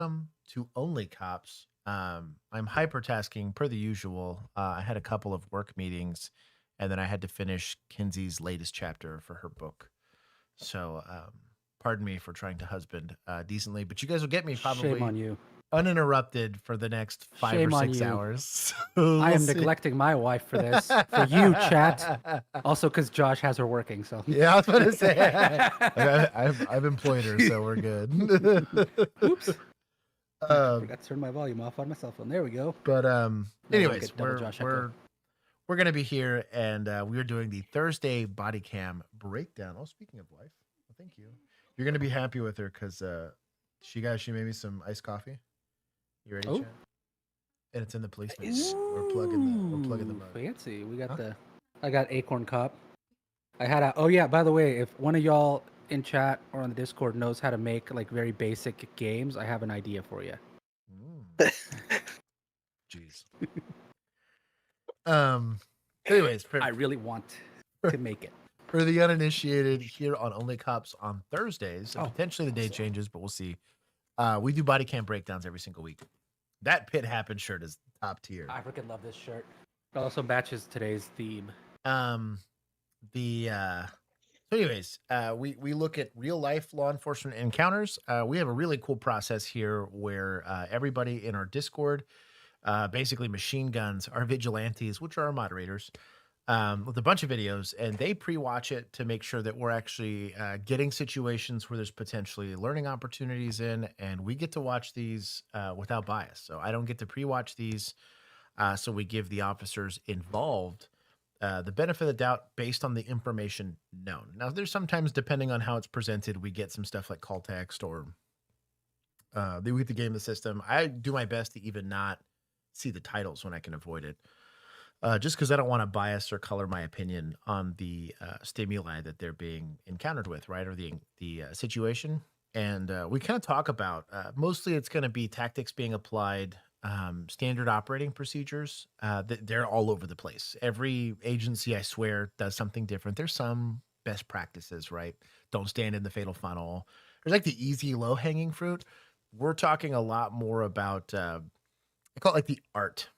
Welcome to OnlyCops. I'm hypertasking per the usual. I had a couple of work meetings, and then I had to finish Kinsey's latest chapter for her book. So, pardon me for trying to husband decently, but you guys will get me Shame probably on you. uninterrupted for the next 5 or Shame on 6 you. hours. I We'll am see. neglecting my wife for this. For you, chat. Also, because Josh has her working, so. Yeah, I was going to say I've employed her, so we're good. Oops. I Um, forgot to turn my volume off on my cell phone. There we go. but Now we won't anyways, get double Josh echo. we're gonna be here, and we're doing the Thursday body cam breakdown. Oh, speaking of wife, well, thank you. You're gonna be happy with her because she made me some iced coffee. You ready, Oh. chat? And it's in the policeman. Nice. We're plugging the mug. Fancy. We got Huh? I got Acorn Cop. I had a. Oh yeah. By the way, if one of y'all in chat or on the Discord knows how to make like very basic games, I have an idea for you. Jeez. Anyways, I really want to make it. for the uninitiated, here on Only Cops on Thursdays, and Oh, potentially the day changes, but we'll see. We do body cam breakdowns every single week. That Pit Happen shirt is top tier. I freaking love this shirt. It also matches today's theme. So anyways, we look at real life law enforcement encounters. We have a really cool process here where everybody in our Discord, basically machine guns, our vigilantes, which are our moderators, with a bunch of videos, and they pre-watch it to make sure that we're actually getting situations where there's potentially learning opportunities in, and we get to watch these without bias. So I don't get to pre-watch these, so we give the officers involved the benefit of the doubt based on the information known. Now, there's sometimes, depending on how it's presented, we get some stuff like call text or we get the game the system. I do my best to even not see the titles when I can avoid it. Just because I don't want to bias or color my opinion on the stimuli that they're being encountered with, right? Or the situation. And we kind of talk about, mostly it's going to be tactics being applied, standard operating procedures. They're all over the place. Every agency, I swear, does something different. There's some best practices, right? Don't stand in the fatal funnel. There's like the easy, low-hanging fruit. We're talking a lot more about, I call it like the art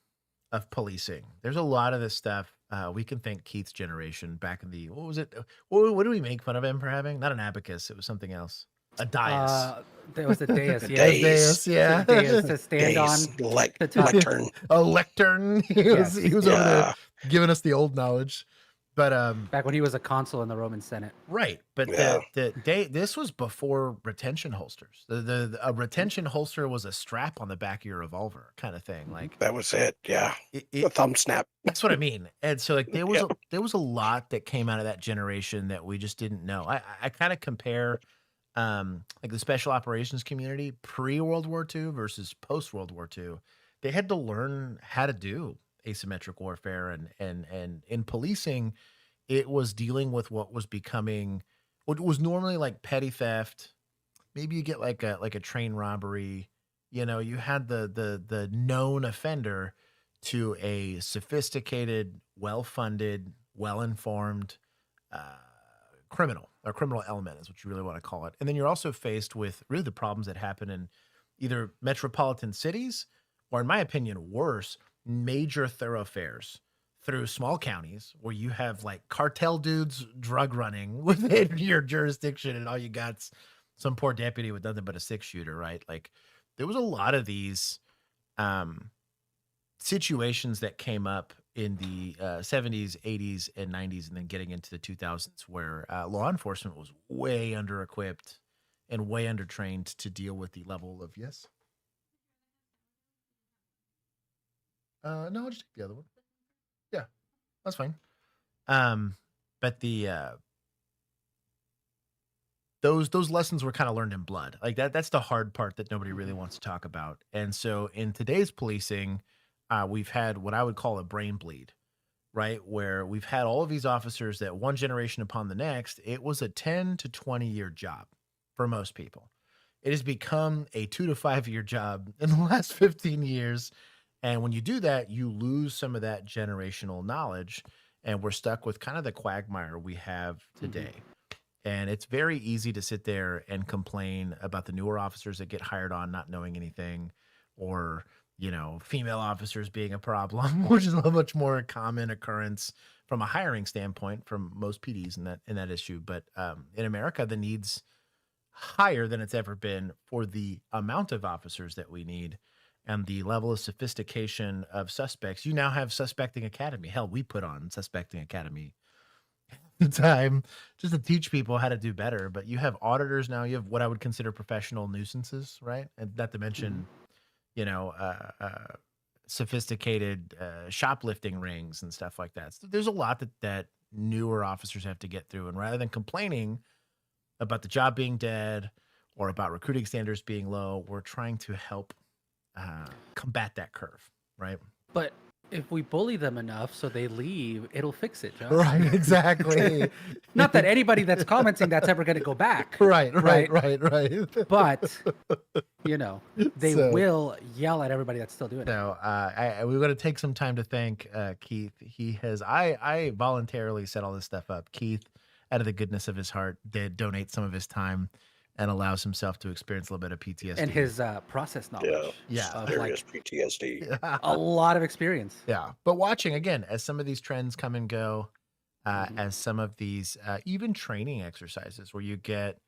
of policing. There's a lot of this stuff. We can thank Keith's generation back in the, what was it? What do we make fun of him for having? Not an abacus. It was something else. A dais. There was the dais. The Yeah. dais. Yeah. The dais to stand on. Lectern. A lectern. He was over there giving us the old knowledge. But back when he was a consul in the Roman Senate. Right. But this was before retention holsters. A retention holster was a strap on the back of your revolver kind of thing. Like that was it. Yeah. A thumb snap. That's what I mean. And so like there was a lot that came out of that generation that we just didn't know. I kind of compare like the special operations community pre-World War II versus post-World War II. They had to learn how to do asymmetric warfare, and in policing, it was dealing with what was normally like petty theft. Maybe you get like a train robbery. You know, you had the known offender to a sophisticated, well-funded, well-informed criminal or criminal element is what you really want to call it. And then you're also faced with really the problems that happen in either metropolitan cities or, in my opinion, worse, major thoroughfares through small counties where you have like cartel dudes drug running within your jurisdiction, and all you got's some poor deputy with nothing but a 6-shooter, right? Like there was a lot of these situations that came up in the 70s, 80s, and 90s, and then getting into the 2000s where law enforcement was way under-equipped and way under-trained to deal with the level of, yes? No, I'll just take the other one. Yeah, that's fine. But those lessons were kind of learned in blood. Like that's the hard part that nobody really wants to talk about. And so in today's policing, we've had what I would call a brain bleed, right? Where we've had all of these officers that one generation upon the next, it was a 10 to 20 year job for most people. It has become a 2 to 5 year job in the last 15 years. And when you do that, you lose some of that generational knowledge, and we're stuck with kind of the quagmire we have today. And it's very easy to sit there and complain about the newer officers that get hired on not knowing anything, or, female officers being a problem, which is a much more common occurrence from a hiring standpoint from most PDs in that issue. But in America, the need's higher than it's ever been for the amount of officers that we need and the level of sophistication of suspects. You now have Suspecting Academy. Hell, we put on Suspecting Academy the time just to teach people how to do better. But you have auditors now. You have what I would consider professional nuisances, right? And not to mention, sophisticated shoplifting rings and stuff like that. So there's a lot that newer officers have to get through. And rather than complaining about the job being dead or about recruiting standards being low, we're trying to help combat that curve, right? But if we bully them enough so they leave, it'll fix it, John. Right, exactly. Not that anybody that's commenting that's ever going to go back. Right. But, they will yell at everybody that's still doing it. So we're going to take some time to thank Keith. I voluntarily set all this stuff up. Keith, out of the goodness of his heart, did donate some of his time and allows himself to experience a little bit of PTSD. And his process knowledge. Yeah, serious PTSD. A lot of experience. Yeah. But watching, again, as some of these trends come and go, as some of these even training exercises where you get,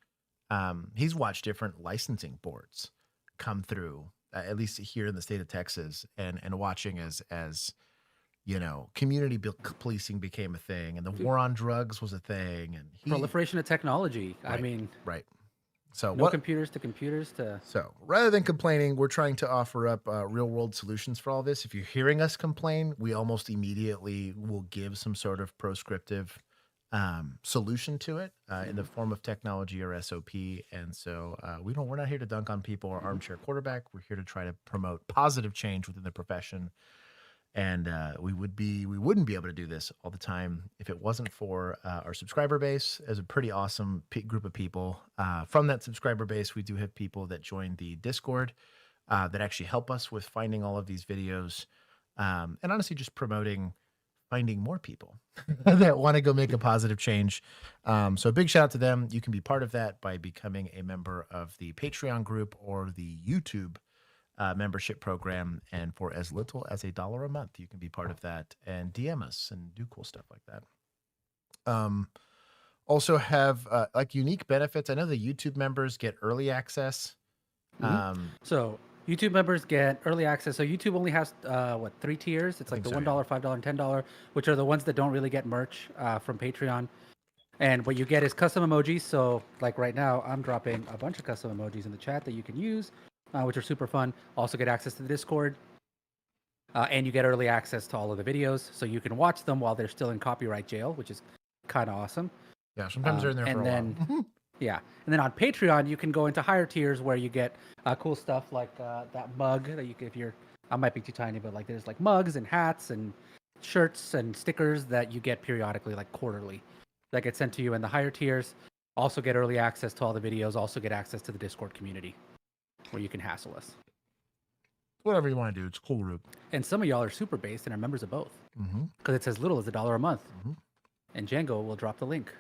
he's watched different licensing boards come through, at least here in the state of Texas, and watching as community policing became a thing, and the war on drugs was a thing, and proliferation of technology. Right, I mean, right. So computers to. So rather than complaining, we're trying to offer up real world solutions for all this. If you're hearing us complain, we almost immediately will give some sort of proscriptive solution to it in the form of technology or SOP. And so we're not here to dunk on people or armchair quarterback. We're here to try to promote positive change within the profession. And we wouldn't be able to do this all the time if it wasn't for our subscriber base. As a pretty awesome group of people. From that subscriber base, we do have people that join the Discord that actually help us with finding all of these videos, and honestly just promoting finding more people that want to go make a positive change. So a big shout out to them. You can be part of that by becoming a member of the Patreon group or the YouTube membership program, and for as little as $1 a month, you can be part of that and DM us and do cool stuff like that. Also have like unique benefits. I know the YouTube members get early access. So YouTube members get early access. So YouTube only has 3 tiers. It's like the $1, $5, and $10, which are the ones that don't really get merch from Patreon. And what you get is custom emojis. So like right now, I'm dropping a bunch of custom emojis in the chat that you can use, which are super fun. Also get access to the Discord. And you get early access to all of the videos. So you can watch them while they're still in copyright jail, which is kind of awesome. Yeah, sometimes they're in there for a while. Yeah. And then on Patreon, you can go into higher tiers where you get cool stuff like that mug that you can, I might be too tiny, but like there's like mugs and hats and shirts and stickers that you get periodically, like quarterly, that get sent to you in the higher tiers. Also get early access to all the videos, also get access to the Discord community where you can hassle us. Whatever you want to do. It's a cool group. And some of y'all are super based and are members of both. Because it's as little as $1 a month. And Django will drop the link.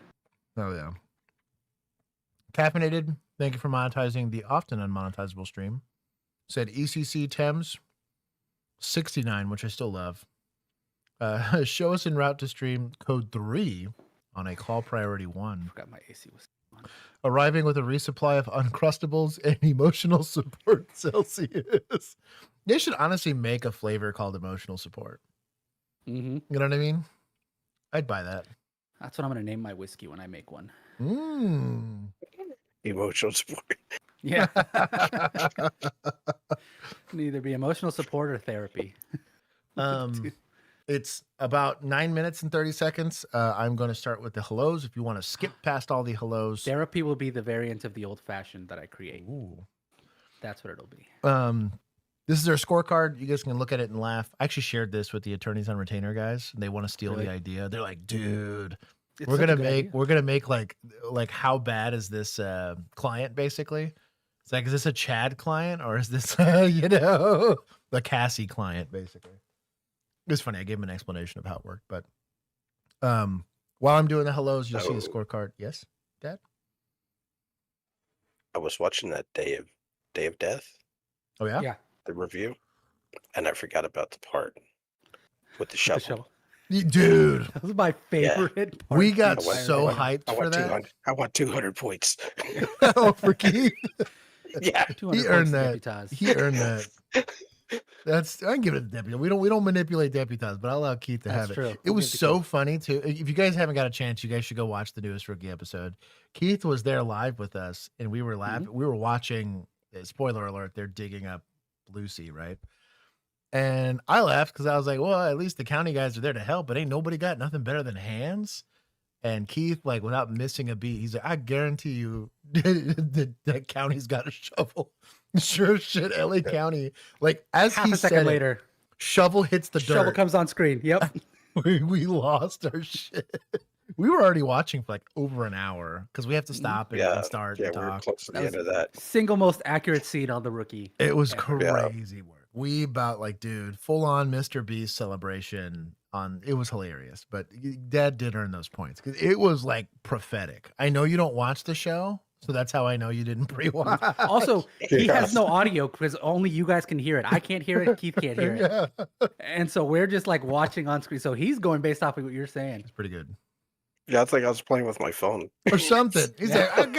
Oh, yeah. Caffeinated, thank you for monetizing the often unmonetizable stream. Said ECC Thames 69, which I still love. Show us en route to stream code 3 on a call priority 1. I forgot my AC was on. Arriving with a resupply of Uncrustables and emotional support Celsius. They should honestly make a flavor called emotional support. You know what I mean? I'd buy that. That's what I'm going to name my whiskey when I make one. Emotional support. Yeah. Can either be emotional support or therapy. It's about 9 minutes and 30 seconds. I'm going to start with the hellos. If you want to skip past all the hellos. Therapy will be the variant of the old fashioned that I create. Ooh. That's what it'll be. This is our scorecard. You guys can look at it and laugh. I actually shared this with the attorneys on retainer guys. And they want to steal the idea. They're like, dude, we're gonna make like how bad is this client basically? It's like, is this a Chad client or is this the Cassie client basically? It's funny. I gave him an explanation of how it worked, but while I'm doing the hellos, you'll see the scorecard. Yes, Dad? I was watching that Day of Death, Oh yeah. Yeah, the review, and I forgot about the part with the with the shovel. shovel. Dude, That was my favorite part. we of got the entire so video. hyped I for want that. 200. I want 200 points. Oh, for Keith, Yeah. For he 200 earned points, that. deputized. He earned that. That's I can give it to Deputy. We don't manipulate deputies, but I'll allow Keith to That's have it. true. It We'll was give it to so Keith. funny too. If you guys haven't got a chance, you guys should go watch the newest rookie episode. Keith was there live with us, and we were laughing. We were watching. Spoiler alert: they're digging up Lucy, right? And I laughed because I was like, "Well, at least the county guys are there to help, but ain't nobody got nothing better than hands." And Keith, like, without missing a beat, he's like, "I guarantee you, that county's got a shovel." Sure, shit, LA County. Like as Half he a said second it, later, shovel hits the shovel dirt. comes on screen. Yep. We lost our shit. We were already watching for like over an hour because we have to stop and start Yeah, and we were talk. close to the That end was of that. Single most accurate scene on the rookie. It was ever. crazy work. We about like, dude, full on Mr. Beast celebration on. It was hilarious, but Dad did earn those points because it was like prophetic. I know you don't watch the show, so that's how I know you didn't pre-watch. Also, he Yeah. has no audio because only you guys can hear it. I can't hear it. Keith can't hear it. Yeah, And so we're just like watching on screen. So he's going based off of what you're saying. it's pretty good. Yeah, it's like I was playing with my phone. Or something. He's Yeah. like,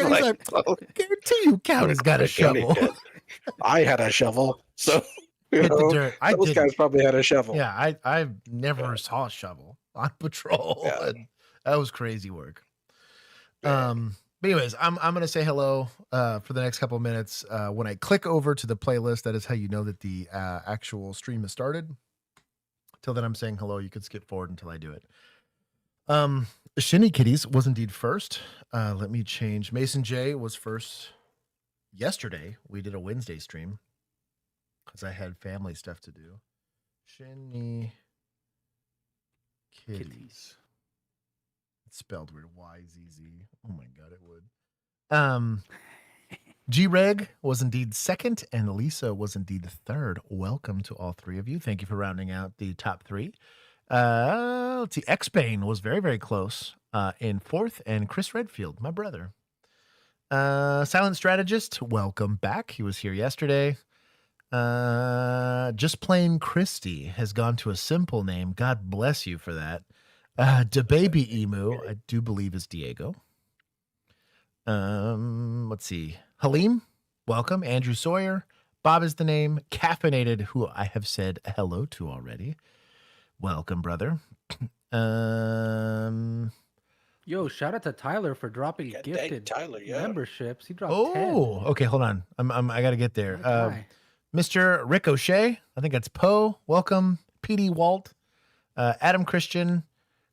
I guarantee you, county's got a County shovel. did. I had a shovel, so you Hit the know, dirt. I those didn't. guys probably had a shovel. Yeah, I never saw a shovel on patrol. Yeah. And that was crazy work. Yeah. But anyways, I'm gonna say hello for the next couple of minutes. When I click over to the playlist, that is how you know that the actual stream has started. Till then, I'm saying hello. You can skip forward until I do it. Shinny Kitties was indeed first. Let me change. Mason J was first yesterday. We did a Wednesday stream because I had family stuff to do. Shinny Kitties. It's spelled weird. YZZ. Oh my god, it would. G-Reg was indeed second, and Lisa was indeed third. Welcome to all three of you. Thank you for rounding out the top three. Let's see. X-Bane was very, very close in fourth, and Chris Redfield, my brother. Silent Strategist, welcome back. He was here yesterday. Just Plain Christy has gone to a simple name. God bless you for that. DeBaby Emu, I do believe is Diego. Let's see. Halim, welcome. Andrew Sawyer. Bob is the name. Caffeinated, who I have said hello to already. Welcome, brother. Yo, shout out to Tyler for dropping God dang, gifted Tyler, yeah. memberships. He dropped 10. Oh, okay. Hold on. I got to get there. What a guy. Mr. Ricochet, I think that's Poe. Welcome. PD Walt, Adam Christian,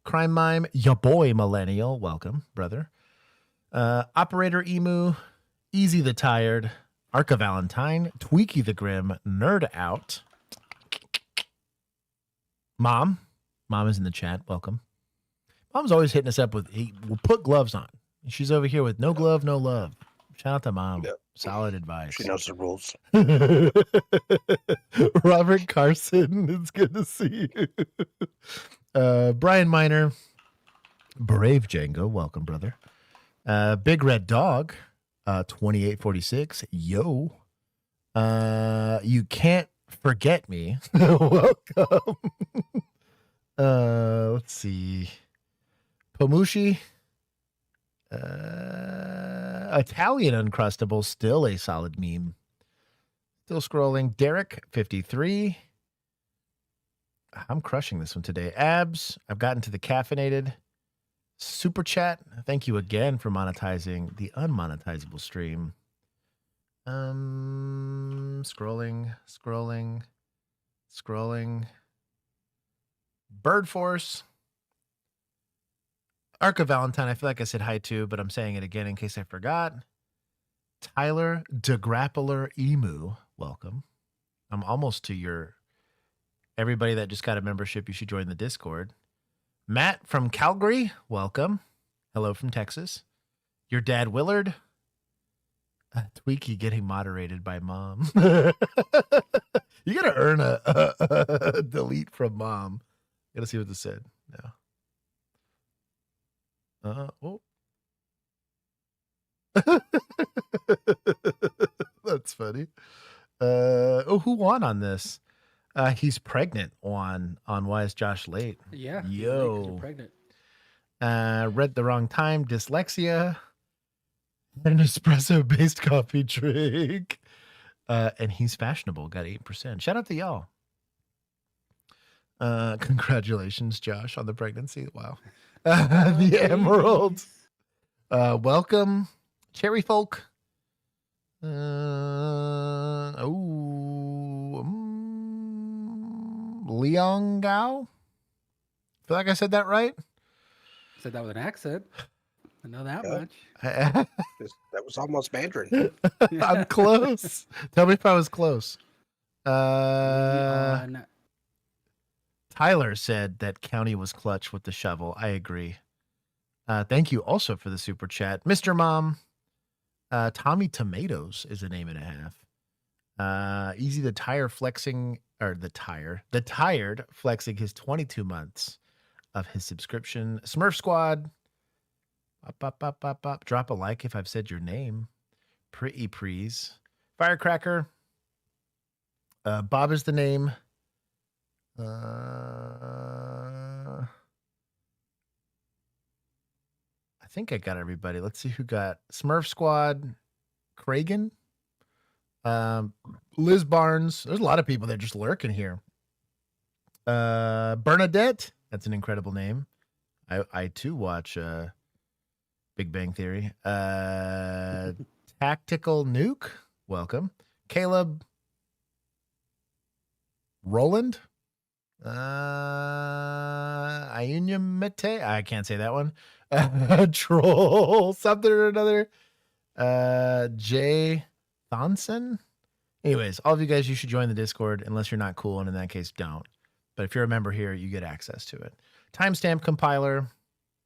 Crime Mime, ya boy Millennial. Welcome, brother. Operator Emu, Easy the Tired, Arca Valentine, Tweaky the Grim, Nerd Out. Mom is in the chat. Welcome. Mom's always hitting us up with, hey, we'll put gloves on. She's over here with no glove, no love. Shout out to Mom. Yep. Solid advice. She knows the rules. Robert Carson, it's good to see you. Brian Miner, Brave Django, welcome, brother. Big Red Dog, 2846, yo. You can't forget me. Welcome. Let's see. Pomushi, Italian Uncrustable, still a solid meme. Still scrolling. Derek, 53. I'm crushing this one today. Abs, I've gotten to the caffeinated. Super chat, thank you again for monetizing the unmonetizable stream. Scrolling. Bird Force. Arca Valentine, I feel like I said hi to, but I'm saying it again in case I forgot. Tyler DeGrappler Emu, welcome. I'm almost to your everybody that just got a membership. You should join the Discord. Matt from Calgary, welcome. Hello from Texas. Your dad Willard. Tweaky getting moderated by Mom. You gotta earn a delete from Mom. Gotta see what this said. No. Oh. That's funny. Who won on this? He's pregnant on Why Is Josh Late? Yeah. You're late 'cause you're Yo. pregnant. Read the wrong time. Dyslexia. An espresso-based coffee drink. And he's fashionable. Got 8%. Shout out to y'all. Congratulations, Josh, on the pregnancy. Wow. The Emerald. Welcome, Cherry Folk. Leong Gao. Feel like I said that right? Said that with an accent. I know that Yeah. much. That was almost Mandarin. I'm close. Tell me if I was close. Leon. Tyler said that County was clutch with the shovel. I agree. Thank you also for the super chat. Mr. Mom. Tommy Tomatoes is a name and a half. Easy the Tired flexing his 22 months of his subscription. Smurf Squad. Drop a like if I've said your name. Pretty Prees. Firecracker. Bob is the name. I think I got everybody. Let's see who got Smurf Squad. Cragen. Liz Barnes. There's a lot of people that are just lurking here. Bernadette. That's an incredible name. I too watch Big Bang Theory. Tactical Nuke. Welcome. Caleb. Roland. Ayunya Mete. I can't say that one. Troll. Something or another. Jay Thonson. Anyways, all of you guys, you should join the Discord unless you're not cool, and in that case, don't. But if you're a member here, you get access to it. Timestamp compiler.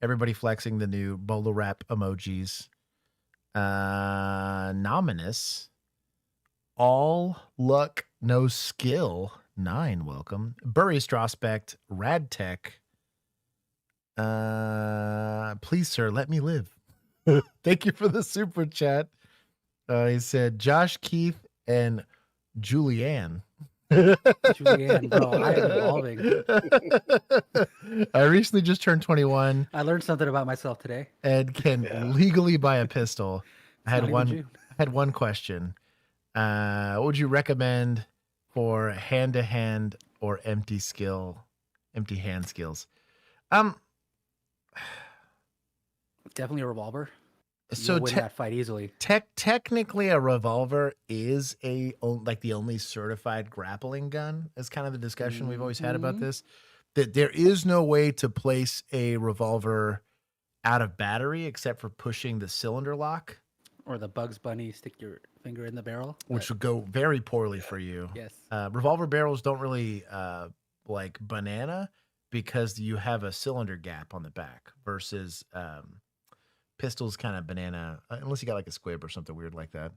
Everybody flexing the new bolo wrap emojis. Nominous. All luck, no skill. 9, welcome. Burry Strospect. Radtech. Please, sir, let me live. Thank you for the super chat. He said Josh, Keith, and Julianne. Julianne, bro, I am evolving. I recently just turned 21 I learned something about myself today. and can legally buy a pistol. I It's had not even June. one question. What would you recommend for hand-to-hand or empty hand skills? Definitely a revolver. So You'll win that fight easily. technically a revolver is the only certified grappling gun. Is kind of the discussion we've always had about this. That there is no way to place a revolver out of battery except for pushing the cylinder lock, Or the Bugs Bunny, stick your finger in the barrel. which would go very poorly for you. Yes. Revolver barrels don't really like banana because you have a cylinder gap on the back versus pistols kind of banana unless you got like a squib or something weird like that.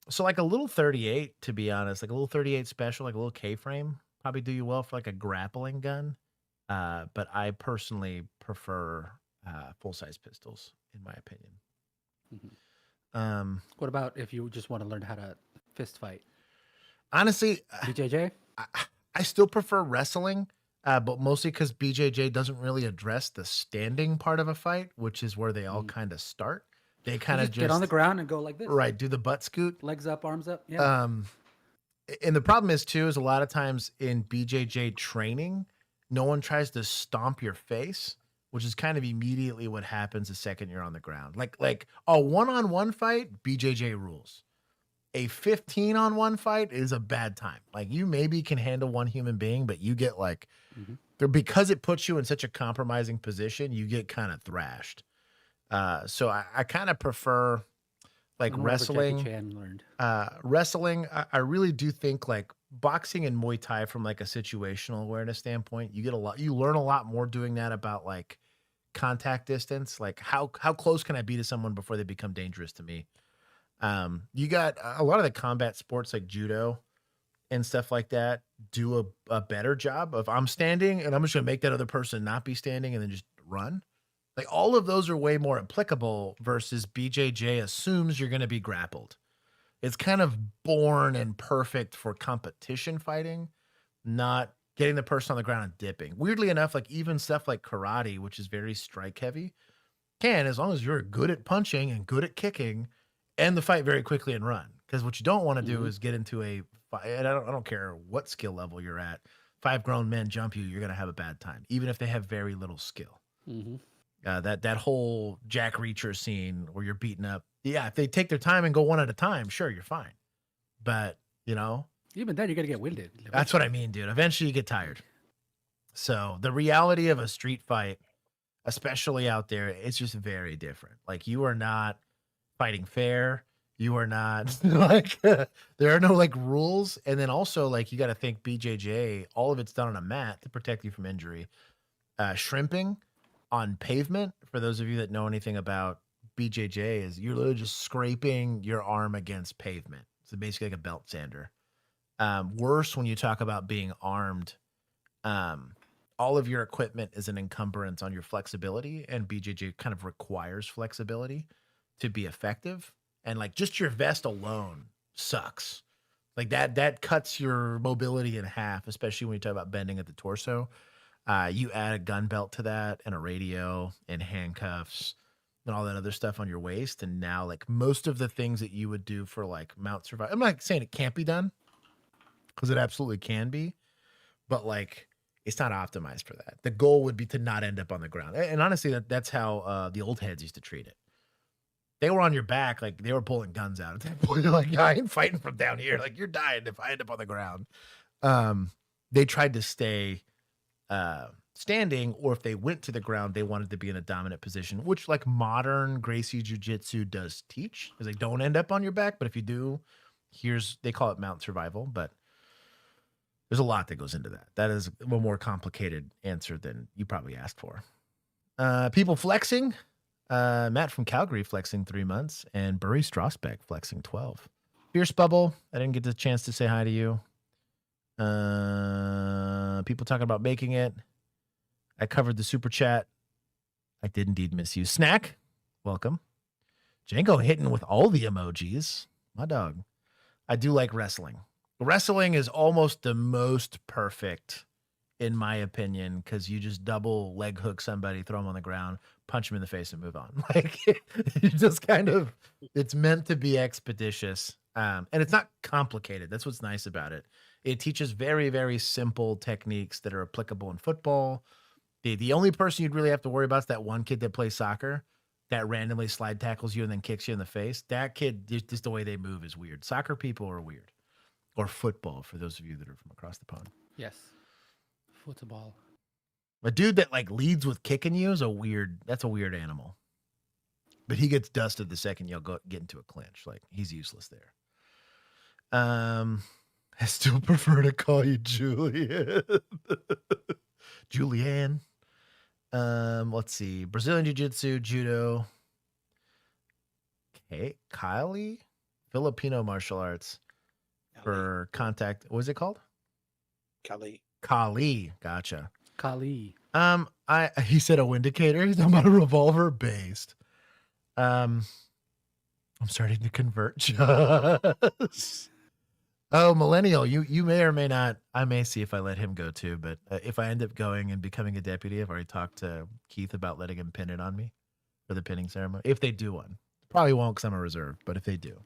So like a little 38, to be honest, like a little 38 special, like a little K-frame, probably do you well for like a grappling gun. But I personally prefer full-size pistols, in my opinion. What about if you just want to learn how to fist fight? Honestly, BJJ? I still prefer wrestling, but mostly because BJJ doesn't really address the standing part of a fight, which is where they all kind of start. They kind of just get on the ground and go like this. right, do the butt scoot. Legs up, arms up. Yeah. And the problem is too is a lot of times in BJJ training, no one tries to stomp your face, which is kind of immediately what happens the second you're on the ground. Like a one-on-one fight, BJJ rules. A 15-on-1 fight is a bad time. Like you maybe can handle one human being, but you get like because it puts you in such a compromising position, you get kind of thrashed. So I kind of prefer like I don't know what wrestling. Jackie Chan learned. Wrestling, I really do think like boxing and Muay Thai from like a situational awareness standpoint, you learn a lot more doing that about like contact distance, like how close can I be to someone before they become dangerous to me. You got a lot of the combat sports like judo and stuff like that do a better job of I'm standing and I'm just gonna make that other person not be standing and then just run. Like all of those are way more applicable versus BJJ assumes you're going to be grappled. It's kind of born and perfect for competition fighting, not getting the person on the ground and dipping. Weirdly enough, like even stuff like karate, which is very strike heavy, can, as long as you're good at punching and good at kicking, end the fight very quickly and run. Because what you don't want to do is get into a fight. And I don't care what skill level you're at. 5 grown men jump you, you're gonna have a bad time, even if they have very little skill. That whole Jack Reacher scene where you're beating up. Yeah, if they take their time and go one at a time, sure, you're fine. But even then, you're gonna get winded. That's what I mean, dude. Eventually, you get tired. So the reality of a street fight, especially out there, it's just very different. Like you are not fighting fair. You are not like there are no like rules. And then also like you got to think BJJ, all of it's done on a mat to protect you from injury. Shrimping on pavement, for those of you that know anything about BJJ, is you're literally just scraping your arm against pavement. So basically like a belt sander. Worse when you talk about being armed. All of your equipment is an encumbrance on your flexibility, and BJJ kind of requires flexibility to be effective. And like just your vest alone sucks. Like that cuts your mobility in half, especially when you talk about bending at the torso. You add a gun belt to that and a radio and handcuffs and all that other stuff on your waist. And now like most of the things that you would do for like mount survival, I'm not saying it can't be done because it absolutely can be, but like it's not optimized for that. The goal would be to not end up on the ground. And honestly, that's how the old heads used to treat it. They were on your back, like they were pulling guns out at that point. They're like, I ain't fighting from down here. Like you're dying if I end up on the ground. They tried to stay standing, or if they went to the ground, they wanted to be in a dominant position, which like modern Gracie Jiu-Jitsu does teach, because they don't end up on your back. But if you do, they call it mount survival, but there's a lot that goes into that. That is a more complicated answer than you probably asked for. People flexing. Matt from Calgary flexing 3 months, and Burry Strasbeck flexing 12. Fierce Bubble, I didn't get the chance to say hi to you. People talking about making it. I covered the super chat. I did indeed miss you. Snack, welcome. Django hitting with all the emojis. My dog. I do like wrestling. Wrestling is almost the most perfect, in my opinion, because you just double leg hook somebody, throw them on the ground, punch them in the face, and move on. Like you just kind of, it's meant to be expeditious, and it's not complicated. That's what's nice about it. It teaches very, very simple techniques that are applicable in football. The only person you'd really have to worry about is that one kid that plays soccer that randomly slide tackles you and then kicks you in the face. That kid, just the way they move is weird. Soccer people are weird, or football for those of you that are from across the pond. Yes. Football. A dude that like leads with kicking you is that's a weird animal. But he gets dusted the second you'll get into a clinch. Like he's useless there. I still prefer to call you Julian. Julianne. Let's see. Brazilian Jiu-Jitsu, Judo. Okay. Kylie? Filipino martial arts for contact. What is it called? Kali. Gotcha. Kali. He said a Windicator. He's talking about a revolver based. I'm starting to convert just. Oh, millennial. You may or may not. I may see if I let him go too, but if I end up going and becoming a deputy, I've already talked to Keith about letting him pin it on me for the pinning ceremony. If they do one, probably won't because I'm a reserve, but if they do,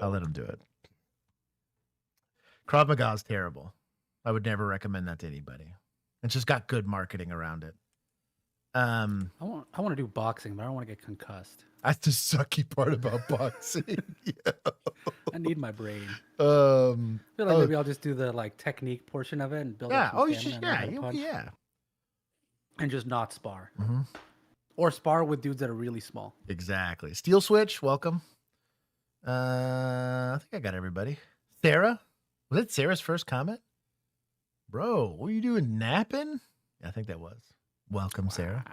I'll let him do it. Krav Maga is terrible. I would never recommend that to anybody. It's just got good marketing around it. I want to do boxing, but I don't want to get concussed. That's the sucky part about boxing. Yeah. I need my brain. I feel like maybe I'll just do the like technique portion of it and build. Yeah. Yeah. And just not spar. Mm-hmm. Or spar with dudes that are really small. Exactly. Steel Switch, welcome. I think I got everybody. Sarah, was it Sarah's first comment? Bro, what are you doing? Napping? Yeah, I think that was. Welcome, wow. Sarah.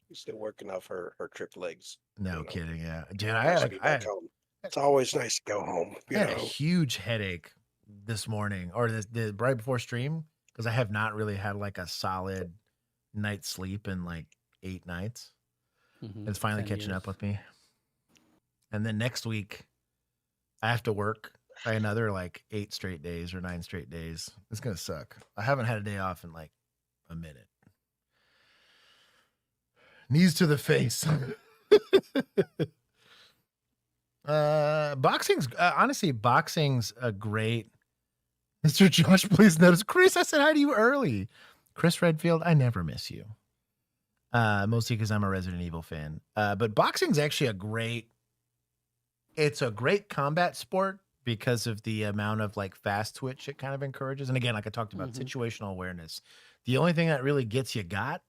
She's still working off her trip legs. No kidding. Yeah. Dude, it's always nice to go home. I had a huge headache this morning or the right before stream because I have not really had like a solid night's sleep in like 8 nights. Mhm. It's finally 10 catching up years. with me. And then next week, I have to work another like 8 straight days or 9 straight days. It's gonna suck. I haven't had a day off in like a minute. Knees to the face. Boxing's honestly, boxing's a great. Mr. Josh, please notice. Chris, I said hi to you early. Chris Redfield, I never miss you. Mostly because I'm a Resident Evil fan. But boxing's actually it's a great combat sport because of the amount of like fast twitch it kind of encourages. And again, like I talked about, situational awareness. The only thing that really gets you got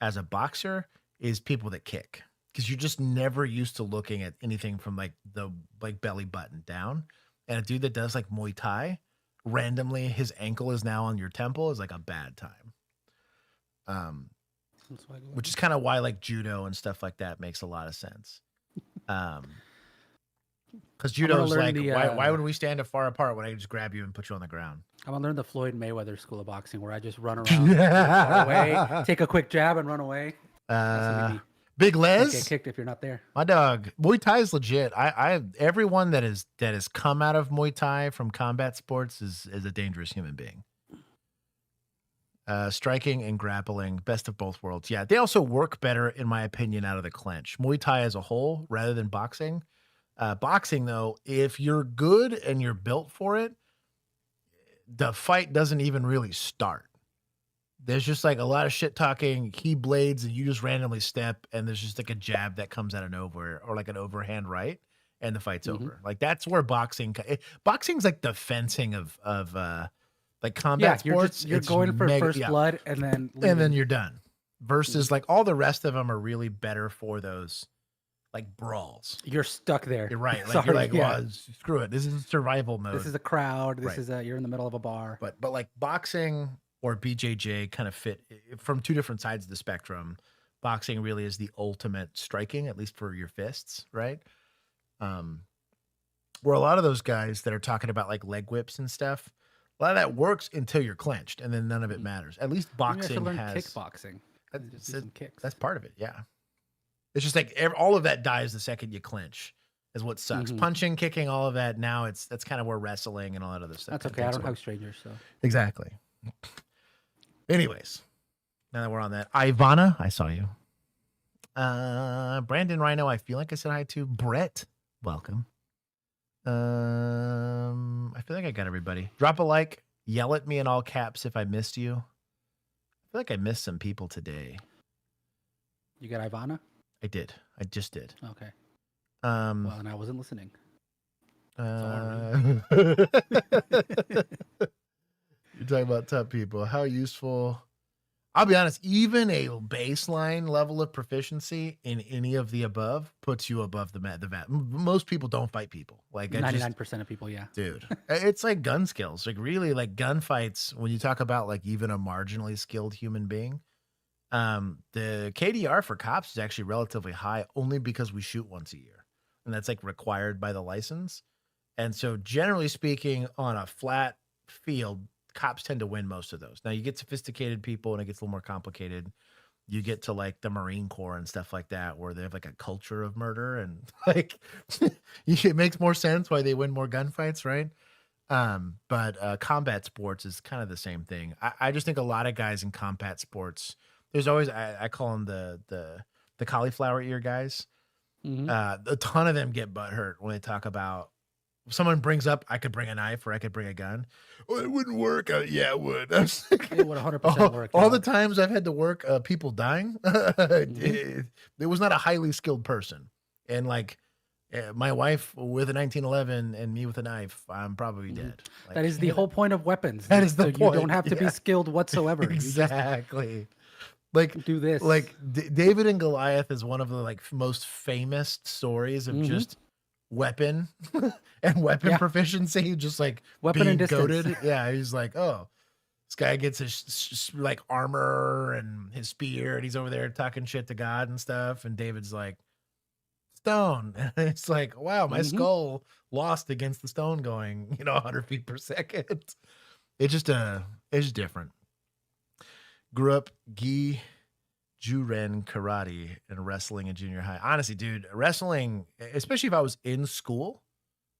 as a boxer is people that kick, because you're just never used to looking at anything from like the belly button down. And a dude that does like Muay Thai, randomly his ankle is now on your temple is like a bad time. Which is kind of why like judo and stuff like that makes a lot of sense. Because judo's like, why would we stand far apart when I just grab you and put you on the ground? I'm gonna learn the Floyd Mayweather school of boxing, where I just run around, far away, take a quick jab, and run away. Big You Les, get kicked if you're not there. my dog. Muay Thai is legit. Everyone that has come out of Muay Thai from combat sports is a dangerous human being. Striking and grappling, best of both worlds. Yeah, they also work better, in my opinion, out of the clinch. Muay Thai as a whole, rather than boxing. Boxing, though, if you're good and you're built for it, the fight doesn't even really start. There's just like a lot of shit talking, key blades, and you just randomly step, and there's just like a jab that comes out of nowhere, or like an overhand right, and the fight's over. Like that's where boxing's like the fencing of like combat sports. You're going for first blood and then leaving. And then you're done. Versus like all the rest of them are really better for those like brawls. You're stuck there. You're right. Like you're like, well, screw it. This is survival mode. This is a crowd. This is you're in the middle of a bar. But like boxing or BJJ kind of fit from two different sides of the spectrum. Boxing really is the ultimate striking, at least for your fists, right? Where a lot of those guys that are talking about like leg whips and stuff, a lot of that works until you're clenched, and then none of it matters. At least boxing has kickboxing. That's part of it. Yeah, it's just like all of that dies the second you clinch. Is what sucks. Punching, kicking, all of that. Now that's kind of where wrestling and all that other stuff. That's okay. I don't hug strangers, so exactly. Anyways, now that we're on that, Ivana, I saw you. Brandon Rhino, I feel like I said hi to. Brett, welcome. I feel like I got everybody. Drop a like, yell at me in all caps if I missed you. I feel like I missed some people today. You got Ivana? I did. I just did. Okay. Well, and I wasn't listening. You're talking about tough people. How useful? I'll be honest, even a baseline level of proficiency in any of the above puts you above the vat. Most people don't fight people. Like 99% of people, yeah. Dude, it's like gun skills. Like really, like gunfights, when you talk about like even a marginally skilled human being, the KDR for cops is actually relatively high only because we shoot once a year. And that's like required by the license. And so generally speaking, on a flat field, cops tend to win most of those. Now you get sophisticated people and it gets a little more complicated. You get to like the Marine Corps and stuff like that, where they have like a culture of murder and like it makes more sense why they win more gunfights, right? But combat sports is kind of the same thing. I just think a lot of guys in combat sports, there's always, I call them the cauliflower ear guys. A ton of them get butthurt when they talk about, someone brings up, I could bring a knife or I could bring a gun. Oh, it wouldn't work. Yeah, it would. It would 100% work. All the times I've had to work people dying, it was not a highly skilled person. And like my wife with a 1911 and me with a knife, I'm probably dead. Like, that is the whole point of weapons. That is the point. You don't have to be skilled whatsoever. Exactly. Like do this. Like David and Goliath is one of the like most famous stories of just weapon and weapon proficiency, just like weapon being and distance. goated. Yeah, he's like, oh, this guy gets his like armor and his spear, and he's over there talking shit to God and stuff. And David's like, stone. And it's like, wow, my skull lost against the stone going, 100 feet per second. It's just different. Grew up Juren karate and wrestling in junior high. Honestly, dude, wrestling, especially if I was in school,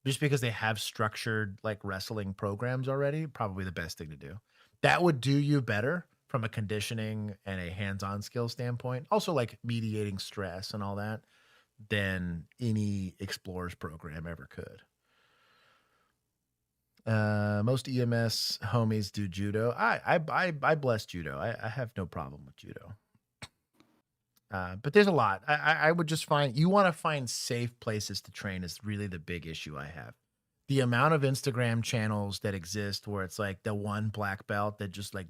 just because they have structured like wrestling programs already, probably the best thing to do. That would do you better from a conditioning and a hands-on skill standpoint. Also like mediating stress and all that than any explorers program ever could. Most EMS homies do judo. I bless judo. I have no problem with judo. But there's a lot. I would just find, you want to find safe places to train is really the big issue I have. The amount of Instagram channels that exist where it's like the one black belt that just like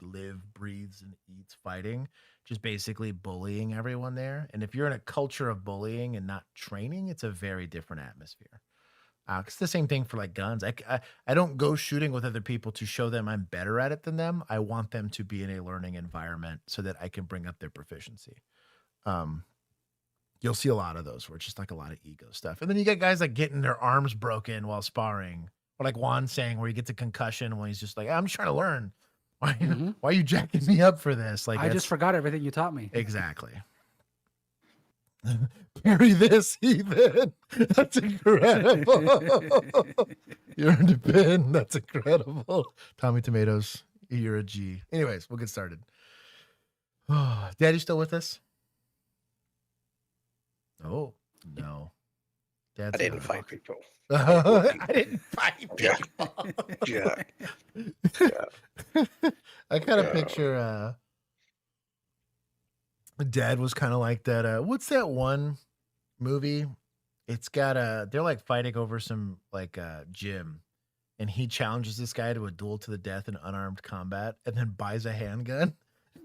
breathes and eats fighting, just basically bullying everyone there. And if you're in a culture of bullying and not training, it's a very different atmosphere. It's the same thing for like guns. I don't go shooting with other people to show them I'm better at it than them. I want them to be in a learning environment so that I can bring up their proficiency. You'll see a lot of those where it's just like a lot of ego stuff. And then you get guys like getting their arms broken while sparring, or like Juan saying where he gets a concussion when he's just like, I'm just trying to learn. Why are you jacking me up for this? Like, I just forgot everything you taught me. Exactly. Parry this, Ethan. That's incredible. You earned a pin. That's incredible. Tommy Tomatoes, you're a G. Anyways, we'll get started. Oh, Dad, you still with us? Oh, no. Dad's I didn't fight people. I didn't fight people. Yeah. I kind of picture Dad was kind of like that. What's that one movie? It's got they're like fighting over some like gym, and he challenges this guy to a duel to the death in unarmed combat, and then buys a handgun.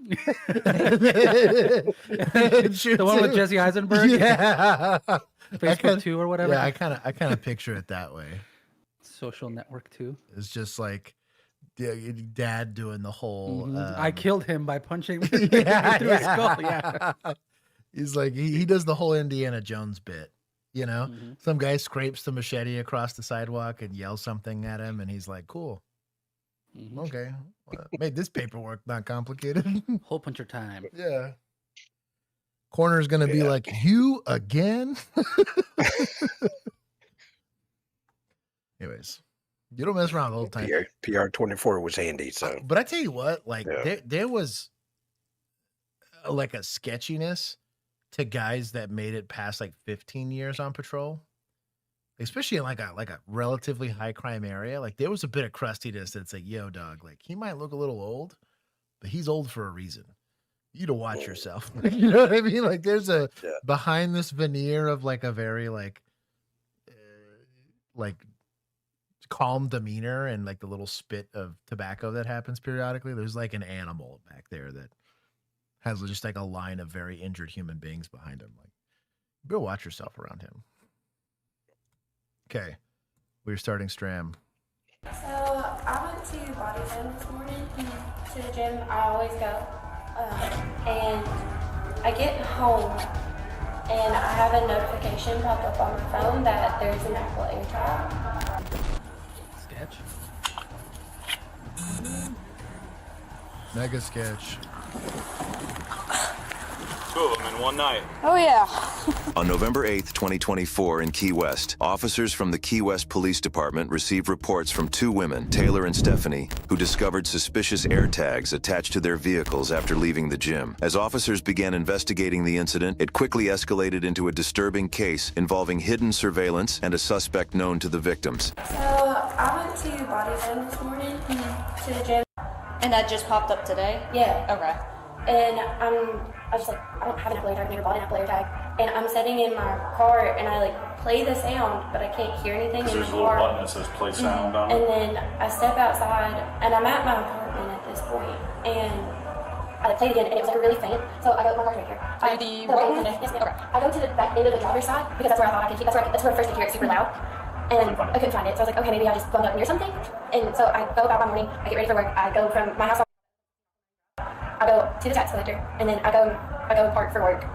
The one with Jesse Eisenberg, yeah, Facebook 2 or whatever. Yeah, I kind of picture it that way. Social Network 2. It's just like Dad doing the whole. I killed him by punching through his skull. Yeah, he's like he does the whole Indiana Jones bit. You know, some guy scrapes the machete across the sidewalk and yells something at him, and he's like, "Cool, okay, well, made this paperwork not complicated." Hole puncher time. Yeah. Corner's gonna be like, "You again?" Anyways, you don't mess around the whole time. PR 24 was handy, so. But I tell you what, like there was like a sketchiness to guys that made it past like 15 years on patrol, especially in like a relatively high crime area. Like there was a bit of crustiness that's like, yo, dog, like he might look a little old, but he's old for a reason. You to watch yourself. You know what I mean? Like there's a behind this veneer of like a very like calm demeanor and like the little spit of tobacco that happens periodically. There's like an animal back there that has just like a line of very injured human beings behind him. Like, go watch yourself around him. Okay, we're starting Stram. So I went to bodycam this morning to the gym. I always go, and I get home and I have a notification pop up on my phone that there's an Apple Airtag. Sketch. Mega sketch. Two of them in one night. Oh, yeah. On November 8th, 2024 in Key West, officers from the Key West Police Department received reports from two women, Taylor and Stephanie, who discovered suspicious AirTags attached to their vehicles after leaving the gym. As officers began investigating the incident, it quickly escalated into a disturbing case involving hidden surveillance and a suspect known to the victims. So I went to bodycam this morning to the gym. And that just popped up today? Yeah. Okay. And I was just like, I don't have an Apple Airtag, I've never bought an Apple Airtag. And I'm sitting in my car and I like play the sound, but I can't hear anything in the There's a little car. button that says play sound on And it. then I step outside and I'm at my apartment at this point, and I play it again and it was like really faint. So I go, my car's right here. The right one? Yes, ma'am. I go to the back end of the driver's side because that's where I thought I could hear, that's where I first could hear it super loud. And I couldn't find it. So I was like, okay, maybe I just bumped up near something. And so I go about my morning, I get ready for work, I go from my house, I go to the tax collector, and then I go park for work.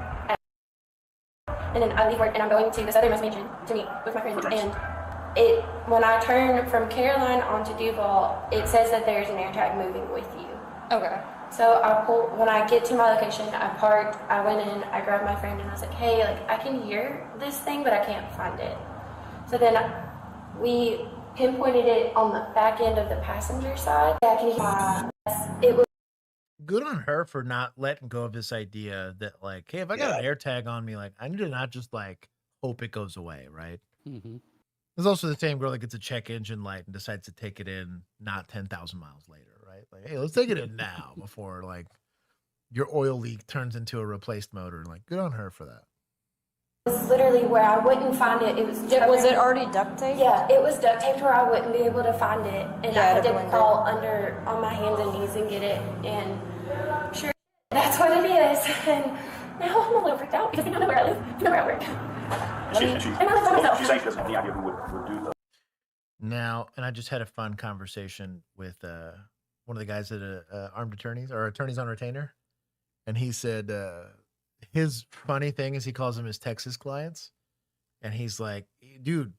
And then I leave work and I'm going to the southernmost mansion to meet with my friends. And when I turn from Caroline onto Duval, it says that there's an AirTag moving with you. Okay. So when I get to my location, I parked, I went in, I grabbed my friend, and I was like, hey, like, I can hear this thing, but I can't find it. So then we pinpointed it on the back end of the passenger side. Yeah, I can hear it was Good on her for not letting go of this idea that, like, hey, if I got an AirTag on me, like, I need to not just, like, hope it goes away, right? Mm-hmm. There's also the same girl that gets a check engine light and decides to take it in not 10,000 miles later, right? Like, hey, let's take it in now before, like, your oil leak turns into a replaced motor. Like, good on her for that. literally where I wouldn't find it. It was Was it already duct taped? Yeah, it was duct taped where I wouldn't be able to find it, and Yeah, I had to everyone crawl under on my hands and knees and get it. And sure, that's what it is. And now I'm a little freaked out because I don't know where I live, I know where I work. She's saying she doesn't have any idea who would do the. Now, and I just had a fun conversation with one of the guys at Armed Attorneys or Attorneys on Retainer, and he said his funny thing is he calls them his Texas clients, and he's like, dude,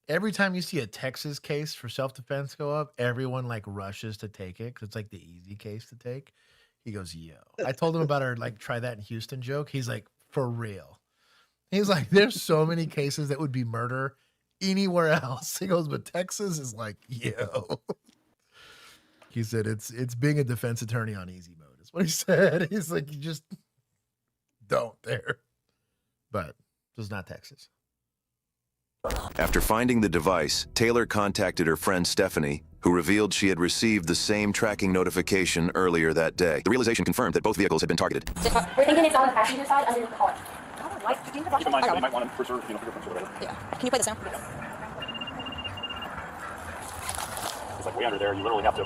every time you see a Texas case for self-defense go up, everyone like rushes to take it because it's like the easy case to take. He goes, yo, I told him about our like try that in Houston joke. He's like, for real. He's like, there's so many cases that would be murder anywhere else. He goes, but Texas is like, yo. He said it's being a defense attorney on easy mode. Is what he said. He's like, you just don't there. But just not Texas. After finding the device, Taylor contacted her friend Stephanie, who revealed she had received the same tracking notification earlier that day. The realization confirmed that both vehicles had been targeted. We're thinking it's on the passenger side under the car. Keep in mind, you might want to preserve, fingerprints or whatever. Yeah. Can you play the sound? It's like way under there. You literally have to,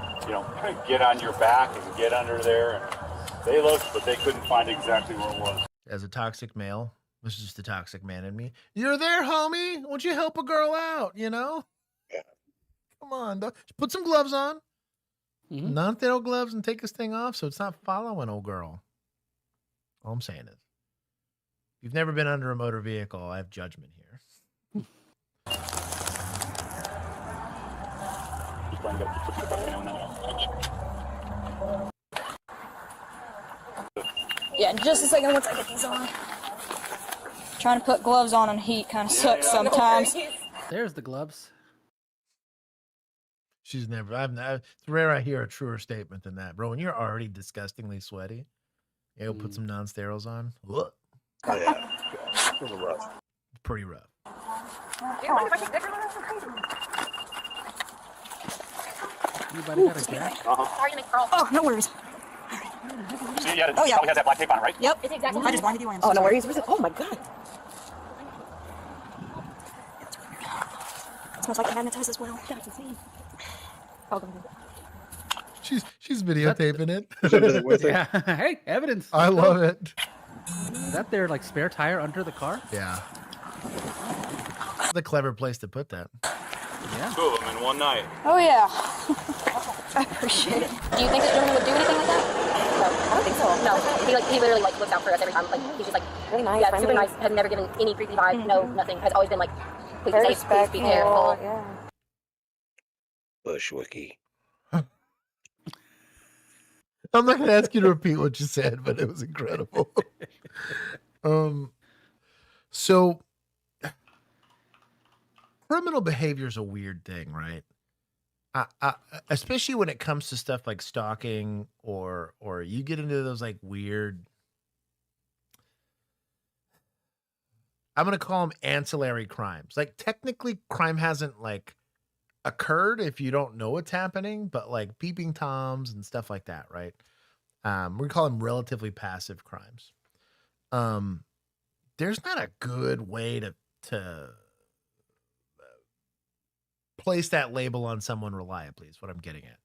get on your back and get under there. And they looked, but they couldn't find exactly where it was. As a toxic male, this is just the toxic man in me. You're there, homie. Won't you help a girl out, Yeah. Come on, dog. Put some gloves on. Mm-hmm. Non-thero gloves and take this thing off so it's not following old girl. All I'm saying is, if you've never been under a motor vehicle, I have judgment here. Just trying to put your back now. Yeah, just a second once I get these on. Trying to put gloves on and heat kind of sucks sometimes. There's the gloves. She's never. It's rare I hear a truer statement than that, bro. When you're already disgustingly sweaty, you'll put some non-sterols on. Ugh. Oh, yeah. It's a little rough. Pretty rough. Anybody got a jack? Oh, no worries. See, yeah, probably has that black tape on it, right? Yep. It's exactly I just blinded you. Oh, no worries. Oh my god. It smells like magnetized as well. That's insane. Oh, go ahead. She's videotaping it. Yeah. Hey, evidence. I love it. Is that their like spare tire under the car? Yeah. The clever place to put that. Yeah. Two of them in one night. Oh, yeah. I appreciate it. Do you think this gentleman would do anything like that? No, I don't think so. No, he literally looks out for us every time. Like he's just like Really nice. yeah, friendly. super nice. Has never given any creepy vibe. No, nothing. Has always been like, please Very be safe, please be respectful. careful. Yeah. Bushwicky. I'm not going to ask you to repeat what you said, but it was incredible. So criminal behavior is a weird thing, right? Especially when it comes to stuff like stalking or you get into those like weird, I'm going to call them ancillary crimes. Like technically crime hasn't like occurred if you don't know what's happening, but like peeping toms and stuff like that, right? We call them relatively passive crimes. There's not a good way to place that label on someone reliably is what I'm getting at.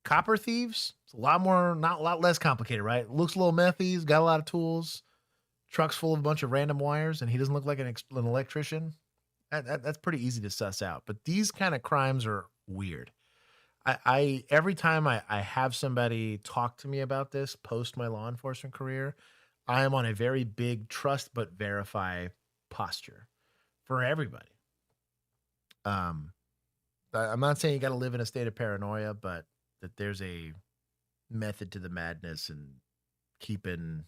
Copper thieves, it's a lot less complicated, right? Looks a little methy, he's got a lot of tools, truck's full of a bunch of random wires, and he doesn't look like an electrician. That's pretty easy to suss out. But these kind of crimes are weird. I every time I have somebody talk to me about this post my law enforcement career, I am on a very big trust but verify posture for everybody. I'm not saying you got to live in a state of paranoia, but that there's a method to the madness and keeping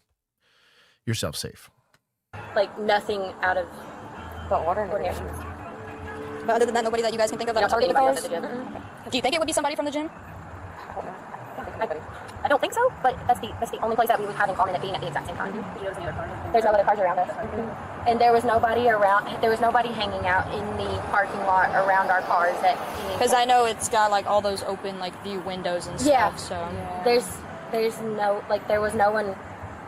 yourself safe. Like nothing out of The ordinary. But other than that, nobody that you guys can think of that You are don't talk to targeting anybody else cars? at the gym? Do you think it would be somebody from the gym? I don't think so, but that's the only place that we would have in common at being at the exact same time. There's no other cars around us, and there was nobody around. There was nobody hanging out in the parking lot around our cars. Because I know it's got like all those open like view windows and stuff. Yeah. So there's no there was no one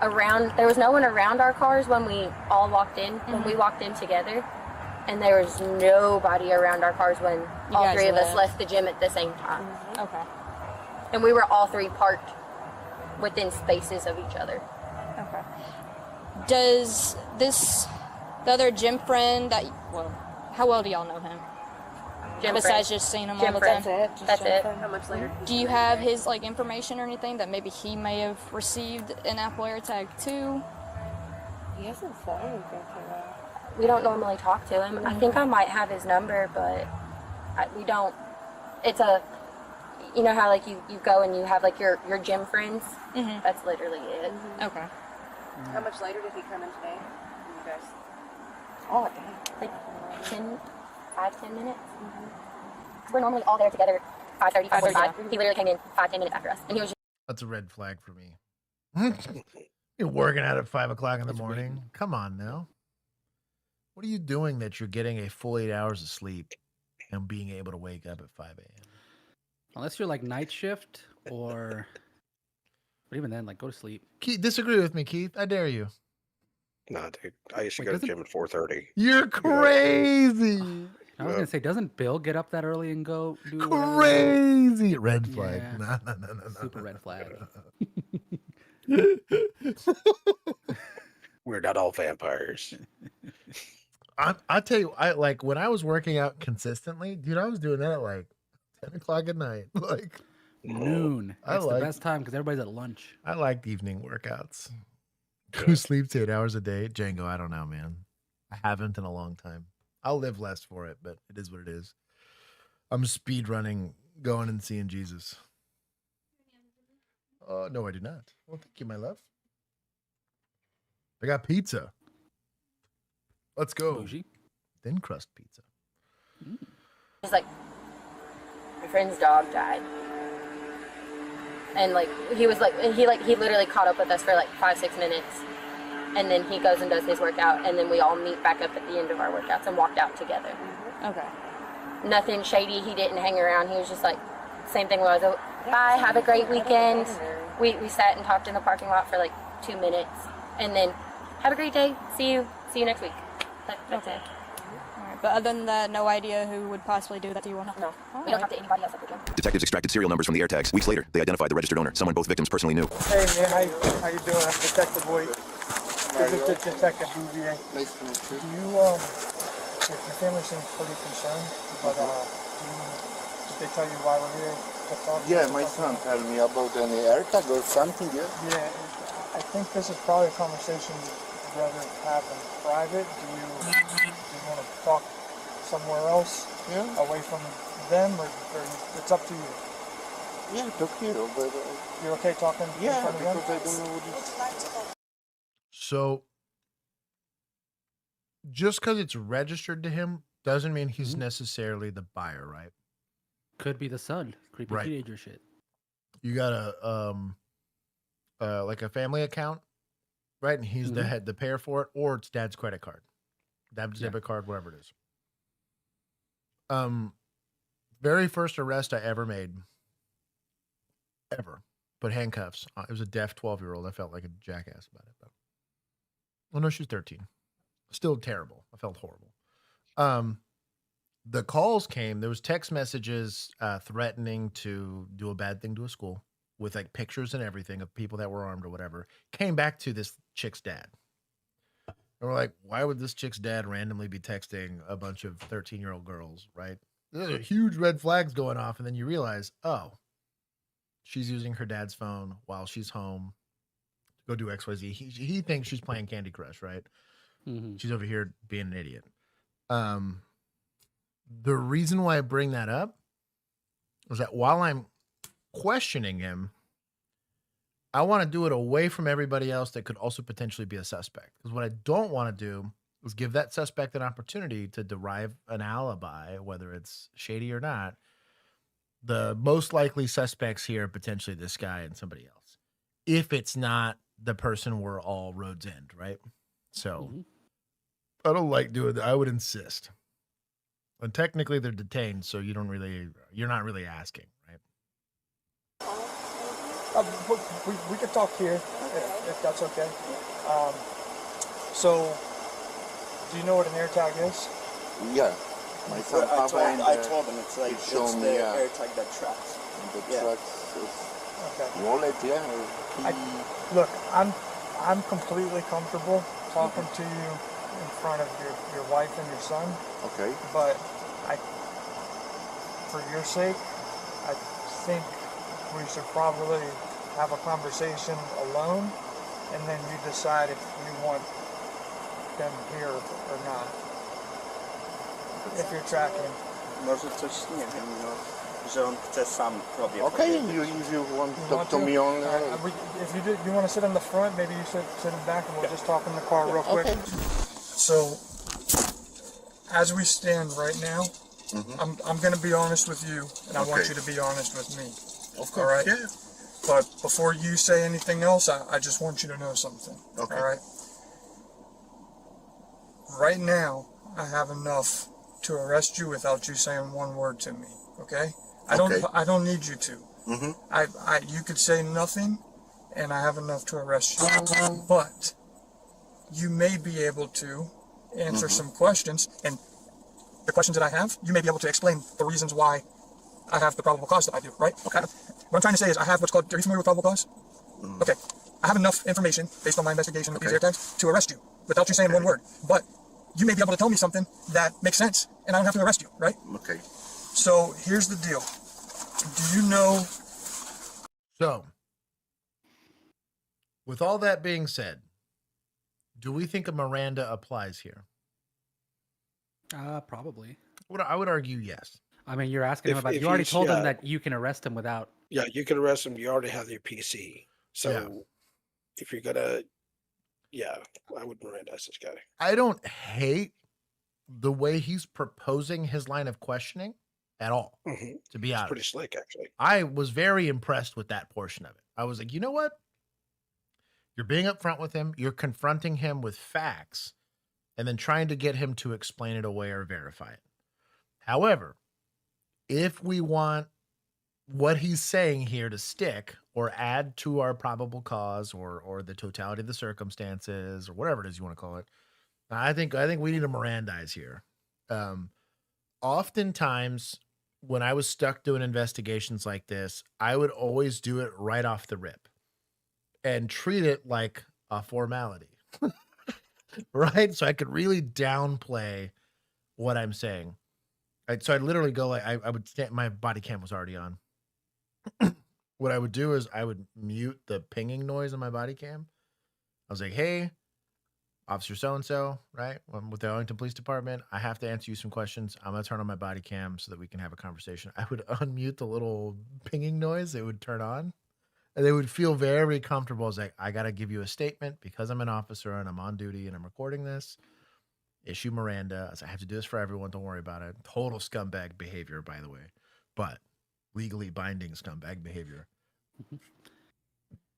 around. There was no one around our cars when we all walked in. When we walked in together, and there was nobody around our cars when all guys three of us left. left the gym at the same time. okay. And we were all three parked within spaces of each other. Okay. Does the other gym friend how well do y'all know him? Gym Besides friend. just seeing him Gym all the friend. time? That's it. How much later? Do you have his like information or anything that maybe he may have received an Apple AirTag too? He hasn't said anything to us. We don't normally talk to him. I think I might have his number, but we don't. It's a, you know how like you go and you have like your gym friends. That's literally it. Okay. How much later did he come in today? You guys. Oh, dang. Like 5-10 minutes. We're normally all there together 5:30, 5:45. He literally came in 5-10 minutes after us, and he was just That's a red flag for me. You're working out at 5 o'clock in the morning. Come on now. What are you doing that you're getting a full 8 hours of sleep and being able to wake up at 5 a.m.? Unless you're like night shift or, but even then, like go to sleep. Keith, disagree with me, Keith. I dare you. Nah, dude. I used to Wait, go to the doesn't- gym at 4:30. You're crazy. I was gonna say, doesn't Bill get up that early and go do whatever? Crazy. Red flag. Yeah. No. Super red flag. We're not all vampires. I tell you, I like when I was working out consistently, dude. I was doing that at like 10 o'clock at night. Like Noon. I That's the like- best time because everybody's at lunch. I liked evening workouts. Who sleeps 8 hours a day? Django, I don't know, man. I haven't in a long time. I'll live less for it, but it is what it is. I'm speed running, going and seeing Jesus. No, I do not. Well, thank you, my love. I got pizza. Let's go. Bougie. Thin crust pizza. He's like, my friend's dog died. And like he literally caught up with us for like 5-6 minutes, and then he goes and does his workout, and then we all meet back up at the end of our workouts and walked out together. Okay. Nothing shady. He didn't hang around. He was just like, same thing was, bye, have a great weekend. We sat and talked in the parking lot for like 2 minutes, and then have a great day. See you next week. That's it. All right. But other than that, no idea who would possibly do that to you. No, we don't talk to anybody else at the gym. Detectives extracted serial numbers from the AirTags. Weeks later, they identified the registered owner, someone both victims personally knew. Hey man, how you doing? I'm Detective Boyd. This is Detective BVA. Nice to meet you. Your family seems pretty concerned, but did they tell you why we're here to talk? Yeah, my son told me about an AirTag or something, yeah? Yeah, I think this is probably a conversation you'd rather have in private. Do you want to talk somewhere else, away from them, or it's up to you? Yeah, talk here, but... You're okay talking in front of them? because I don't know what it's... So just because it's registered to him doesn't mean he's necessarily the buyer, right? Could be the son. Creepy Right. teenager shit. You got a like a family account, right? And he's the head, the payer for it, or it's dad's credit card, dad's debit card, whatever it is. Very first arrest I ever made, ever, put handcuffs. It was a deaf 12-year-old. I felt like a jackass about it. But, well, no, she was 13. Still terrible. I felt horrible. The calls came. There was text messages threatening to do a bad thing to a school with like pictures and everything of people that were armed or whatever. Came back to this chick's dad. And we're like, why would this chick's dad randomly be texting a bunch of 13-year-old girls, right? There's huge red flags going off. And then you realize, oh, she's using her dad's phone while she's home to go do XYZ. He thinks she's playing Candy Crush, right? She's over here being an idiot. The reason why I bring that up is that while I'm questioning him, I want to do it away from everybody else that could also potentially be a suspect. Because what I don't want to do is give that suspect an opportunity to derive an alibi, whether it's shady or not. The most likely suspects here are potentially this guy and somebody else. If it's not the person where all roads end, right? So I don't like doing that. I would insist. And technically they're detained, so you're not really asking, right? We could talk here if that's okay. So, do you know what an Airtag is? Yeah. My son I told him it's like show it's me, the yeah. Airtag that tracks. The Yeah. trucks is Okay. wallet, yeah. Look, I'm completely comfortable talking to you in front of your wife and your son, Okay. but for your sake, I think we should probably have a conversation alone, and then you decide if you want them here or not. If you're tracking. Może coś, nie wiem, no, że on chce sam tobie Okay, powiedzieć. if you want to You talk want to me on... if you want to sit in the front, maybe you should sit in back, and we'll just talk in the car real quick. Okay. So, as we stand right now, I'm going to be honest with you, and I want Okay. you to be honest with me. Of course, All right? yeah. But before you say anything else, I just want you to know something. Okay. All right? Right now, I have enough to arrest you without you saying one word to me. Okay? Okay. I don't need you to. Mm-hmm. You could say nothing, and I have enough to arrest you. But you may be able to answer some questions, and the questions that I have, you may be able to explain the reasons why I have the probable cause that I do, right? Okay. What I'm trying to say is I have what's called, are you familiar with probable cause? Okay. I have enough information based on my investigation with these Airtags to arrest you without you saying one word. But you may be able to tell me something that makes sense, and I don't have to arrest you, right? Okay. So here's the deal. Do you know? So, with all that being said, do we think a Miranda applies here? Probably. I would argue yes. I mean, you're asking him If- about. if You already you- told him yeah. that you can arrest him without. Yeah, you can arrest him. You already have your PC. So Yeah. if you're gonna, I would Mirandize this guy. I don't hate the way he's proposing his line of questioning at all, to be It's honest. pretty slick, actually. I was very impressed with that portion of it. I was like, you know what? You're being upfront with him. You're confronting him with facts and then trying to get him to explain it away or verify it. However, if we want what he's saying here to stick or add to our probable cause or the totality of the circumstances or whatever it is you want to call it, I think we need to Mirandize here. Oftentimes, when I was stuck doing investigations like this, I would always do it right off the rip and treat it like a formality, right? So I could really downplay what I'm saying. So I'd literally go like, I would stand, my body cam was already on. What I would do is I would mute the pinging noise on my body cam. I was like, hey, Officer so-and-so, right? I'm with the Arlington Police Department. I have to answer you some questions. I'm going to turn on my body cam so that we can have a conversation. I would unmute the little pinging noise. It would turn on. And they would feel very comfortable. I was like, I got to give you a statement because I'm an officer and I'm on duty and I'm recording this. Issue Miranda. I was like, I have to do this for everyone. Don't worry about it. Total scumbag behavior, by the way. But legally binding scumbag behavior.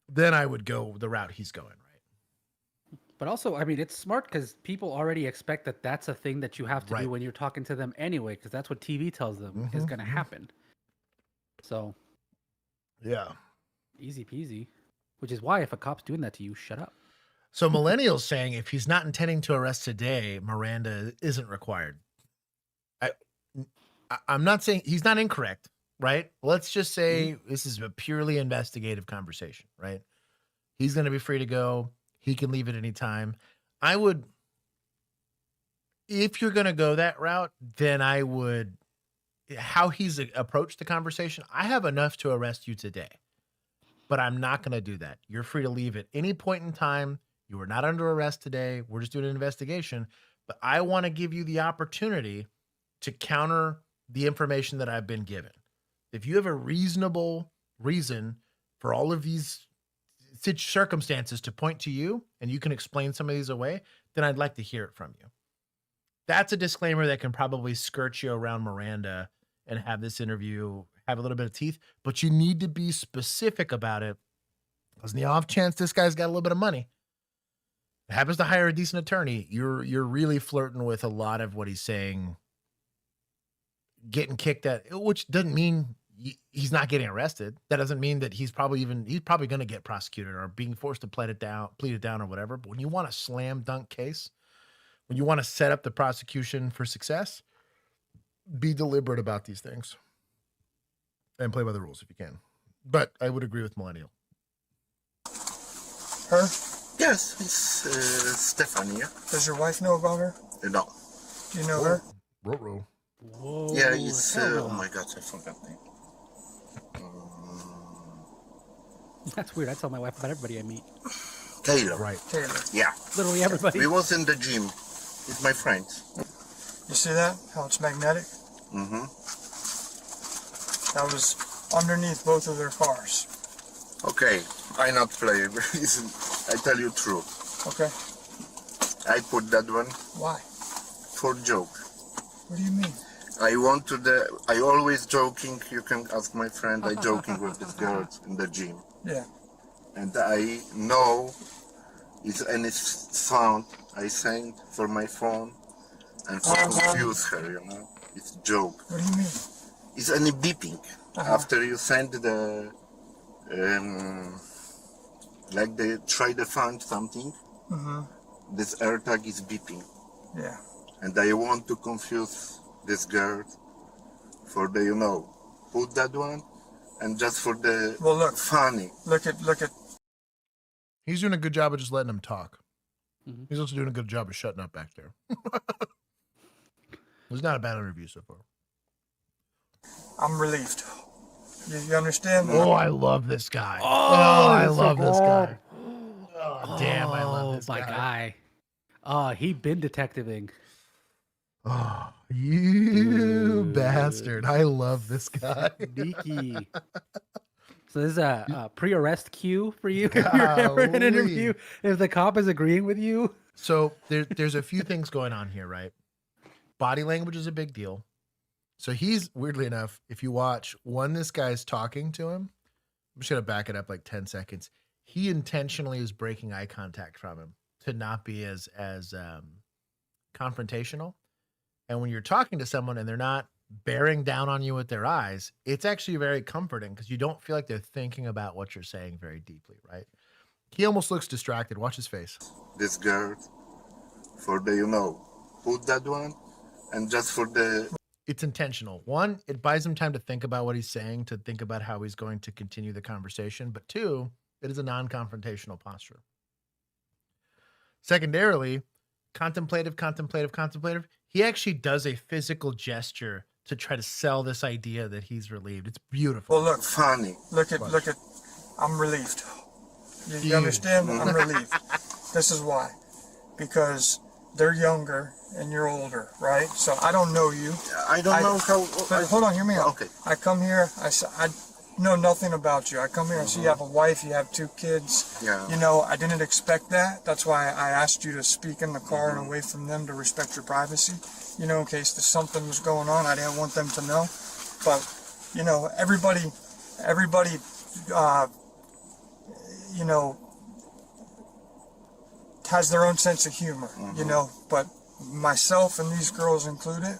Then I would go the route he's going, right? But also, I mean, it's smart because people already expect that that's a thing that you have to Right. do when you're talking to them anyway, because that's what TV tells them is going to happen. So, Yeah. easy peasy. Which is why if a cop's doing that to you, shut up. So millennials saying if he's not intending to arrest today, Miranda isn't required. I'm not saying he's not incorrect, right? Let's just say this is a purely investigative conversation, right? He's going to be free to go. He can leave at any time. I would, if you're going to go that route, then I would, how he's approached the conversation, I have enough to arrest you today, but I'm not going to do that. You're free to leave at any point in time. You are not under arrest today. We're just doing an investigation, but I want to give you the opportunity to counter the information that I've been given. If you have a reasonable reason for all of these circumstances to point to you and you can explain some of these away, then I'd like to hear it from you. That's a disclaimer that can probably skirt you around Miranda and have this interview have a little bit of teeth, but you need to be specific about it, because in the off chance this guy's got a little bit of money, happens to hire a decent attorney, you're really flirting with a lot of what he's saying getting kicked at, which doesn't mean he's not getting arrested. That doesn't mean that he's probably going to get prosecuted or being forced to plead it down or whatever. But when you want a slam dunk case, when you want to set up the prosecution for success, be deliberate about these things and play by the rules if you can. But I would agree with Millennial. Her? Yes, it's Stephanie. Does your wife know about her? No. Do you know her? Ruh-roh. Whoa. Yeah, it's oh my God, I forgot the name. That's weird. I tell my wife about everybody I meet. Taylor. Right. Taylor. Yeah. Literally everybody. We was in the gym with my friends. You see that? How it's magnetic? Mm-hmm. That was underneath both of their cars. Okay, I not play. I tell you true. Okay. I put that one Why? for joke. What do you mean? I always joking. You can ask my friend. I joking with these girls in the gym. Yeah. And I know if any sound I send for my phone and for confuse her, you know. It's joke. What do you mean? It's any beeping. After you send the like they try to find something, this Airtag is beeping. Yeah. And I want to confuse this girl for the, you know, put that one and just for the funny. Look at. He's doing a good job of just letting him talk. He's also doing a good job of shutting up back there. It was not a bad interview so far. I'm relieved. You understand? Oh, I love this guy. Oh, I so love this cool. guy. Oh, damn, I love this my guy. guy. Oh, he been detectiving. Oh, you bastard. I love this guy. Sneaky. So this is a pre-arrest cue for you if you're ever in an interview. If the cop is agreeing with you. So there's a few things going on here, right? Body language is a big deal. So he's, weirdly enough, if you watch when this guy's talking to him, I'm just going to back it up like 10 seconds. He intentionally is breaking eye contact from him to not be as confrontational. And when you're talking to someone and they're not bearing down on you with their eyes, it's actually very comforting because you don't feel like they're thinking about what you're saying very deeply, right? He almost looks distracted. Watch his face. This girl for the, you know, put that one and just for the... It's intentional. One, it buys him time to think about what he's saying, to think about how he's going to continue the conversation. But two, it is a non-confrontational posture. Secondarily, contemplative. He actually does a physical gesture to try to sell this idea that he's relieved. It's beautiful. Well, look, funny. Look at. I'm relieved. You understand? I'm relieved. This is why, because they're younger and you're older, right? So I don't know you. I don't know how. But hold on, hear me out. Okay. I come here. I know nothing about you. I come here and see you have a wife, you have 2 kids. Yeah. You know, I didn't expect that. That's why I asked you to speak in the car and away from them to respect your privacy. You know, in case there's something was going on, I didn't want them to know. But you know, everybody, you know, has their own sense of humor. You know, but myself and these girls included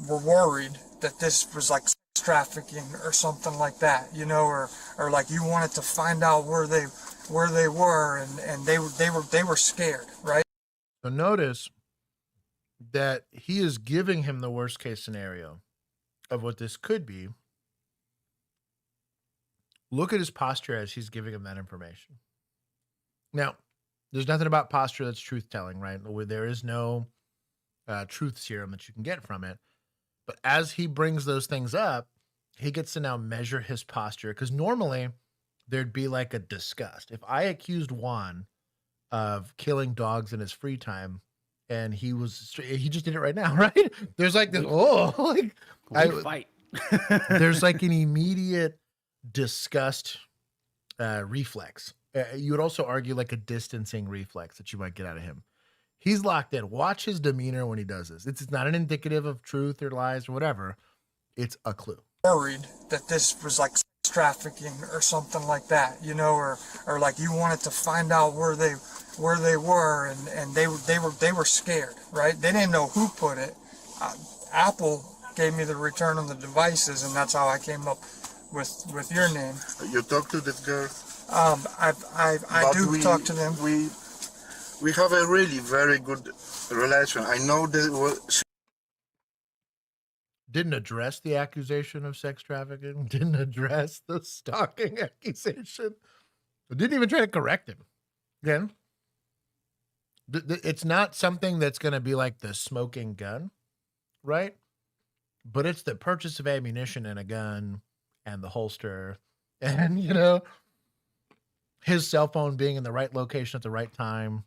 were worried that this was like trafficking or something like that, you know, or like you wanted to find out where they were and they were scared, right? So notice that he is giving him the worst case scenario of what this could be. Look at his posture as he's giving him that information. Now, there's nothing about posture that's truth telling, right? There is no truth serum that you can get from it. But as he brings those things up, he gets to now measure his posture, because normally there'd be like a disgust. If I accused Juan of killing dogs in his free time, and he just did it right now, right? There's like this, fight. There's like an immediate disgust reflex. You would also argue like a distancing reflex that you might get out of him. He's locked in. Watch his demeanor when he does this. It's not an indicative of truth or lies or whatever. It's a clue. Worried that this was like trafficking or something like that, you know, or like you wanted to find out where they were, and they were scared, right? They didn't know who put it. Apple gave me the return on the devices, and that's how I came up with your name. You talk to this girl? I do talk to them. We have a really very good relation. I know that she didn't address the accusation of sex trafficking, didn't address the stalking accusation, didn't even try to correct him. Again, it's not something that's going to be like the smoking gun, right? But it's the purchase of ammunition and a gun and the holster and, you know, his cell phone being in the right location at the right time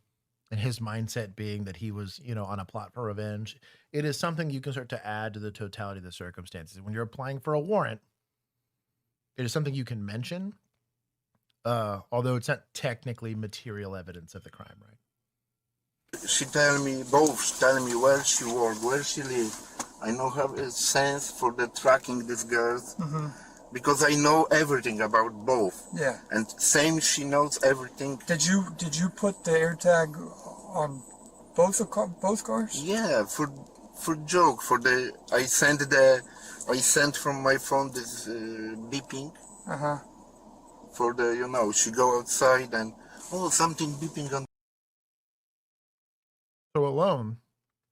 and his mindset being that he was, you know, on a plot for revenge. It is something you can start to add to the totality of the circumstances. When you're applying for a warrant, it is something you can mention, although it's not technically material evidence of the crime, right? She tell me, both tell me where she work, where she live. I know have a sense for the tracking these girls because I know everything about both. Yeah. And same, she knows everything. Did you put the AirTag on both cars? Yeah, for joke, for the I sent from my phone this beeping. For the, you know, she go outside and something beeping on. So alone,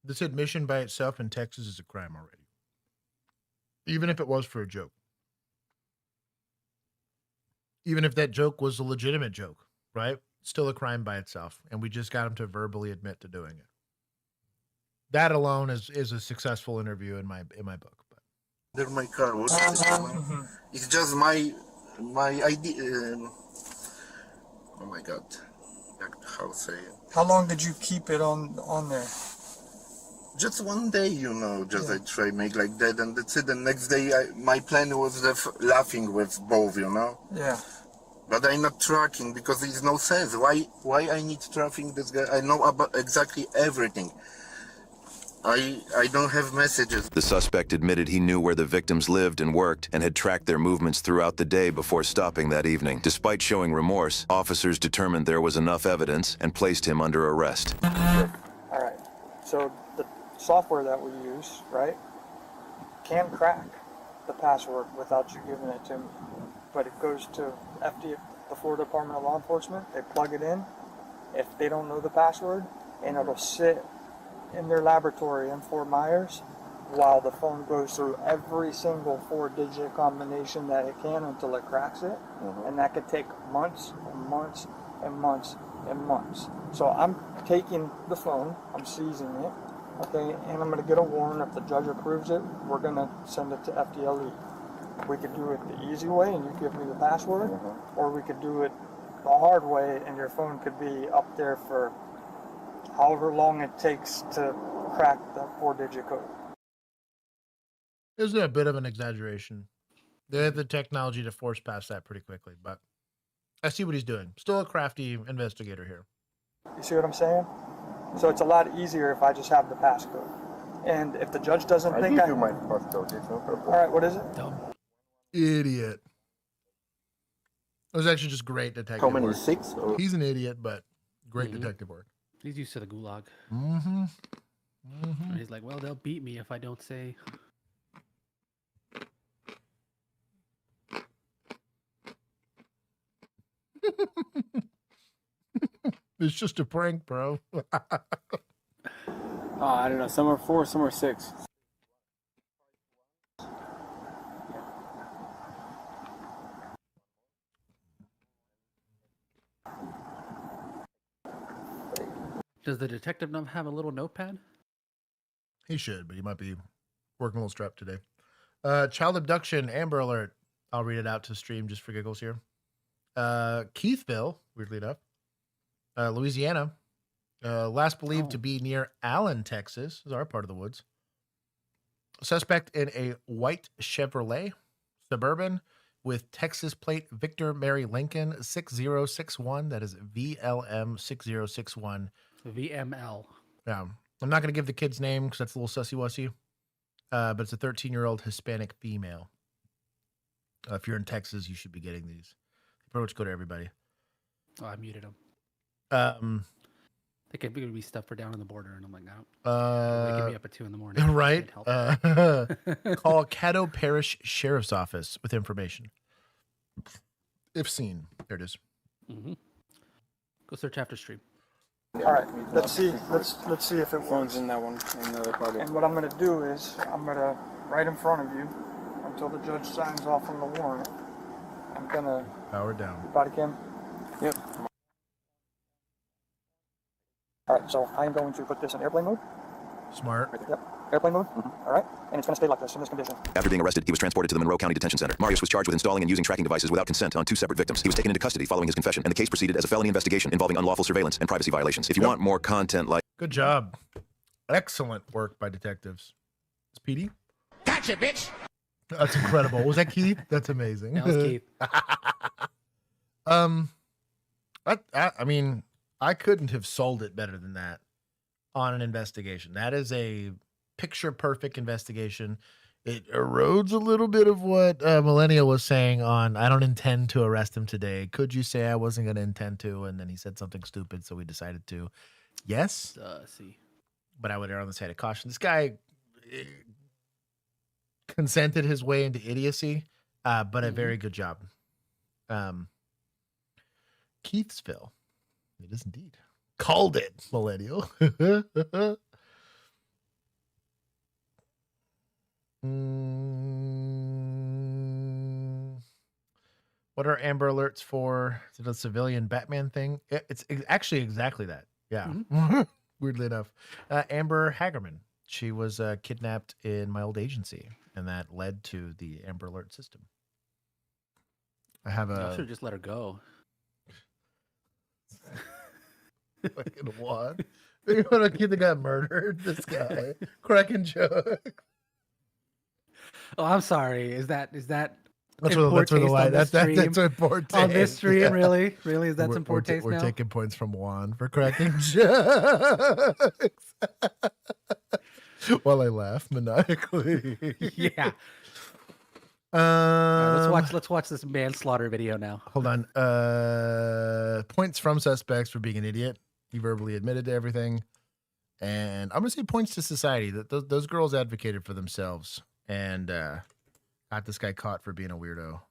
this admission by itself in Texas is a crime already, even if it was for a joke. Even if that joke was a legitimate joke, right? Still a crime by itself. And we just got him to verbally admit to doing it. That alone is a successful interview in my book. But They're my car. It's just my idea. Oh my God. How say it? How long did you keep it on there? Just one day, you know. I try make like that, and that's it. The next day, my plan was laughing with both, you know. Yeah. But I'm not tracking because there's no sense. Why I need tracking this guy? I know about exactly everything. I don't have messages. The suspect admitted he knew where the victims lived and worked and had tracked their movements throughout the day before stopping that evening. Despite showing remorse, officers determined there was enough evidence and placed him under arrest. All right. So the software that we use, right, can crack the password without you giving it to me. But it goes to FDA, the Florida Department of Law Enforcement. They plug it in if they don't know the password, and it'll sit in their laboratory in Fort Myers while the phone goes through every single 4-digit combination that it can until it cracks it. And that could take months and months and months and months. So I'm taking the phone, I'm seizing it, okay, and I'm going to get a warrant. If the judge approves it, we're going to send it to FDLE. We could do it the easy way and you give me the password, or we could do it the hard way and your phone could be up there for however long it takes to crack that 4-digit code. Isn't it a bit of an exaggeration? They have the technology to force past that pretty quickly, but I see what he's doing. Still a crafty investigator here. You see what I'm saying? So it's a lot easier if I just have the passcode. And if the judge doesn't think I... give you my passcode, it's no problem. All right, what is it? Idiot. It was actually just great detective How many, work. 6? Or... He's an idiot, but great detective work. He's used to the gulag. Mm-hmm. And he's like, well, they'll beat me if I don't say. It's just a prank, bro. I don't know. Some are 4, some are 6. Does the detective not have a little notepad? He should, but he might be working a little strapped today. Child abduction, Amber Alert. I'll read it out to stream just for giggles here. Keithville, weirdly enough. Louisiana. Last believed to be near Allen, Texas. This is our part of the woods. Suspect in a white Chevrolet Suburban with Texas plate Victor Mary Lincoln 6061. That is VLM 6061. VML. Yeah. I'm not going to give the kid's name because that's a little sussy-wussy. But it's a 13-year-old Hispanic female. If you're in Texas, you should be getting these. They pretty much go to everybody. Oh, I muted them. They could be stuff for down on the border, and I'm like, no. Waking me up at 2 in the morning. Right. Call Caddo Parish Sheriff's Office with information. If seen. There it is. Mm-hmm. Go search after stream. All right, let's see if it works. Phone's in that one, in the other pocket. And what I'm going to do is I'm going to, right in front of you, until the judge signs off on the warrant, I'm going to... Power down. Body cam? Yep. All right, so I'm going to put this in airplane mode. Smart. Yep, airplane mode. All right, and it's going to stay like this, in this condition. After being arrested, he was transported to the Monroe County Detention Center. Marius was charged with installing and using tracking devices without consent on 2 separate victims. He was taken into custody following his confession, and the case proceeded as a felony investigation involving unlawful surveillance and privacy violations. If you want more content like... Good job. Excellent work by detectives. It's PD? Gotcha, bitch! That's incredible. Was that Keith? That's amazing. That was Keith. I mean, I couldn't have sold it better than that on an investigation. That is a picture-perfect investigation. It erodes a little bit of what Millennial was saying on, I don't intend to arrest him today. Could you say I wasn't going to intend to? And then he said something stupid, so we decided to. Yes. See. But I would err on the side of caution. This guy consented his way into idiocy, but a very good job. Keithsville. It is indeed. Called it, Millennial. What are Amber Alerts for? Is it a civilian Batman thing? It's actually exactly that. Yeah. Weirdly enough. Amber Hagerman. She was kidnapped in my old agency, and that led to the Amber Alert system. I have I should have just let her go. Fucking what? You know, a kid that got murdered? This guy. Cracking joke. Oh, I'm sorry. Is that That's where the line. That's in poor taste. On this stream, yeah. Really? Is that some poor taste We're now? taking points from Juan for cracking jokes. While I laugh maniacally. Yeah. Let's watch this manslaughter video now. Hold on. Points from suspects for being an idiot. He verbally admitted to everything. And I'm gonna say points to society. That those girls advocated for themselves and got this guy caught for being a weirdo.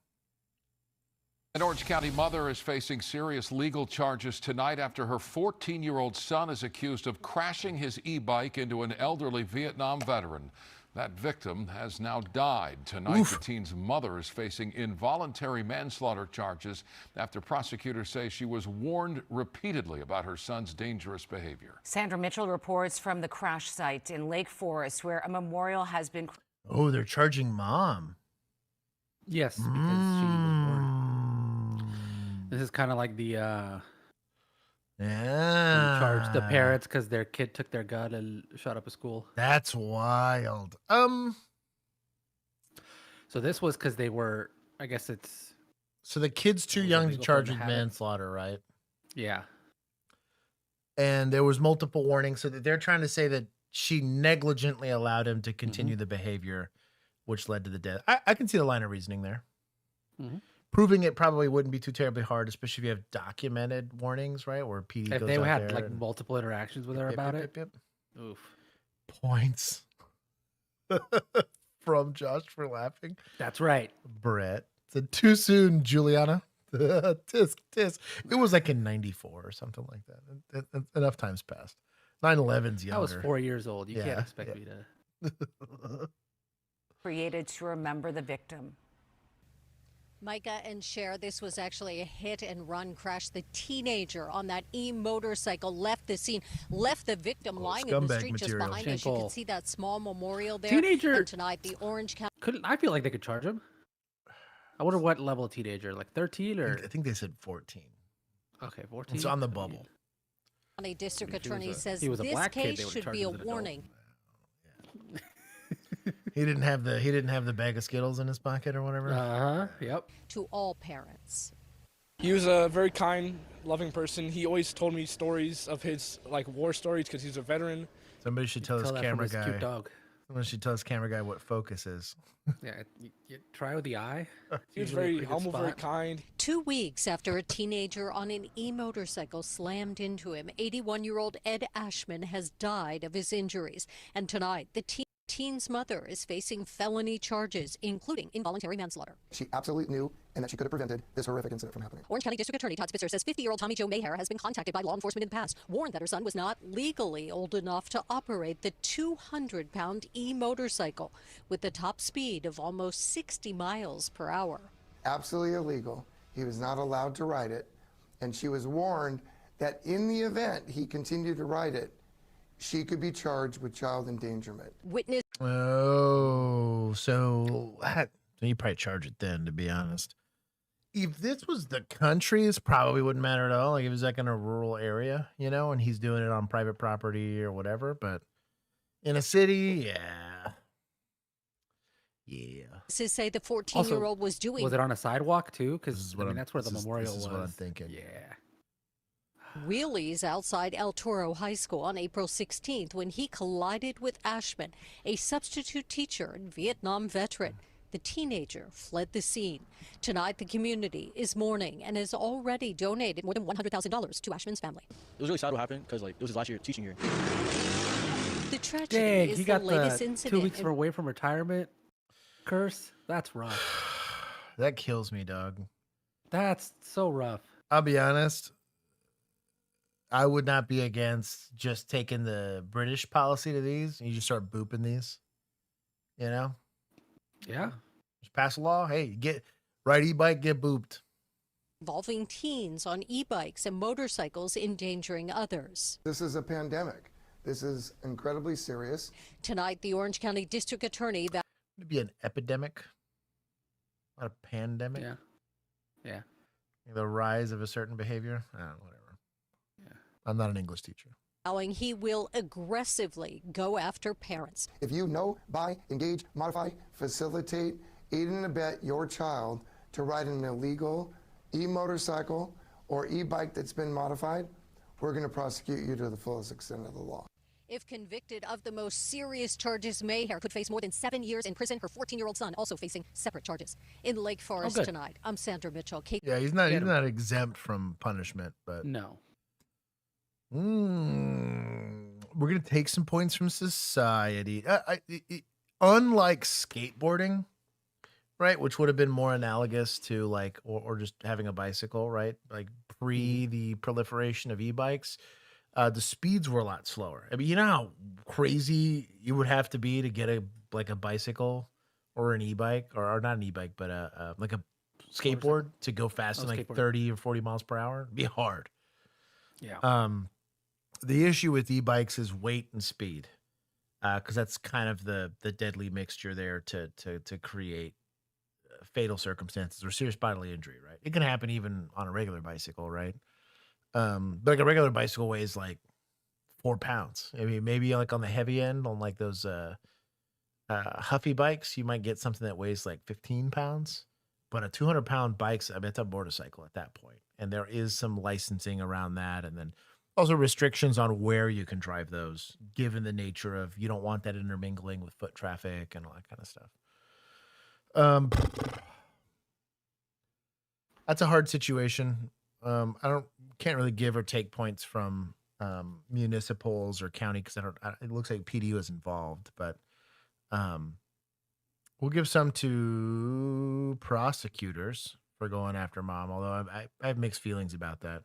An Orange County mother is facing serious legal charges tonight after her 14-year-old son is accused of crashing his e-bike into an elderly Vietnam veteran. That victim has now died. Tonight, the teen's mother is facing involuntary manslaughter charges after prosecutors say she was warned repeatedly about her son's dangerous behavior. Sandra Mitchell reports from the crash site in Lake Forest, where a memorial has been... Oh, they're charging mom. Yes, because she was born. This is kind of like the charge the parents because their kid took their gun and shot up a school. That's wild. So this was because they were, I guess it's... So the kid's too young to charge with manslaughter, right? Yeah. And there was multiple warnings. So that they're trying to say that she negligently allowed him to continue the behavior, which led to the death. I can see the line of reasoning there. Proving it probably wouldn't be too terribly hard, especially if you have documented warnings, right? Where PD If goes they out had there like and... multiple interactions with her about it. Oof. Points. From Josh for laughing. That's right. Brett said too soon, Juliana. Tisk, tisk. It was like in 94 or something like that. Enough times passed. 9/11's younger. I was 4 years old. You can't expect me to. Created to remember the victim. Micah and Cher, this was actually a hit and run crash. The teenager on that e-motorcycle left the scene, left the victim lying in the street just behind us. You can see that small memorial there. Teenager. And tonight, the Orange County. I feel like they could charge him. I wonder what level of teenager, like 13 or? I think they said 14. Okay, 14. It's on the bubble. County District Attorney says he was a this black kid, case should be a warning. He didn't have the bag of Skittles in his pocket or whatever. Yep. To all parents. He was a very kind, loving person. He always told me stories of his like war stories because he's a veteran. Somebody should tell this that from camera his guy. cute dog. Somebody should tell this camera guy what focus is. Yeah, you try with the eye. He was Usually a very pretty good humble, very spot. kind. 2 weeks after a teenager on an e-motorcycle slammed into him, 81-year-old Ed Ashman has died of his injuries. And tonight, the teen's mother is facing felony charges, including involuntary manslaughter. She absolutely knew and that she could have prevented this horrific incident from happening. Orange County District Attorney Todd Spitzer says 50-year-old Tommy Joe Mayhair has been contacted by law enforcement in the past, warned that her son was not legally old enough to operate the 200-pound e-motorcycle with the top speed of almost 60 miles per hour. Absolutely illegal. He was not allowed to ride it, and she was warned that in the event he continued to ride it, she could be charged with child endangerment. Witness. Oh, so you probably charge it then, to be honest. If this was the country, this probably wouldn't matter at all. Like if it was like in a rural area, you know, and he's doing it on private property or whatever. But in a city, yeah. Witnesses say the 14-year-old was doing. Was it on a sidewalk too? Because I mean, that's where the this is- memorial this is was. what I'm thinking. Yeah. wheelies outside El Toro High School on April 16th when he collided with Ashman, a substitute teacher and Vietnam veteran. The teenager fled the scene. Tonight, the community is mourning and has already donated more than $100,000 to Ashman's family. It was really sad what happened because like it was his last year teaching here. The tragedy Dang, is he the got latest the incident. 2 weeks away from retirement curse. That's rough. That kills me, dog. That's so rough. I'll be honest. I would not be against just taking the British policy to these. And you just start booping these. You know? Yeah. Just pass a law. Hey, ride e-bike, get booped. Involving teens on e-bikes and motorcycles endangering others. This is a pandemic. This is incredibly serious. Tonight, the Orange County District Attorney. It'd be an epidemic, not a pandemic. Yeah. Yeah. The rise of a certain behavior. Whatever. Yeah. I'm not an English teacher. Allowing he will aggressively go after parents. If you know, buy, engage, modify, facilitate, aid and abet your child to ride an illegal e-motorcycle or e-bike that's been modified, we're going to prosecute you to the fullest extent of the law. If convicted of the most serious charges, Mayhair could face more than 7 years in prison. Her 14-year-old son also facing separate charges. In Lake Forest tonight, I'm Sandra Mitchell. Yeah, he's not exempt from punishment, but no. We're gonna take some points from society. Unlike skateboarding, right, which would have been more analogous to like, or just having a bicycle, right, like pre the proliferation of e-bikes. The speeds were a lot slower. I mean, you know how crazy you would have to be to get a bicycle or an e-bike, or not an e-bike, but like a skateboard to go fast than like 30 or 40 miles per hour. It'd be hard. Yeah. The issue with e-bikes is weight and speed, because that's kind of the deadly mixture there to create fatal circumstances or serious bodily injury. Right? It can happen even on a regular bicycle, right? But like a regular bicycle weighs like 4 pounds. I mean, maybe like on the heavy end on like those Huffy bikes, you might get something that weighs like 15 pounds. But a 200-pound bike's, I mean, it's a motorcycle at that point. And there is some licensing around that. And then also restrictions on where you can drive those, given the nature of you don't want that intermingling with foot traffic and all that kind of stuff. That's a hard situation. Can't really give or take points from municipals or county because it looks like PDU is involved, but we'll give some to prosecutors for going after mom, although I have mixed feelings about that.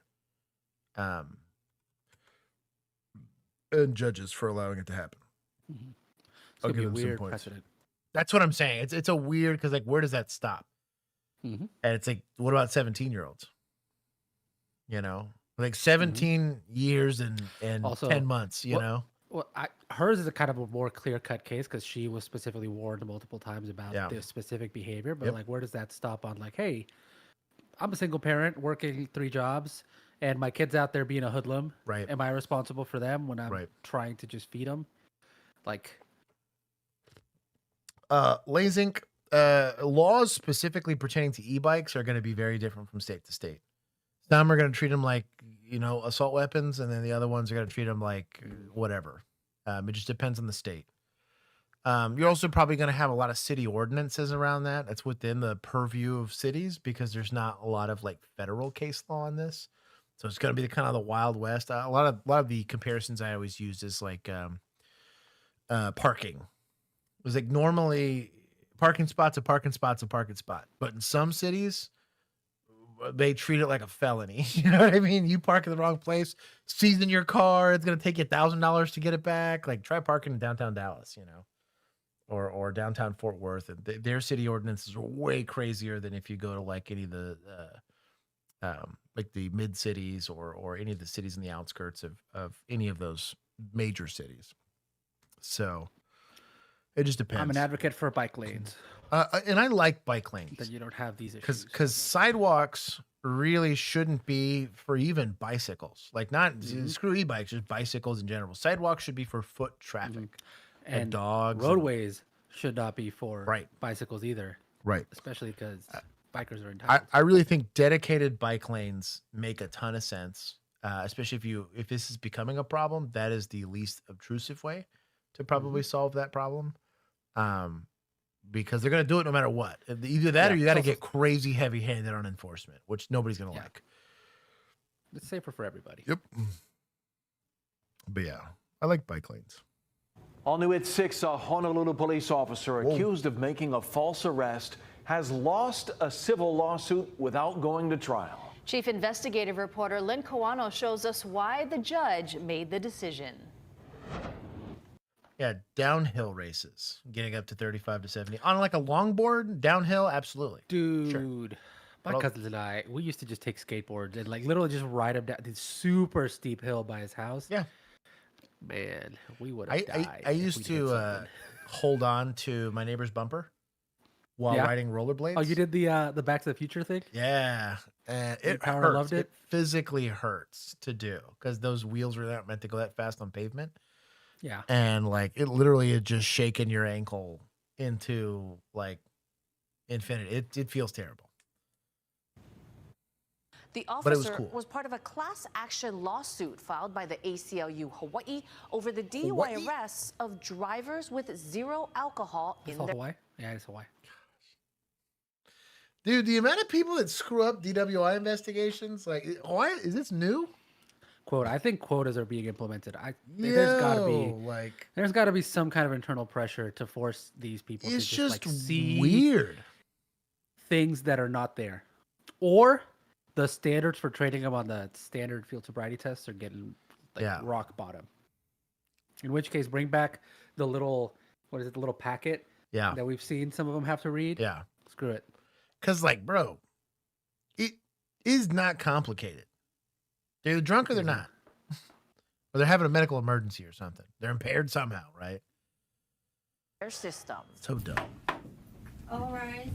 And judges for allowing it to happen. Mm-hmm. I'll give them some points. Precedent. That's what I'm saying. It's a weird, because like, where does that stop? Mm-hmm. And it's like, what about 17-year-olds? You know, like 17 years and also, 10 months, you know? Well, hers is a kind of a more clear-cut case because she was specifically warned multiple times about this specific behavior. But like, where does that stop on like, hey, I'm a single parent working 3 jobs and my kid's out there being a hoodlum. Right. Am I responsible for them when I'm trying to just feed them? Like, Lazink, laws specifically pertaining to e-bikes are going to be very different from state to state. Some are going to treat them like, assault weapons, and then the other ones are going to treat them like whatever. It just depends on the state. You're also probably going to have a lot of city ordinances around that. That's within the purview of cities because there's not a lot of like federal case law on this. So it's going to be kind of the Wild West. A lot of the comparisons I always use is like parking. It was like normally parking spot's a parking spot's a parking spot, but in some cities they treat it like a felony. You know what I mean? You park in the wrong place, seizing your car, it's going to take you $1,000 to get it back. Like try parking in downtown Dallas, or downtown Fort Worth. And their city ordinances are way crazier than if you go to like any of the like the mid cities or any of the cities in the outskirts of any of those major cities. So it just depends. I'm an advocate for bike lanes. And I like bike lanes. That you don't have these issues. Because sidewalks really shouldn't be for even bicycles. Like not screw e-bikes, just bicycles in general. Sidewalks should be for foot traffic and dogs. Roadways should not be for bicycles either. Right. Especially because bikers are entitled. I really think dedicated bike lanes make a ton of sense. Especially if this is becoming a problem, that is the least obtrusive way to probably solve that problem. Because they're going to do it no matter what. Either that or you got to get crazy heavy-handed on enforcement, which nobody's going to like. It's safer for everybody. Yep. But yeah, I like bike lanes. All new at 6, a Honolulu police officer accused of making a false arrest has lost a civil lawsuit without going to trial. Chief investigative reporter Lynn Kawano shows us why the judge made the decision. Yeah, downhill races, getting up to 35 to 70 on like a longboard downhill. Absolutely, dude. My cousin and I, we used to just take skateboards and like literally just ride them down this super steep hill by his house. Yeah, man, we would have died. I used to hold on to my neighbor's bumper while riding rollerblades. Oh, you did the Back to the Future thing? Yeah, it Power loved it. It physically hurts to do because those wheels were not meant to go that fast on pavement. Yeah. And like it literally is just shaking your ankle into like infinity. It feels terrible. The officer was part of a class action lawsuit filed by the ACLU Hawaii over the DUI arrests of drivers with zero alcohol in their Hawaii? Yeah, it's Hawaii. Dude, the amount of people that screw up DWI investigations, like Hawaii, is this new? I think quotas are being implemented. There's got to be some kind of internal pressure to force these people to just like see weird things that are not there, or the standards for trading them on the standard field sobriety tests are getting rock bottom. In which case, bring back the little the little packet that we've seen some of them have to read. Yeah, screw it. Because like, bro, it is not complicated. They're drunk or they're not. Or they're having a medical emergency or something. They're impaired somehow, right? system. So dumb. All right.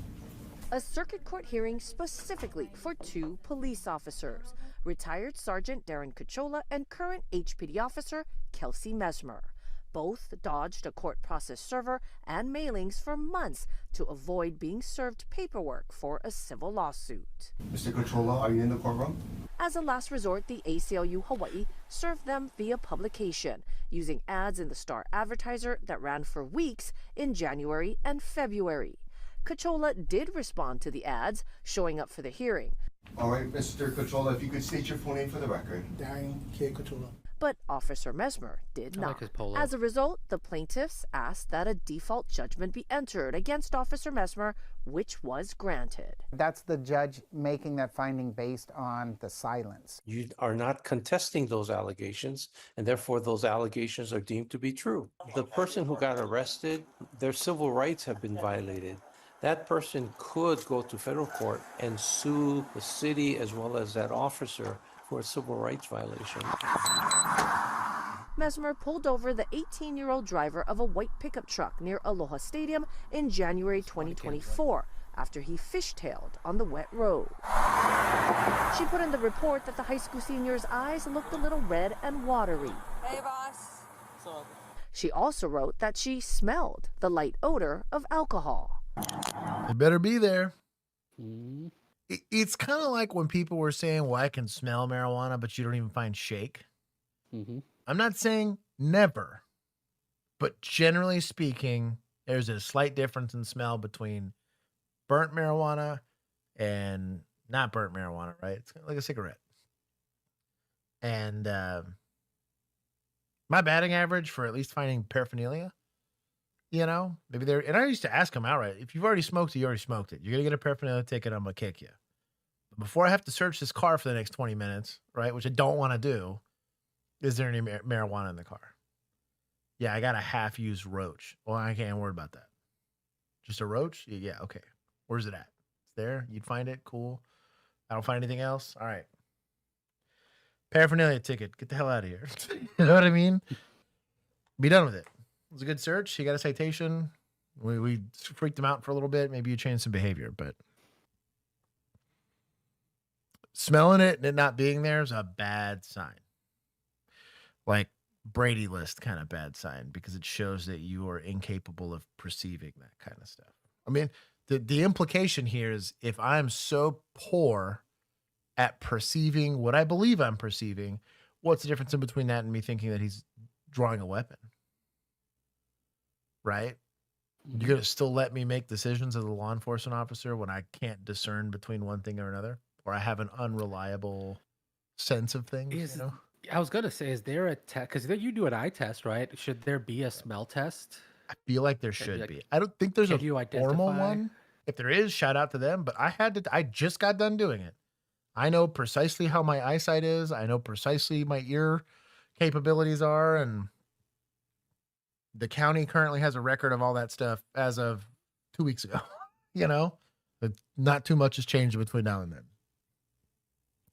A circuit court hearing specifically for two police officers, retired Sergeant Darren Cachola and current HPD officer Kelsey Mesmer. Both dodged a court process server and mailings for months to avoid being served paperwork for a civil lawsuit. Mr. Cachola, are you in the courtroom? As a last resort, the ACLU Hawaii served them via publication, using ads in the Star Advertiser that ran for weeks in January and February. Cachola did respond to the ads, showing up for the hearing. All right, Mr. Cachola, if you could state your full name for the record. Darren K. Cachola. But Officer Mesmer did not. Like As a result, the plaintiffs asked that a default judgment be entered against Officer Mesmer, which was granted. That's the judge making that finding based on the silence. You are not contesting those allegations, and therefore those allegations are deemed to be true. The person who got arrested, their civil rights have been violated. That person could go to federal court and sue the city as well as that officer for a civil rights violation. Mesmer pulled over the 18-year-old driver of a white pickup truck near Aloha Stadium in January 2024 after he fishtailed on the wet road. She put in the report that the high school senior's eyes looked a little red and watery. Hey, boss. She also wrote that she smelled the light odor of alcohol. It better be there. It's kind of like when people were saying, well, I can smell marijuana, but you don't even find shake. I'm not saying never, but generally speaking, there's a slight difference in smell between burnt marijuana and not burnt marijuana, right? It's like a cigarette. And my batting average for at least finding paraphernalia, you know, maybe there. And I used to ask them outright, if you've already smoked it, you already smoked it. You're going to get a paraphernalia ticket, I'm going to kick you. But before I have to search this car for the next 20 minutes, right, which I don't want to do, is there any marijuana in the car? Yeah, I got a half-used roach. Well, I can't worry about that. Just a roach? Yeah, okay. Where's it at? It's there. You'd find it. Cool. I don't find anything else. All right. Paraphernalia ticket. Get the hell out of here. You know what I mean? Be done with it. It was a good search. You got a citation. We freaked them out for a little bit. Maybe you changed some behavior, but smelling it and it not being there is a bad sign. Like Brady list kind of bad sign, because it shows that you are incapable of perceiving that kind of stuff. I mean, the implication here is if I'm so poor at perceiving what I believe I'm perceiving, what's the difference in between that and me thinking that he's drawing a weapon? Right? You're going to still let me make decisions as a law enforcement officer when I can't discern between one thing or another, or I have an unreliable sense of things, you know? I was going to say, is there a test? Because you do an eye test, right? Should there be a smell test? I feel like there should be. I don't think there's a formal one. If there is, shout out to them. But I just got done doing it. I know precisely how my eyesight is. I know precisely my ear capabilities are. And the county currently has a record of all that stuff as of 2 weeks ago. You know, but not too much has changed between now and then.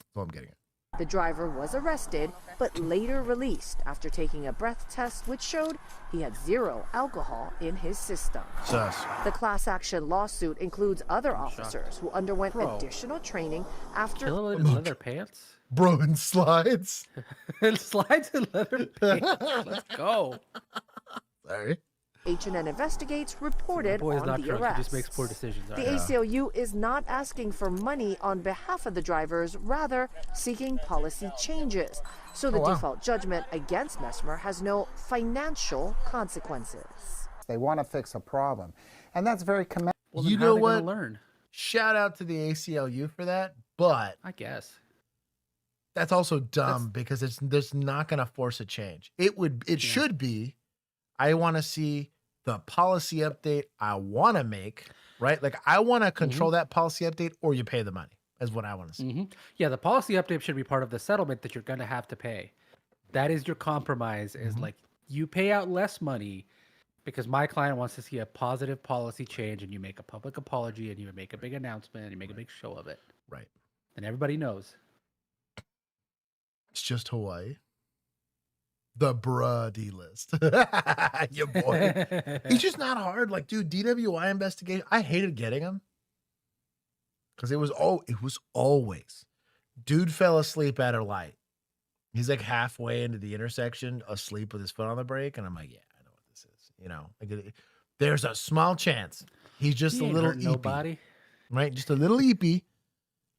That's all I'm getting at. The driver was arrested, but later released after taking a breath test, which showed he had 0 alcohol in his system. Sus. The class action lawsuit includes other officers who underwent additional training after Killing in leather pants. Bro, in slides. Slides in leather pants. Let's go. Sorry. H&N Investigates reported boy is on not the drunk. arrest. He just makes poor decisions. The ACLU is not asking for money on behalf of the drivers, rather seeking policy changes. So the default judgment against Mesmer has no financial consequences. They want to fix a problem, and that's very commendable. Well, you then how know are they gonna what? Learn? Shout out to the ACLU for that, but I guess that's also dumb because it's not going to force a change. It should be. I want to see the policy update I want to make, right? Like I want to control that policy update, or you pay the money, is what I want to see. Yeah, the policy update should be part of the settlement that you're going to have to pay. That is your compromise, is like you pay out less money because my client wants to see a positive policy change, and you make a public apology and you make a big announcement and you make a big show of it. Right. And everybody knows. It's just Hawaii. The Brady list. Your boy. He's just not hard. Like, dude, DWI investigation. I hated getting him. Because it was always. Dude fell asleep at a light. He's like halfway into the intersection, asleep with his foot on the brake. And I'm like, yeah, I know what this is. You know, like there's a small chance. He's just a little eepy. Nobody. Right? Just a little eepy.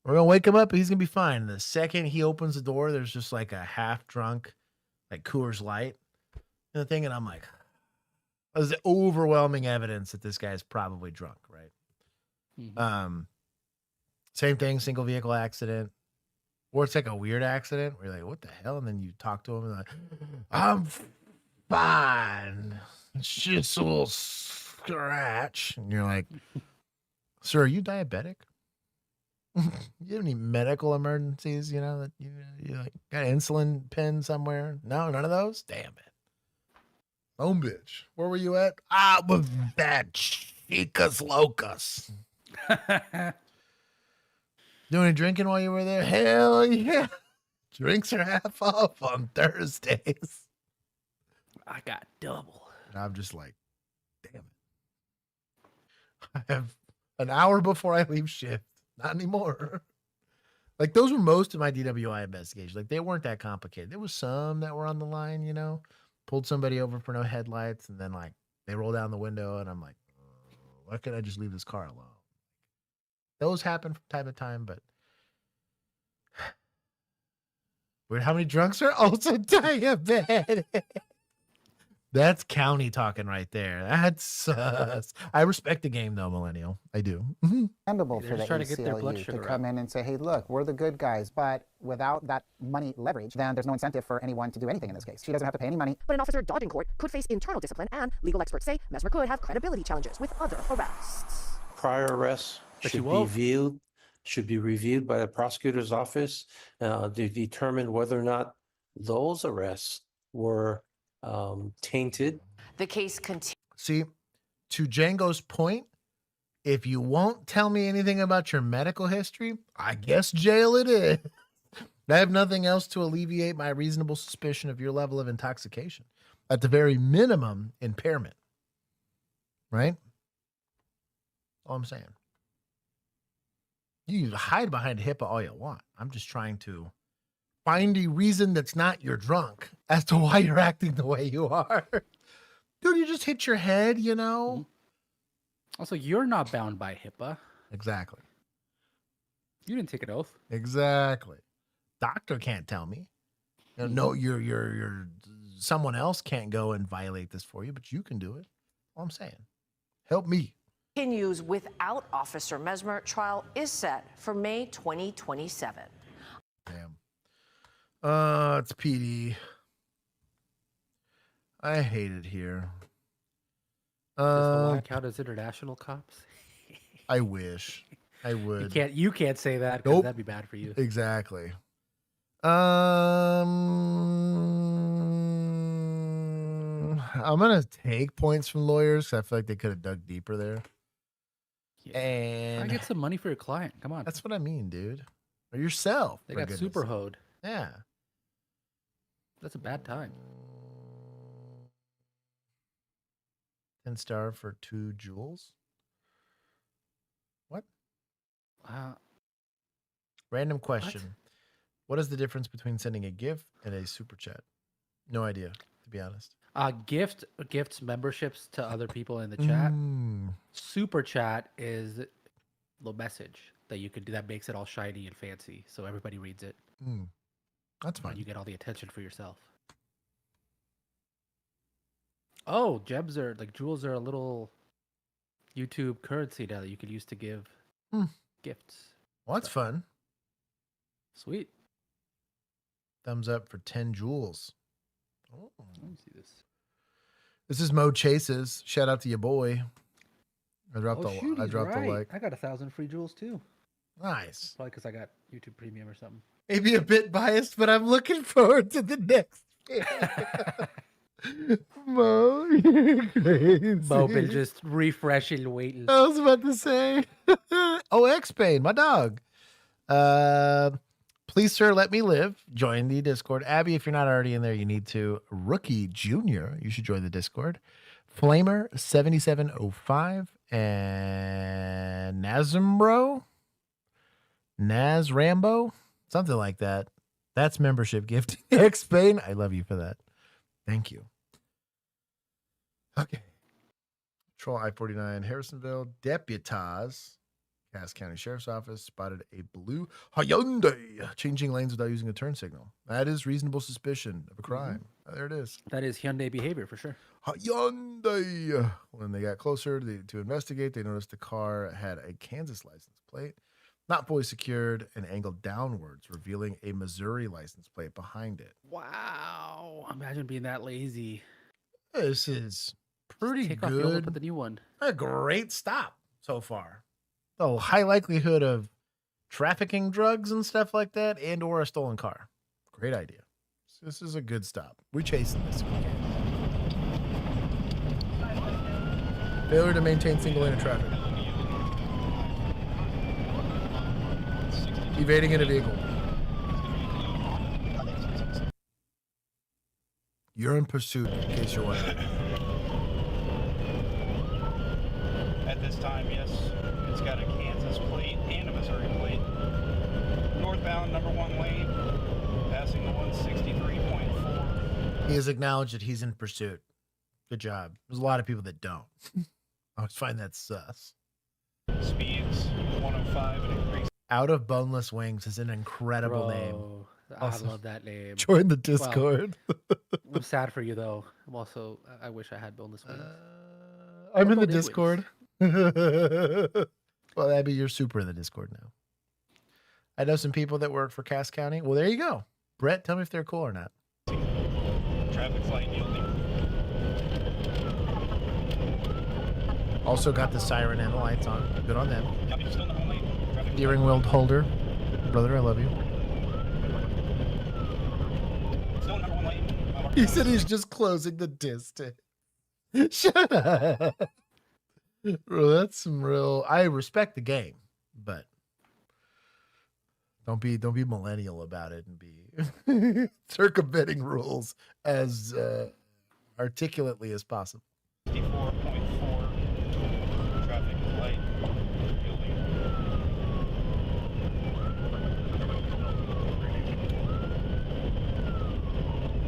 We're going to wake him up and he's going to be fine. The second he opens the door, there's just like a half drunk, like Coors Light and the thing. And I'm like, there's overwhelming evidence that this guy's probably drunk, right? Same thing, single vehicle accident. Or it's like a weird accident where you're like, what the hell? And then you talk to him and like, I'm fine. It's just a little scratch. And you're like, sir, are you diabetic? You have any medical emergencies, you know, that you like got an insulin pen somewhere? No, none of those? Damn it. Oh, bitch. Where were you at? I was that Chicas Locas. Doing any drinking while you were there? Hell yeah. Drinks are half off on Thursdays. I got double. And I'm just like, damn it. I have an hour before I leave shift. Not anymore. Like those were most of my DWI investigations. Like they weren't that complicated. There was some that were on the line, you know, pulled somebody over for no headlights, and then like they roll down the window, and I'm like, why can't I just leave this car alone? Those happen from time to time, but wait, how many drunks are also diabetic? That's county talking right there. That's sus. I respect the game though, millennial. I do. Understandable They're for the just trying to get their blood ACLU to sugar come in and say, hey, look, we're the good guys, but without that money leverage, then there's no incentive for anyone to do anything in this case. She doesn't have to pay any money. But an officer dodging court could face internal discipline, and legal experts say Mesmer could have credibility challenges with other arrests. Prior arrests should be reviewed by the prosecutor's office to determine whether or not those arrests were tainted. The case continues. See, to Django's point, if you won't tell me anything about your medical history, I guess jail it is. I have nothing else to alleviate my reasonable suspicion of your level of intoxication. At the very minimum, impairment. Right? All I'm saying. You can hide behind HIPAA all you want. I'm just trying to find a reason that's not you're drunk as to why you're acting the way you are. Dude, you just hit your head, you know? Also, you're not bound by HIPAA. Exactly. You didn't take an oath. Exactly. Doctor can't tell me. No, you're someone else can't go and violate this for you, but you can do it. All I'm saying. Help me. Continues without Officer Mesmer. Trial is set for May 2027. Damn. It's PD. I hate it here. Does Hawaii count as international cops? I wish. I would. You can't say that because that'd be bad for you. Exactly. I'm gonna take points from lawyers. 'Cause I feel like they could have dug deeper there. Yeah. And I get some money for your client. Come on. That's what I mean, dude. Or yourself. They got super hoed. Yeah. That's a bad time. 10-star for 2 jewels. What? Random question. What is the difference between sending a gift and a super chat? No idea, to be honest. Gifts memberships to other people in the chat. Super chat is the message that you could do that makes it all shiny and fancy, so everybody reads it. That's fine. And you get all the attention for yourself. Oh, gems are jewels are a little YouTube currency now that you could use to give gifts. Well, that's fun. Sweet. Thumbs up for 10 jewels. Oh. Let me see this. This is Mo Chases. Shout out to your boy. I dropped the like. I got 1,000 free jewels too. Nice. Probably because I got YouTube Premium or something. Maybe a bit biased, but I'm looking forward to the next. Mo, you're crazy. Mo been just refreshing, waiting. I was about to say. Oh, X-Pain, my dog. Please, sir, let me live. Join the Discord. Abby, if you're not already in there, you need to. Rookie Junior, you should join the Discord. Flamer 7705 and Nazambro, Naz Rambo, something like that. That's membership gift. X-Pain, I love you for that. Thank you. Okay. Patrol I-49 Harrisonville. Deputaz, Cass County Sheriff's Office, spotted a blue Hyundai changing lanes without using a turn signal. That is reasonable suspicion of a crime. There it is. That is Hyundai behavior for sure. Hyundai. When they got closer to investigate, they noticed the car had a Kansas license plate, not fully secured and angled downwards, revealing a Missouri license plate behind it. Wow. Imagine being that lazy. This is pretty Take off the old one, good. put the new one. A great stop so far. The high likelihood of trafficking drugs and stuff like that and or a stolen car. Great idea. This is a good stop. We're chasing this if we can. Failure to maintain single lane of traffic. Evading in a vehicle. You're in pursuit, in case you're wondering. At this time, yes. It's got a Kansas plate and a Missouri plate. Northbound, number 1 lane, passing the 163.4. He has acknowledged that he's in pursuit. Good job. There's a lot of people that don't. I always find that sus. Speeds 105 and increase. Out of Boneless Wings is an incredible name. I love that name. Join the Discord. Well, I'm sad for you though. I'm also. I wish I had boneless wings. I'm in the Boneless Discord. Well, Abby, you're super in the Discord now. I know some people that work for Cass County. Well, there you go. Brett, tell me if they're cool or not. Traffic light yielding. Also got the siren and the lights on. Good on them. Copy, still in the home lane. Traffic Steering wheel holder. Brother, I love you. still in number 1 lane. He said he's just closing the distance. Shut up. Bro, that's some real. I respect the game, but don't be millennial about it and be circumventing rules as articulately as possible. 54.4 traffic light yielding.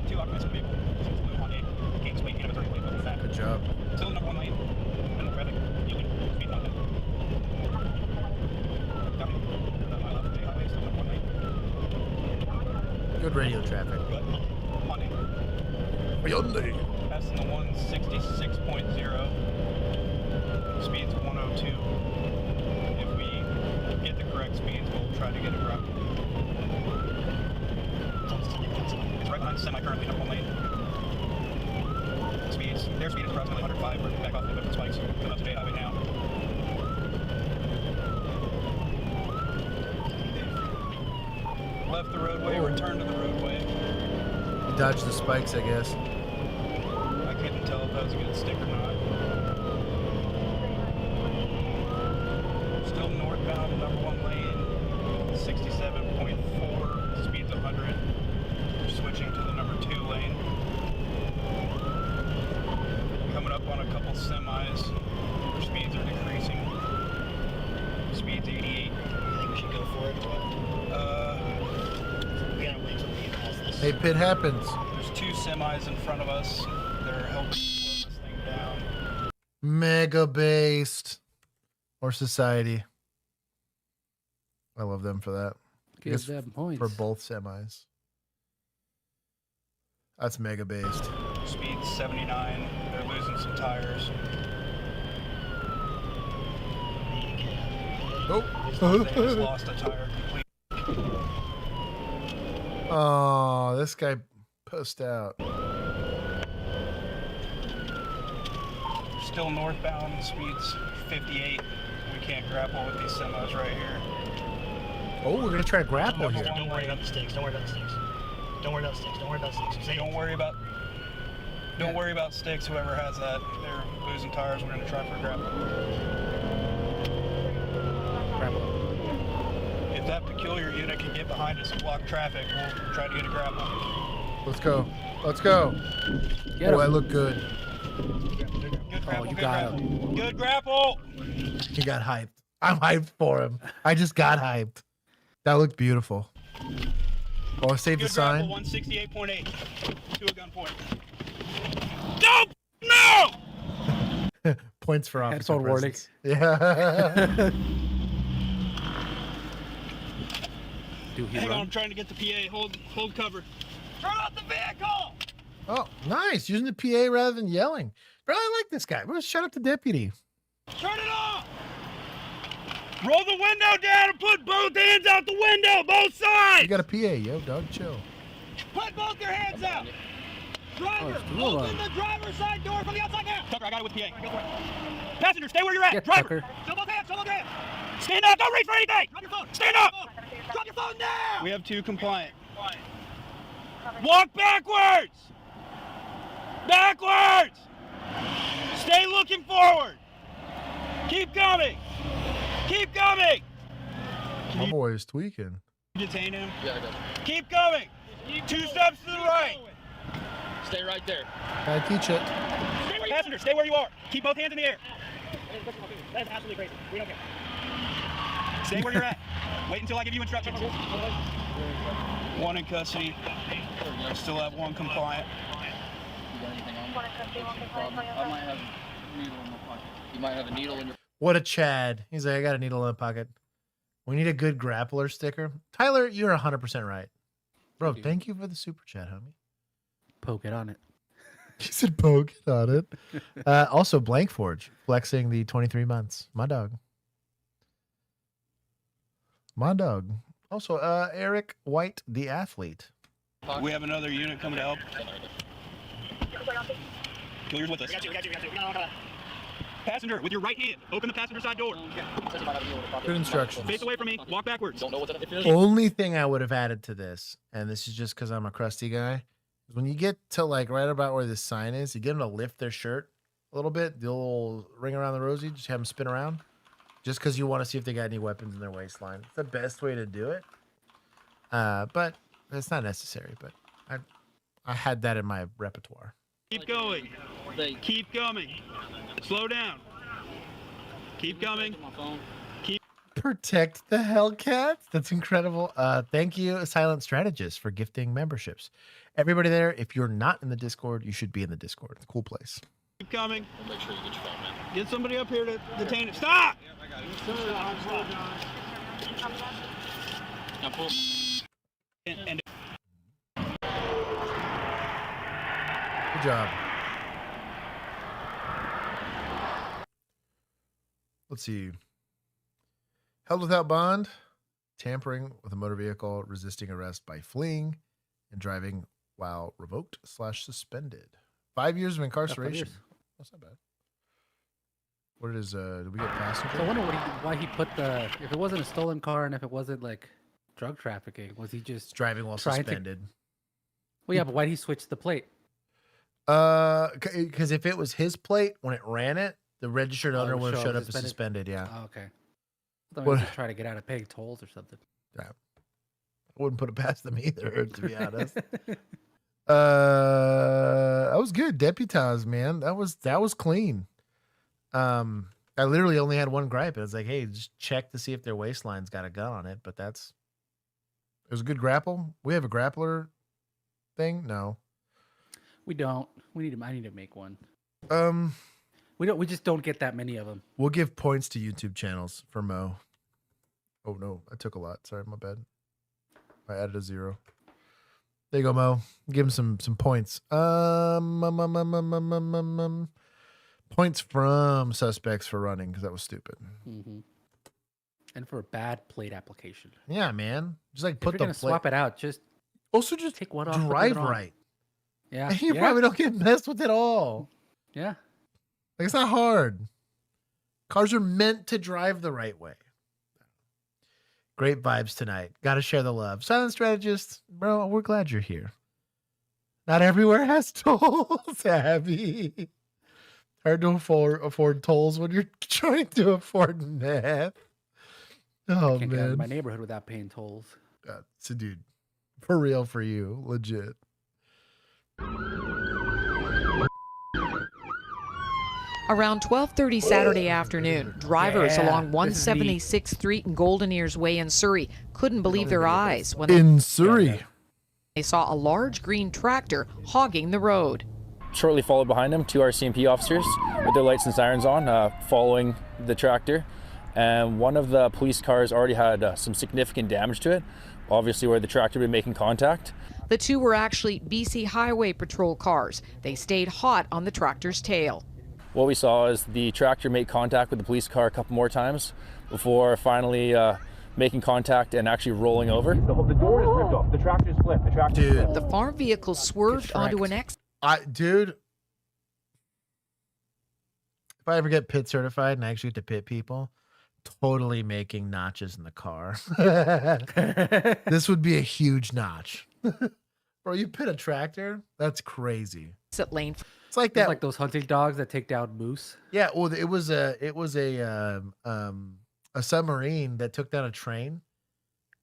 Two occupants in the vehicle. Gates weight, Good job. Still in number 1 lane. Minimum traffic yielding. Speed 110. Copy. My left, J highway, still number 1 lane. Good radio traffic. Good. Hyundai. Hyundai. Passing the 166.0. Speed's 102. If we get the correct speeds, we'll try to get it right. It's right behind the semi currently, number 1 lane. Speeds, their speed is approximately 105. We're back off the different spikes. Coming up to J highway now. Left the roadway, return to the roadway. He dodged the spikes, I guess. I couldn't tell if that was a good stick or not. Still northbound, number 1 lane, 67.4, speed's 100. We're switching to the number 2 lane. Coming up on a couple semis, where speeds are decreasing. Speed's 88. You think we should go for it? We gotta wait till we get past this. Hey, pit happens. There's 2 semis in front of us. They're helping slow this thing down. Mega based or society. I love them for that. I Give guess them points. for both semis. That's mega based. Speed 79. They're losing some tires. Nope. They just lost a tire completely. Oh, this guy pushed out. Still northbound. Speed's 58. We can't grapple with these semis right here. Oh, we're gonna try to grapple Number here. 1 Don't worry lane. about the sticks. Don't worry about the sticks. Don't worry about the sticks. Don't worry about the sticks. Say Don't worry about. Don't worry about sticks. Whoever has that, they're losing tires. We're gonna try for a grapple. If that peculiar unit can get behind us and block traffic, we'll try to get a grapple. Let's go. Let's go. Get Oh, I him. look good. Good grapple. you Good got grapple. Good grapple. He got hyped. I'm hyped for him. I just got hyped. That looked beautiful. Oh, I saved the Good grapple. sign. 168.8 to a gunpoint. No! No! Points for officer Headphone warning. presence. Yeah. Do he Hang on, run? I'm trying to get the PA. Hold cover. Turn off the vehicle! Oh, nice. Using the PA rather than yelling. Bro, I like this guy. We're gonna shut up the deputy. Turn it off! Roll the window down and put both hands out the window, both sides! You got a PA, yo, dog. Chill. Put both your hands out! Driver, open the driver's side door from the outside now! Tucker, I got it with PA. Go for it. Passenger, stay where you're at. Get Driver, Tucker. show both hands, show both hands! Stand up, don't reach for anything! Drop your phone! Stand up! Drop your phone now! We have 2 compliant. Walk backwards! Backwards! Stay looking forward! Keep coming! Keep coming! My boy is tweaking. Detain him? Yeah, I got you. Keep coming! 2 steps to the right! Stay right there. Gotta teach it. Passenger, stay where you are. Keep both hands in the air. That's absolutely crazy. We don't care. Stay where you're at. Wait until I give you instructions. 1 in custody. Still have 1 compliant. got anything on you? I might have a needle in my pocket. You might have a needle in your. What a Chad. He's like, I got a needle in my pocket. We need a good grappler sticker. Tyler, you're 100% right. Bro, thank you for the super chat, homie. Poke it on it. He said poke it on it. Also, Blank Forge flexing the 23 months. My dog. My dog. Also, Eric White, the athlete. We have another unit coming to help. Killer's with us. We got you. Passenger, with your right hand, open the passenger side door. Good instructions. Face away from me. Walk backwards. Only thing I would have added to this, and this is just because I'm a crusty guy, is when you get to like right about where this sign is, you get them to lift their shirt a little bit, the little ring around the rosy, just have them spin around, just because you want to see if they got any weapons in their waistline. It's the best way to do it, but it's not necessary. But I had that in my repertoire. Keep going. Keep coming. Slow down. Keep coming. Keep. Protect the Hellcats. That's incredible. Thank you, Silent Strategist, for gifting memberships. Everybody there, if you're not in the Discord, you should be in the Discord. It's a cool place. Keep coming. Make sure you get your phone, man. Get somebody up here to detain it. Stop! Now pull. And Good job. Let's see. Held without bond, tampering with a motor vehicle, resisting arrest by fleeing, and driving while revoked/suspended. 5 years of incarceration. That's not bad. What is did we get passenger? So I wonder why he put the, if it wasn't a stolen car and if it wasn't like drug trafficking, was he just driving while suspended? Well, yeah, but why did he switch the plate? Because if it was his plate when it ran it, the registered owner would have showed up as suspended. Yeah. Oh, okay. I thought he was just trying to get out of paying tolls or something. Yeah. I wouldn't put it past them either, to be honest. That was good. Deputized, man. That was clean. I literally only had one gripe. It was like, hey, just check to see if their waistline's got a gun on it. But it was a good grapple. We have a grappler thing? No. We don't. I need to make one. We just don't get that many of them. We'll give points to YouTube channels for Mo. Oh no, I took a lot. Sorry, my bad. I added a 0. There you go, Mo. Give him some points. Points from suspects for running because that was stupid. Mm-hmm. And for a bad plate application. Yeah, man. Just like if you're gonna swap it out, just take one off. Drive right. Yeah, and you probably don't get messed with at all. Yeah, like it's not hard. Cars are meant to drive the right way. Great vibes tonight. Got to share the love. Silent Strategist, bro, we're glad you're here. Not everywhere has tolls, Abby. Hard to afford tolls when you're trying to afford meth. Oh, I can't man. get out of my neighborhood without paying tolls. So, dude, for real for you. Legit. Around 12:30 Saturday afternoon, drivers along 176th Street and Golden Ears Way in Surrey couldn't believe their eyes when they saw a large green tractor hogging the road. Shortly followed behind them, 2 RCMP officers with their lights and sirens on, following the tractor. And one of the police cars already had some significant damage to it, obviously where the tractor had been making contact. The 2 were actually BC Highway Patrol cars. They stayed hot on the tractor's tail. What we saw is the tractor make contact with the police car a couple more times before finally making contact and actually rolling over. The door is ripped off. The tractor's flipped. The farm vehicle swerved onto an Dude, if I ever get pit certified and I actually get to pit people, totally making notches in the car. This would be a huge notch. Bro, you pit a tractor? That's crazy. lane. It's like that. It's like those hunting dogs that take down moose. Yeah, well, it was a submarine that took down a train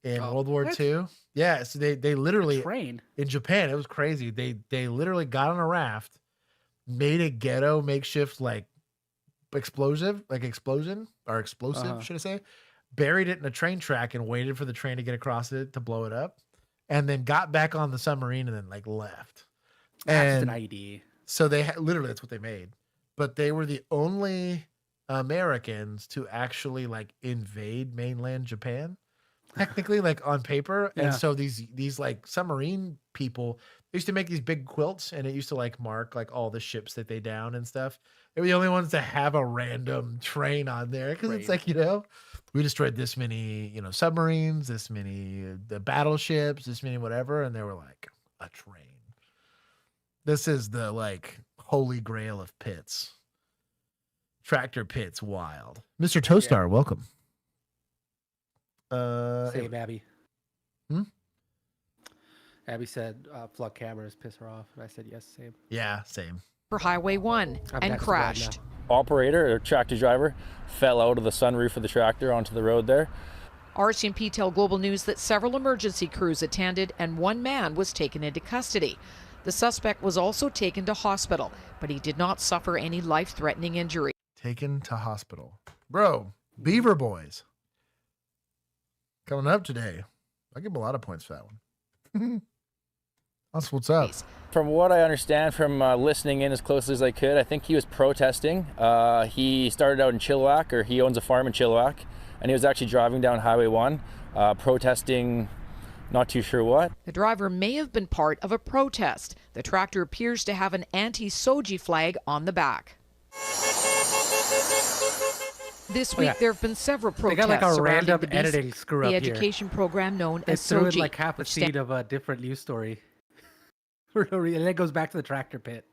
in World War II. Yeah, so they literally train in Japan. It was crazy. They literally got on a raft, made a ghetto makeshift like explosion, should I say? Buried it in a train track and waited for the train to get across it to blow it up, and then got back on the submarine and then like left. That's an ID. So they literally, that's what they made. But they were the only Americans to actually like invade mainland Japan, technically, like on paper. Yeah. And so these like submarine people, they used to make these big quilts, and it used to like mark like all the ships that they down and stuff. They were the only ones to have a random train on there, because it's like, we destroyed this many, submarines, this many the battleships, this many whatever, and they were like, a train. This is the like holy grail of pits. Tractor pits, wild. Mr. Toastar, welcome. Same, Abby. Abby said flood cameras piss her off, and I said yes, same. Yeah, same. For Highway 1 and crashed. Operator or tractor driver fell out of the sunroof of the tractor onto the road there. RCMP tell Global News that several emergency crews attended and one man was taken into custody. The suspect was also taken to hospital, but he did not suffer any life-threatening injury. Taken to hospital. Bro, Beaver Boys. Coming up today. I give him a lot of points for that one. That's what's up. From what I understand from listening in as closely as I could, I think he was protesting. He started out in Chilliwack, or he owns a farm in Chilliwack, and he was actually driving down Highway 1, protesting not too sure what. The driver may have been part of a protest. The tractor appears to have an anti-Soji flag on the back. This week, there have been several protests. They got like a surrounding random the editing screw up the here. education program known They as threw in Soji. like half a scene of a different news story. And then it goes back to the tractor pit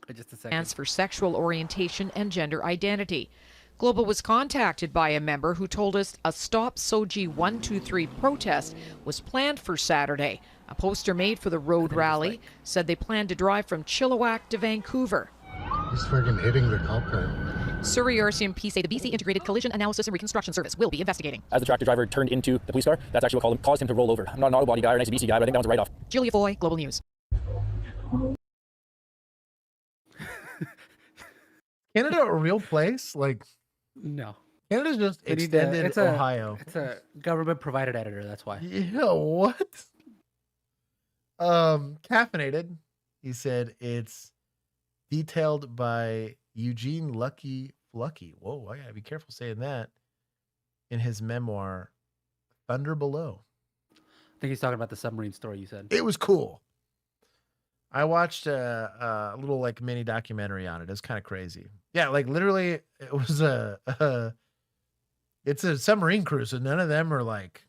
in just a second. Stands for sexual orientation and gender identity. Global was contacted by a member who told us a Stop Soji 123 protest was planned for Saturday. A poster made for the road rally said they planned to drive from Chilliwack to Vancouver. He's fucking hitting the culprit. Surrey RCMP say the BC Integrated Collision Analysis and Reconstruction Service will be investigating. As the tractor driver turned into the police car, that's actually what caused him to roll over. I'm not an auto body guy or an ACDC guy, but I think that was a write-off. Julia Foy, Global News. Canada a real place? Like, no. Canada's just They need extended it's Ohio. It's a government provided editor, that's why. Yeah, what? Caffeinated. He said it's detailed by Eugene Lucky Flucky. Whoa, I gotta be careful saying that. In his memoir, Thunder Below. I think he's talking about the submarine story you said. It was cool. I watched a little like mini documentary on it. It's kind of crazy. Yeah, like literally, it was it's a submarine crew, so none of them are like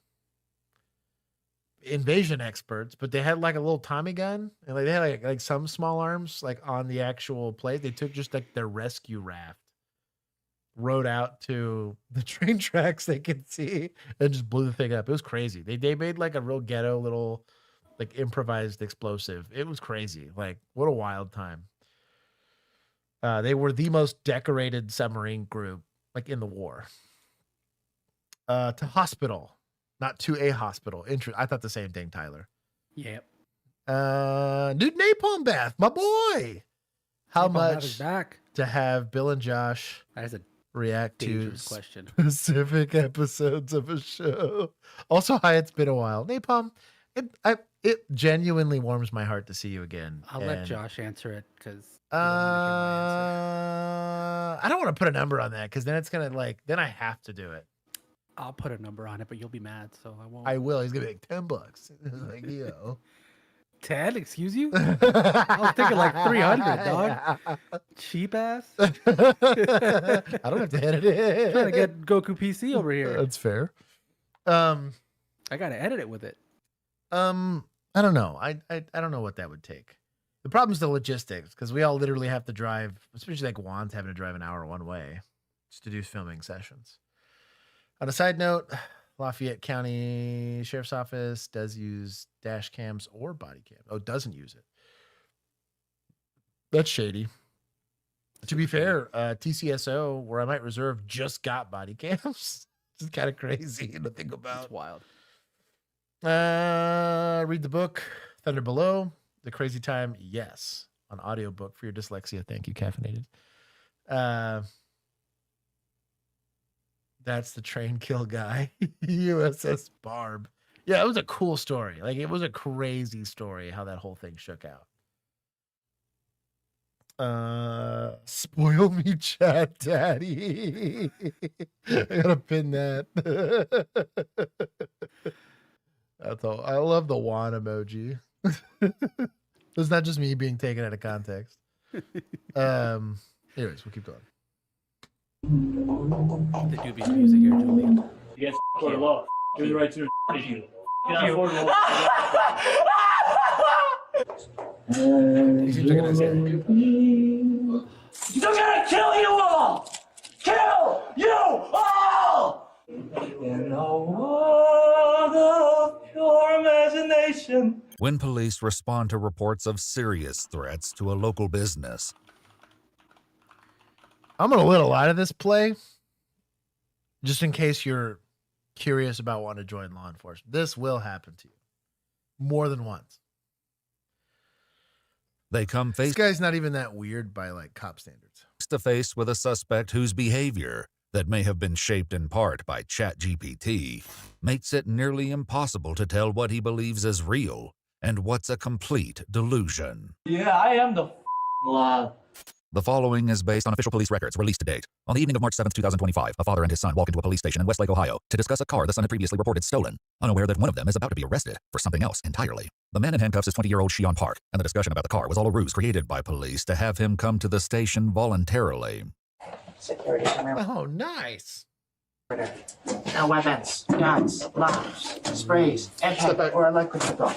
invasion experts, but they had like a little Tommy gun, and like they had like some small arms like on the actual plate. They took just like their rescue raft, rode out to the train tracks they could see, and just blew the thing up. It was crazy. They made like a real ghetto little like improvised explosive. It was crazy. Like, what a wild time. They were the most decorated submarine group like in the war. To hospital, not to a hospital. I thought the same thing, Tyler. Yep. Dude, napalm bath, my boy. How Napalm Bath much is back. to have Bill and Josh That is a react to dangerous question. specific episodes of a show? Also, hi, it's been a while. Napalm, it genuinely warms my heart to see you again. I'll let Josh answer it because I don't want to put a number on that because then it's gonna then I have to do it. I'll put a number on it, but you'll be mad, so I won't. I will. He's gonna be like $10. Like, yo. 10? Excuse you? I was thinking like 300, dog. Cheap ass. I don't have to edit it. Trying to get Goku PC over here. That's fair. I gotta edit it with it. I don't know. I don't know what that would take. The problem is the logistics, because we all literally have to drive, especially like Juan's having to drive an hour one way just to do filming sessions. On a side note, Lafayette County Sheriff's Office does use dash cams or body cam. Oh, doesn't use it. That's shady. To be fair, TCSO, where I might reserve, just got body cams. It's kind of crazy to think about. It's wild. Read the book, Thunder Below, The Crazy Time, yes, on audiobook for your dyslexia. Thank you, Caffeinated. That's the train kill guy, USS Barb. Yeah, it was a cool story. Like, it was a crazy story how that whole thing shook out. Spoil me, chat daddy. I gotta pin that. That's all. I love the wand emoji. It's not just me being taken out of context. Anyways, we'll keep going. The doobie music here, Julian. You guys for the law. Give the right to you. Get out for the law. They're gonna kill you all! Kill you all! In a world of pure imagination. When police respond to reports of serious threats to a local business. I'm going to let a lot of this play just in case you're curious about wanting to join law enforcement. This will happen to you more than once. They come face This guy's not even that weird by like cop standards. to face with a suspect whose behavior that may have been shaped in part by ChatGPT makes it nearly impossible to tell what he believes is real and what's a complete delusion. Yeah, I am the law. The following is based on official police records released to date. On the evening of March 7th, 2025, a father and his son walk into a police station in Westlake, Ohio, to discuss a car the son had previously reported stolen, unaware that one of them is about to be arrested for something else entirely. The man in handcuffs is 20-year-old Shion Park, and the discussion about the car was all a ruse created by police to have him come to the station voluntarily. Security camera. Oh, nice. No weapons, guns, bombs, sprays, Airtag, or electrical.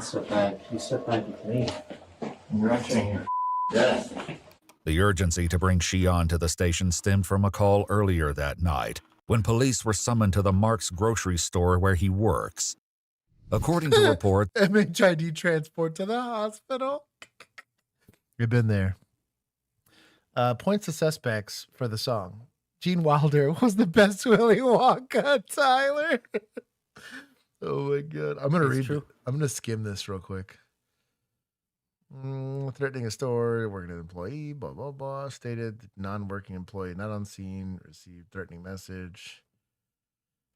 Step back. You step back with me. You're entering your death. The urgency to bring Shion to the station stemmed from a call earlier that night when police were summoned to the Mark's grocery store where he works. According to reports, MHID transport to the hospital. You've been there. Points to suspects for the song. Gene Wilder was the best Willy Wonka, Tyler. Oh my God. I'm going to I'm going to skim this real quick. Threatening a store, working an employee, blah, blah, blah. Stated non-working employee not on scene, received threatening message.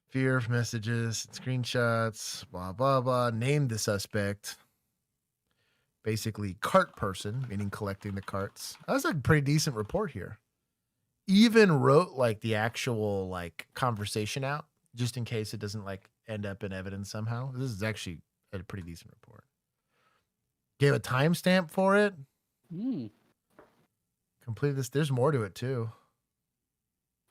Fear of messages, screenshots, blah, blah, blah. Named the suspect. Basically, cart person, meaning collecting the carts. That was a pretty decent report here. Even wrote like the actual like conversation out, just in case it doesn't like end up in evidence somehow. This is actually a pretty decent report. Gave a timestamp for it. Completed this. There's more to it too.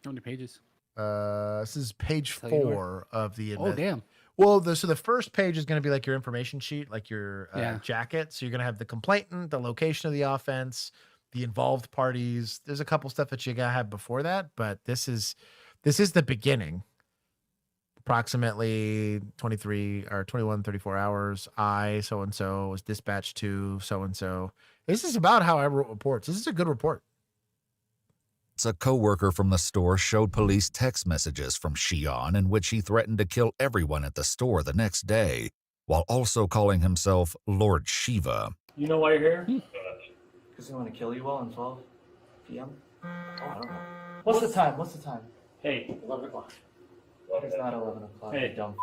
How many pages? This is page 4 of the. Oh, damn. Well, so the first page is going to be like your information sheet, like your Yeah. jacket. So you're going to have the complainant, the location of the offense, the involved parties. There's a couple stuff that you got to have before that, but this is the beginning. Approximately 23 or 21, 34 hours. So-and-so was dispatched to so-and-so. This is about how I wrote reports. This is a good report. a co-worker from the store showed police text messages from Shion in which he threatened to kill everyone at the store the next day, while also calling himself Lord Shiva. You know why you're here? Because they want to kill you all in 12 p.m.? Oh, I don't know. What's the time? What's the time? Hey, 11 o'clock. It's not 11 o'clock. Hey, dumb.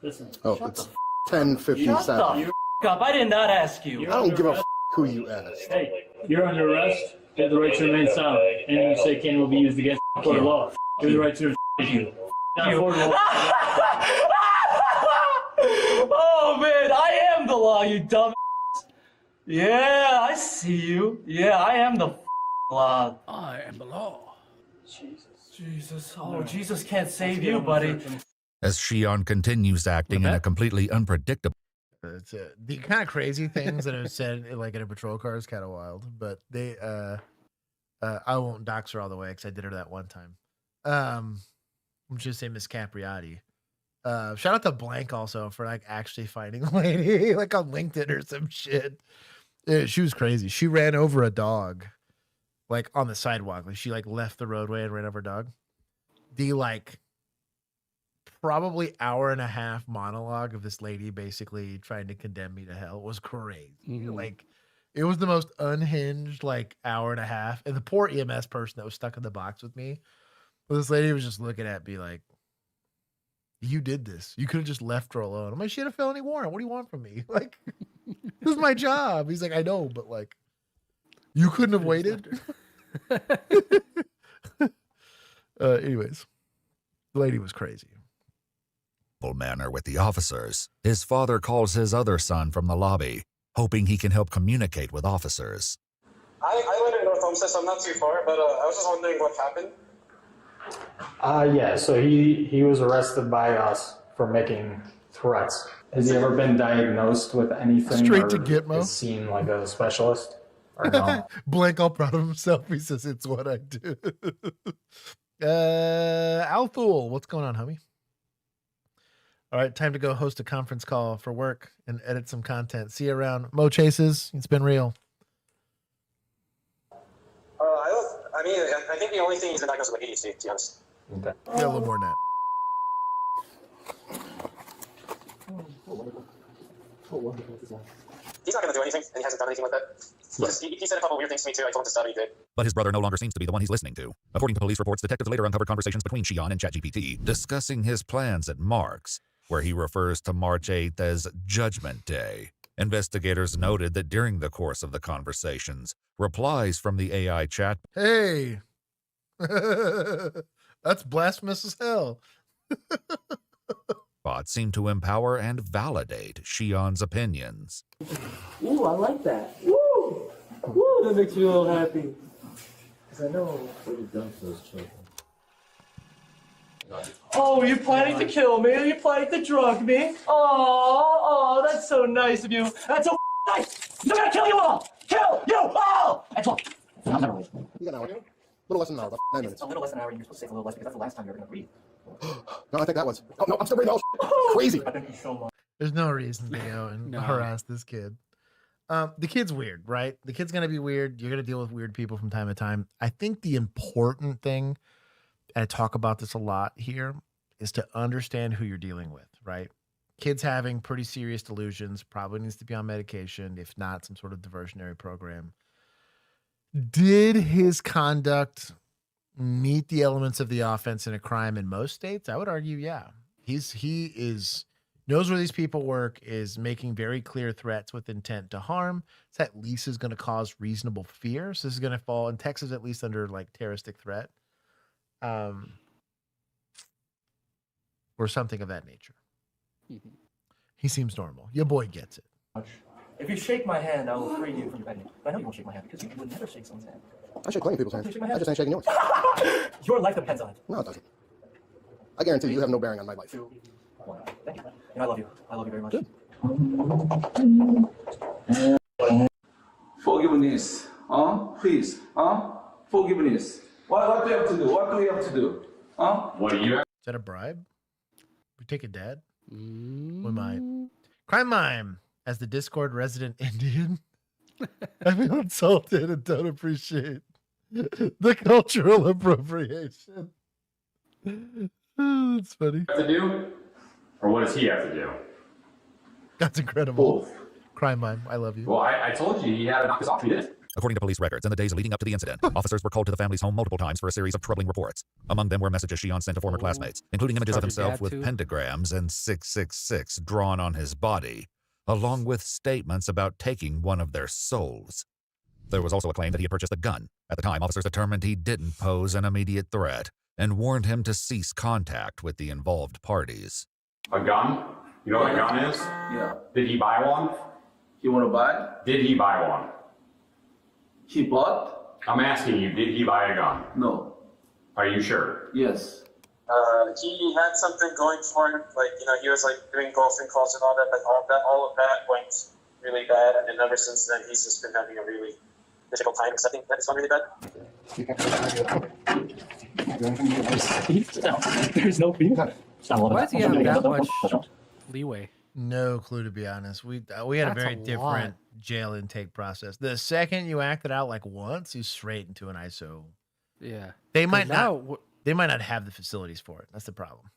Listen. Oh, it's 10:57. Shut the f up. I did not ask you. I don't give a f who you asked. Hey, you're under arrest. You have the right to remain silent. Anything you say can will be used against you for the law. You have the right to you. Oh man, I am the law, you dumb. Yeah, I see you. Yeah, I am the law. I am the law. Jesus. Oh, Jesus can't save you, buddy. As Shion continues acting in a completely unpredictable. It's the kind of crazy things that are said like in a patrol car is kind of wild, but they I won't dox her all the way because I did her that one time. I'm just say Miss Capriati. Shout out to Blank also for like actually finding a lady like on LinkedIn or some shit. She was crazy. She ran over a dog like on the sidewalk. Like she like left the roadway and ran over a dog. The like probably hour and a half monologue of this lady basically trying to condemn me to hell was crazy. Like it was the most unhinged like hour and a half. And the poor EMS person that was stuck in the box with me, well, this lady was just looking at me like, You did this. You could have just left her alone. I'm like, she had a felony warrant. What do you want from me? Like, this is my job. He's like, I know, but like, you couldn't have waited. Anyways, the lady was crazy. Manner with the officers, his father calls his other son from the lobby, hoping he can help communicate with officers. I live in North Homestead, so I'm not too far, but I was just wondering what happened. Yeah, so he was arrested by us for making threats. Has he ever been diagnosed with anything? Straight to Gitmo. Seen like a specialist? Or no? Blank, all proud of himself. He says, it's what I do. Althul, what's going on, homie? All right, time to go host a conference call for work and edit some content. See you around. Mo Chases, it's been real. I think the only thing he's been diagnosed with ADHD, to be honest. Okay. Yeah, a little more than that. He's not going to do anything, and he hasn't done anything like that. He said a couple weird things to me, too. I told him to stop, and he did. But his brother no longer seems to be the one he's listening to. According to police reports, detectives later uncovered conversations between Shion and ChatGPT discussing his plans at Mark's, where he refers to March 8th as Judgment Day. Investigators noted that during the course of the conversations, replies from the AI chat Hey, that's blasphemous as hell. bot seemed to empower and validate Shion's opinions. Ooh, I like that. Woo! Woo, that makes me a little happy. Because I know what you've done for those children. Oh, you're planning to kill me? You're planning to drug me? Oh, that's so nice of you. That's so nice. I'm gonna kill you all. Kill you all. That's all. I'm never leaving. You got an hour. A little less than an hour, about 9 minutes. It's a little less than an hour, and you're supposed to take a little less because that's the last time you're gonna breathe. No, I think that was. Oh, no, I'm still breathing. Oh, crazy. Thank you so much. There's no reason to go and harass this kid. The kid's weird, right? The kid's going to be weird. You're going to deal with weird people from time to time. I think the important thing, and I talk about this a lot here, is to understand who you're dealing with, right? Kids having pretty serious delusions, probably needs to be on medication, if not some sort of diversionary program. Did his conduct meet the elements of the offense in a crime in most states? I would argue, yeah. He knows where these people work, is making very clear threats with intent to harm. So at least is going to cause reasonable fear. So this is going to fall in Texas, at least under like terroristic threat, or something of that nature. Mm-hmm. He seems normal. Your boy gets it. If you shake my hand, I will free you from your bed. But I know you won't shake my hand because you would never shake someone's hand. I shake plenty of people's hands. I just ain't shaking yours. Your life depends on it. No, it doesn't. I guarantee you have no bearing on my life. 2, 1. Thank you. And I love you. I love you very much. Forgiveness. Please. Forgiveness. What do you have to do? What do we have to do? What do you have? Is that a bribe? We take a dad? What am I? Crime Mime, as the Discord resident Indian, I feel insulted and don't appreciate the cultural appropriation. Oh, that's funny. Have to do? Or what does he have to do? That's incredible. Both. Crime Mime, I love you. Well, I told you he had to knock this off. He did. According to police records, in the days leading up to the incident, officers were called to the family's home multiple times for a series of troubling reports. Among them were messages Shion sent to former classmates, including images of himself with pentagrams and 666 drawn on his body, along with statements about taking one of their souls. There was also a claim that he had purchased a gun. At the time, officers determined he didn't pose an immediate threat and warned him to cease contact with the involved parties. A gun? You know what a gun is? Yeah. Did he buy one? You want to buy? Did he buy one? He bought? I'm asking you, did he buy a gun? No. Are you sure? Yes. He had something going for him, like, he was like doing golfing calls and all that, but all of that went really bad, and then ever since then, he's just been having a really difficult time accepting that it's gone really bad. There's no feedback. Why does he have that much leeway? No clue, to be honest. We had a very different jail intake process. The second you act it out like once, you straight into an ISO. Yeah. They might not have the facilities for it. That's the problem.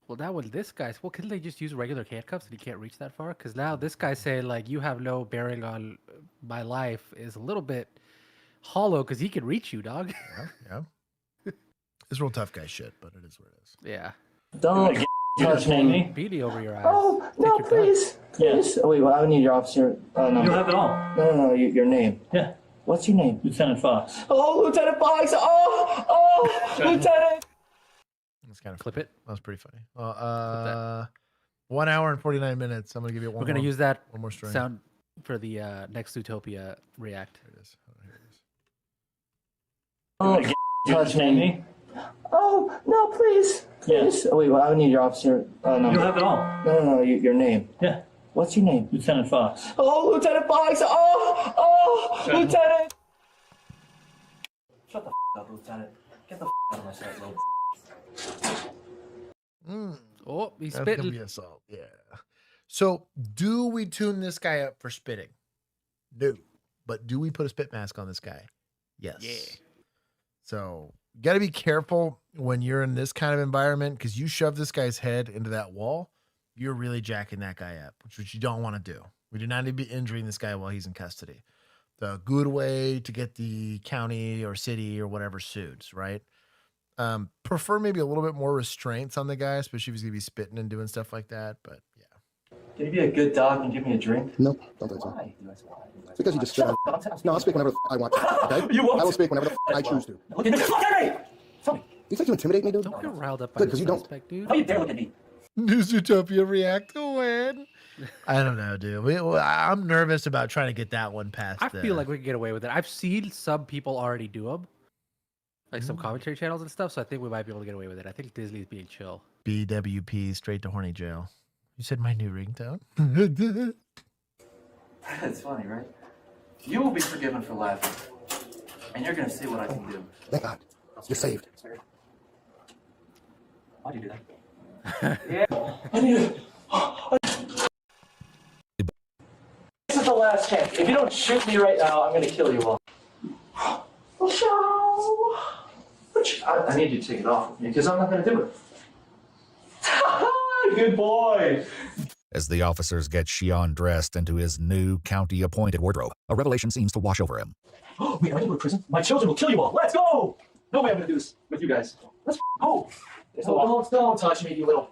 Well, now with this guy's, couldn't they just use regular handcuffs and he can't reach that far? Because now this guy saying like you have no bearing on my life is a little bit hollow because he can reach you, dog. Yeah. It's real tough guy shit, but it is what it is. Yeah. Don't touching me. Beady over your eyes. Oh, no, please. Yes. Oh, wait, well, I need your officer. No. You have it all. No, your name. Yeah. What's your name? Lieutenant Fox. Oh, Lieutenant Fox. Oh, Lieutenant. Let's kind of clip it. That was pretty funny. 1 hour and 49 minutes. I'm going to give you one We're going to more- use that one more string. sound for the next Zootopia React. Here it is. Oh, touching me. Oh, no, please. Yes. Oh, wait, well, I need your officer. No. You have it all. No, your name. Yeah. What's your name? Lieutenant Fox. Oh, Lieutenant Fox. Oh, Lieutenant. Shut the up, Lieutenant. Get the out of my sight, little. Oh, he's That's spitting. gonna be assault. Yeah. So, do we tune this guy up for spitting? No. But do we put a spit mask on this guy? Yes. Yeah. So, you got to be careful when you're in this kind of environment because you shove this guy's head into that wall, you're really jacking that guy up, which you don't want to do. We do not need to be injuring this guy while he's in custody. The good way to get the county or city or whatever sued, right? Prefer maybe a little bit more restraints on the guy, especially if he's going to be spitting and doing stuff like that. But yeah. Can you be a good dog and give me a drink? No, don't do it. Why? It's because you just said. No, I'll speak whenever I want to. Okay? You won't. I will speak whenever I choose to. Look at me. Look at me. Tell me. You think you intimidate me, dude? Don't get riled up by Good, the because you don't. suspect, dude. How you dare look at me? New Zootopia React to win. I don't know, dude. I'm nervous about trying to get that one past. I feel like we can get away with it. I've seen some people already do them, like some commentary channels and stuff. So I think we might be able to get away with it. I think Disney's being chill. BWP straight to horny jail. You said my new ringtone. It's funny, right? You will be forgiven for laughing, and you're gonna see what I can do. Thank God. You're saved. Why'd you do that? Yeah. I need it. This is the last chance. If you don't shoot me right now, I'm gonna kill you all. I need you to take it off with me because I'm not gonna do it. Good boy. As the officers get Shion dressed into his new county-appointed wardrobe, a revelation seems to wash over him. Wait, are you going to prison? My children will kill you all. Let's go! No way I'm going to do this with you guys. Let's go! Don't touch me, you little.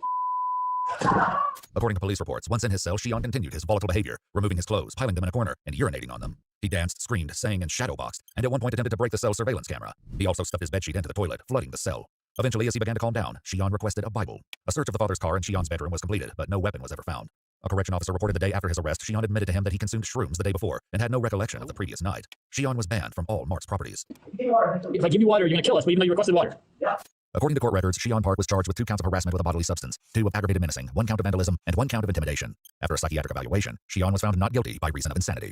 According to police reports, once in his cell, Shion continued his volatile behavior, removing his clothes, piling them in a corner, and urinating on them. He danced, screamed, sang, and shadowboxed, and at one point attempted to break the cell's surveillance camera. He also stuffed his bedsheet into the toilet, flooding the cell. Eventually, as he began to calm down, Shion requested a Bible. A search of the father's car and Shion's bedroom was completed, but no weapon was ever found. A correction officer reported the day after his arrest, Shion admitted to him that he consumed shrooms the day before and had no recollection of the previous night. Shion was banned from all Mark's properties. If I give you water, you're going to kill us, even though you requested water. Yeah. According to court records, Shion Park was charged with 2 counts of harassment with a bodily substance, 2 of aggravated menacing, 1 count of vandalism, and 1 count of intimidation. After a psychiatric evaluation, Shion was found not guilty by reason of insanity.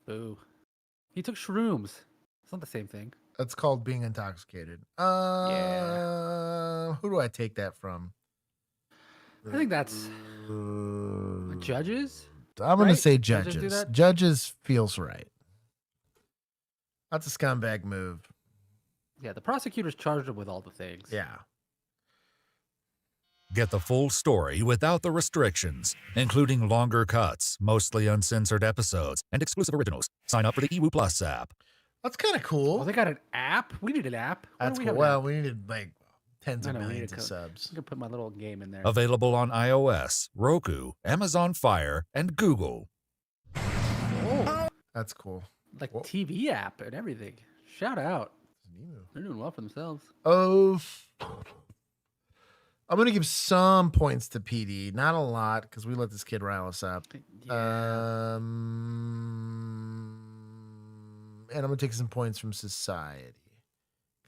Boo. He took shrooms. It's not the same thing. That's called being intoxicated. Yeah. Who do I take that from? I think that's judges. I'm going to say Judges do judges. that? Judges feels right. That's a scumbag move. Yeah, the prosecutors charged him with all the things. Yeah. Get the full story without the restrictions, including longer cuts, mostly uncensored episodes, and exclusive originals. Sign up for the EWU Plus app. That's kind of cool. Oh, they got an app? We need an app. Why That's do we cool. have an Well, app? we needed like tens of I know, we need millions a of co- subs. I'm going to put my little game in there. Available on iOS, Roku, Amazon Fire, and Google. Oh, That's cool. like TV app and everything. Shout out. They're doing well for themselves. Oh, I'm going to give some points to PD. Not a lot because we let this kid rile us up. And I'm going to take some points from society.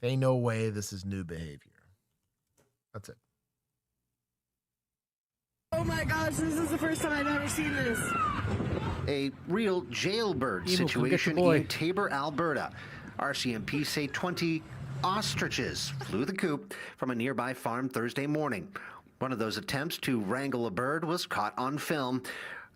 Ain't no way this is new behavior. That's it. Oh my gosh, this is the first time I've ever seen this. A real jailbird Emo, come get your situation boy. in Tabor, Alberta. RCMP say 20 ostriches flew the coop from a nearby farm Thursday morning. One of those attempts to wrangle a bird was caught on film.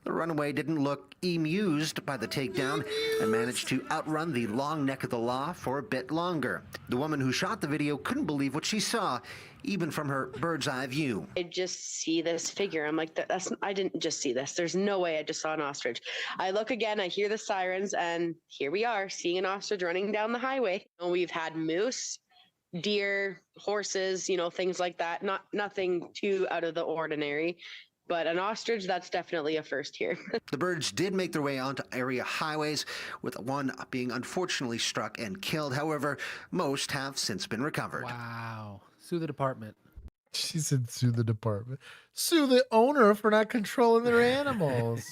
The runaway didn't look amused by the takedown and managed to outrun the long neck of the law for a bit longer. The woman who shot the video couldn't believe what she saw, even from her bird's eye view. I just see this figure. I'm like, I didn't just see this. There's no way I just saw an ostrich. I look again, I hear the sirens, and here we are, seeing an ostrich running down the highway. And we've had moose, deer, horses, you know, things like that. Nothing too out of the ordinary. But an ostrich, that's definitely a first here. The birds did make their way onto area highways, with one being unfortunately struck and killed. However, most have since been recovered. Wow. Sue the department. She said sue the department. Sue the owner for not controlling their animals.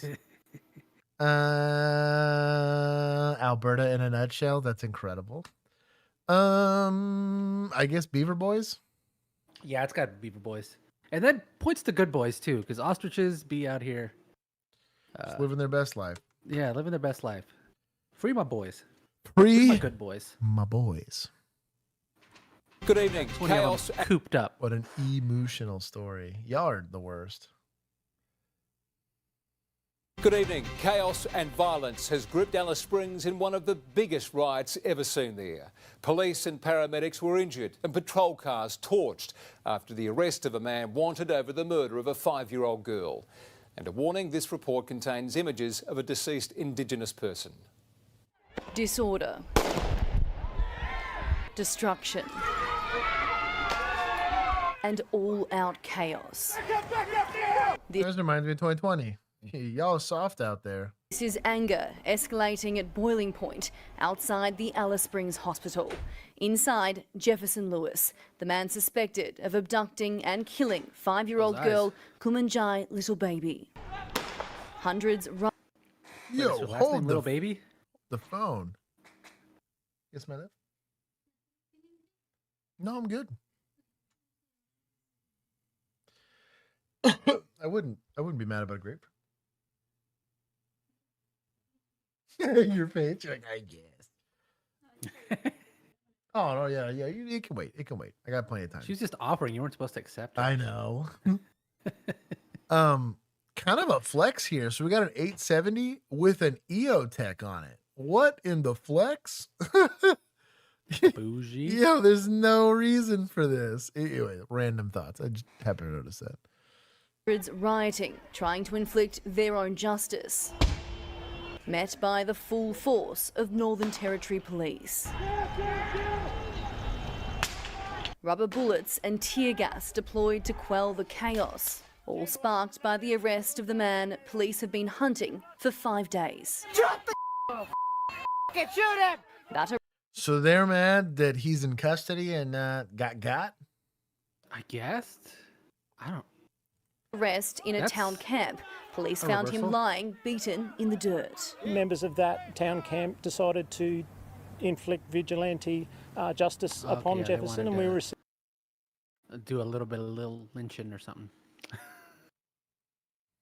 Alberta in a nutshell. That's incredible. I guess Beaver Boys. Yeah, it's got Beaver Boys. And then points to good boys too, because ostriches be out here. Just living their best life. Yeah, living their best life. Free my boys. Free my good boys. My boys. Good evening. Chaos cooped up. What an emotional story. Y'all are the worst. Good evening. Chaos and violence has gripped Alice Springs in one of the biggest riots ever seen there. Police and paramedics were injured and patrol cars torched after the arrest of a man wanted over the murder of a 5-year-old girl. And a warning, this report contains images of a deceased Indigenous person. Disorder. Destruction. And all-out chaos. This reminds me of 2020. Y'all are soft out there. This is anger escalating at boiling point outside the Alice Springs Hospital. Inside, Jefferson Lewis, the man suspected of abducting and killing 5-year-old girl Kumanjai Little Baby. Hundreds run. Yo, hold Little Baby? The phone. Yes, my love? No, I'm good. I wouldn't be mad about a grape. Your face, you're like, I guess. Oh no, yeah, it can wait. It can wait. I got plenty of time. She's just offering. You weren't supposed to accept it. I know. Kind of a flex here. So we got an 870 with an EOTech on it. What in the flex? Bougie. Yeah, there's no reason for this. Anyway, random thoughts. I just happened to notice that. Hundreds rioting, trying to inflict their own justice. Met by the full force of Northern Territory Police. Rubber bullets and tear gas deployed to quell the chaos, all sparked by the arrest of the man police have been hunting for 5 days. Drop the shoot him! That So they're mad that he's in custody and got? I guess. I don't. arrest in a That's town camp. Police a found him reversal. lying, beaten in the dirt. Members of that town camp decided to inflict vigilante justice Okay, upon yeah, they Jefferson, and wanted we to received. Do a little bit of little lynching or something.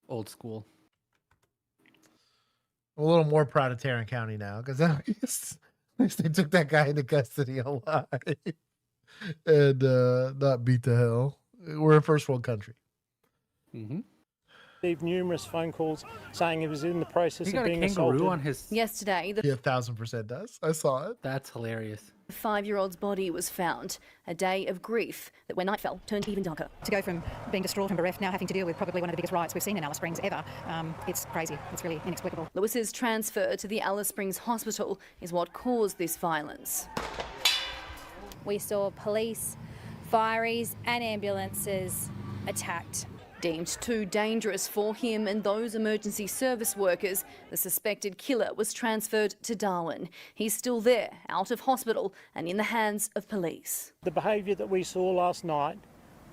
Old school. I'm a little more proud of Tarrant County now because at least they took that guy into custody alive and not beat to hell. We're a first world country. Mm-hmm. Received numerous phone calls saying he was in the process He of got a being kangaroo assaulted. on his. Yesterday, the Yeah, 1000% does. I saw it. That's hilarious. 5-year-old's body was found. A day of grief that when night fell turned even darker. To go from being distraught and bereft, now having to deal with probably one of the biggest riots we've seen in Alice Springs ever, it's crazy. It's really inexplicable. Lewis's transfer to the Alice Springs Hospital is what caused this violence. We saw police, fireys and ambulances attacked. Deemed too dangerous for him and those emergency service workers, the suspected killer was transferred to Darwin. He's still there, out of hospital and in the hands of police. The behaviour that we saw last night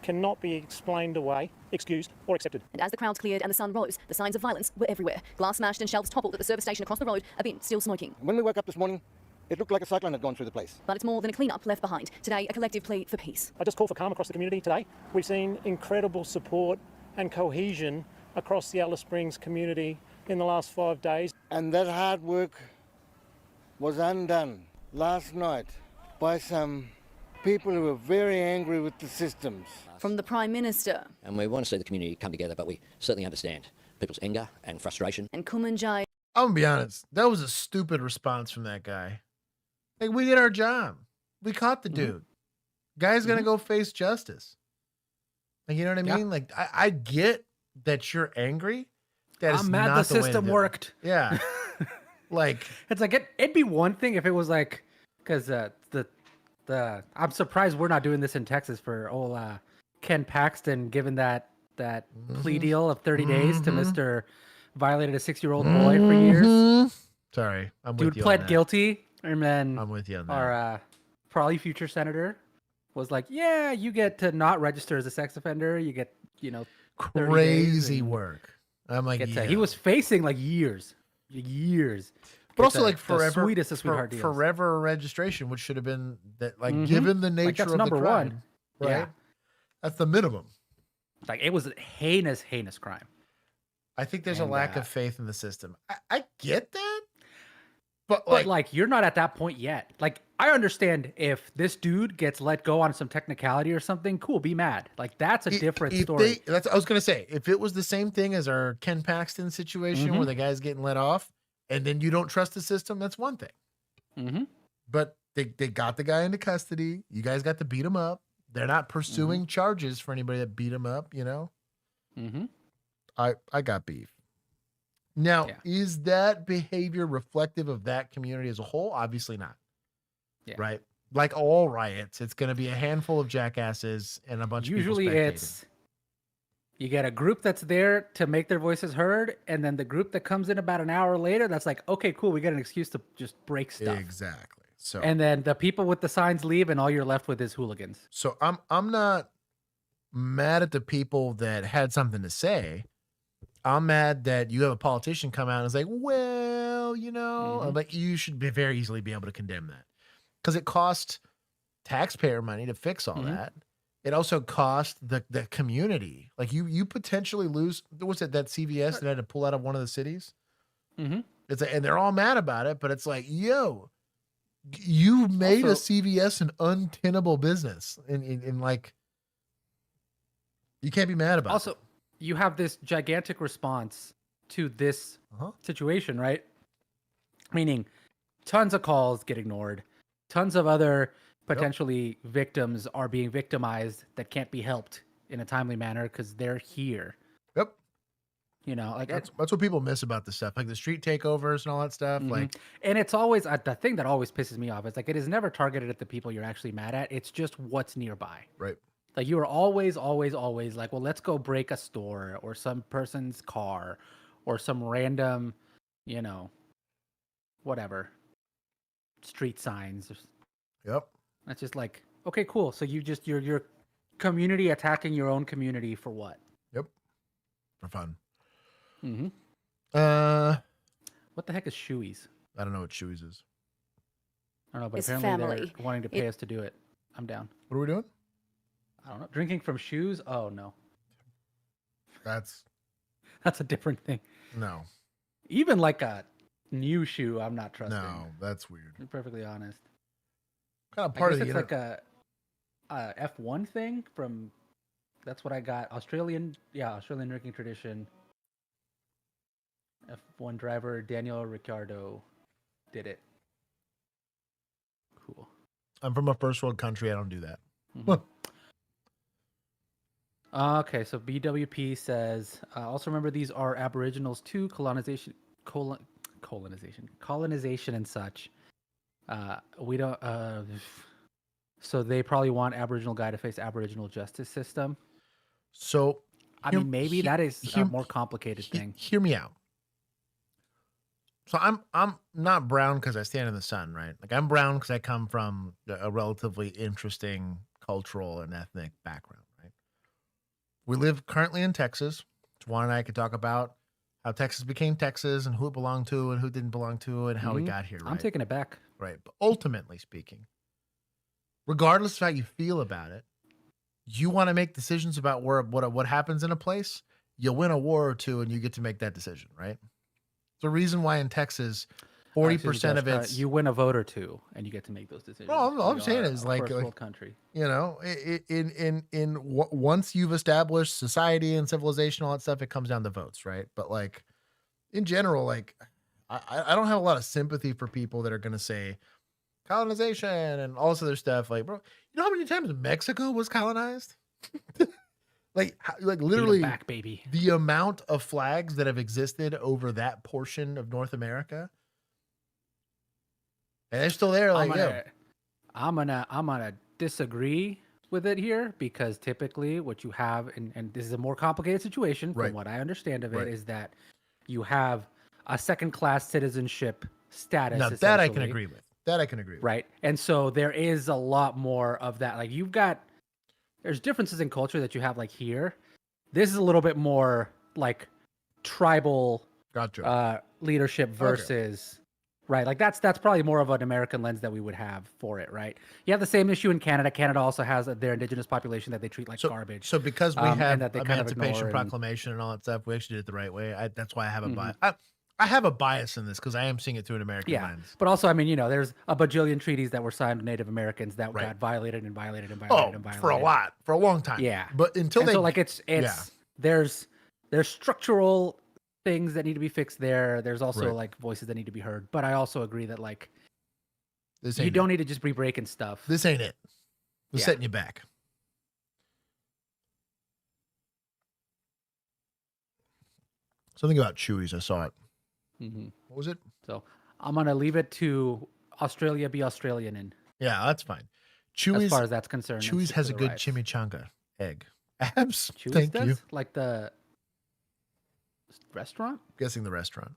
cannot be explained away, excused or accepted. And as the crowds cleared and the sun rose, the signs of violence were everywhere. Glass smashed and shelves toppled at the service station across the road, a bin still smoking. When we woke up this morning, it looked like a cyclone had gone through the place. But it's more than a clean-up left behind. Today, a collective plea for peace. I just call for calm across the community today. We've seen incredible support and cohesion across the Alice Springs community in the last 5 days. And that hard work was undone last night by some people who were very angry with the systems. From the Prime Minister. And we want to see the community come together, but we certainly understand people's anger and frustration. And Kumanjai. I'm going to be honest. That was a stupid response from that guy. Like, we did our job. We caught the dude. Guy's going to go face justice. Like, you know what I mean? Like, I get that you're angry. That is I'm mad not the way to system do it. worked. Yeah. Like, it's like it'd be one thing if it was like, because the I'm surprised we're not doing this in Texas for old Ken Paxton, given that plea deal of 30 days to Mr. violated a 6-year-old boy for years. Sorry, I'm with Dude you. pled on that. guilty, and then I'm with you on that. Our probably future senator was like, "Yeah, you get to not register as a sex offender. You get, 30 Crazy days work. I'm like, he was facing like years. But also like the forever, sweetest of sweetheart deals. forever registration, which should have been that, like, Mhm. given the Like, nature that's of number the crime, one. right? Yeah. That's the minimum. Like, it was a heinous crime. I think there's a And, lack of faith in the system. I get that, but like you're not at that point yet. Like, I understand if this dude gets let go on some technicality or something, cool, be mad. Like, that's a different story. I was gonna say, if it was the same thing as our Ken Paxton situation where the guy's getting let off, and then you don't trust the system, that's one thing. Mm-hmm. But they got the guy into custody. You guys got to beat him up. They're not pursuing charges for anybody that beat him up. Mm-hmm. I got beef. Now, is that behavior reflective of that community as a whole? Obviously not. Yeah. Right? Like all riots, it's going to be a handful of jackasses and a bunch Usually of people spectating. it's you get a group that's there to make their voices heard, and then the group that comes in about an hour later that's like, okay, cool, we got an excuse to just break stuff. Exactly. So And then the people with the signs leave, and all you're left with is hooligans. So I'm not mad at the people that had something to say. I'm mad that you have a politician come out and is like, well, I'm like, you should very easily be able to condemn that, because it cost taxpayer money to fix all that. It also cost the community. Like you potentially lose. Was it that CVS that had to pull out of one of the cities? Mm-hmm. And they're all mad about it, but it's like, yo, you made a Also- CVS an untenable business, in like, you can't be mad about it. Also, you have this gigantic response to this situation, right? Meaning, tons of calls get ignored. Tons of other potentially victims are being victimized that can't be helped in a timely manner because they're here. Yep. Like That's what people miss about this stuff, like the street takeovers and all that stuff. Like, and it's always the thing that always pisses me off is like it is never targeted at the people you're actually mad at. It's just what's nearby. right. Like you are always like, well, let's go break a store or some person's car or some random, whatever, street signs. Yep. That's just like, okay, cool. So your community attacking your own community for what? Yep. For fun. Mm-hmm. What the heck is shoeies? I don't know what shoeies is. I don't know, but It's apparently family. they're wanting to pay us to do it. I'm down. What are we doing? I don't know. Drinking from shoes? Oh no. That's a different thing. no. Even like a new shoe, I'm not trusting. No, that's weird. To be perfectly honest. Kind of part I of guess the it's like a F1 thing from. That's what I got. Australian drinking tradition. F1 driver Daniel Ricciardo did it. Cool. I'm from a first world country. I don't do that. Okay, so BWP says, also remember these are Aboriginals too, colonization and such. We don't, so they probably want Aboriginal guy to face Aboriginal justice system. So, I mean, maybe that is a more complicated thing. Hear me out. So I'm not brown because I stand in the sun, right? Like I'm brown because I come from a relatively interesting cultural and ethnic background, right? We live currently in Texas. Juan and I could talk about how Texas became Texas and who it belonged to and who didn't belong to and how we got here, right? I'm taking it back. Right. But ultimately speaking, regardless of how you feel about it, you want to make decisions about what happens in a place, you win a war or two and you get to make that decision, right? It's the reason why in Texas, 40% of it's you win a vote or two and you get to make those decisions. No, all I'm saying is like, first world country. Once you've established society and civilization, all that stuff, it comes down to votes, right? But like in general, like I don't have a lot of sympathy for people that are going to say colonization and all this other stuff. Like, bro, you know how many times Mexico was colonized? like literally back, baby. The amount of flags that have existed over that portion of North America. And they're still there. Like, I'm I'm gonna disagree with it here, because typically what you have, and this is a more complicated situation from what I understand of it, is that you have a second-class citizenship status. Now that I can agree with. That I can agree with. Right. And so there is a lot more of that. Like there's differences in culture that you have like here. This is a little bit more like tribal leadership versus right. Like that's probably more of an American lens that we would have for it, right? You have the same issue in Canada. Canada also has their indigenous population that they treat like garbage. So because we have and that they kind of Emancipation ignore Proclamation and all that stuff, we actually did it the right way. That's why I have a bias. I have a bias in this because I am seeing it through an American lens. But also, I mean, there's a bajillion treaties that were signed with Native Americans that got violated and violated and violated and violated. For a long time. Yeah. But until so like there's structural things that need to be fixed there. There's also like voices that need to be heard. But I also agree that like you don't need to just be breaking stuff. This ain't it. We're setting you back. Something about Chewies. I saw it. What was it? So I'm gonna leave it to Australia be Australian in. Yeah, that's fine. Chewies, as far as that's concerned. Chewies has a good chimichanga egg. Abs. Chewies Thank does? you. Like the restaurant? I'm guessing the restaurant.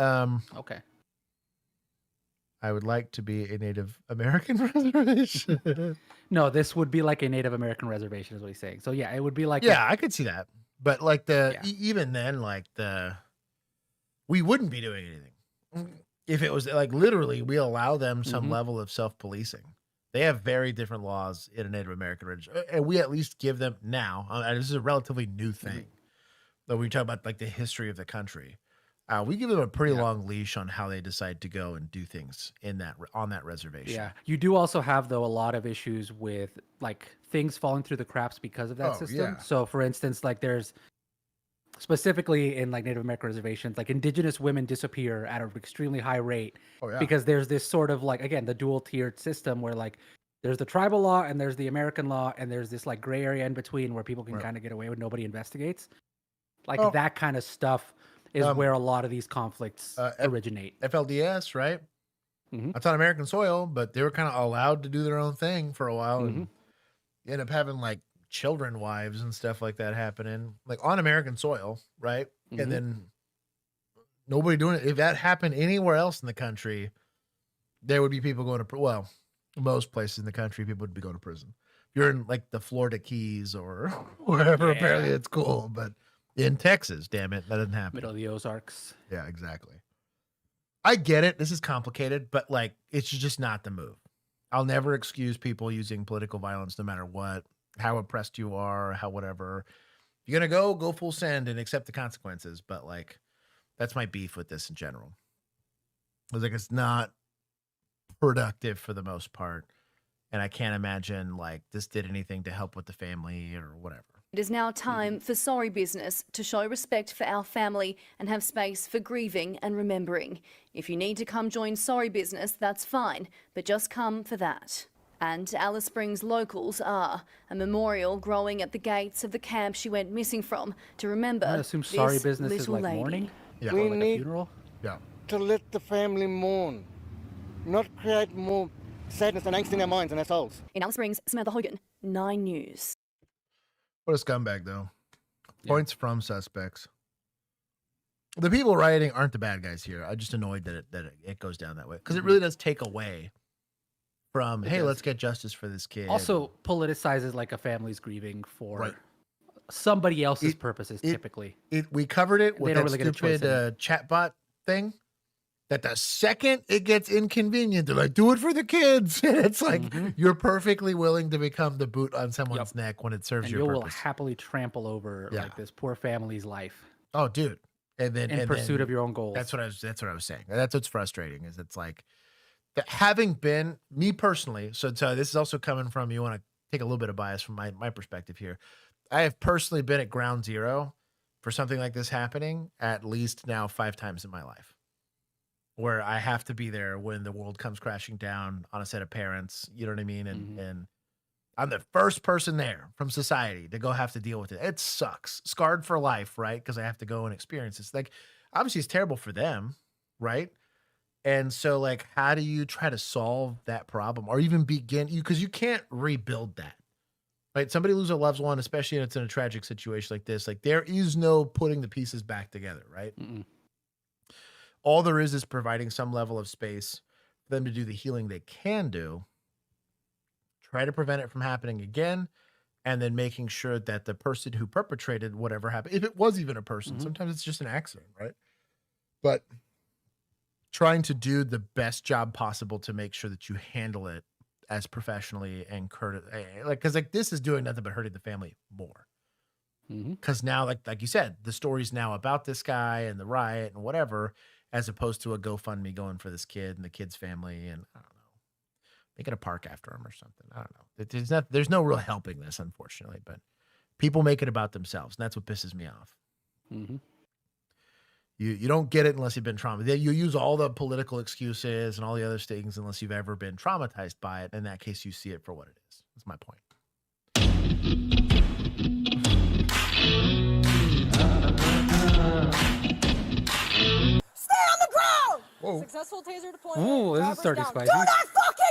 Okay. I would like to be a Native American reservation. No, this would be like a Native American reservation, is what he's saying. So yeah, it would be like I could see that. But like even then, like we wouldn't be doing anything if it was like literally we allow them some level of self-policing. They have very different laws in a Native American region, and we at least give them now. This is a relatively new thing. But we talk about like the history of the country. We give them a pretty long leash on how they decide to go and do things on that reservation. Yeah, you do also have though a lot of issues with like things falling through the cracks because of that system. Yeah. So for instance, like there's specifically in like Native American reservations, like indigenous women disappear at an extremely high rate because there's this sort of like, again, the dual tiered system where like there's the tribal law and there's the American law and there's this like gray area in between where people can kind of get away with, nobody investigates. Like that kind of stuff is where a lot of these conflicts originate. FLDS, right? That's on American soil, but they were kind of allowed to do their own thing for a while and you end up having like children wives and stuff like that happening like on American soil, right? And then nobody doing it. If that happened anywhere else in the country, there would be people going to most places in the country people would be going to prison. If you're in like the Florida Keys or wherever, apparently it's cool, but in Texas, damn it, that doesn't happen. Middle of the Ozarks. Yeah, exactly. I get it. This is complicated, but like it's just not the move. I'll never excuse people using political violence no matter what, how oppressed you are, how whatever. If you're going to go full send and accept the consequences. But like, that's my beef with this in general. I was like, it's not productive for the most part. And I can't imagine like this did anything to help with the family or whatever. It is now time for Sorry Business to show respect for our family and have space for grieving and remembering. If you need to come join Sorry Business, that's fine, but just come for that. And Alice Springs locals are a memorial growing at the gates of the camp she went missing from to remember I assume Sorry this Business is little like lady. mourning? Yeah. We Or like a need funeral? to let the family mourn, not create more sadness and angst in their minds and their souls. In Alice Springs, Samantha Hogan, 9 News. What a scumbag, though. Points from suspects. The people rioting aren't the bad guys here. I'm just annoyed that it goes down that way because it really does take away from, hey, let's get justice for this kid. Also politicizes like a family's grieving for somebody else's purposes, typically. We covered it with They that don't really get a choice stupid chatbot thing. That the second it gets inconvenient, they're like, do it for the kids. And it's like, you're perfectly willing to become the boot on someone's neck when it serves And your you will purpose. happily trample over like this poor family's life. Oh, dude. And then in pursuit of your own goals. That's what I was saying. That's what's frustrating is it's like that having been me personally. So this is also coming from, you want to take a little bit of bias from my perspective here. I have personally been at ground zero for something like this happening at least now 5 times in my life, where I have to be there when the world comes crashing down on a set of parents. You know what I mean? And I'm the first person there from society to go have to deal with it. It sucks. Scarred for life, right? Because I have to go and experience this. Like, obviously, it's terrible for them, right? And so, like, how do you try to solve that problem or even begin? Because you can't rebuild that. Right? Somebody loses a loved one, especially if it's in a tragic situation like this. Like, there is no putting the pieces back together, right? All there is providing some level of space for them to do the healing they can do, try to prevent it from happening again, and then making sure that the person who perpetrated whatever happened, if it was even a person, sometimes it's just an accident, right? But trying to do the best job possible to make sure that you handle it as professionally and because like this is doing nothing but hurting the family more. Because now, like you said, the story's now about this guy and the riot and whatever, as opposed to a GoFundMe going for this kid and the kid's family, and I don't know, making a park after him or something. I don't know. There's no real helping this, unfortunately, but people make it about themselves, and that's what pisses me off. You don't get it unless you've been traumatized. You use all the political excuses and all the other things unless you've ever been traumatized by it. In that case, you see it for what it is. That's my point. Stay on the ground! Whoa. Successful taser deployment. Ooh, this is Drivers starting down. spicy. Do not fucking move!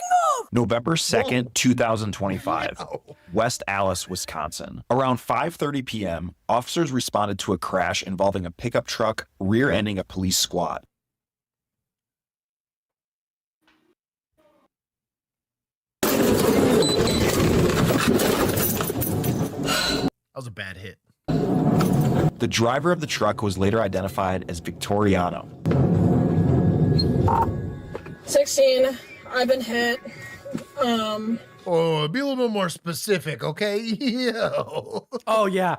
November 2nd, 2025, West Allis, Wisconsin. Around 5:30 p.m., officers responded to a crash involving a pickup truck rear-ending a police squad. That was a bad hit. The driver of the truck was later identified as Victoriano. 16. I've been hit. Oh, be a little bit more specific, okay? Yo. Oh yeah.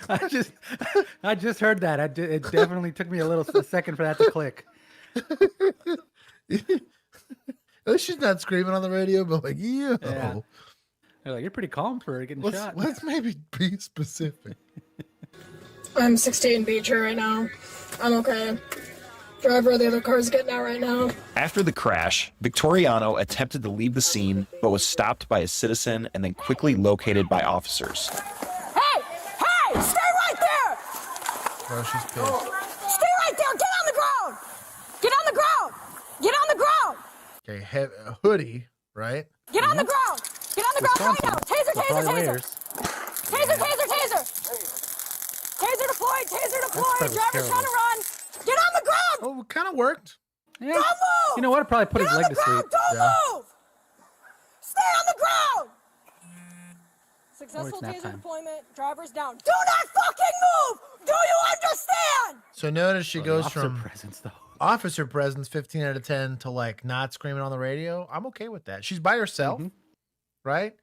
I just heard that. It definitely took me a second for that to click. At least she's not screaming on the radio, but like, yo. Yeah. They're like, you're pretty calm for getting shot. Let's maybe be specific. I'm 16 Beecher right now. I'm okay. Driver of the other car is getting out right now. After the crash, Victoriano attempted to leave the scene, but was stopped by a citizen and then quickly located by officers. Hey! Hey! Stay right there! Oh, she's pissed. Stay right there! Get on the ground! Get on the ground! Get on the ground! Okay, hoodie, right? Get on the ground! Get on the ground right now! Taser, taser, Probably taser! layers. Taser, taser, taser! Taser deployed! Taser deployed! Driver's trying to run! Get on the ground! Oh, it kind of worked. Yeah. Don't move! You know what? I'd probably put his leg to sleep. Don't move! Stay on the ground! Successful nap taser time. deployment. Driver's down. Do not fucking move! Do you understand? So notice she goes officer from presence, though. officer presence, 15 out of 10, to like not screaming on the radio. I'm okay with that. She's by herself, right?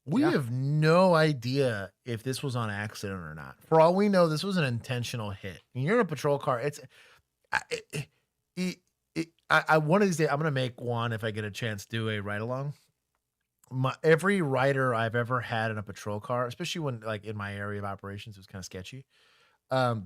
We have no idea if this was on accident or not. For all we know, this was an intentional hit. When you're in a patrol car, I one of these days, I'm going to make one, if I get a chance, do a ride along. Every rider I've ever had in a patrol car, especially when like in my area of operations, it was kind of sketchy.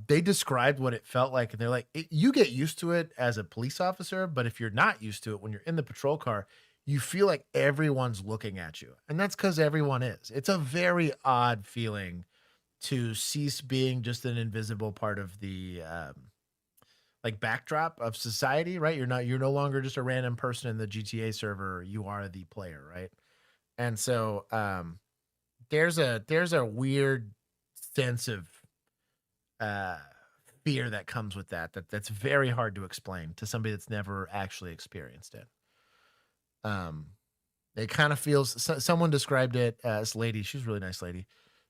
They described what it felt like, and they're like, you get used to it as a police officer, but if you're not used to it, when you're in the patrol car, you feel like everyone's looking at you. And that's because everyone is. It's a very odd feeling to cease being just an invisible part of the like backdrop of society, right? You're no longer just a random person in the GTA server. You are the player, right? And so there's a weird sense of fear that comes with that's very hard to explain to somebody that's never actually experienced it. It kind of feels, someone described it as lady, she's a really nice lady.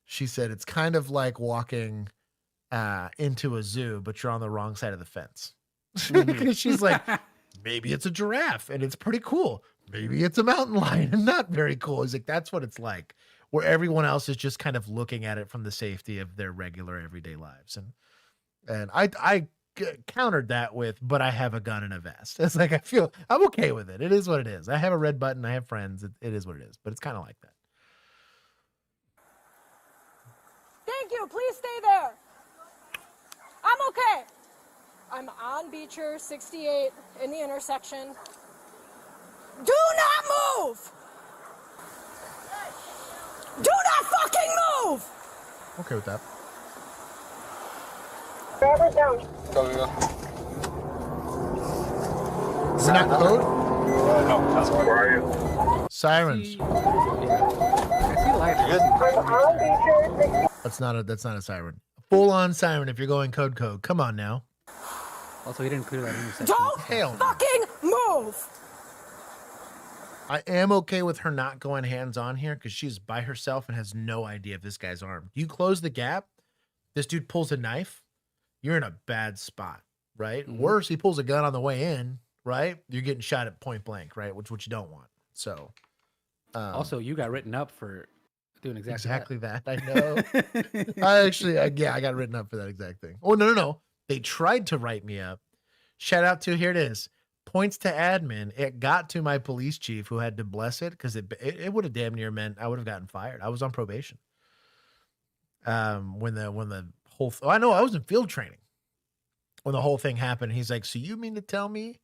She said, it's kind of like walking into a zoo, but you're on the wrong side of the fence. She's like, maybe it's a giraffe and it's pretty cool. Maybe it's a mountain lion and not very cool. He's like, that's what it's like, where everyone else is just kind of looking at it from the safety of their regular everyday lives. And I countered that with, but I have a gun and a vest. It's like, I feel I'm okay with it. It is what it is. I have a red button. I have friends. It is what it is, but it's kind of like that. Thank you. Please stay there. I'm okay. I'm on Beecher 68 in the intersection. Do not move! Do not fucking move! Okay with that. Driver's down. Go. Is it not code? No, that's where are you? Sirens. I see lights. That's not a siren. Full on siren if you're going code. Come on now. Also, he didn't clear that intersection. Don't Hell no. fucking move. I am okay with her not going hands on here because she's by herself and has no idea if this guy's armed. You close the gap, this dude pulls a knife, you're in a bad spot, right? Worse, he pulls a gun on the way in, right? You're getting shot at point blank, right? Which you don't want. So, also, you got written up for doing exactly that. I know. I got written up for that exact thing. Oh, no. They tried to write me up. Shout out to, here it is. Points to admin. It got to my police chief who had to bless it because it would have damn near meant I would have gotten fired. I was on probation. When the whole I know I was in field training when the whole thing happened. He's like, so you mean to tell me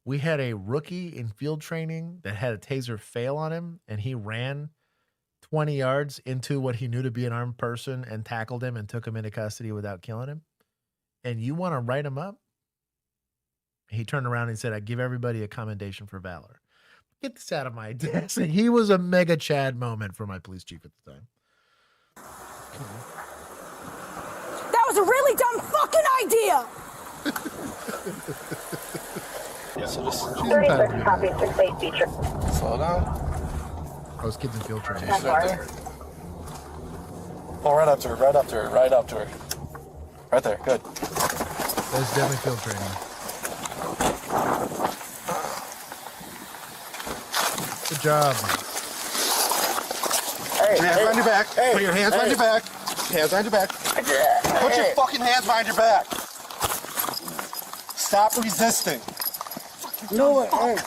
we had a rookie in field training that had a taser fail on him and he ran 20 yards into what he knew to be an armed person and tackled him and took him into custody without killing him? And you want to write him up? He turned around and said, I give everybody a commendation for valor. Get this out of my desk. And he was a mega Chad moment for my police chief at the time. That was a really dumb fucking idea. Slow down. I was kids in field training. Right there. Oh, right up to her. Right there. Good. That was definitely field training. Good job. Hey, hands behind your back. Put your hands behind your back. Hands behind your back. Put your fucking hands behind your back. Stop resisting. No, hey.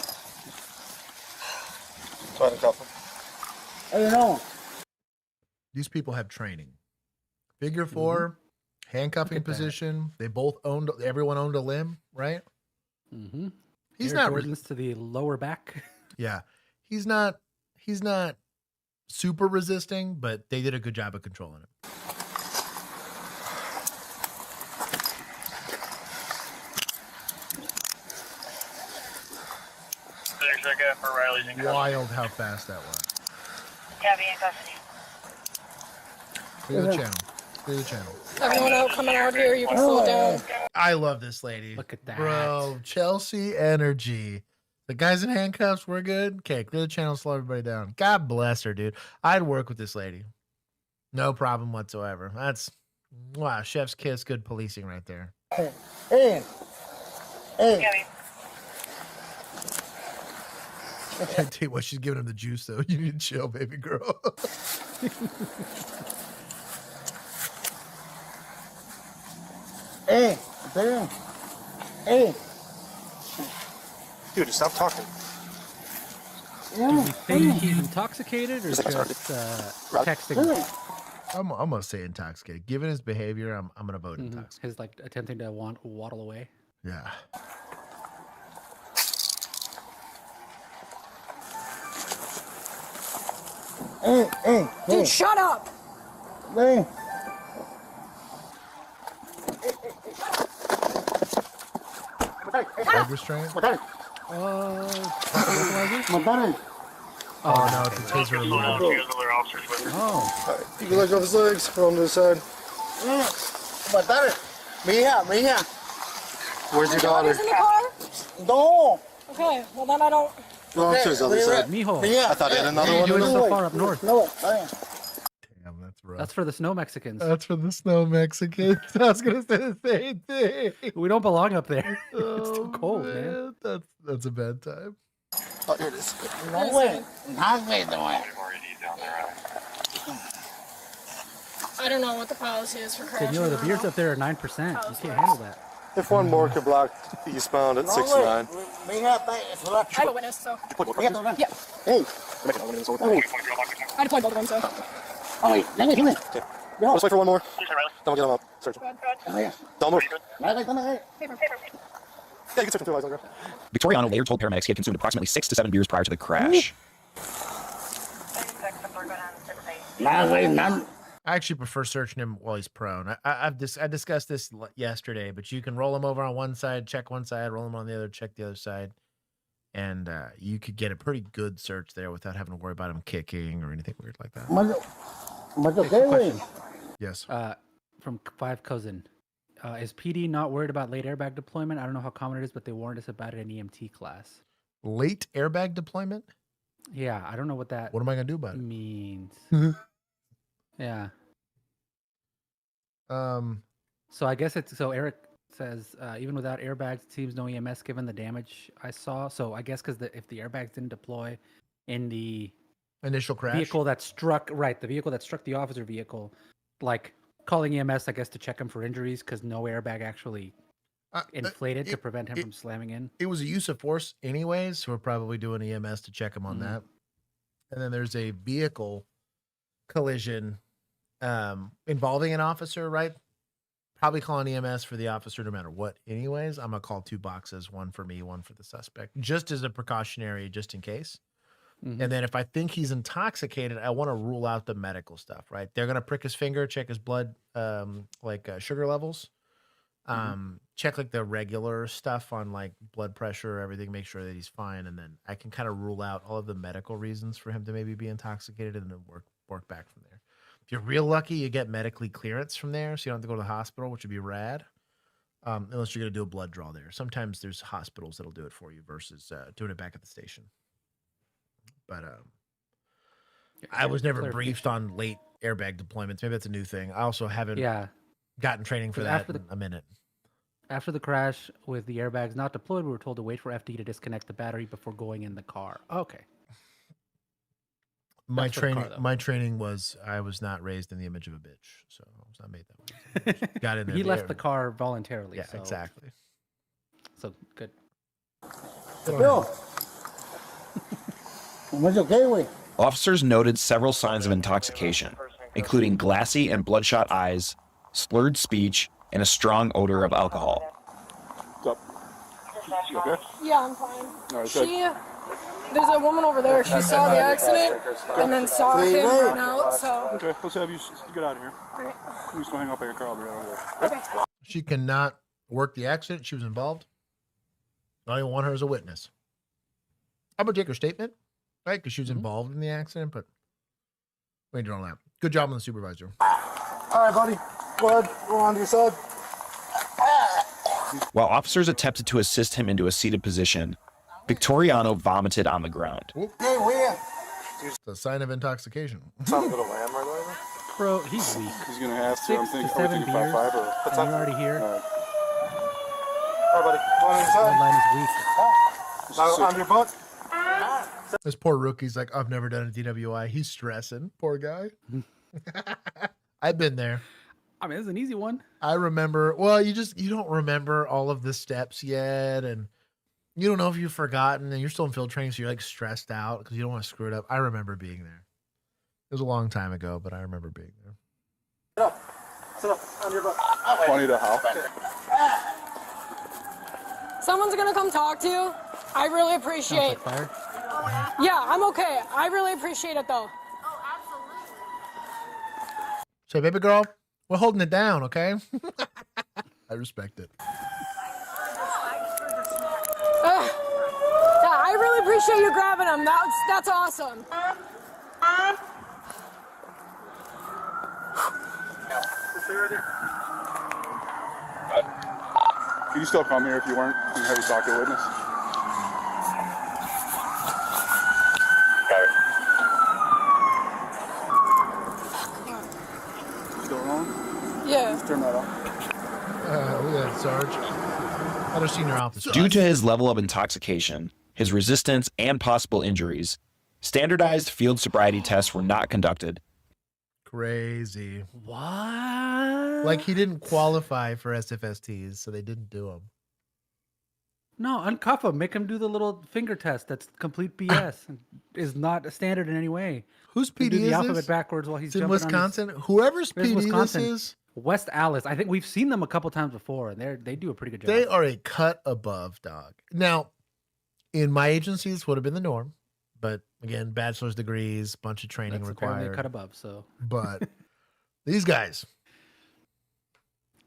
Try to cuff him. I don't know. These people have training. Figure four, handcuffing position. They both everyone owned a limb, right? Mm-hmm. He's Air not Jordans to the lower back. Yeah. He's not super resisting, but they did a good job of controlling him. Wild how fast that went. Gabby in custody. Clear the channel. Clear the channel. Everyone coming out here, you can slow down. I love this lady. Look at that. Bro, Chelsea energy. The guys in handcuffs, we're good. Okay, clear the channel, slow everybody down. God bless her, dude. I'd work with this lady. No problem whatsoever. That's, wow, chef's kiss, good policing right there. Hey. Gabby. I tell you what, she's giving him the juice, though. You need to chill, baby girl. Hey, there. Hey. Dude, stop talking. Do you think he's intoxicated or just texting? I'm gonna say intoxicated. Given his behavior, I'm gonna vote intoxicated. His like attempting to waddle away. Yeah. Hey. Dude, shut up. Hey. Leg restraint? Oh, no, it's a taser removal. Oh. Keep your legs off his legs. Put him to the side. Mija. Where's your daughter? Is in the car? No. Okay, well then I don't. Go on to his other side. Mijo. I thought he had another What are one. you doing so far up north? No. Damn, that's rough. That's for the snow Mexicans. That's for the snow Mexicans. I was gonna say the same thing. We don't belong up there. It's Oh, too cold, man. That's a bad time. Oh, here it is. No way. Not way, no way. I don't know what the policy is for crashing. Senor, the beers up there are 9%. You can't handle that. If one more could block eastbound at 69. I have a witness, so. Yeah. Hey. I deployed both of them, so. Oh, wait. Let's wait for one more. Then we'll get him up. Search him. Don't move. Paper. Yeah, you can search him through eyes. Victoriano later told paramedics he had consumed approximately 6 to 7 beers prior to the crash. None. I actually prefer searching him while he's prone. I discussed this yesterday, but you can roll him over on one side, check one side, roll him on the other, check the other side, and you could get a pretty good search there without having to worry about him kicking or anything weird like that. Yes. From Five Cousin. Is PD not worried about late airbag deployment? I don't know how common it is, but they warned us about it in EMT class. Late airbag deployment? Yeah, I don't know what that What am I going to do about it? means. Yeah. So I guess it's, so Eric says, even without airbags, it seems no EMS given the damage I saw. So I guess because if the airbags didn't deploy in the initial crash vehicle that struck, the vehicle that struck the officer vehicle, like calling EMS, I guess, to check him for injuries because no airbag actually inflated to prevent him from slamming in. It was a use of force anyways, so we're probably doing EMS to check him on that. And then there's a vehicle collision involving an officer, right? Probably calling EMS for the officer no matter what anyways. I'm gonna call 2 boxes, one for me, one for the suspect, just as a precautionary, just in case. And then if I think he's intoxicated, I want to rule out the medical stuff, right? They're gonna prick his finger, check his blood, sugar levels, check like the regular stuff on like blood pressure, everything, make sure that he's fine, and then I can kind of rule out all of the medical reasons for him to maybe be intoxicated, and then work back from there. If you're real lucky, you get medically clearance from there, so you don't have to go to the hospital, which would be rad. Unless you're gonna do a blood draw there. Sometimes there's hospitals that'll do it for you versus doing it back at the station. But I was never briefed on late airbag deployments. Maybe that's a new thing. I also haven't gotten training for that in a minute. After the crash with the airbags not deployed, we were told to wait for FD to disconnect the battery before going in the car. Okay. My training was I was not raised in the image of a bitch, so I was not made that way. Got in there. He left the car voluntarily. Yeah, so. exactly. So good. Bill. What's okay with? Officers noted several signs of intoxication, including glassy and bloodshot eyes, slurred speech, and a strong odor of alcohol. What's up? You okay? Yeah, I'm fine. All right, There's a woman over there. She saw the accident and then saw him run out. So okay, let's have you get out of here. Okay. You just hang up like a car. I'll be right over there. Okay. She cannot work the accident. She was involved. I don't even want her as a witness. I'm gonna take her statement, right? Because she was involved in the accident, but we ain't doing all that. Good job on the supervisor. All right, buddy. Go ahead. Go on to your side. While officers attempted to assist him into a seated position, Victoriano vomited on the ground. Hey, where? It's a sign of intoxication. Sounds a little lamb right away. Bro, he's weak. He's gonna have to. 6 I'm to thinking 7 beers. 5 or And you're already here. All right, buddy. Go on your That side. line is weak. Now on your butt. This poor rookie's like, I've never done a DWI. He's stressing. Poor guy. I've been there. I mean, it's an easy one. I remember. Well, you don't remember all of the steps yet, and you don't know if you've forgotten, and you're still in field training, so you're like stressed out because you don't want to screw it up. I remember being there. It was a long time ago, but I remember being there. Sit up. Sit up on your butt. Funny to how. someone's gonna come talk to you. I really appreciate. Yeah, I'm okay. I really appreciate it though. Say, baby girl, we're holding it down, okay? I respect it. Yeah, I really appreciate you grabbing him. That's awesome. Can you still come here if you weren't? And have you talk to a witness? Still wrong? Yeah. Let's turn that off. Look at that, Sarge. Other senior officer. Due to his level of intoxication, his resistance, and possible injuries, standardized field sobriety tests were not conducted. Crazy. What? Like he didn't qualify for SFSTs, so they didn't do them. No, uncuff him. Make him do the little finger test. That's complete BS. and is not a standard in any way. Whose He PD do the is alphabet this? backwards while he's It's in jumping Wisconsin. On his... Whoever's Where's PD Wisconsin? this is, West Alice. I think we've seen them a couple times before, and they do a pretty good job. they are a cut above, dog. Now, in my agency, this would have been the norm, but again, bachelor's degrees, bunch of training That's apparently required. a cut above. So, But These guys.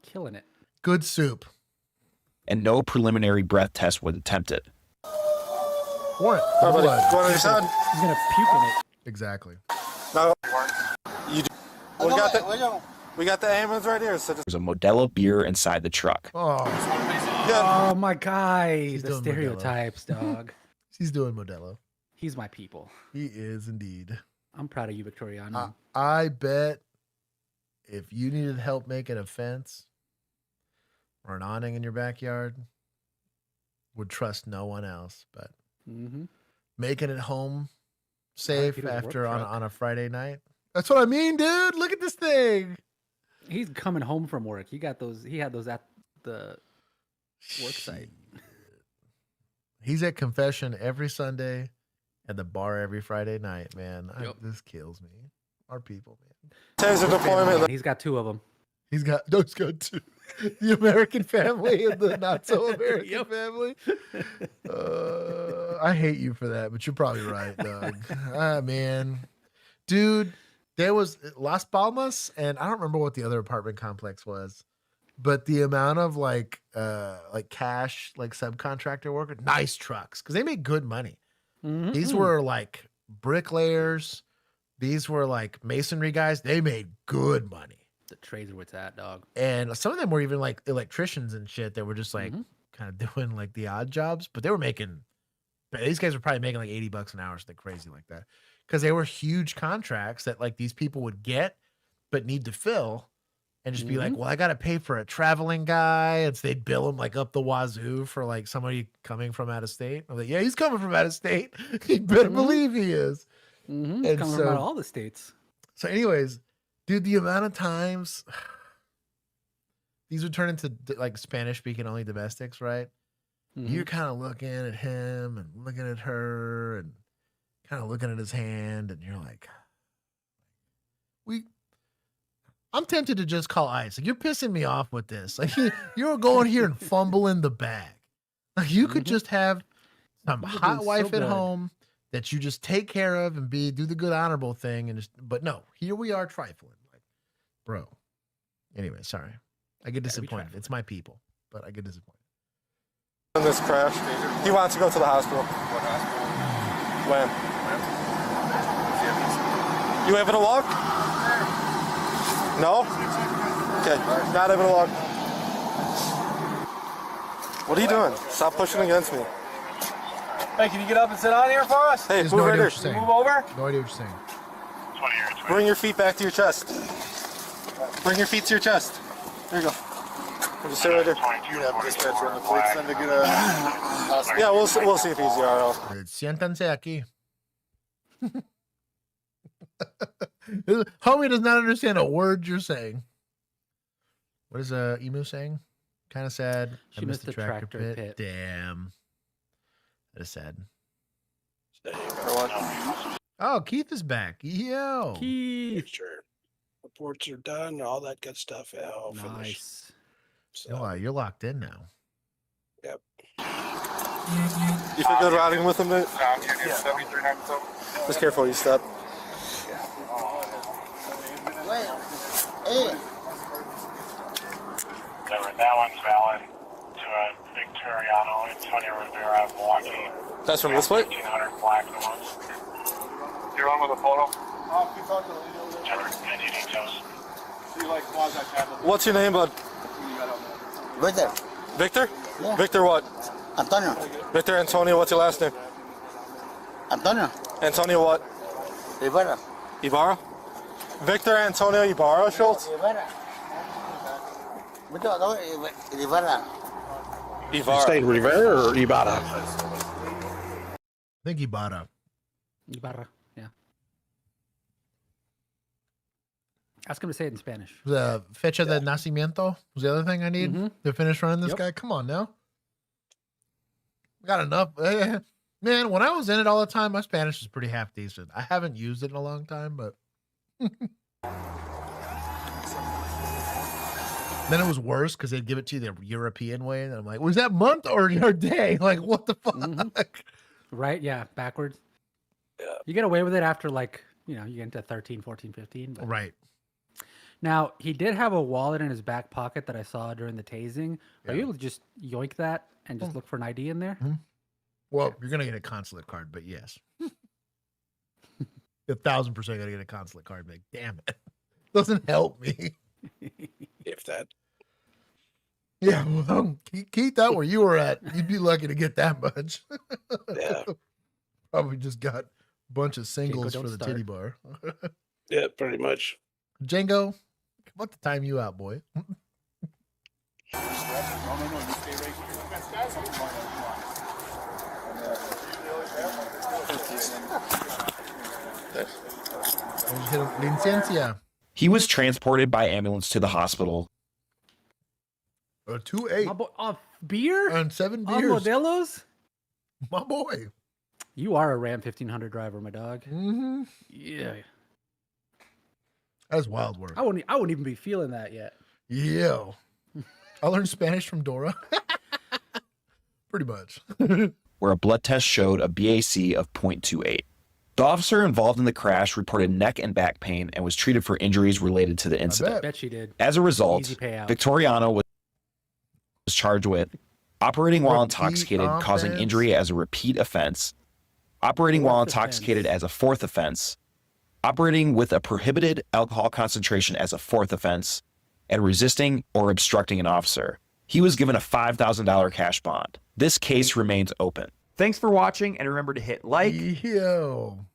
Killing it. Good soup. And no preliminary breath test was attempted. Warrant. All right, buddy. Go on your side. He's going to puke in it. Exactly. No. We got the ambulance right here. So There's a Modelo beer inside the truck. Oh, my guy. He's The doing stereotypes, dog. He's doing Modelo. He's my people. He is indeed. I'm proud of you, Victoriano. I bet if you needed help making a fence or an awning in your backyard, would trust no one else. But making it home safe after on a Friday night. That's what I mean, dude. Look at this thing. He's coming home from work. He had those at the work site. He's at confession every Sunday, at the bar every Friday night, man. This kills me. Our people, man. Taser deployment. He's got 2 of them. He's got two. The American family and the not so American family. I hate you for that, but you're probably right, Doug. Man. Dude, there was Las Palmas, and I don't remember what the other apartment complex was, but the amount of like cash, like subcontractor worker, nice trucks, because they make good money. These were like bricklayers. These were like masonry guys. They made good money. The trades are where it's at, dog. And some of them were even like electricians and shit that were just like kind of doing like the odd jobs, but they were making, these guys were probably making like $80 an hour, something crazy like that. Because they were huge contracts that like these people would get, but need to fill and just be like, well, I got to pay for a traveling guy. And so they'd bill him like up the wazoo for like somebody coming from out of state. I'm like, yeah, he's coming from out of state. You better believe he is. And coming from out of all the states. So anyways, dude, the amount of times these would turn into like Spanish speaking only domestics, right? You're kind of looking at him and looking at her and kind of looking at his hand, and you're like, I'm tempted to just call ICE. Like, you're pissing me off with this. Like, you're going here and fumbling the bag. Like, you could just have some hot wife at home that you just take care of and do the good honorable thing, and but no, here we are trifling. Like, bro. Anyway, sorry. I get disappointed. It's my people, but I get disappointed. In this crash, he wants to go to the hospital. What hospital? When? You able to walk? No? Okay, not able to walk. What are you doing? Stop pushing against me. Hey, can you get up and sit on here for us? Hey, move right here. Move over. No idea what you're saying. Bring your feet back to your chest. Bring your feet to your chest. There you go. Just sit right there. You have dispatcher on the quick send to get a hospital. Yeah, we'll see if he's RL. Siéntanse aquí. Homie does not understand a word you're saying. What is Emu saying? Kind of sad. She missed the tractor pit. Damn. That is sad. For Oh, Keith is back. Yo. Keith. Sure. Reports are done, all that good stuff. Yeah, all finished. So, you're locked in now. Yep. You feel good riding with him, mate? Just careful, you step. That one's valid to a Victoriano, Antonio Rivera, Milwaukee. That's from this plate? 1500 black ones. You're on with a photo? Any details? What's your name, bud? Victor. Victor? Yeah. Victor what? Antonio. Victor Antonio, what's your last name? Antonio. Antonio what? Ibarra. Ibarra? Victor Antonio Ibarra, Schultz? Ibarra. Ibarra. Ibarra. State Rivera or Ibarra? I think Ibarra. Ibarra, yeah. Ask him to say it in Spanish. The fecha de nacimiento was the other thing I need to finish running this guy. Come on now. We got enough. Man, when I was in it all the time, my Spanish was pretty half decent. I haven't used it in a long time, but then it was worse because they'd give it to you the European way. And I'm like, was that month or your day? Like, what the fuck? Right? Yeah. Backwards. Yeah. You get away with it after, like, you get into 13, 14, 15. But right. Now, he did have a wallet in his back pocket that I saw during the tasing. Are you able to just yoink that and just look for an ID in there? Well, you're gonna get a consulate card, but yes, 1,000% gonna get a consulate card. Like, damn it, doesn't help me. If that. Yeah, well, keep that where you were at. You'd be lucky to get that much. Yeah. Probably just got a bunch of singles don't for the start. titty bar. Yeah, pretty much. Django, what the time you out, boy? Licencia. He was transported by ambulance to the hospital. 2-8. My boy, beer and 7 on beers. Modelo's. My boy. You are a Ram 1500 driver, my dog. Mm-hmm. Yeah. That's wild work. I wouldn't even be feeling that yet. Yeah. I learned Spanish from Dora. Pretty much. Where a blood test showed a BAC of 0.28. The officer involved in the crash reported neck and back pain and was treated for injuries related to the incident. I bet she did. As a result, Easy payout. Victoriano was charged with operating while intoxicated, causing offense. injury as a repeat offense, operating while Fourth intoxicated offense. as a fourth offense, operating with a prohibited alcohol concentration as a fourth offense, and resisting or obstructing an officer. He was given a $5,000 cash bond. This case remains open. Thanks for watching, and remember to hit like. Yo.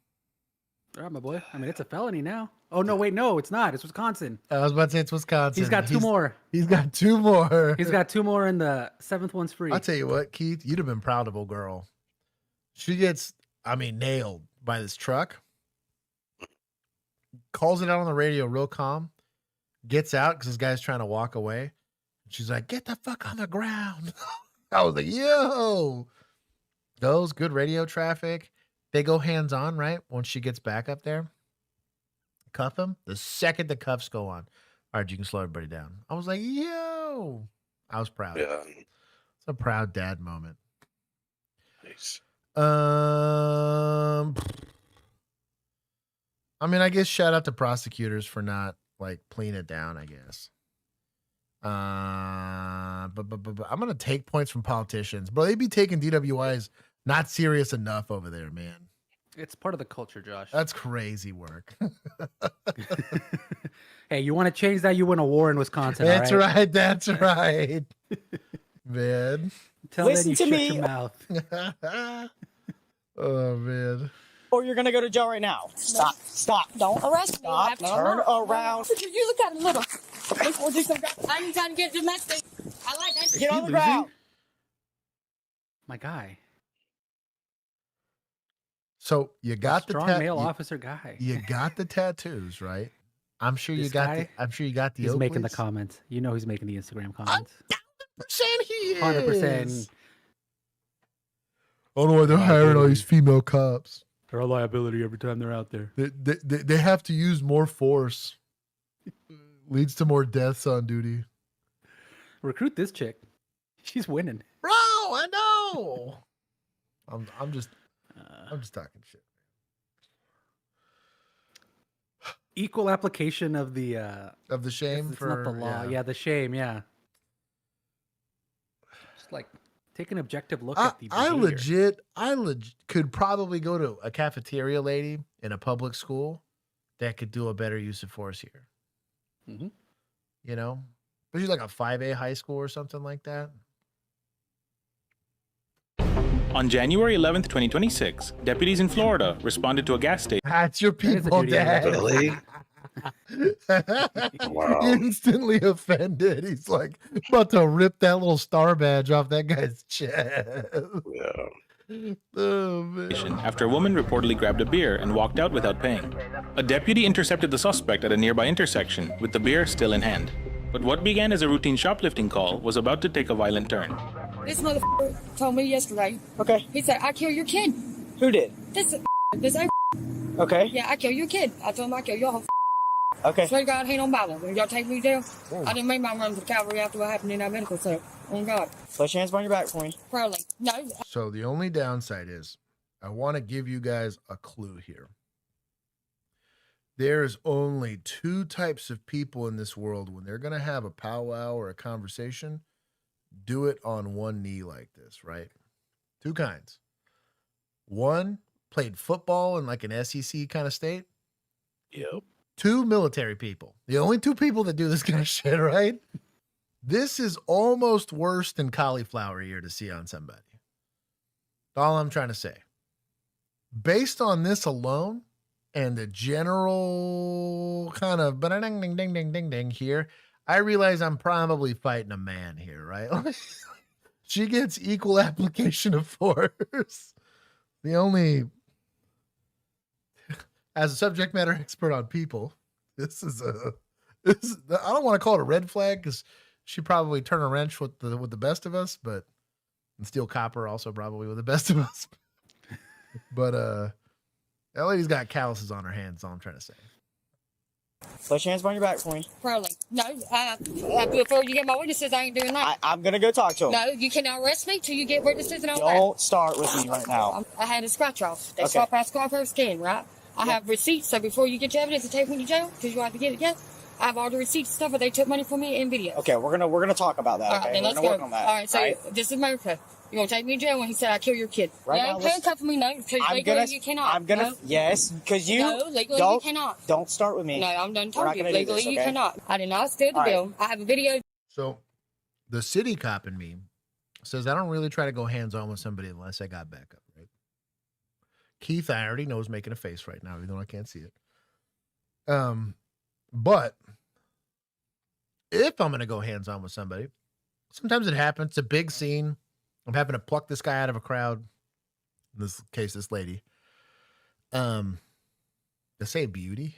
All right, my boy. I mean, it's a felony now. Oh, no, wait, no, it's not. It's Wisconsin. I was about to say it's Wisconsin. He's got two more. He's got 2 more. He's got 2 more, and the 7th one's free. I'll tell you what, Keith, you'd have been proud of old girl. She gets, nailed by this truck. Calls it out on the radio real calm. Gets out because this guy's trying to walk away. She's like, get the fuck on the ground. I was like, yo. Goes, good radio traffic. They go hands on, right? Once she gets back up there. Cuff him. The second the cuffs go on. All right, you can slow everybody down. I was like, yo. I was proud. Yeah. It's a proud dad moment. Nice. I guess shout out to prosecutors for not playing it down, I guess. But I'm gonna take points from politicians, bro. They be taking DWIs not serious enough over there, man. It's part of the culture, Josh. That's crazy work. Hey, you want to change that? You win a war in Wisconsin. That's all right? right. That's right, man. Tell Listen that you to shut me. your mouth. Oh man. Or you're gonna go to jail right now. Stop. Stop. Don't arrest me. Stop. Turn around. You look kind of little. I'm trying to get domestic. I like that. Get on the ground. My guy. So you got the Strong male officer guy. You got the tattoos, right? I'm sure you This got guy, the. I'm sure you got the. He's making the Oakleys. comments. You know he's making the Instagram comments. 100% he is. 100%. I don't know why they're hiring all these female cops. They're a liability every time they're out there. They have to use more force. Leads to more deaths on duty. Recruit this chick. She's winning. Bro, I know. I'm just talking shit. Equal application of the shame it's for not the law. Yeah, the shame. Yeah. Just take an objective look at the behavior. I legit could probably go to a cafeteria lady in a public school that could do a better use of force here. Mm-hmm. You know, but she's like a 5A high school or something like that. On January 11th, 2026, deputies in Florida responded to a gas station. That's your people, Dad. Really? Wow. Instantly offended. He's like about to rip that little star badge off that guy's chest. Yeah. Oh, man. After a woman reportedly grabbed a beer and walked out without paying. A deputy intercepted the suspect at a nearby intersection with the beer still in hand. But what began as a routine shoplifting call was about to take a violent turn. This motherfucker told me yesterday. Okay. He said, I kill your kid. Who did? This Okay. Yeah, I kill your kid. I told him I kill your whole Okay. Swear to God, he don't bother. When y'all take me to jail, I didn't make my run to the cavalry after what happened in that medical center. Oh, God. Place your hands behind your back for me. Probably. No. So the only downside is I want to give you guys a clue here. There's only two types of people in this world. When they're going to have a powwow or a conversation, do it on one knee like this, right? Two kinds. One, played football in like an SEC kind of state. Yep. Two, military people. The only two people that do this kind of shit, right? This is almost worse than cauliflower ear to see on somebody. All I'm trying to say. Based on this alone and the general kind of ding ding ding ding ding ding here, I realize I'm probably fighting a man here, right? She gets equal application of force. The only, as a subject matter expert on people, I don't want to call it a red flag because she probably turn a wrench with the best of us, but and steel copper also probably with the best of us. But that lady's got calluses on her hands. That's all I'm trying to say. Put your hands behind your back for me. Probably. No, before you get my witnesses, I ain't doing that. I'm going to go talk to them. No, you cannot arrest me till you get witnesses and all that. Don't start with me right now. I had a scratch off. They Okay. swap out scar first skin, right? I have receipts, so before you get your evidence to take me to jail, because you have to get it, I have all the receipts and stuff, but they took money from me in video. Okay, we're gonna talk about that. All right, Okay, then we're let's gonna go. work on that. All right, so right? this is America. You gonna take me to jail when he said I kill your kid? Right you now, ain't let's- handcuffing me, no, because legally you cannot. No? Yes, because you No, legally don't, you cannot. Don't start with me. No, I'm done We're not talking. gonna do Legally this, you okay? cannot. I did not steal the All right. bill. I have a video. So the city cop in me says I don't really try to go hands-on with somebody unless I got backup, right? Keith, I already know, is making a face right now, even though I can't see it. But if I'm going to go hands-on with somebody, sometimes it happens. It's a big scene. I'm having to pluck this guy out of a crowd. In this case, this lady. Does it say beauty?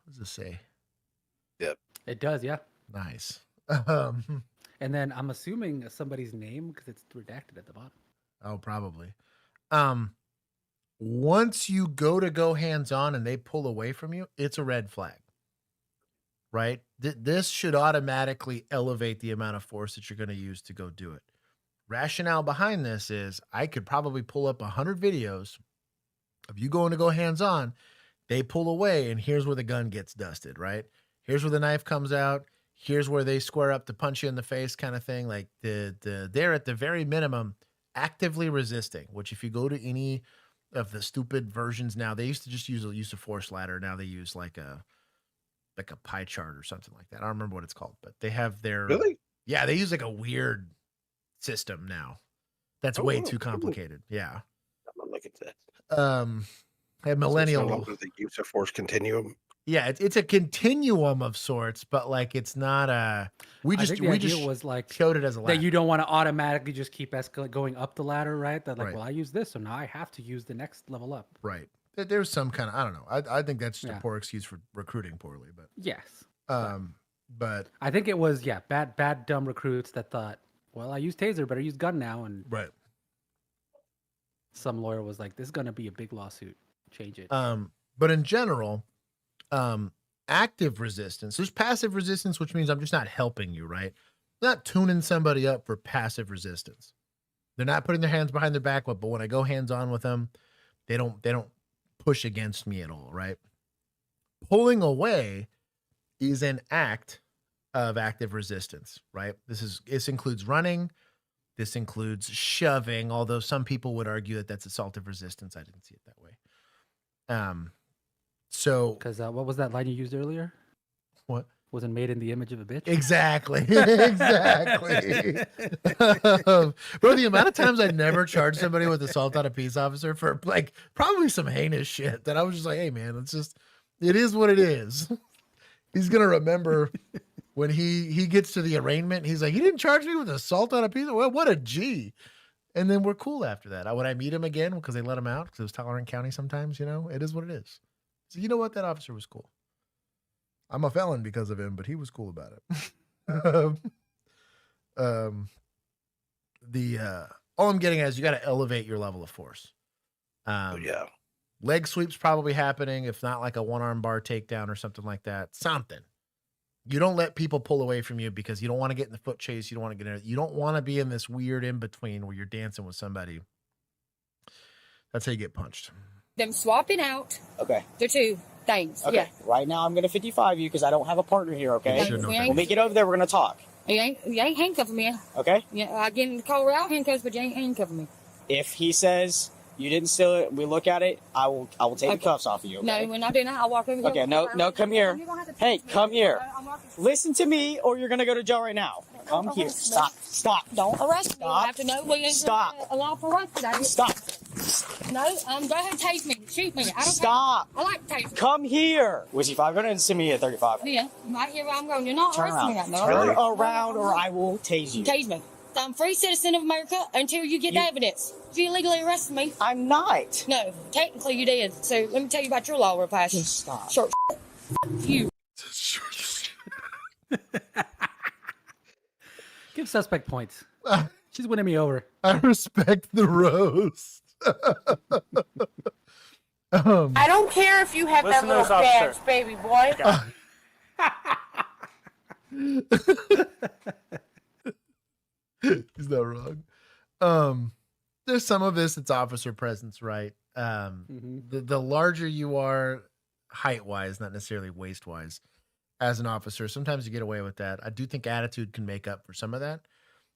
What does it say? Yep. It does, yeah. Nice. And then I'm assuming somebody's name because it's redacted at the bottom. Oh, probably. Once you go hands-on and they pull away from you, it's a red flag, right? This should automatically elevate the amount of force that you're going to use to go do it. Rationale behind this is I could probably pull up 100 videos of you going to go hands-on. They pull away, and here's where the gun gets dusted, right? Here's where the knife comes out. Here's where they square up to punch you in the face kind of thing. Like they're at the very minimum actively resisting, which if you go to any of the stupid versions now, they used to just use a use of force ladder. Now they use like a pie chart or something like that. I don't remember what it's called, but they have their Really? Yeah, they use like a weird system now. That's way too complicated. Yeah. I'm gonna look at that. A millennial. So the use of force continuum. Yeah, it's a continuum of sorts, but like it's not a. We I just think the we idea just was like showed it as a ladder. that you don't want to automatically just keep going up the ladder, right? That like, Right. well, I use this, so now I have to use the next level up. Right. There's some kind of I don't know. I think that's just Yeah. a poor excuse for recruiting poorly, but Yes. but I think it was bad dumb recruits that thought, well, I use taser, better use gun now, and right. Some lawyer was like, this is gonna be a big lawsuit. Change it. But in general, active resistance. There's passive resistance, which means I'm just not helping you, right? I'm not tuning somebody up for passive resistance. They're not putting their hands behind their back, but when I go hands on with them, they don't push against me at all, right? Pulling away is an act of active resistance, right? This includes running. This includes shoving, although some people would argue that that's assaultive resistance. I didn't see it that way. So, because what was that line you used earlier? What? Wasn't made in the image of a bitch? Exactly. Exactly. Bro, the amount of times I never charged somebody with assault on a peace officer for like probably some heinous shit that I was just like, hey man, it is what it is. He's going to remember when he gets to the arraignment, he's like, he didn't charge me with assault on a peace. Well, what a G. And then we're cool after that. When I meet him again, because they let him out, because it was Tolerant County sometimes, it is what it is. So you know what? That officer was cool. I'm a felon because of him, but he was cool about it. All I'm getting at is you got to elevate your level of force. Yeah. Leg sweeps probably happening, if not like a one-arm bar takedown or something like that. Something. You don't let people pull away from you because you don't want to get in the foot chase. You don't want to get in. You don't want to be in this weird in-between where you're dancing with somebody. That's how you get punched. Them swapping out. Okay. The two. Thanks. Okay. Yeah. Right now, I'm gonna 55 you because I don't have a partner here. Okay. We When we get over there, we're gonna talk. You ain't handcuffing me. Okay. Yeah, I get in the car without handcuffs, but you ain't handcuffing me. If he says you didn't steal it, we look at it. I will take the cuffs off of you. Okay? No, we're not doing that. I'll walk over here. Okay. No. Come here. Hey, come here. Listen to me, or you're gonna go to jail right now. Come here. Stop. Don't arrest me. I have to know we ain't Stop. a lawful arrest. Stop. No, go ahead and tase me. Shoot me. I don't Stop. I like tasing. Come here. Was he 5 going to send me a 35? Yeah, right here where I'm going. You're not Turn arresting me around. right now. Turn around, or I will tase you. Tase me. I'm a free citizen of America until you get the evidence. If you illegally arrested me. I'm not. No, technically you did. So let me tell you about your law we're passing. Stop. Short you. Give suspect points. She's winning me over. I respect the roast. I don't care if you have that Listen to little this, officer. badge, baby boy. He's not wrong. There's some of this, it's officer presence, right? The larger you are height wise, not necessarily waist wise, as an officer, sometimes you get away with that. I do think attitude can make up for some of that.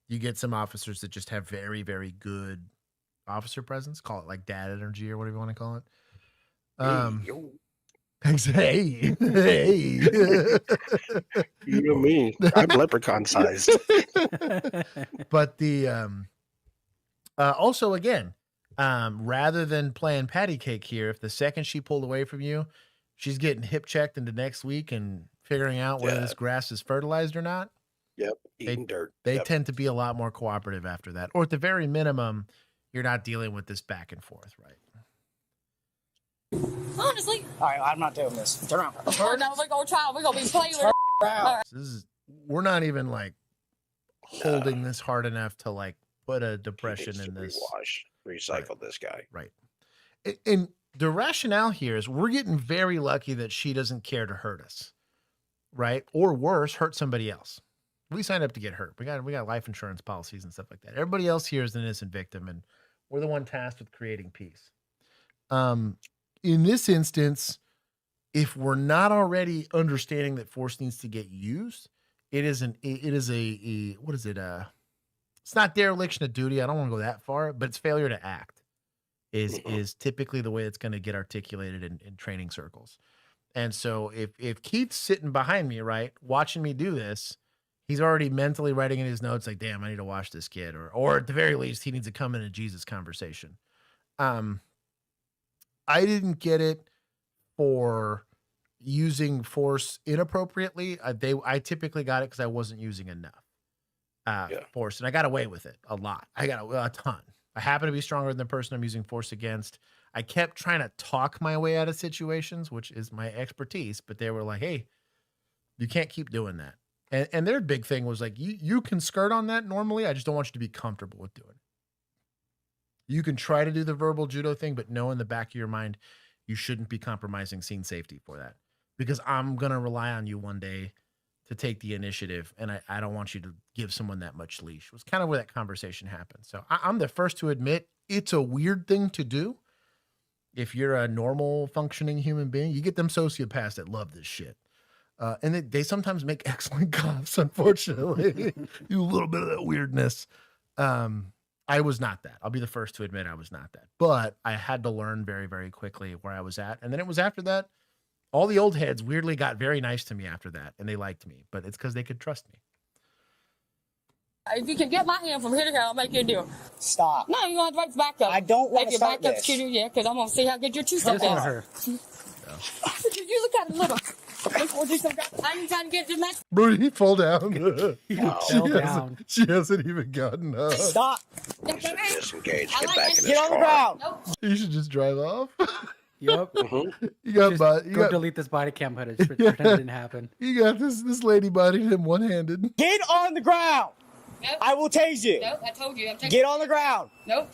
You get some officers that just have very, very good officer presence, call it like dad energy or whatever you want to call it. Hey. You know me. I'm leprechaun sized. But the also again, rather than playing patty cake here, if the second she pulled away from you, she's getting hip checked into next week and figuring out whether this grass is fertilized or not. Yep, eating dirt. They Yep. tend to be a lot more cooperative after that, or at the very minimum, you're not dealing with this back and forth, right? Honestly. All right, I'm not doing this. Turn around. We're gonna try. We're gonna be playing with around. We're not even like holding this hard enough to like put a depression in this. Recycle this guy. Right. And the rationale here is we're getting very lucky that she doesn't care to hurt us, right? Or worse, hurt somebody else. We signed up to get hurt. We got life insurance policies and stuff like that. Everybody else here is an innocent victim, and we're the one tasked with creating peace. In this instance, if we're not already understanding that force needs to get used, it's not dereliction of duty. I don't want to go that far, but it's failure to act is typically the way it's going to get articulated in training circles. And so if Keith's sitting behind me, right, watching me do this, he's already mentally writing in his notes like, damn, I need to watch this kid, or at the very least, he needs to come in a Jesus conversation. I didn't get it for using force inappropriately. I typically got it because I wasn't using enough force, and I got away with it a lot. I got a ton. I happen to be stronger than the person I'm using force against. I kept trying to talk my way out of situations, which is my expertise, but they were like, hey, you can't keep doing that. And their big thing was like, you can skirt on that normally. I just don't want you to be comfortable with doing it. You can try to do the verbal judo thing, but know in the back of your mind, you shouldn't be compromising scene safety for that, because I'm going to rely on you one day to take the initiative. And I don't want you to give someone that much leash. It was kind of where that conversation happened. So I'm the first to admit it's a weird thing to do. If you're a normal functioning human being, you get them sociopaths that love this shit. And they sometimes make excellent cops, unfortunately. You a little bit of that weirdness. I was not that. I'll be the first to admit I was not that. But I had to learn very, very quickly where I was at. And then it was after that, all the old heads weirdly got very nice to me after that. And they liked me. But it's because they could trust me. If you can get my hand from here to here, I'll make you a deal. Stop. No, you're going to have to back up. I don't want to start back up, this. shooter, yeah, because I'm going to see how good your two-step is. You look at it little. I ain't trying to get to the match. Bro, he fall down. She Fell hasn't even gotten up. Stop. Disengage. Get like back it. in Get this on the car. ground. You should just drive off. Yep. You got Go delete this body cam footage. Pretend it didn't happen. You got this lady bodied him one-handed. Get on the ground. Nope. I will tase you. Nope, I told you. I'm taking Get on the ground. Nope.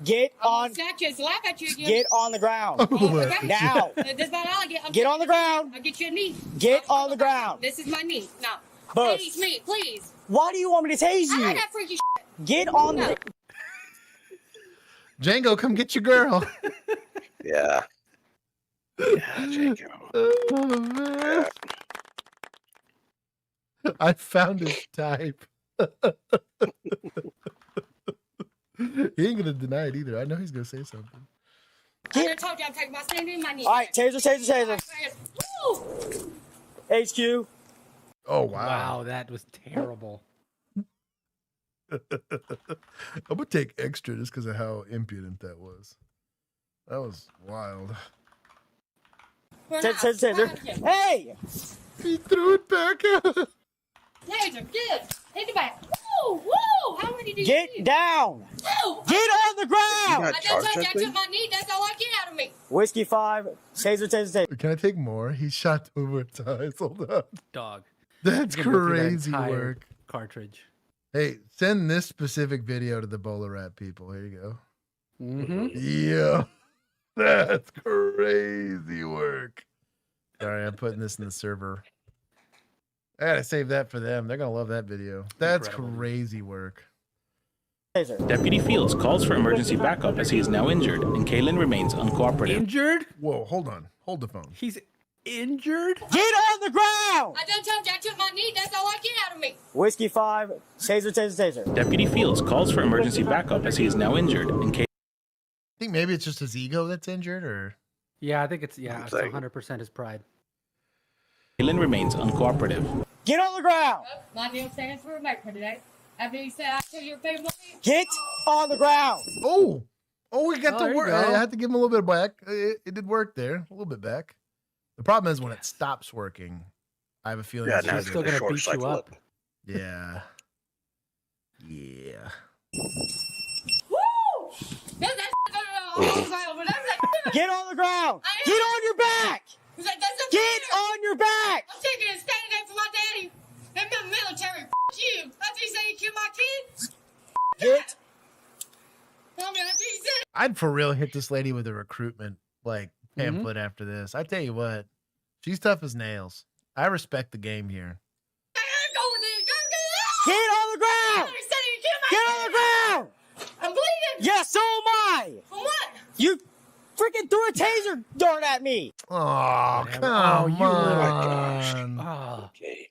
Get I'm on. gonna snatch you and slap at you again. Get on the ground. Okay. Now. That's about all I get. Get on the ground. I'll get you a knee. Get on the ground. This is my knee. Now, Bush. tase me, please. Why do you want me to tase you? I got freaky shit. Get on the. Django, come get your girl. Yeah. Yeah, Jacob. Oh, man. I found his type. He ain't gonna deny it either. I know he's gonna say something. I just told you I'm taking my stand in my knee. All right, taser. Woo! HQ. Oh, Wow, that was terrible. I'm gonna take extra just because of how impudent that was. That was wild. Taser. Hey! He threw it back out. Taser, good. Take it back. Woo! Woo! How many do you Get need? down! Woo! Get on the ground! I just told you I took my knee. That's all I get out of me. Whiskey 5. Taser. Can I take more? He shot 2 more times. Hold on. Dog. That's You can go through that crazy entire work. Cartridge. Hey, send this specific video to the bowler rat people. Here you go. Mm-hmm. Yeah. That's crazy work. Sorry, I'm putting this in the server. I gotta save that for them. They're gonna love that video. That's crazy work. Deputy Fields calls for emergency backup as he is now injured, and Kaylin remains uncooperative. Injured? Whoa, hold on. Hold the phone. He's injured? Get on the ground! I just told you I took my knee. That's all I get out of me. Whiskey 5. Taser. Deputy Fields calls for emergency backup as he is now injured, and Kaylin I think maybe it's just his ego that's injured, or Yeah, I think it's 100% his pride. remains uncooperative. Get on the ground! My deal stands for America today. After you said I tell your favorite Get on the ground! Oh, we got there to you work. go. I had to give him a little bit back. It did work there, a little bit back. The problem is when it stops working, I have a feeling Yeah, it's now just still the gonna short beat you cycle up. Yeah. Yeah. Woo! Get on the ground! Get on your back! Get on your back! I'm taking a standing name for my daddy. I'm in the military. You. After you say you killed my kids. Get. I mean, after you said I'd for real hit this lady with a recruitment pamphlet after this. I tell you what, she's tough as nails. I respect the game here. go with it. Get on the ground! You said you killed my Get on the ground! I'm bleeding. Yeah, so am I! For what? You freaking threw a taser dart at me! Oh, Damn. come you little on. Ah. Okay.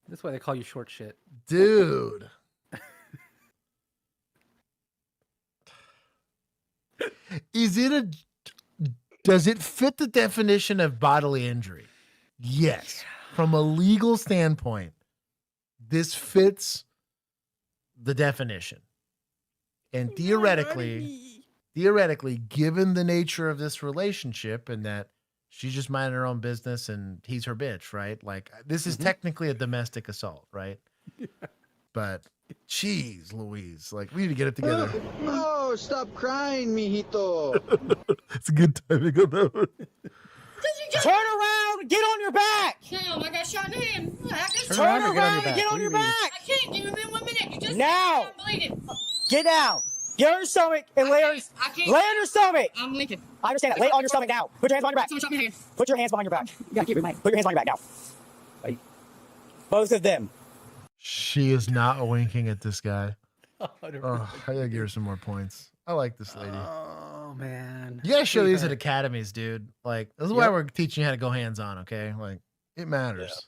That's why they call you short shit. Dude. Does it fit the definition of bodily injury? Yes. From a legal standpoint, this fits the definition. And theoretically, given the nature of this relationship and that she's just minding her own business and he's her bitch, right? Like, this is technically a domestic assault, right? But, geez, Louise, like, we need to get it together. Oh, stop crying, mijito. It's a good timing on that one. Turn around! Get on your back! Damn, I got shot in the hand. Turn around and get on your back! I can't. Give me 1 minute. You just Now! I'm bleeding. Get down! Get on your stomach and lay on your stomach! I'm leaking. I understand that. Lay on your stomach now. Put your hands behind your back. Someone shot me in the hand. Put your hands behind your back. You gotta keep your mic. Put your hands behind your back now. Wait. Both of them. She is not winking at this guy. Oh, I gotta give her some more points. I like this lady. Oh, man. You gotta show these at academies, dude. Like, this is why we're teaching you how to go hands-on, okay? Like, it matters.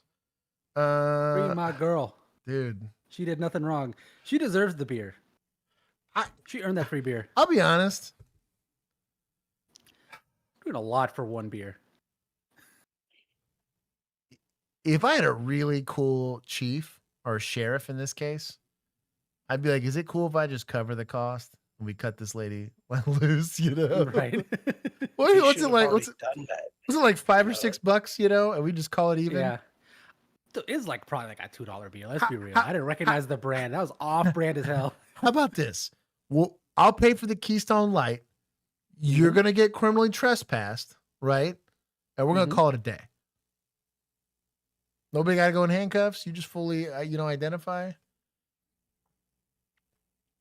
Free my girl. Dude. She did nothing wrong. She deserves the beer. She earned that free beer. I'll be honest. Doing a lot for one beer. If I had a really cool chief or sheriff in this case, I'd be like, is it cool if I just cover the cost and we cut this lady loose, you know? Right. What's it like? Was it like $5 or $6, you know, and we just call it even? Yeah. It's like probably like a $2 beer. Let's be real. I didn't recognize the brand. That was off-brand as hell. How about this? Well, I'll pay for the Keystone Light. You're going to get criminally trespassed, right? And we're going to call it a day. Nobody got to go in handcuffs. You just fully, identify.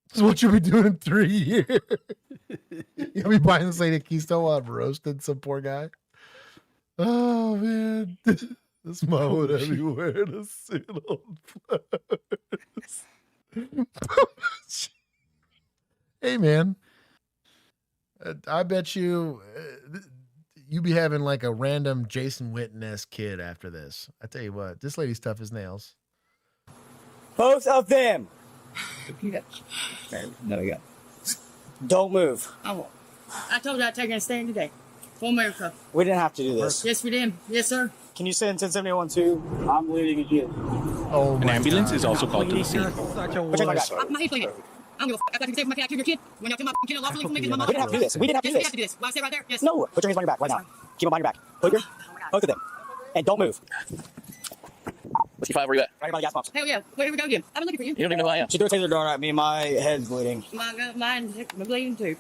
This is what you'll be doing in 3 years. You'll be buying this lady a Keystone while I've roasted some poor guy. Oh, man. This mom would have you wearing a suit on flowers. Hey, man. I bet you you be having like a random Jason Witten-esque kid after this. I tell you what, this lady's tough as nails. Both of them. No, you got. Don't move. I won't. I told you I'd take a stand today. For America. We didn't have to do this. Yes, we did. Yes, sir. Can you send 1071-2? I'm bleeding again. Oh, An ambulance is also called to the scene. Such a wuss. My head bleeding. I don't give a fuck. I thought you could save my kid. I killed your kid. When y'all kill my kid lawfully for me, my mom. We didn't have to do this. We didn't have to do Yes, we this. have to do this. Why I say right there? Yes. No. Put your hands on your back right now. Keep them on your back. Put your both of them. And don't move. What's your 5 where you at? Right by the gas pumps. Hell yeah. Where we go again? I've been looking for you. You don't even know who I am. She threw a taser dart at me. My head's bleeding. Mine's bleeding too.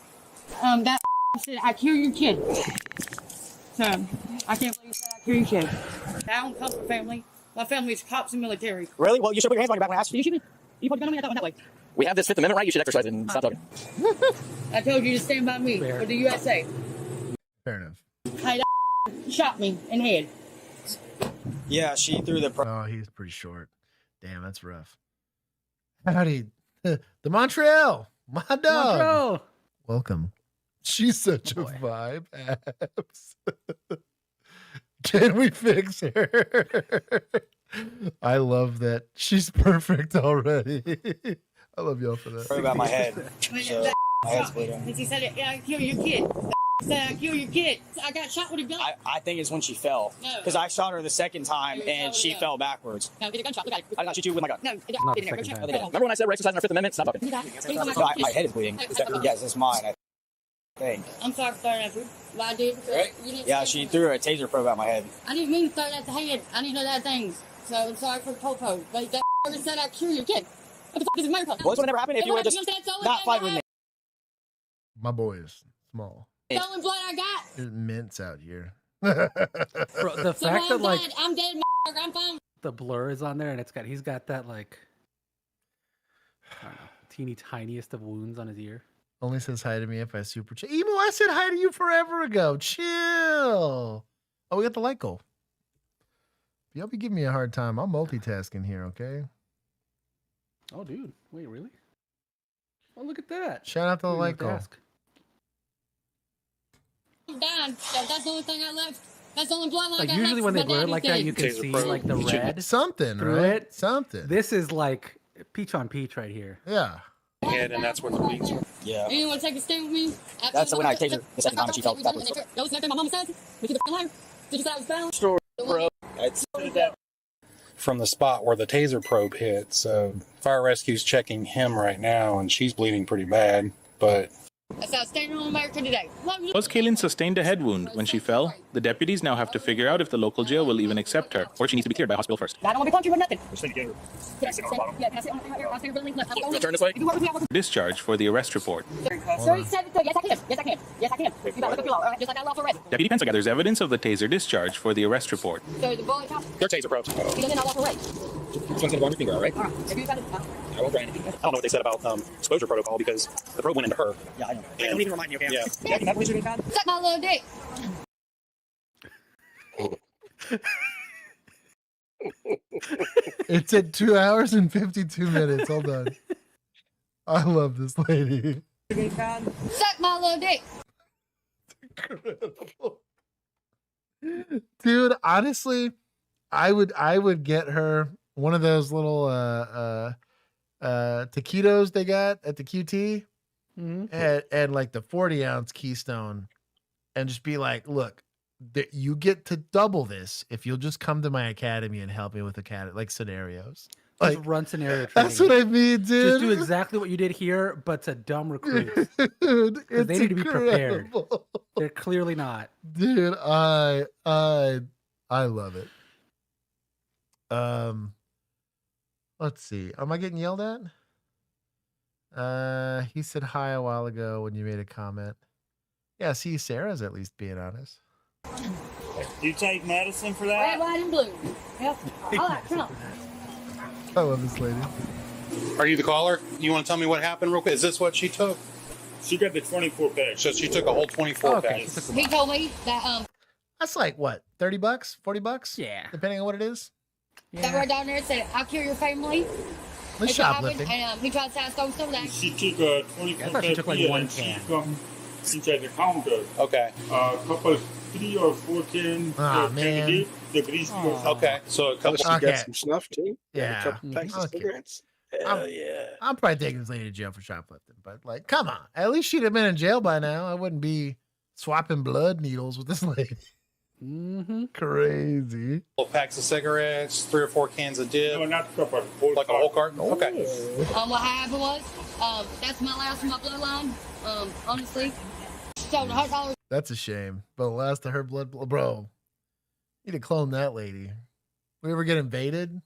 That said I kill your kid. So I can't believe you said I kill your kid. I don't come from family. My family's cops and military. Really? Well, you should put your hands on your back when I asked you. You should. You put a gun on me. I thought went that way. We have this Fifth Amendment right. You should exercise it and stop talking. I told you to stand by me for the USA. Fair enough. Hey, that shot me in the head. Yeah, she threw the. Oh, he's pretty short. Damn, that's rough. Howdy, the Montreal, my dog. Montreal. Welcome. She's such a vibe. Abs. Can we fix her? I love that. She's perfect already. I love y'all for that. Sorry about my head. So, my head's bleeding. Because he said, I kill your kid. Said, I kill your kid. I got shot with a gun. I think it's when she fell. No. Because I shot her the second time and she fell backwards. No, get a gunshot. Look at it. I did not shoot you with my gun. No, Not the second time. Remember when I said we're exercising our Fifth Amendment? Stop talking. No, my head is bleeding. Yes, it's mine, I think. I'm sorry for throwing at you. But I did. Yeah, she threw a taser probe at my head. I didn't mean to throw it at the head. I need to know that things. So I'm sorry for the popo. But that said I kill your kid. What the fuck is America? Well, this would never happen if you would have just not fight with me. My boy is small. The only blood I got. There's mints out here. Bro, the So fact that I'm like dead. I'm dead. I'm fine. the blur is on there and he's got that like I don't know, teeny tiniest of wounds on his ear. Only says hi to me if I super chat. Emo, I said hi to you forever ago. Chill. Oh, we got the light goal. Y'all be giving me a hard time. I'm multitasking here, okay? Oh, dude. Wait, really? Oh, look at that. Shout out to the light goal. I'm dying. That's the only thing I left. That's the only bloodline I Like got usually left. when they My blur dad like was that, dead. you can see like the red Something, through right? it. Something. This is like peach on peach right here. Yeah. Head, and that's where the bleeds were. Yeah. Anyone want to take a stand with me? That's when I tased her the second time and she fell backwards. That was nothing my mama said. We took a liar. Did you say I was found? Story, bro. From the spot where the taser probe hit. So fire rescue's checking him right now, and she's bleeding pretty bad. But That's how standing on America today. Because Kaylin sustained a head wound when she fell, the deputies now have to figure out if the local jail will even accept her, or she needs to be cleared by hospital first. I don't want to be punched with nothing. Return this way. Discharge for the arrest report. Yes, I can. Yes, I can. Yes, I can. You got to look up your law. Just like that law for arrest. Deputy Pence gathers evidence of the taser discharge for the arrest report. So the bullet count. Your taser probes. He doesn't know law for arrest. This one's gonna go on your finger, all right? All right. If you got it. I won't try anything. I don't know what they said about exposure protocol because the probe went into her. Yeah, I know. And, Don't even remind me, okay? Yeah. Yeah, can I please read that? Suck my little dick. It's at 2 hours and 52 minutes. Hold on. I love this lady. Suck my little dick. Incredible. Dude, honestly, I would get her one of those little taquitos they got at the QT and like the 40-ounce Keystone and just be like, look, you get to double this if you'll just come to my academy and help me with like scenarios. Just Like, run scenario training. that's what I mean, dude. Just do exactly what you did here, but to dumb recruits. Dude, it's They need to be prepared. incredible. They're clearly not. Dude, I love it. Let's see. Am I getting yelled at? He said hi a while ago when you made a comment. Yeah, see, Sarah's at least being honest. You take medicine for Red, that? white, and blue. Yep. All right, come on. I love this lady. Are you the caller? You want to tell me what happened real quick? Is this what she took? She got the 24 pack. So she took a whole 24 pack. He told me that That's like what, $30, $40? Yeah. Depending on what it is. that right down there said, "I'll kill your family." Like If it happened, shoplifting. and he tried to say I stole some of that. She took a 24 I thought she pack. took like yeah, one and can. She tried to counter. Okay. A couple 3 or 4 cans. Ah, man. The grease Okay, so a couple. She got some snuff too. Yeah. A couple packs of Okay. cigarettes. I'm probably taking this lady to jail for shoplifting, but like, come on. At least she'd have been in jail by now. I wouldn't be swapping blood needles with this lady. Crazy. Couple packs of cigarettes, 3 or 4 cans of dip. No, not a couple. Like a whole carton. Okay. What happened was, that's my last of my bloodline. Honestly, so the $100. That's a shame. But last of her blood, bro. Need to clone that lady. We ever get invaded?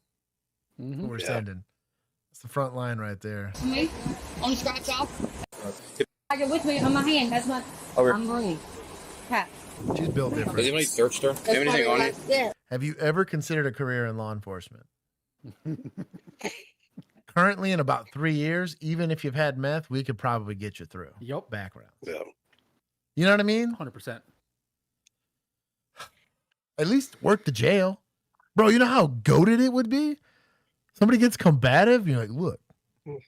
Who we're sending? It's the front line right there. For me, on the scratch off. I get with me on my hand. That's my. Over. I'm green. Pat. She's built different. Does anybody searched her? Have anything on it? Yeah. Have you ever considered a career in law enforcement? Currently, in about 3 years, even if you've had meth, we could probably get you through. Yep. Background. Yeah. You know what I mean? 100%. At least work the jail. Bro, you know how goated it would be? Somebody gets combative, you're like, look.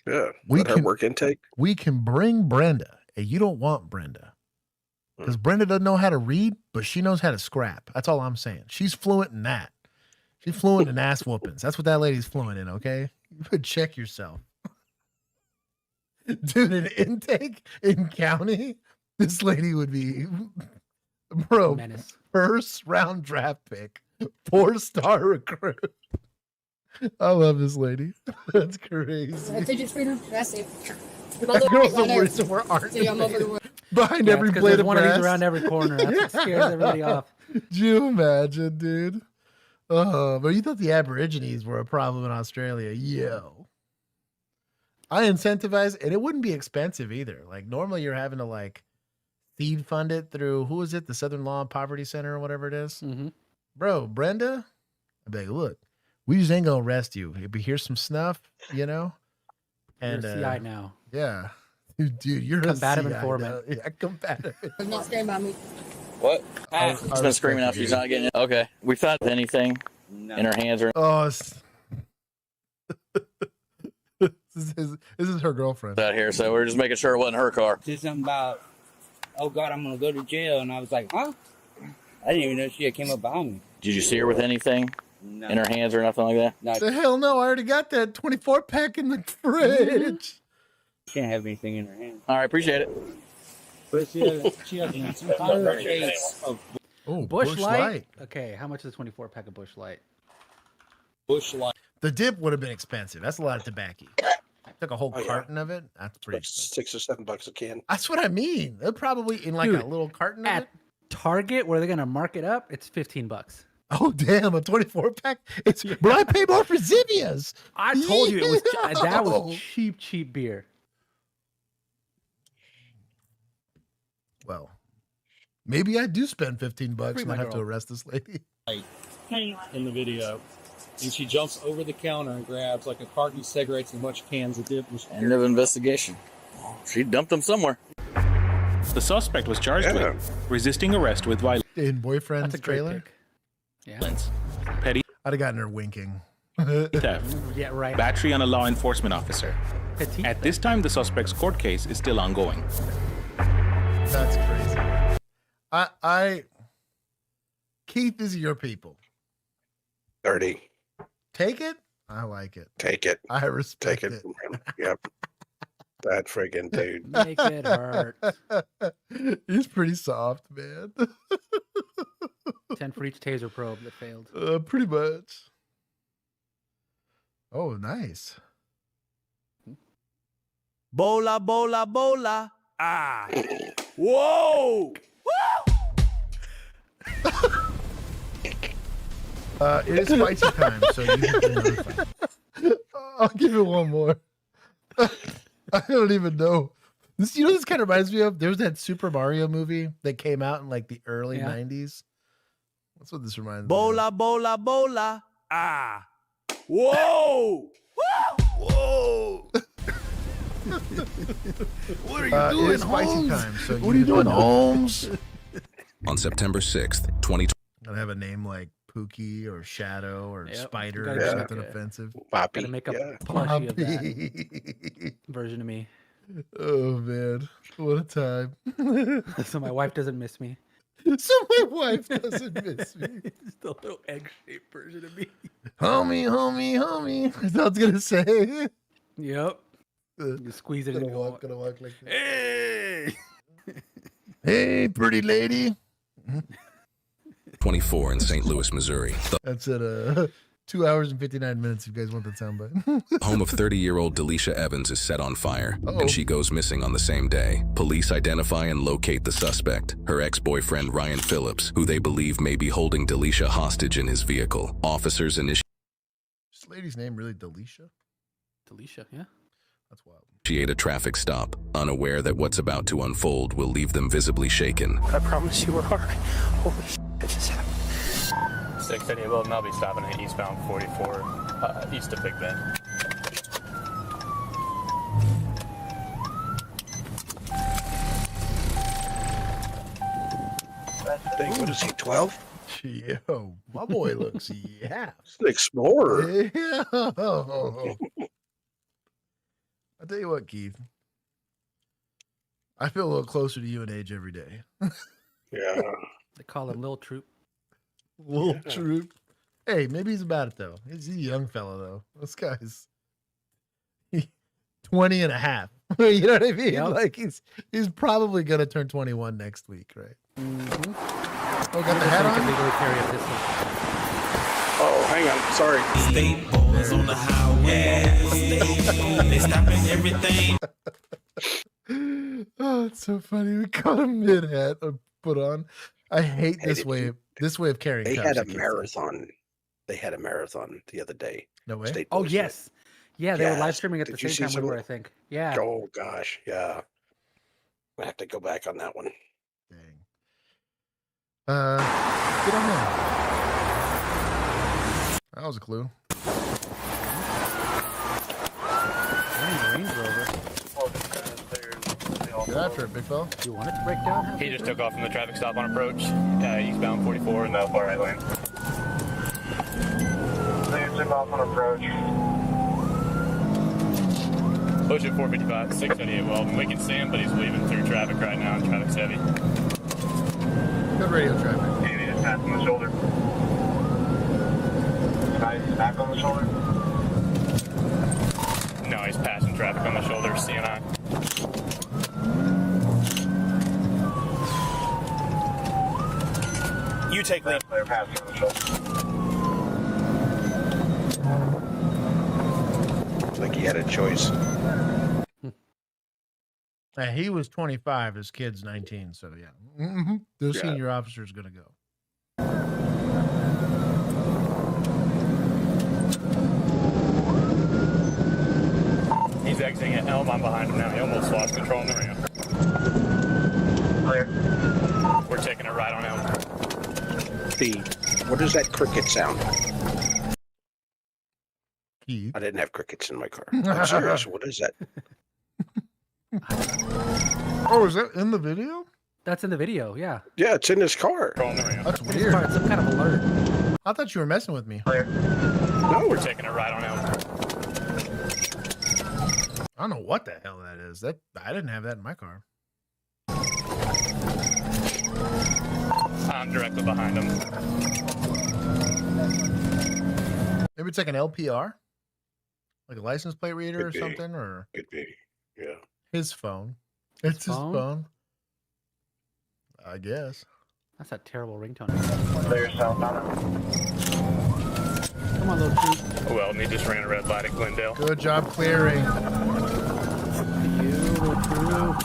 Yeah. We Let her can work intake. We can bring Brenda, and you don't want Brenda. Because Brenda doesn't know how to read, but she knows how to scrap. That's all I'm saying. She's fluent in that. She's fluent in ass whoopings. That's what that lady's fluent in, okay? You could check yourself. Dude, an intake in county, this lady would be, bro, Menace. first round draft pick, 4-star recruit. I love this lady. That's crazy. That's just freedom. That's it. That girl's the worst of her art. See, I'm over the world. Behind every blade of one of grass. these around every corner. That's what scares everybody off. Do you imagine, dude? Oh, but you thought the Aborigines were a problem in Australia. Yo. I incentivize, and it wouldn't be expensive either. Like, normally you're having to, like, seed fund it through, who is it? The Southern Law and Poverty Center or whatever it is. Bro, Brenda, I'd be like, look, we just ain't gonna arrest you. But here's some snuff, you know? And You're a CI now. Yeah. Dude, you're Combative a CI informant. now. Yeah, combative. Not stand by me. What? She's been screaming out she's not getting it. Okay. We found anything in her hands or Oh, this is her girlfriend out here, so we're just making sure it wasn't her car. Said something about, oh God, I'm gonna go to jail, and I was like, huh? I didn't even know she had came up behind me. Did you see her with anything in her hands or nothing like that? No, The hell no, I already got that 24 pack in the fridge. she didn't have anything in her hand. All right, appreciate it. But she has an entire case of Oh, Bush Bush Light? Light. Okay, how much is a 24 pack of Bush Light? Bush Light. The dip would have been expensive. That's a lot of tobacco. I took a whole carton of it. That's pretty expensive. $6 or $7 a can. That's what I mean. They're probably in like Dude, a little carton of at it. Target, where they're gonna mark it up, it's $15. Oh damn, a 24 pack. It's but I pay more for Zivias. I told you it was that Yo. was cheap beer. Well, maybe I do spend $15 Free and my I have to girl. arrest this lady. In the video. And she jumps over the counter and grabs like a carton of cigarettes and a bunch of cans of dip. End of investigation. She dumped them somewhere. The suspect was charged with resisting arrest with violence, In boyfriend's That's a great trailer. pick. Yeah. petty I'd have gotten her winking. theft, Yeah, right. battery on a law enforcement officer. Petite At this time, the suspect's court case is still ongoing. That's crazy. I Keith, these are your people. 30. Take it. I like it. Take it. I respect Take it from him. Yep. That friggin' dude. Make it hurt. He's pretty soft, man. 10 for each taser probe that failed. Pretty much. Oh, nice. Bola, bola, bola. Ah. Whoa. It is spicy time, so you can be notified. I'll give it one more. I don't even know. This, you know, this kind of reminds me of. There was that Super Mario movie that came out in like the early '90s. That's what this reminds me. Bola, bola, bola. Ah. Whoa. Whoa. What are you doing, it's spicy Holmes? time, so What are you doing, can- Holmes? On September 6th, 2020. Gotta have a name like Pookie or Shadow or Yep. Spider Gotta or make something a- offensive. Poppy. Gotta make a Yeah. plushie of that Poppy. version of me. Oh man, what a time. So my wife doesn't miss me. So my wife doesn't miss me. Just a little egg-shaped version of me. Homie. That's what I was gonna say. Yep. You squeeze it in. Gonna walk like that. Hey! Hey, pretty lady. 24 in St. Louis, Missouri. The That's at 2 hours and 59 minutes if you guys want that soundbite. home of 30-year-old Delisha Evans is set on fire, Uh-oh. and she goes missing on the same day. Police identify and locate the suspect, her ex-boyfriend Ryan Phillips, who they believe may be holding Delisha hostage in his vehicle. Officers This lady's name really Delisha? Delisha, yeah. That's wild. initiate a traffic stop, unaware that what's about to unfold will leave them visibly shaken. I promise you we're hard. Holy shit, it just happened. 6:30, well, I'll be stopping at eastbound 44, east of Big Bend. I think, what is he, 12? Yo, my boy looks, yeah. An explorer. Yeah. I'll tell you what, Keith. I feel a little closer to you in age every day. Yeah. They call him Lil Troop. Little Troop. Hey, maybe he's about it, though. He's a young fella, though. This guy's 20 and a half. You know what I mean? Yep. Like, he's probably going to turn 21 next week, right? Mm-hmm. Oh, got the hat on? Legally carry a pistol. Oh, hang on. Sorry. State boys on the highway. They stopping everything. Oh, it's so funny. We caught him mid hat put on. I hate this way. This way of carrying. They cups, had I a can't marathon. They had a marathon the other day. No way. State Oh, boys yes. Yeah, they were live streaming at Did the you same see time some we of were, I think. Yeah. Oh, gosh. Yeah. I have to go back on that one. Dang. Good on him. That was a clue. Range Rover. Get after it, big fella. You want it to break down? He just took off from the traffic stop on approach, eastbound 44 in the far right lane. They took off on approach. Push at 455, 678. Well, we can see him, but he's weaving through traffic right now, and traffic's heavy. Good radio traffic. He just tapped on the shoulder. Nice smack on the shoulder. No, he's passing traffic on the shoulder, CNI. You take lead. They're passing on the shoulder. It's like he had a choice. He was 25. His kid's 19. So yeah, the Yeah. senior officer is gonna go. He's exiting at Elm. I'm behind him now. He almost lost control on the ramp. Clear. We're taking it right on Elm. What is that cricket sound? Keith. I didn't have crickets in my car. I'm serious. What is that? Oh, is that in the video? That's in the video, yeah. Yeah, it's in his car. On the ramp. That's It's weird. some kind of alert. I thought you were messing with me. No, We're taking it right on Elm. I don't know what the hell that is. That I didn't have that in my car. I'm directly behind him. Maybe it's like an LPR, like a license plate reader or Could be. something, or Could be. Yeah. his phone. It's his phone? phone. I guess. That's a terrible ringtone. Clear southbound. Come on, Lil Troop. Well, he just ran a red light at Glendale. Good job clearing. You, Lil Troop.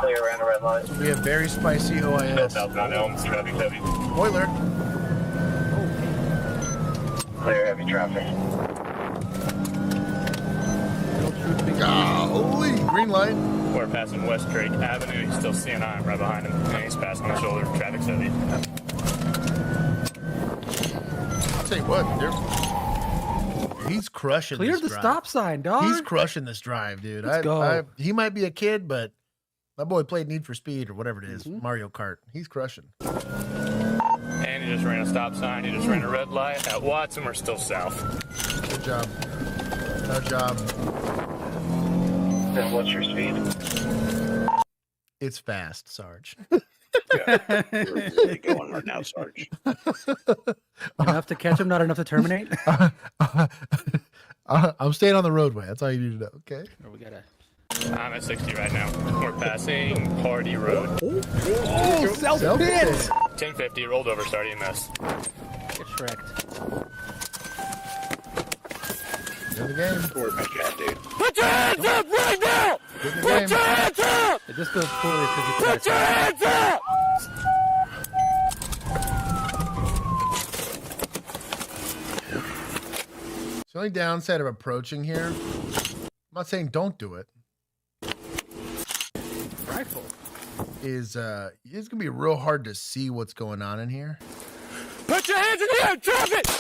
Clear, ran a red light. We have very spicy Still OIS. southbound Elm, see traffic heavy. Spoiler. Clear, heavy traffic. Golly, green light. We're passing West Drake Avenue. He's still CNI right behind him. And he's passing on the shoulder. Traffic's heavy. I'll tell you what, he's crushing Clear this the drive. stop sign, dog. He's crushing this drive, dude. Let's go. He might be a kid, but that boy played Need for Speed or whatever it is, Mm-hmm. Mario Kart. He's crushing. And he just ran a stop sign. He just ran a red light at Watson. We're still south. Good job. Good job. And what's your speed? It's fast, Sarge. We're really going right now, Sarge. Enough to catch him, not enough to terminate. I'm staying on the roadway. That's all you need to know. Okay. Or we gotta. I'm at 60 right now. We're passing Party Road. Oh, self-pit. 1050, rolled over, starting a mess. Get shreked. In the game. Where's my cat, dude? Put your hands up right now! Put your hands up! It just goes poorly because you Put your hands up! The only downside of approaching here, I'm not saying don't do it, Rifle. is it's gonna be real hard to see what's going on in here. Put your hands in the air! Drop it!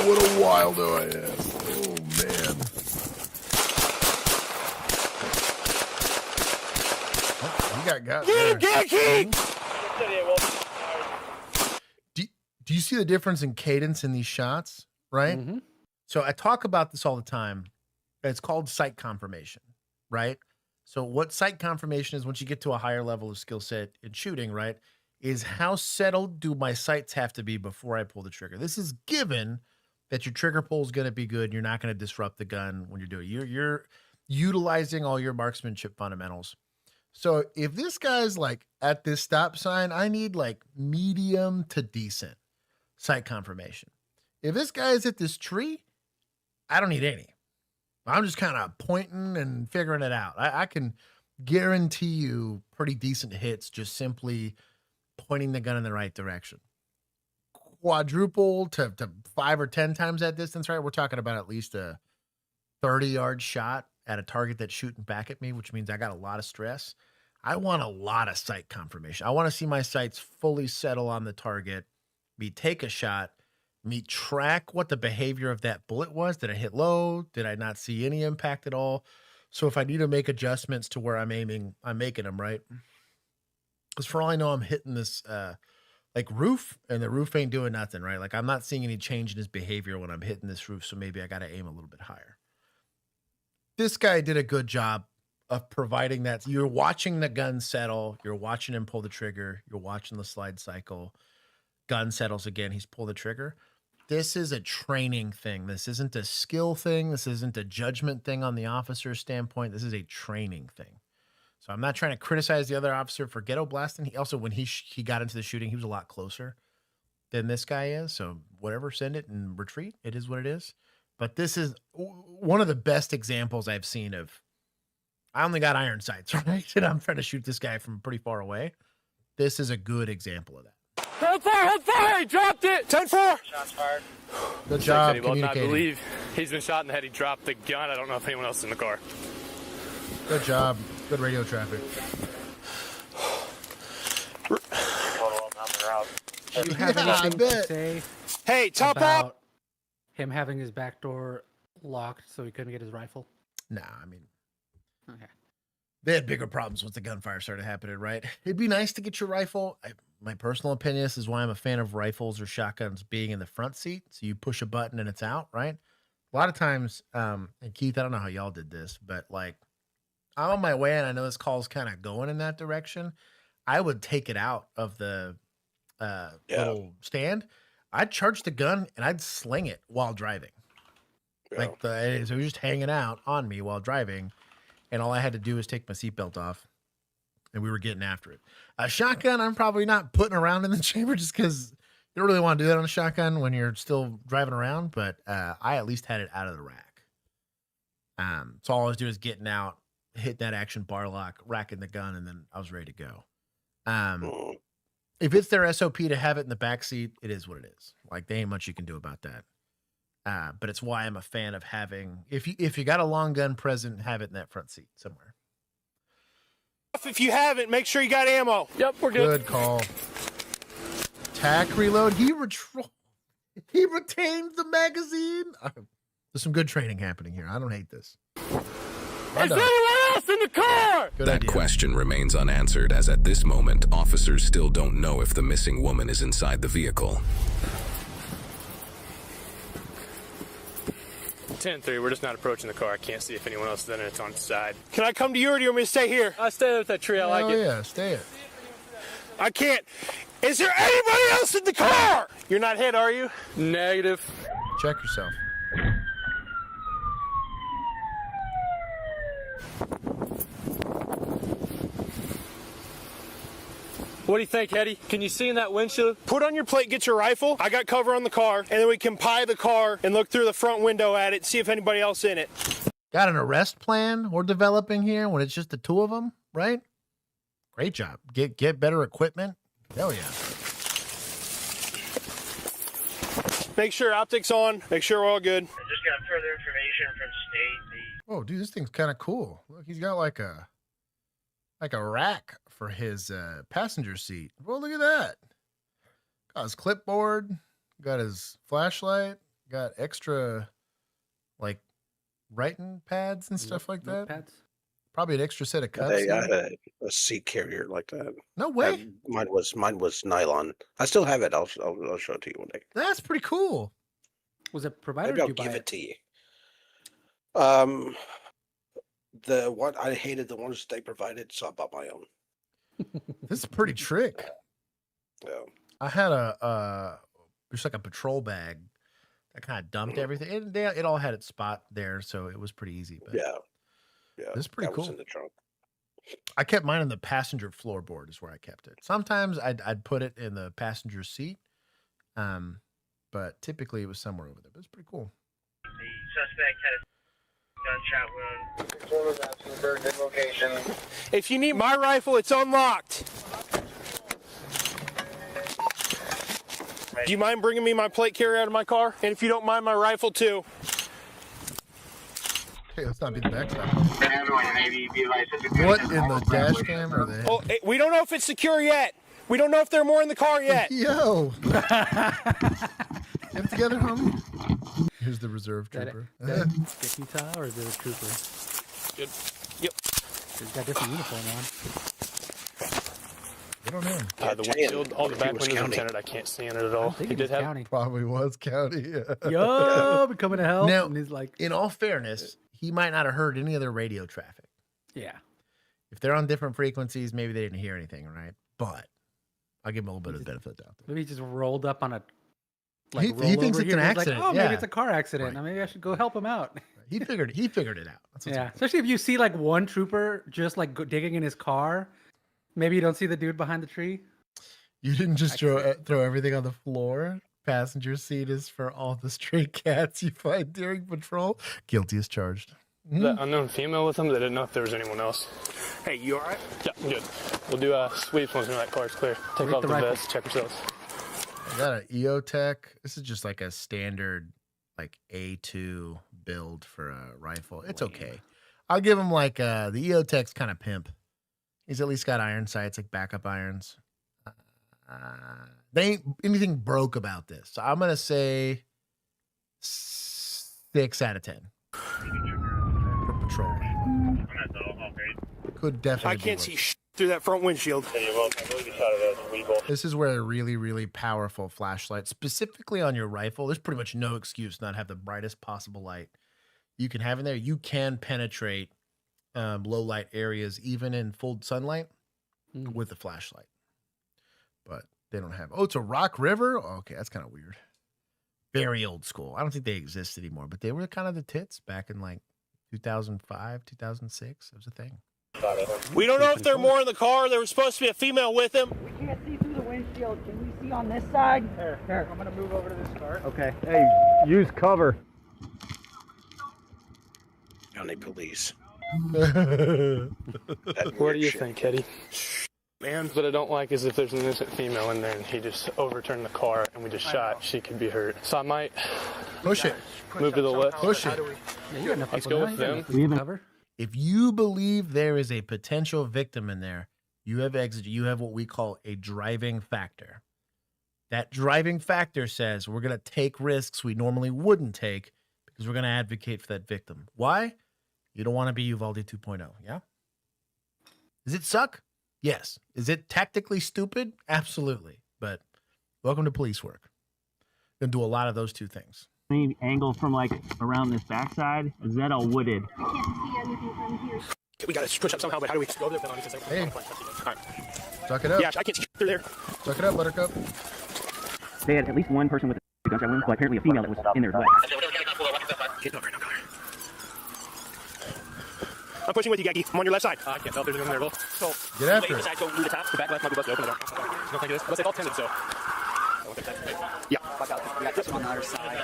What a wildo I am. Oh, man. Oh, you got there. Do you see the difference in cadence in these shots, right? Mm-hmm. So I talk about this all the time. It's called sight confirmation, right? So what sight confirmation is, once you get to a higher level of skill set in shooting, right, is how settled do my sights have to be before I pull the trigger. This is given that your trigger pull is going to be good. And you're not going to disrupt the gun when you're doing it. You're utilizing all your marksmanship fundamentals. So if this guy's like at this stop sign, I need like medium to decent sight confirmation. If this guy is at this tree, I don't need any. I'm just kind of pointing and figuring it out. I can guarantee you pretty decent hits just simply pointing the gun in the right direction. Quadruple to 5 or 10 times that distance, right? We're talking about at least a 30-yard shot at a target that's shooting back at me, which means I got a lot of stress. I want a lot of sight confirmation. I want to see my sights fully settle on the target, me take a shot, me track what the behavior of that bullet was. Did I hit low? Did I not see any impact at all? So if I need to make adjustments to where I'm aiming, I'm making them, right? Because for all I know, I'm hitting this like roof, and the roof ain't doing nothing, right? Like I'm not seeing any change in his behavior when I'm hitting this roof, so maybe I got to aim a little bit higher. This guy did a good job of providing that. You're watching the gun settle. You're watching him pull the trigger. You're watching the slide cycle. Gun settles again. He's pulled the trigger. This is a training thing. This isn't a skill thing. This isn't a judgment thing on the officer's standpoint. This is a training thing. So I'm not trying to criticize the other officer for ghetto blasting. He also, when he got into the shooting, he was a lot closer than this guy is. So whatever, send it and retreat. It is what it is. But this is one of the best examples I've seen of, I only got iron sights, right? And I'm trying to shoot this guy from pretty far away. This is a good example of that. Hold fire! He dropped it! 10-4! Shots fired. Good job He will not communicating. believe he's been shot in the head. He dropped the gun. I don't know if anyone else is in the car. Good job. Good radio traffic. Do you have Yeah, anything to say Hey, top about up! him having his back door locked so he couldn't get his rifle? Nah, I mean, Okay. they had bigger problems once the gunfire started happening, right? It'd be nice to get your rifle. My personal opinion, this is why I'm a fan of rifles or shotguns being in the front seat. So you push a button and it's out, right? A lot of times, and Keith, I don't know how y'all did this, but like I'm on my way and I know this call's kind of going in that direction. I would take it out of the little stand. I'd charge the gun and I'd sling it while driving. Like so it was just hanging out on me while driving. And all I had to do was take my seatbelt off, and we were getting after it. A shotgun, I'm probably not putting around in the chamber just because you don't really want to do that on a shotgun when you're still driving around. But I at least had it out of the rack. So all I was doing is getting out, hitting that action bar lock, racking the gun, and then I was ready to go. If it's their SOP to have it in the back seat, it is what it is. Like, there ain't much you can do about that. But it's why I'm a fan of having, if you got a long gun present, have it in that front seat somewhere. If you haven't, make sure you got ammo. Yep, we're good. Good call. Tack reload. He retained the magazine. There's some good training happening here. I don't hate this. Is anyone else in the car? Good That idea. question remains unanswered, as at this moment, officers still don't know if the missing woman is inside the vehicle. 10-3, we're just not approaching the car. I can't see if anyone else is in it. It's on its side. Can I come to you or do you want me to stay here? I stay with that tree. I like it. Yeah, stay it. I can't. Is there anybody else in the car? You're not hit, are you? Negative. Check yourself. What do you think, Eddie? Can you see in that windshield? Put on your plate, get your rifle. I got cover on the car, and then we can pie the car and look through the front window at it, see if anybody else in it. Got an arrest plan we're developing here when it's just the two of them, right? Great job. Get better equipment. Hell yeah. Make sure optics on. Make sure we're all good. I just got further information from state. Oh, dude, this thing's kind of cool. Look, he's got like a rack for his passenger seat. Well, look at that. Got his clipboard, got his flashlight, got extra like writing pads and stuff like that. Notepads? Probably an extra set of cups. I had a seat carrier like that. No way. Mine was nylon. I still have it. I'll show it to you one day. That's pretty cool. Was it provided? Maybe Or I'll did you buy give it it to you. The one I hated the ones they provided, so I bought my own. This is pretty trick. Yeah. I had just like a patrol bag that kind of dumped everything. It all had its spot there, so it was pretty easy. But Yeah. this is pretty that cool. was in the trunk. I kept mine in the passenger floorboard is where I kept it. Sometimes I'd put it in the passenger seat, but typically it was somewhere over there. But it's pretty cool. The suspect had a gunshot wound. Location. If you need my rifle, it's unlocked. Do you mind bringing me my plate carrier out of my car? And if you don't mind, my rifle too. Okay, let's not be the backside. What What in the dash cam or the? Oh, we don't know if it's secure yet. We don't know if there are more in the car yet. Yo. Get it together, homie. Here's the reserve trooper. Is that Sticky Tile or is it a trooper? Good. Yep. He's got different uniform on. I don't know. The windshield, all the back windows are tinted. I can't see in it at all. He did have. County. Probably was county. Yo, be coming to help. Now, and he's like, in all fairness, he might not have heard any other radio traffic. yeah. If they're on different frequencies, maybe they didn't hear anything, right? But I'll give him a little bit of the benefit of the doubt. Maybe he just rolled up on a. He thinks it's an He's accident. Like, oh, yeah. maybe it's a car accident. Maybe I should go help him out. He figured it out. That's what's Yeah, especially if you see like one trooper just like digging in his car. Maybe you don't see the dude behind the tree. You didn't just throw everything on the floor. Passenger seat is for all the stray cats you find during patrol. Guilty as charged. The unknown female with him. They didn't know if there was anyone else. Hey, you all right? Yeah, I'm good. We'll do sweeps once that car's clear. Take Rate off the the rifle. vest. Check yourselves. I got an EOTech. This is just like a standard like A2 build for a rifle. It's okay. I'll give him like the EOTech's kind of pimp. He's at least got iron sights, like backup irons. They ain't anything broke about this. So I'm gonna say 6 out of 10 for patrol. Could definitely. I can't be see worse. through that front windshield. This is where a really, really powerful flashlight, specifically on your rifle, there's pretty much no excuse not to have the brightest possible light you can have in there. You can penetrate low light areas, even in full sunlight, with the flashlight. But they don't have. Oh, it's a Rock River. Oh, okay, that's kind of weird. Very old school. I don't think they exist anymore, but they were kind of the tits back in like 2005, 2006. It was a thing. We don't know if there are more in the car. There was supposed to be a female with him. We can't see through the windshield. Can we see on this side? Here, I'm gonna move over to this car. Okay. Hey, use cover. County police. What do you think, Eddie? Man, what I don't like is if there's an innocent female in there and he just overturned the car and we just shot, she could be hurt. So I might push it. Move to the left. Push it. Let's go with them. If you believe there is a potential victim in there, you have exit. You have what we call a driving factor. That driving factor says we're going to take risks we normally wouldn't take because we're going to advocate for that victim. Why? You don't want to be Uvalde 2.0. Yeah. Does it suck? Yes. Is it tactically stupid? Absolutely. But welcome to police work. Gonna do a lot of those two things. Any angle from like around this backside? Is that all wooded? I can't see anything from here. We gotta push up somehow, but how do we go over there? Hey. Alright. Suck it up. Yeah, I can't see through there. Suck it up, Buttercup. They had at least one person with a gunshot wound, but apparently a female that was in there as well. I'm pushing with you, Gaggy. I'm on your left side. I can't tell if there's anyone there. So, get after it. Go through the top. The back left might be left open. No, thank you. Unless it's all tinted, so. Yeah. We got this one on the other side.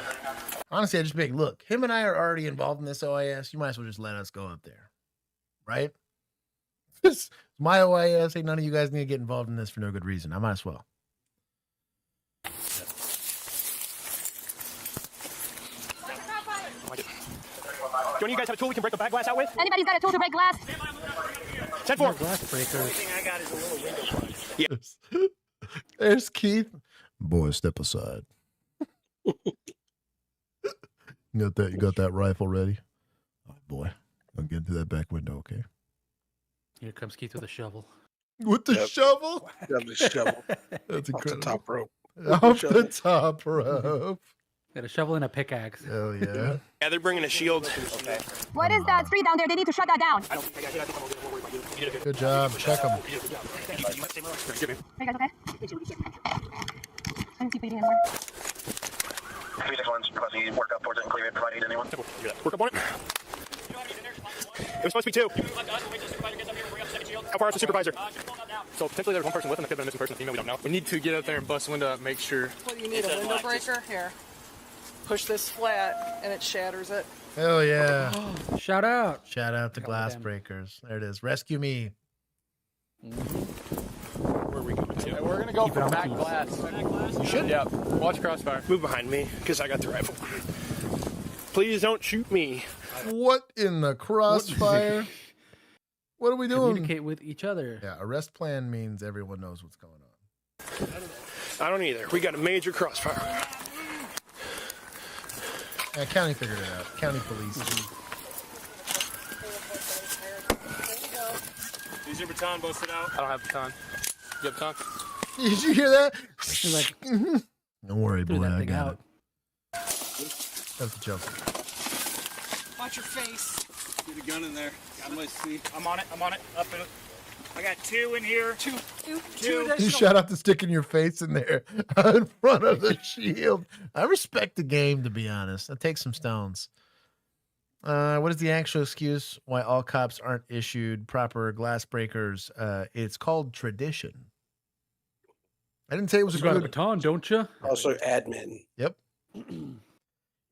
Honestly, I just think, look, him and I are already involved in this OIS. You might as well just let us go up there. Right? This is my OIS. Ain't none of you guys need to get involved in this for no good reason. I might as well. Do any of you guys have a tool we can break the back glass out with? Anybody's got a tool to break glass? 10-4. Glass breakers. I got is a little window punch. Yeah. There's Keith. Boy, step aside. You got that rifle ready? Oh, boy. I'm getting through that back window, okay? Here comes Keith with a shovel. With the shovel? Yeah, the shovel. That's incredible. Off the top rope. Off the top rope. Got a shovel and a pickaxe. Hell yeah. Yeah, they're bringing a shield. Okay. What is that street down there? They need to shut that down. Good job. Check them. Are you guys okay? I don't see bleeding anymore. 361's requesting you work up towards it and clear it, provide aid to anyone. Work up on it. It was supposed to be 2. How far is the supervisor? So potentially there's one person with him that could have been a missing person, female, we don't know. We need to get up there and bust window up, make sure. What do you need, a window breaker? Here. Push this flat and it shatters it. Hell yeah. Shout out. Shout out to Glass Breakers. There it is. Rescue me. Where are we going to? We're going to go Keep it for on the back keys. glass. You should? Yeah. Watch crossfire. Move behind me, because I got the rifle. Please don't shoot me. What in the crossfire? What are we doing? Communicate with each other. Yeah, arrest plan means everyone knows what's going on. I don't either. We got a major crossfire. Yeah, county figured it out. County police. Is your baton busted out? I don't have baton. You have baton? Did you hear that? You're like, don't worry, threw boy. that I thing got out. it. That's the joke. Watch your face. Get a gun in there. I must see. I'm on it. Up in it. I got 2 in here. Two You additional. shot out the stick in your face in there in front of the shield. I respect the game, to be honest. That takes some stones. What is the actual excuse why all cops aren't issued proper glass breakers? It's called tradition. I didn't say it was You a got a good. baton, don't you? Also admin. Yep.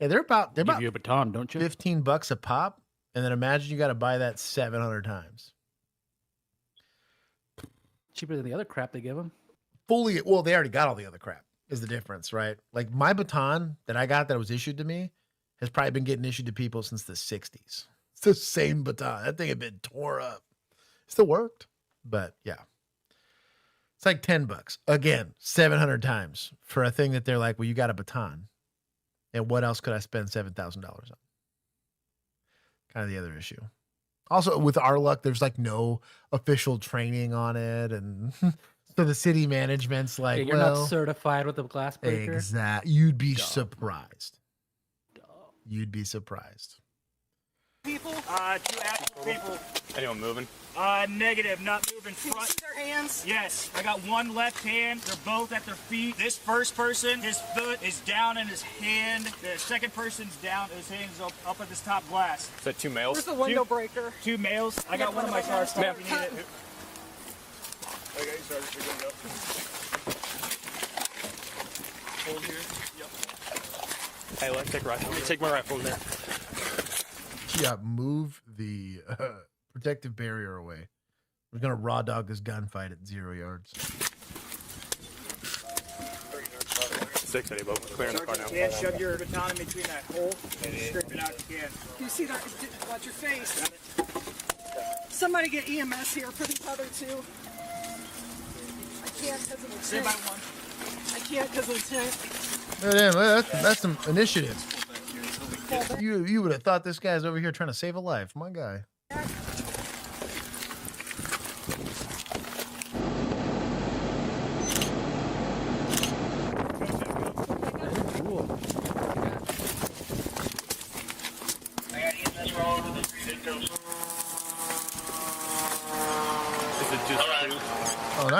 Yeah, they're about Give you a baton, don't you? $15 a pop, and then imagine you got to buy that 700 times. Cheaper than the other crap they give them. Fully, well, they already got all the other crap. Is the difference, right? Like my baton that I got that was issued to me has probably been getting issued to people since the 60s. It's the same baton. That thing had been tore up. Still worked, but yeah. It's like $10. Again, 700 times for a thing that they're like, well, you got a baton. And what else could I spend $7,000 on? Kind of the other issue. Also, with our luck, there's like no official training on it. And so the city management's like, Yeah, you're well, not certified with a glass breaker. exactly. You'd be surprised. You'd be surprised. People? 2 active people. Anyone moving? Negative, not moving. Front. See their hands? Yes. I got one left hand. They're both at their feet. This first person, his foot is down in his hand. The second person's down. His hand's up at this top glass. Is that 2 males? Where's the window breaker? 2 males. I got one in my car. Ma'am. If you need it. Okay, sorry, you're going to go. Hold here. Yep. Hey, let's take rifle. Let me take my rifle in there. Yeah, move the protective barrier away. We're going to raw dog this gunfight at 0 yards. 6 anyway, clearing the car now. Yeah, shove your baton in between that hole and scrape it out if you can. You see that? Watch your face. Somebody get EMS here for these other 2. I can't because of the Stay by tank. one. I can't because of the tank. Damn, that's some initiative. You would have thought this guy's over here trying to save a life. My guy. Cool.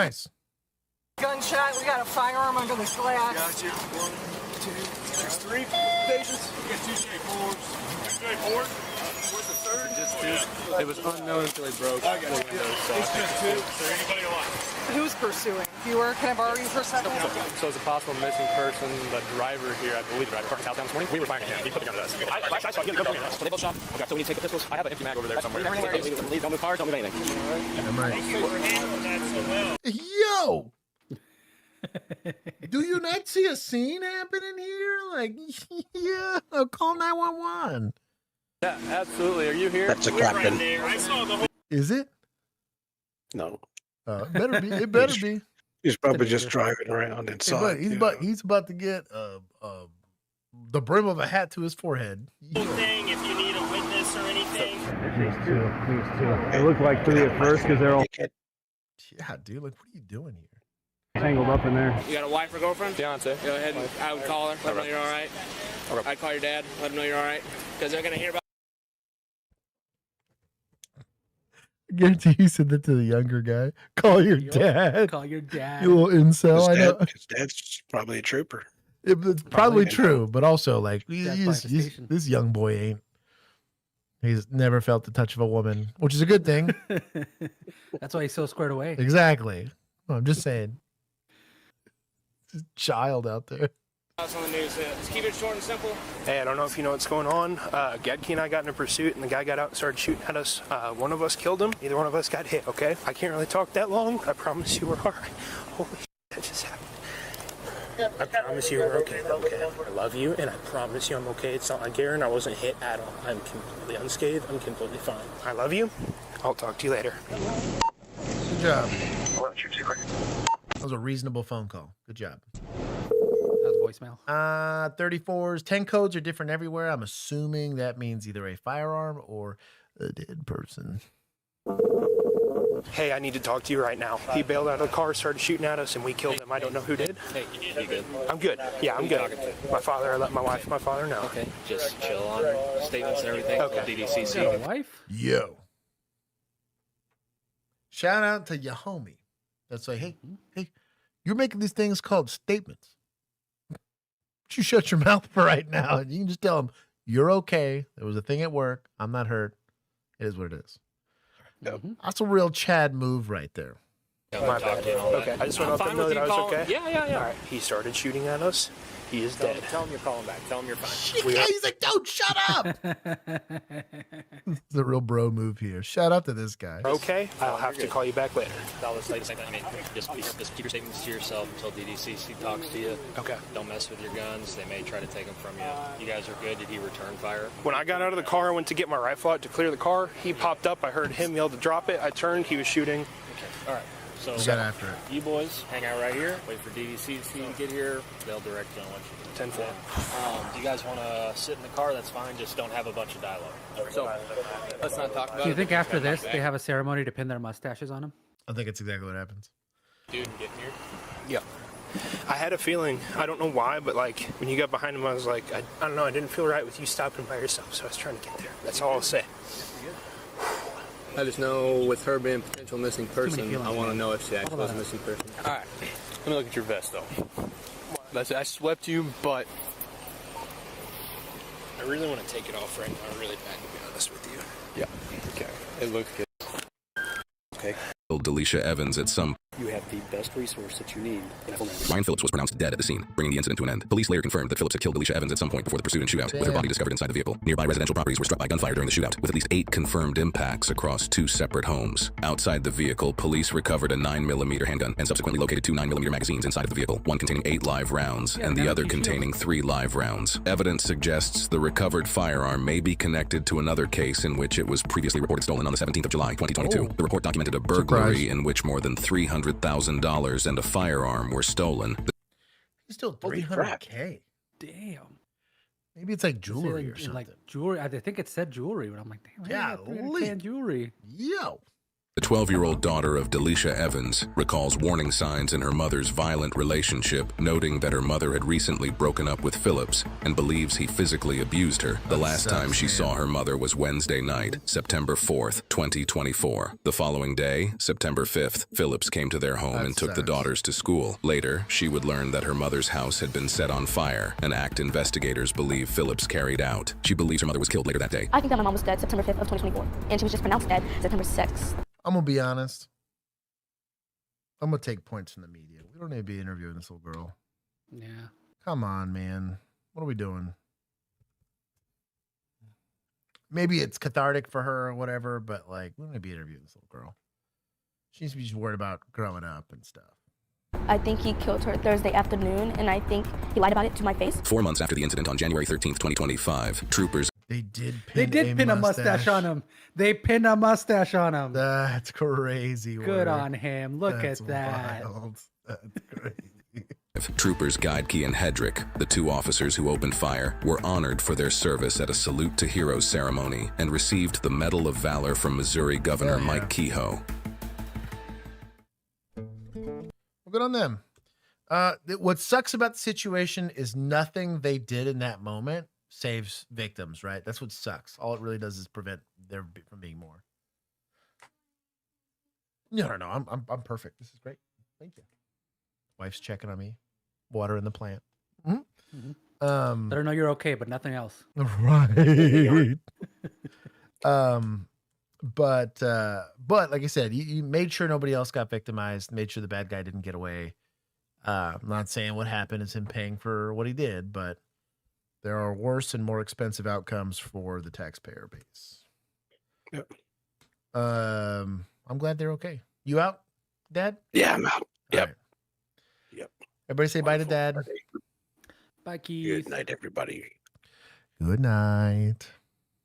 Nice. Gunshot. We got a firearm under this glass. Gotcha. 1, 2, 6, 3 patients. We got 2 J4s. 2 J4s? What's the third? Just 2. It was unknown until they broke the windows. So It's just 2. Is there anybody alive? Who's pursuing? You were? Can I borrow you for a second? So it's a possible missing person. The driver here, I believe the driver, parked his house down this morning. We were firing at him. He put the gun at us. I saw you. Go bring it. They both shot. Okay, so we need to take the pistols. I have an empty mag over there somewhere. Don't move cars. Don't move anything. I'm right. Thank you for handling that so Yo! well. Do you not see a scene happening here? Like, yeah, call 911. Yeah, absolutely. Are you here? That's a We're right captain. there. I saw the whole. Is it? No. It better be. It better be. He's probably just driving around inside. He's about to get the brim of a hat to his forehead. Thing, if you need a witness or anything. These two. They look like 3 at first because they're all Yeah, dude. Like, what are you doing here? tangled up in there. You got a wife or girlfriend? Fiance. Go ahead and I would call her, let her know you're all right. I'd call your dad, let him know you're all right. Because they're going to hear about. I guarantee you said that to the younger guy. Call your dad. Call your dad. You little incel. I know. His dad's probably a trooper. It's probably true, but also like Dad's by the station. this young boy ain't. He's never felt the touch of a woman, which is a good thing. That's why he's so squared away. Exactly. I'm just saying. It's a child out there. On the news, just keep it short and simple. Hey, I don't know if you know what's going on. Gedke and I got in a pursuit, and the guy got out and started shooting at us. One of us killed him. Neither one of us got hit, okay? I can't really talk that long. I promise you we're all right. Holy shit, that just happened. I promise you we're okay. Okay. I love you, and I promise you I'm okay. It's not like Aaron. I wasn't hit at all. I'm completely unscathed. I'm completely fine. I love you. I'll talk to you later. Good job. That was a reasonable phone call. Good job. That was voicemail. 34s, 10 codes are different everywhere. I'm assuming that means either a firearm or a dead person. Hey, I need to talk to you right now. He bailed out of the car, started shooting at us, and we killed him. I don't know who did. Hey, you good? I'm good. Yeah, I'm good. My father, I let my wife and my father know. Okay, just chill on statements and everything. Okay. DDCC. Your wife? Yo. Shout out to your homie. That's like, hey, you're making these things called statements. You shut your mouth for right now, and you can just tell them you're okay. There was a thing at work. I'm not hurt. It is what it is. That's a real Chad move right there. My bad. Okay, I just want to let them know that I was okay. Yeah. All right. He started shooting at us. He is dead. Tell him you're calling back. Tell him you're fine. He's like, don't shut up. It's a real bro move here. Shout out to this guy. Okay, I'll have to call you back later. I'll just say the same thing. I mean, just keep your statements to yourself until DDCC talks to you. Okay. Don't mess with your guns. They may try to take them from you. You guys are good. Did he return fire? When I got out of the car, I went to get my rifle out to clear the car. He popped up. I heard him yell to drop it. I turned. He was shooting. Okay. All right. So You got after it. you boys hang out right here. Wait for DDCC to get here. They'll direct you on what you do. 10-4. Do you guys want to sit in the car? That's fine. Just don't have a bunch of dialogue. So let's not talk about it. Do you think after this they have a ceremony to pin their mustaches on them? I think it's exactly what happens. Dude, getting here. Yeah. I had a feeling, I don't know why, but like when you got behind him, I was like, I don't know, I didn't feel right with you stopping by yourself, so I was trying to get there. That's all I'll say. I just know with her being a potential missing person, I want to know if she actually was a missing person. All right. Let me look at your vest, though. I swept you, but I really want to take it off right now, really bad, to be honest with you. Yeah. Okay. It looks good. Okay. Delisha Evans at some You have the best resource that you need. Ryan Phillips was pronounced dead at the scene, bringing the incident to an end. Police later confirmed that Phillips had killed Delisha Evans at some point before the pursuit and shootout, with her body discovered inside the vehicle. Nearby residential properties were struck by gunfire during the shootout, with at least 8 confirmed impacts across 2 separate homes. Outside the vehicle, police recovered a 9mm handgun and subsequently located 2 9mm magazines inside of the vehicle, one containing 8 live rounds and the other containing 3 live rounds. Evidence suggests the recovered firearm may be connected to another case in which it was previously reported stolen on the 17th of July, 2022. The report documented a burglary in which more than $300,000 and a firearm were stolen. He's still $300K. Damn. Maybe it's like jewelry or something. Like jewelry. I think it said jewelry, but I'm like, damn, Yeah, $300K in jewelry. Yo. The 12-year-old daughter of Delisha Evans recalls warning signs in her mother's violent relationship, noting that her mother had recently broken up with Phillips and believes he physically abused her. The last time she saw her mother was Wednesday night, September 4th, 2024. The following day, September 5th, Phillips came to their home and took the daughters to school. Later, she would learn that her mother's house had been set on fire, an act investigators believe Phillips carried out. She believes her mother was killed later that day. I think that my mom was dead September 5th of 2024, and she was just pronounced dead September 6th. I'm going to be honest. I'm going to take points from the media. We don't need to be interviewing this little girl. Yeah. Come on, man. What are we doing? Maybe it's cathartic for her or whatever, but like, we don't need to be interviewing this little girl. She needs to be just worried about growing up and stuff. I think he killed her Thursday afternoon, and I think he lied about it to my face. 4 months after the incident on January 13th, 2025, troopers... They did pin a mustache on him. They pinned a mustache on him. That's crazy. Good on him. Look at that. Wild. That's crazy. Troopers Guidkey and Hedrick, the two officers who opened fire, were honored for their service at a Salute to Heroes ceremony and received the Medal of Valor from Missouri Governor Mike Kehoe. Well, good on them. What sucks about the situation is nothing they did in that moment saves victims, right? That's what sucks. All it really does is prevent there from being more. No, I'm perfect. This is great. Thank you. Wife's checking on me. Water in the plant. Mm-hmm. Let her know you're okay, but nothing else. Right. But like I said, you made sure nobody else got victimized, made sure the bad guy didn't get away. I'm not saying what happened is him paying for what he did, but there are worse and more expensive outcomes for the taxpayer base. Yep. I'm glad they're okay. You out, Dad? Yeah, I'm out. Yep. Right. Yep. Everybody say bye to Dad. Bye, Keith. Good night, everybody. Good night.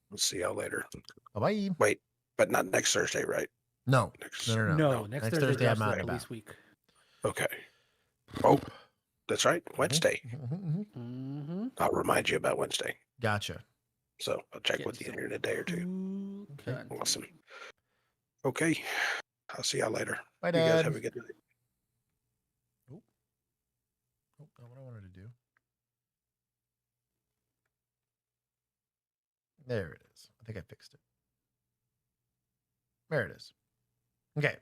We'll see y'all later. Bye-bye. Wait, but not next Thursday, right? No. No. No. Next Thursday I'm out at about. least week. Okay. Oh, that's right. Wednesday. Mm-hmm. I'll remind you about Wednesday. Gotcha. So I'll check with you in a day or two. Okay. Awesome. Okay. I'll see y'all later. Bye, You Dad. guys have a good night. Oh, not what I wanted to do. There it is. I think I fixed it. There it is. Okay.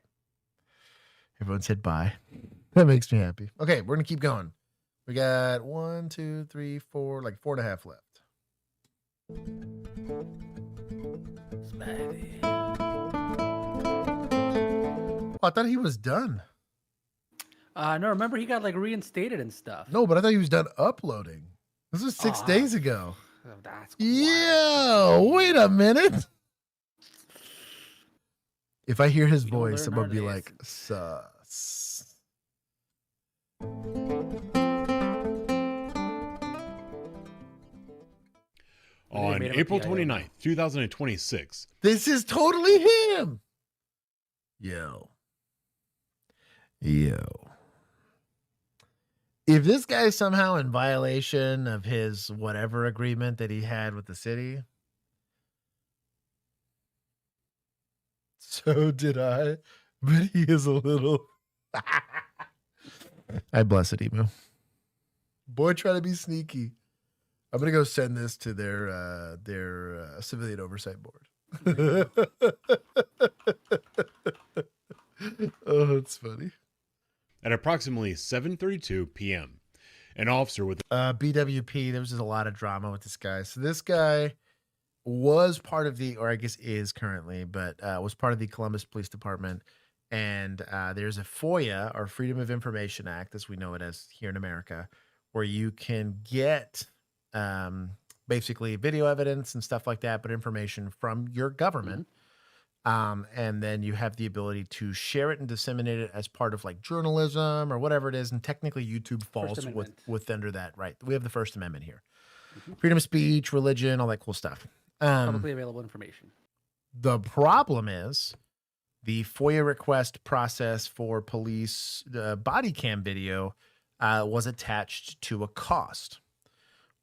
Everyone said bye. That makes me happy. Okay, we're going to keep going. We got 1, 2, 3, 4, like 4.5 left. Oh, I thought he was done. No, remember he got like reinstated and stuff. No, but I thought he was done uploading. This was 6 days ago. That's Yeah, wait a minute. If I hear his voice, I'm going to be like, sus. On April 29th, 2026. This is totally him. Yo. If this guy's somehow in violation of his whatever agreement that he had with the city, so did I, but he is a little. I bless it, Emu. Boy, try to be sneaky. I'm gonna go send this to their civilian oversight board. Oh, it's funny. At approximately 7:32 p.m., an officer with BWP, there was just a lot of drama with this guy. So this guy was part of the, or I guess is currently, but was part of the Columbus Police Department. And there's a FOIA, or Freedom of Information Act, as we know it as here in America, where you can get basically video evidence and stuff like that, but information from your government. And then you have the ability to share it and disseminate it as part of like journalism or whatever it is. And technically YouTube falls with under that, right? We have the First Amendment here. Freedom of speech, religion, all that cool stuff. Publicly available information. The problem is the FOIA request process for police body cam video was attached to a cost.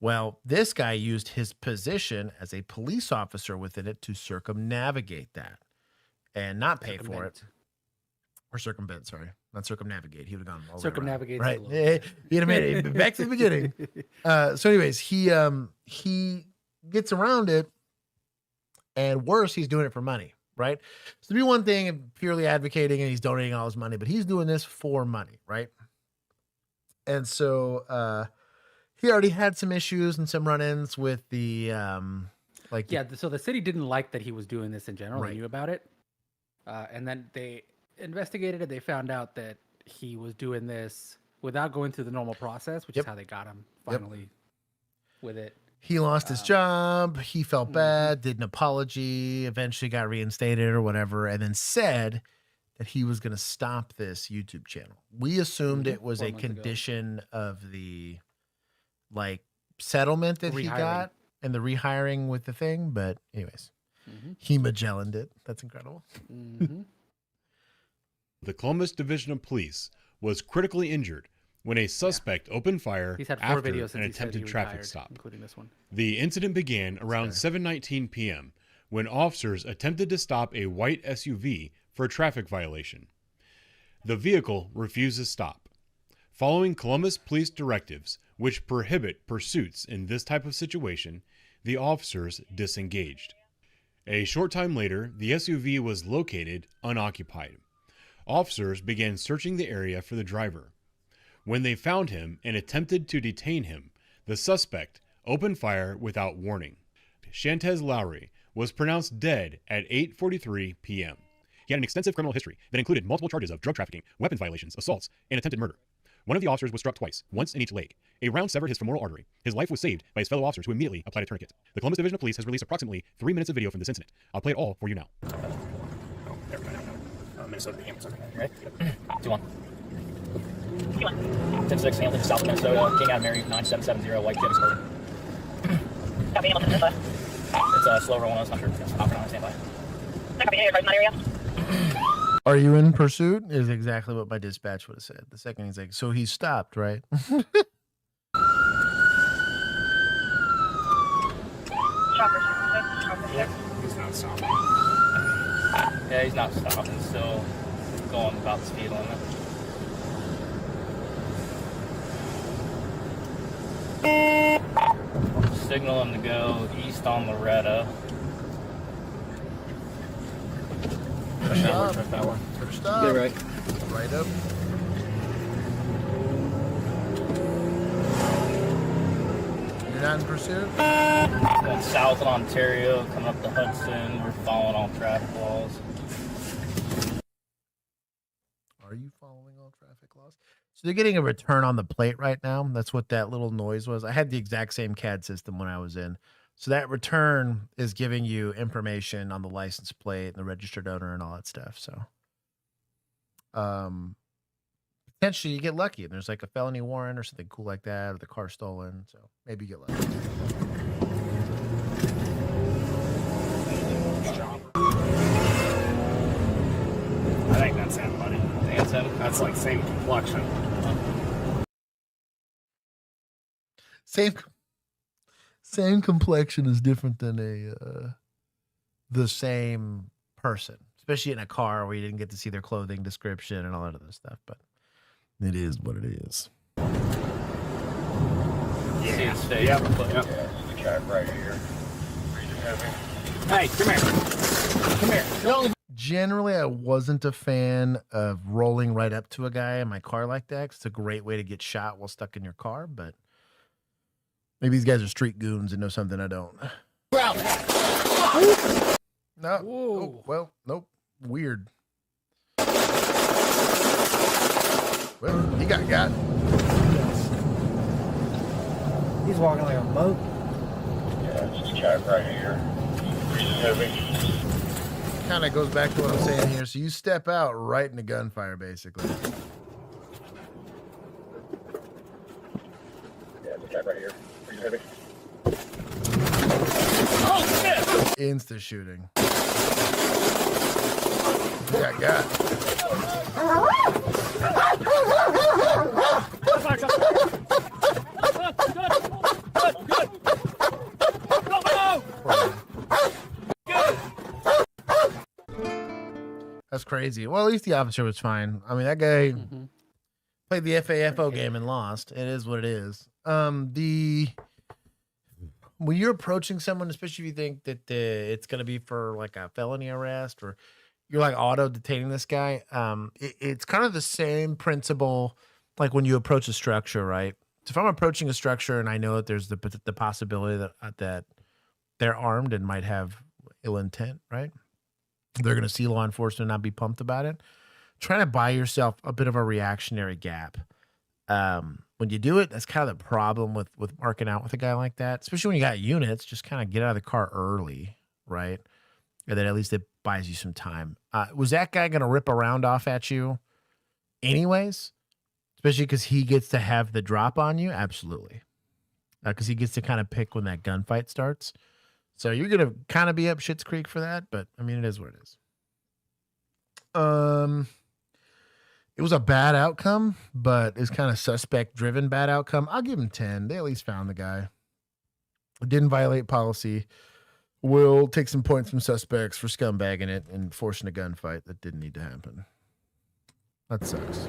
Well, this guy used his position as a police officer within it to circumnavigate that. and not pay for it. Or circumvent, sorry. Not circumnavigate. He would have gone all the way around. Circumnavigate. Right. He'd have made it back to the beginning. So anyways, he gets around it, and worse, he's doing it for money, right? So to be one thing, purely advocating, and he's donating all his money, but he's doing this for money, right? And so he already had some issues and some run-ins with the so the city didn't like that he was doing this in general. Right. They knew about it, and then they investigated it. They found out that he was doing this without going through the normal process, which is how they got him finally with it. He lost his job. He felt bad, did an apology, eventually got reinstated or whatever, and then said that he was going to stop this YouTube channel. We assumed it was a condition of the settlement that he got and the rehiring with the thing. But anyways, he Magellaned it. That's incredible. The Columbus Division of Police was critically injured when a suspect opened fire He's had 4 after videos since an he said attempted he traffic retired, stop. including this one. The incident began around 7:19 p.m. when officers attempted to stop a white SUV for a traffic violation. The vehicle refused to stop. Following Columbus police directives, which prohibit pursuits in this type of situation, the officers disengaged. A short time later, the SUV was located unoccupied. Officers began searching the area for the driver. When they found him and attempted to detain him, the suspect opened fire without warning. Shantez Lowry was pronounced dead at 8:43 p.m. He had an extensive criminal history that included multiple charges of drug trafficking, weapons violations, assaults, and attempted murder. One of the officers was struck twice, once in each leg. A round severed his femoral artery. His life was saved by his fellow officers who immediately applied a tourniquet. The Columbus Division of Police has released approximately 3 minutes of video from this incident. I'll play it all for you now. Minnesota PM, right? 2-1. 10-6, Hamilton, South Minnesota, King out of Mary, 9770, white Chevy Spartan. Copy, Hamilton, stand by. It's a slow roll on us, not sure. Not on stand by. Copy, any advice in that area? Are you in pursuit? Is exactly what my dispatch would have said. The second he's like, so he stopped, right? Yeah, he's not stopping. Yeah, he's not stopping, still going about the speed limit. Signal him to go east on Loretta. First stop. Get right. Right up. You're not in pursuit? Going south in Ontario, coming up the Hudson. We're following all traffic laws. Are you following all traffic laws? So they're getting a return on the plate right now. That's what that little noise was. I had the exact same CAD system when I was in. So that return is giving you information on the license plate and the registered owner and all that stuff. So potentially you get lucky and there's like a felony warrant or something cool like that, or the car stolen. So maybe you get lucky. I think that's him, buddy. That's him. That's like same complexion. Same complexion is different than the same person, especially in a car where you didn't get to see their clothing description and all that other stuff. But it is what it is. Yeah. Yep. Right here. Hey, come here. Come here. Generally, I wasn't a fan of rolling right up to a guy in my car like that. 'Cause it's a great way to get shot while stuck in your car, but maybe these guys are street goons and know something I don't. No. Oh, well, nope. Weird. Well, he got. He's walking like a boat. Yeah, just check right here. Kind of goes back to what I'm saying here. So you step out right into gunfire, basically. Yeah, just check right here. Heavy. Oh, shit! Insta shooting. Got. That's crazy. Well, at least the officer was fine. I mean, that guy played the FAFO game and lost. It is what it is. When you're approaching someone, especially if you think that it's going to be for like a felony arrest or you're like auto detaining this guy, it's kind of the same principle like when you approach a structure, right? So if I'm approaching a structure and I know that there's the possibility that they're armed and might have ill intent, right? They're going to see law enforcement and not be pumped about it. Trying to buy yourself a bit of a reactionary gap. When you do it, that's kind of the problem with marking out with a guy like that, especially when you got units. Just kind of get out of the car early, right? And then at least it buys you some time. Was that guy going to rip a round off at you anyways? Especially because he gets to have the drop on you? Absolutely. Because he gets to kind of pick when that gunfight starts. So you're going to kind of be up Schitt's Creek for that, but I mean, it is what it is. It was a bad outcome, but it's kind of suspect-driven bad outcome. I'll give him 10. They at least found the guy. Didn't violate policy. Will take some points from suspects for scumbagging it and forcing a gunfight that didn't need to happen. That sucks.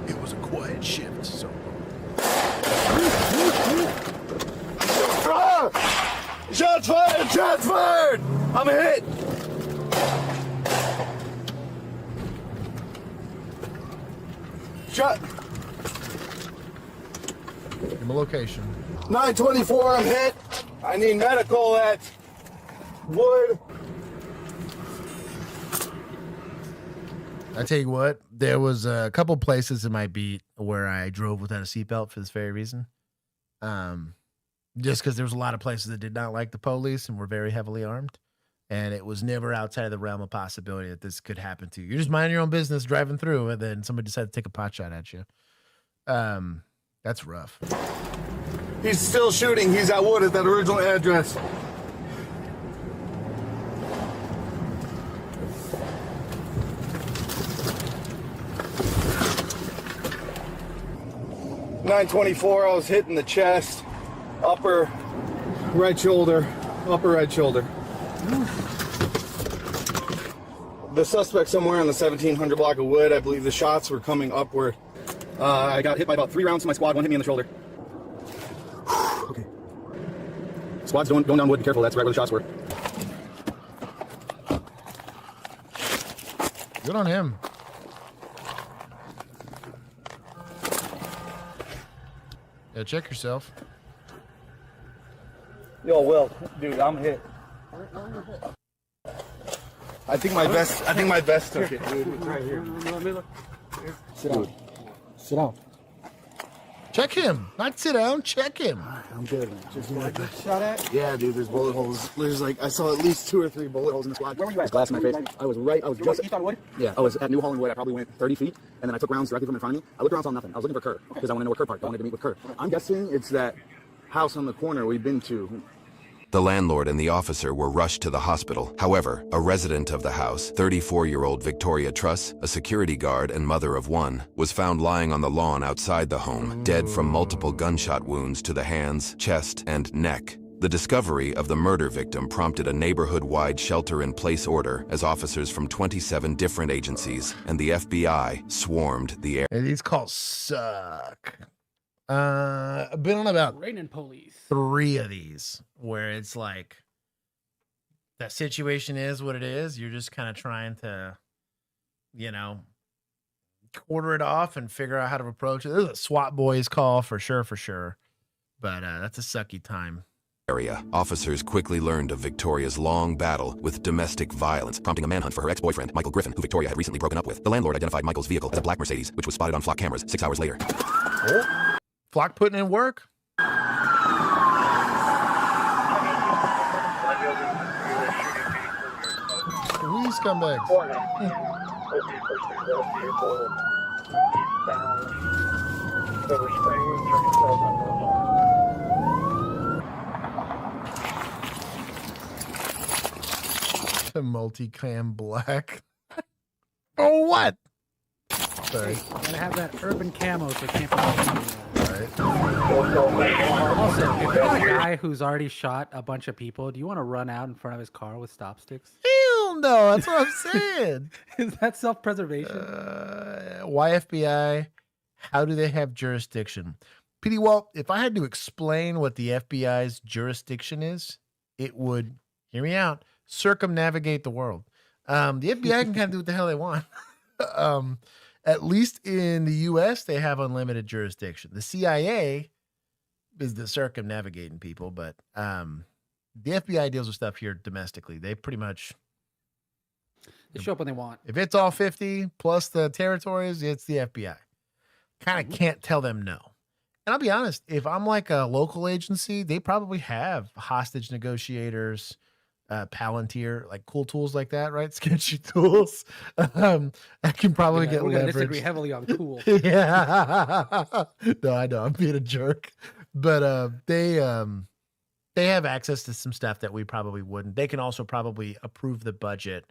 It was a quiet shift, so... Shots fired! Shots fired! I'm hit! Shot! Give him a location. 924, I'm hit. I need medical at Wood. I tell you what, there was a couple places in my beat where I drove without a seatbelt for this very reason. Just because there was a lot of places that did not like the police and were very heavily armed. And it was never outside of the realm of possibility that this could happen to you. You're just minding your own business, driving through, and then somebody decided to take a pot shot at you. That's rough. He's still shooting. He's at Wood at that original address. .924, I was hit in the chest, upper right shoulder, upper right shoulder. The suspect somewhere on the 1700 block of Wood. I believe the shots were coming upward. I got hit by about 3 rounds to my squad. One hit me in the shoulder. Okay. Squad's going down Wood. Be careful. That's right where the shots were. Good on him. Yeah, check yourself. Yo, Will, dude, I'm hit. I think my vest took it, dude. It's right here. Let me look. Sit down. Sit down. Check him. Not sit down. Check him. I'm good, man. Just shot at? Yeah, dude, there's bullet holes. There's like, I saw at least 2 or 3 bullet holes in the squad. Where were you at? Glass in my face. I was just... East on Wood? Yeah, I was at New Holland Wood. I probably went 30 feet, and then I took rounds directly from in front of me. I looked around, saw nothing. I was looking for Kerr, because I want to know where Kerr parked. I wanted to meet with Kerr. I'm guessing it's that house on the corner we've been to. The landlord and the officer were rushed to the hospital. However, a resident of the house, 34-year-old Victoria Truss, a security guard and mother of 1, was found lying on the lawn outside the home, dead from multiple gunshot wounds to the hands, chest, and neck. The discovery of the murder victim prompted a neighborhood-wide shelter-in-place order as officers from 27 different agencies and the FBI swarmed the area. These calls suck. I've been on about Raining police. 3 of these where it's like that situation is what it is. You're just kind of trying to, quarter it off and figure out how to approach it. There's a SWAT boys call for sure. But that's a sucky time. Officers quickly learned of Victoria's long battle with domestic violence, prompting a manhunt for her ex-boyfriend, Michael Griffin, who Victoria had recently broken up with. The landlord identified Michael's vehicle as a black Mercedes, which was spotted on flock cameras 6 hours later. Oh. Flock putting in work. Who are these scumbags? The multicam black. Oh, what? Sorry. Gotta have that urban camo so it can't be Also, if you're a guy who's already shot a bunch of people, do you want to run out in front of his car with stop sticks? Hell no, that's what I'm saying. Is that self-preservation? Why FBI? How do they have jurisdiction? PD Walt, if I had to explain what the FBI's jurisdiction is, it would, hear me out, circumnavigate the world. The FBI can kind of do what the hell they want. At least in the U.S., they have unlimited jurisdiction. The CIA is the circumnavigating people, but the FBI deals with stuff here domestically. They pretty much... They show up when they want. If it's all 50 plus the territories, it's the FBI. Kind of can't tell them no. And I'll be honest, if I'm like a local agency, they probably have hostage negotiators, Palantir, like cool tools like that, right? Sketchy tools. I can probably get We're going to leverage. disagree heavily on cool. Yeah. No, I know. I'm being a jerk. But they have access to some stuff that we probably wouldn't. They can also probably approve the budget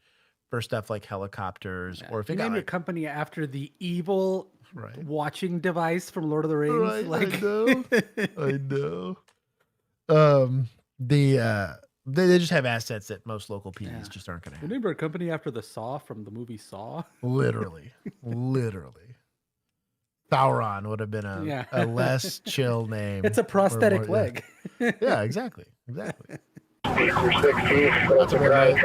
for stuff like helicopters, or if You it got name your like, company after the evil Right. watching device from Lord of the Rings. Right, Like, I know. They just have assets that most local PDs just aren't going to we have. named our company after the Saw from the movie Saw. Literally. Sauron would have been a less chill name. It's a prosthetic leg. Yeah, exactly. Exactly. 816, That's a right.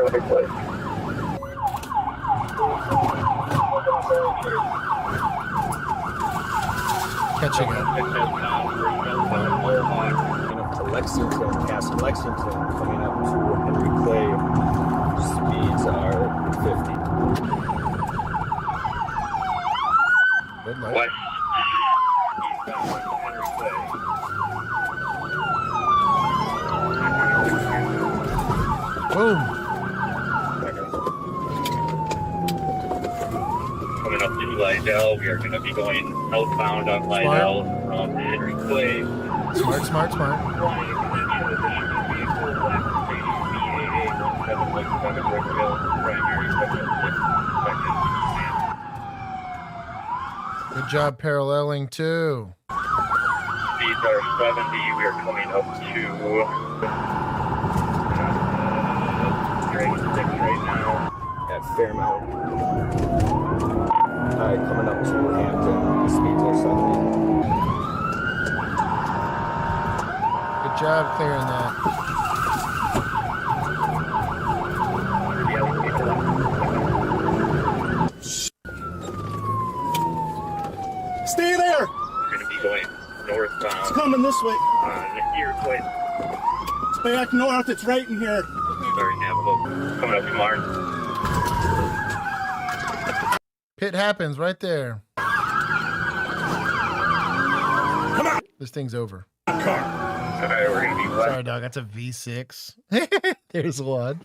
Catching up. To Lexington, Castle Lexington, coming up to Henry Clay. Speeds are 50. Red light. West. Boom. Coming up to Lydell, we are going to be going southbound on Lydell from Henry Clay. Smart. Good job paralleling too. Speeds are 70. We are coming up to Dragon 6 right now. At Fairmount. Coming up to Hampton. Speeds are 70. Good job clearing that. Stay there! We're going to be going northbound. It's coming this way. On Iroquois. It's back north. It's right in here. Sorry, Navajo. Coming up to Martin. Pit happens right there. Come on! This thing's over. Alright, we're going to be west. Sorry, dog. That's a V6. There's one.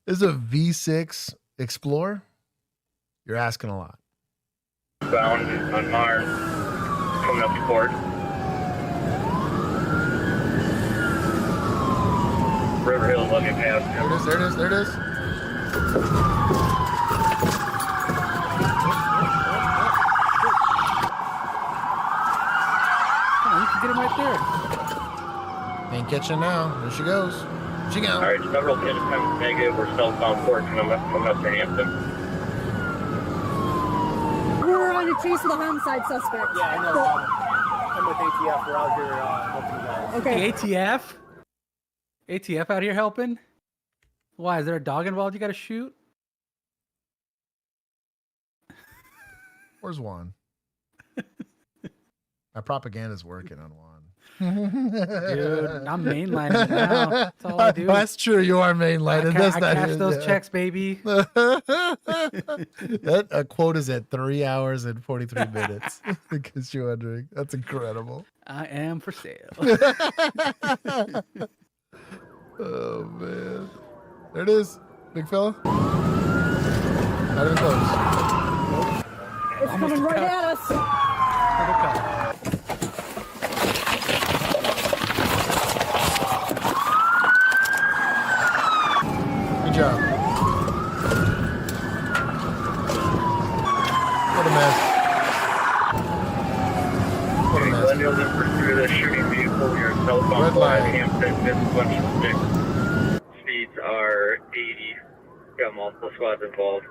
This is a V6 Explorer. You're asking a lot. Bound on Mars. Coming up to Ford. River Hill looking past him. There it is. Come on, you can get him right there. Ain't catching now. There she goes. She gone. Alright, several times negative. We're southbound Ford coming up to Hampton. We're on a chase of the homicide suspect. Yeah, I know. I'm with ATF. We're out here helping you guys. Okay. The ATF? ATF out here helping? Why? Is there a dog involved you got to shoot? Where's Juan? My propaganda's working on Juan. Dude, I'm mainlining it now. That's all I do. That's true. You are mainlining. I That's not cash it, those yeah. checks, baby. That quote is at 3 hours and 43 minutes. In case you're wondering, that's incredible. I am for sale. Oh man, there it is, big fella. Not even close. It's coming right at us. Good job. What a mess. Glendale's in pursuit of the shooting vehicle. We are southbound at Hampton, Midwest 6. Speeds are 80. Got multiple squads involved.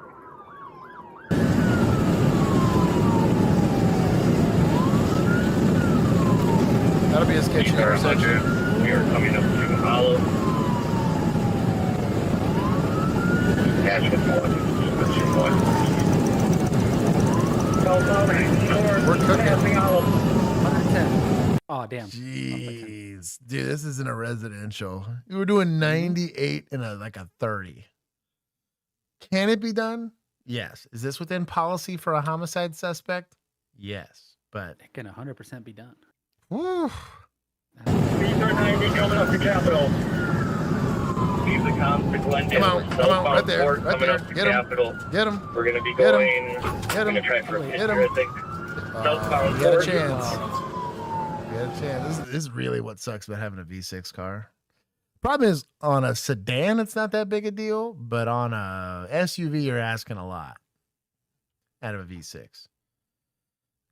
That'll be a sketchy intersection. We are coming up to Olive. Attachment 1. Description 1. We're cooking. Olive. 110. Oh, damn. Jeez. Dude, this isn't a residential. We were doing 98 and like a 30. Can it be done? Yes. Is this within policy for a homicide suspect? Yes. But it can 100% be done. Woo. Speeds are 90 coming up to Capitol. Leave the comms to Glendale. Come on, right there, right there. Get him. Get him. We're going to be Get going. him. Get him. Going to try for a Get picture, him. I think. Southbound You got a Ford. chance. You got a chance. This is really what sucks about having a V6 car. Problem is, on a sedan, it's not that big a deal, but on a SUV, you're asking a lot out of a V6.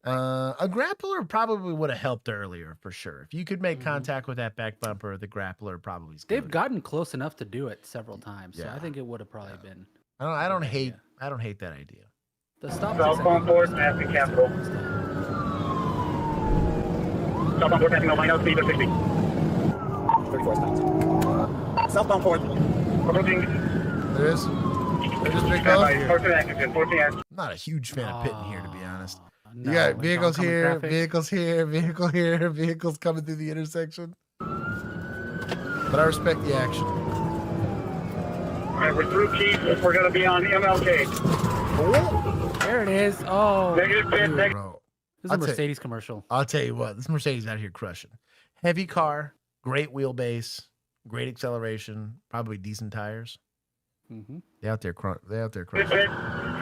A grappler probably would have helped earlier for sure. If you could make contact with that back bumper, the grappler probably is good. They've gotten close enough to do it several times, so Yeah. I think it would have probably been. I don't hate that idea. The stop. Southbound Ford, passing Capitol. Southbound Ford, passing Albino, speed of 60. 34 stops. Southbound Ford. Approaching. There is. There's big Standby, 14 Atkinson, 14 Atkinson. I'm not a huge fan of pitting here, to be honest. No, You got it's vehicles oncoming here, traffic. vehicles here, vehicle here, vehicles coming through the intersection. But I respect the action. All right, we're through Keith. We're going to be on MLK. There it is. Oh, Negative 10, Dude, negative. bro. this is I'll a tell- Mercedes commercial. I'll tell you what, this Mercedes out here crushing. Heavy car, great wheelbase, great acceleration, probably decent tires. Mm-hmm. They out there crushing. This is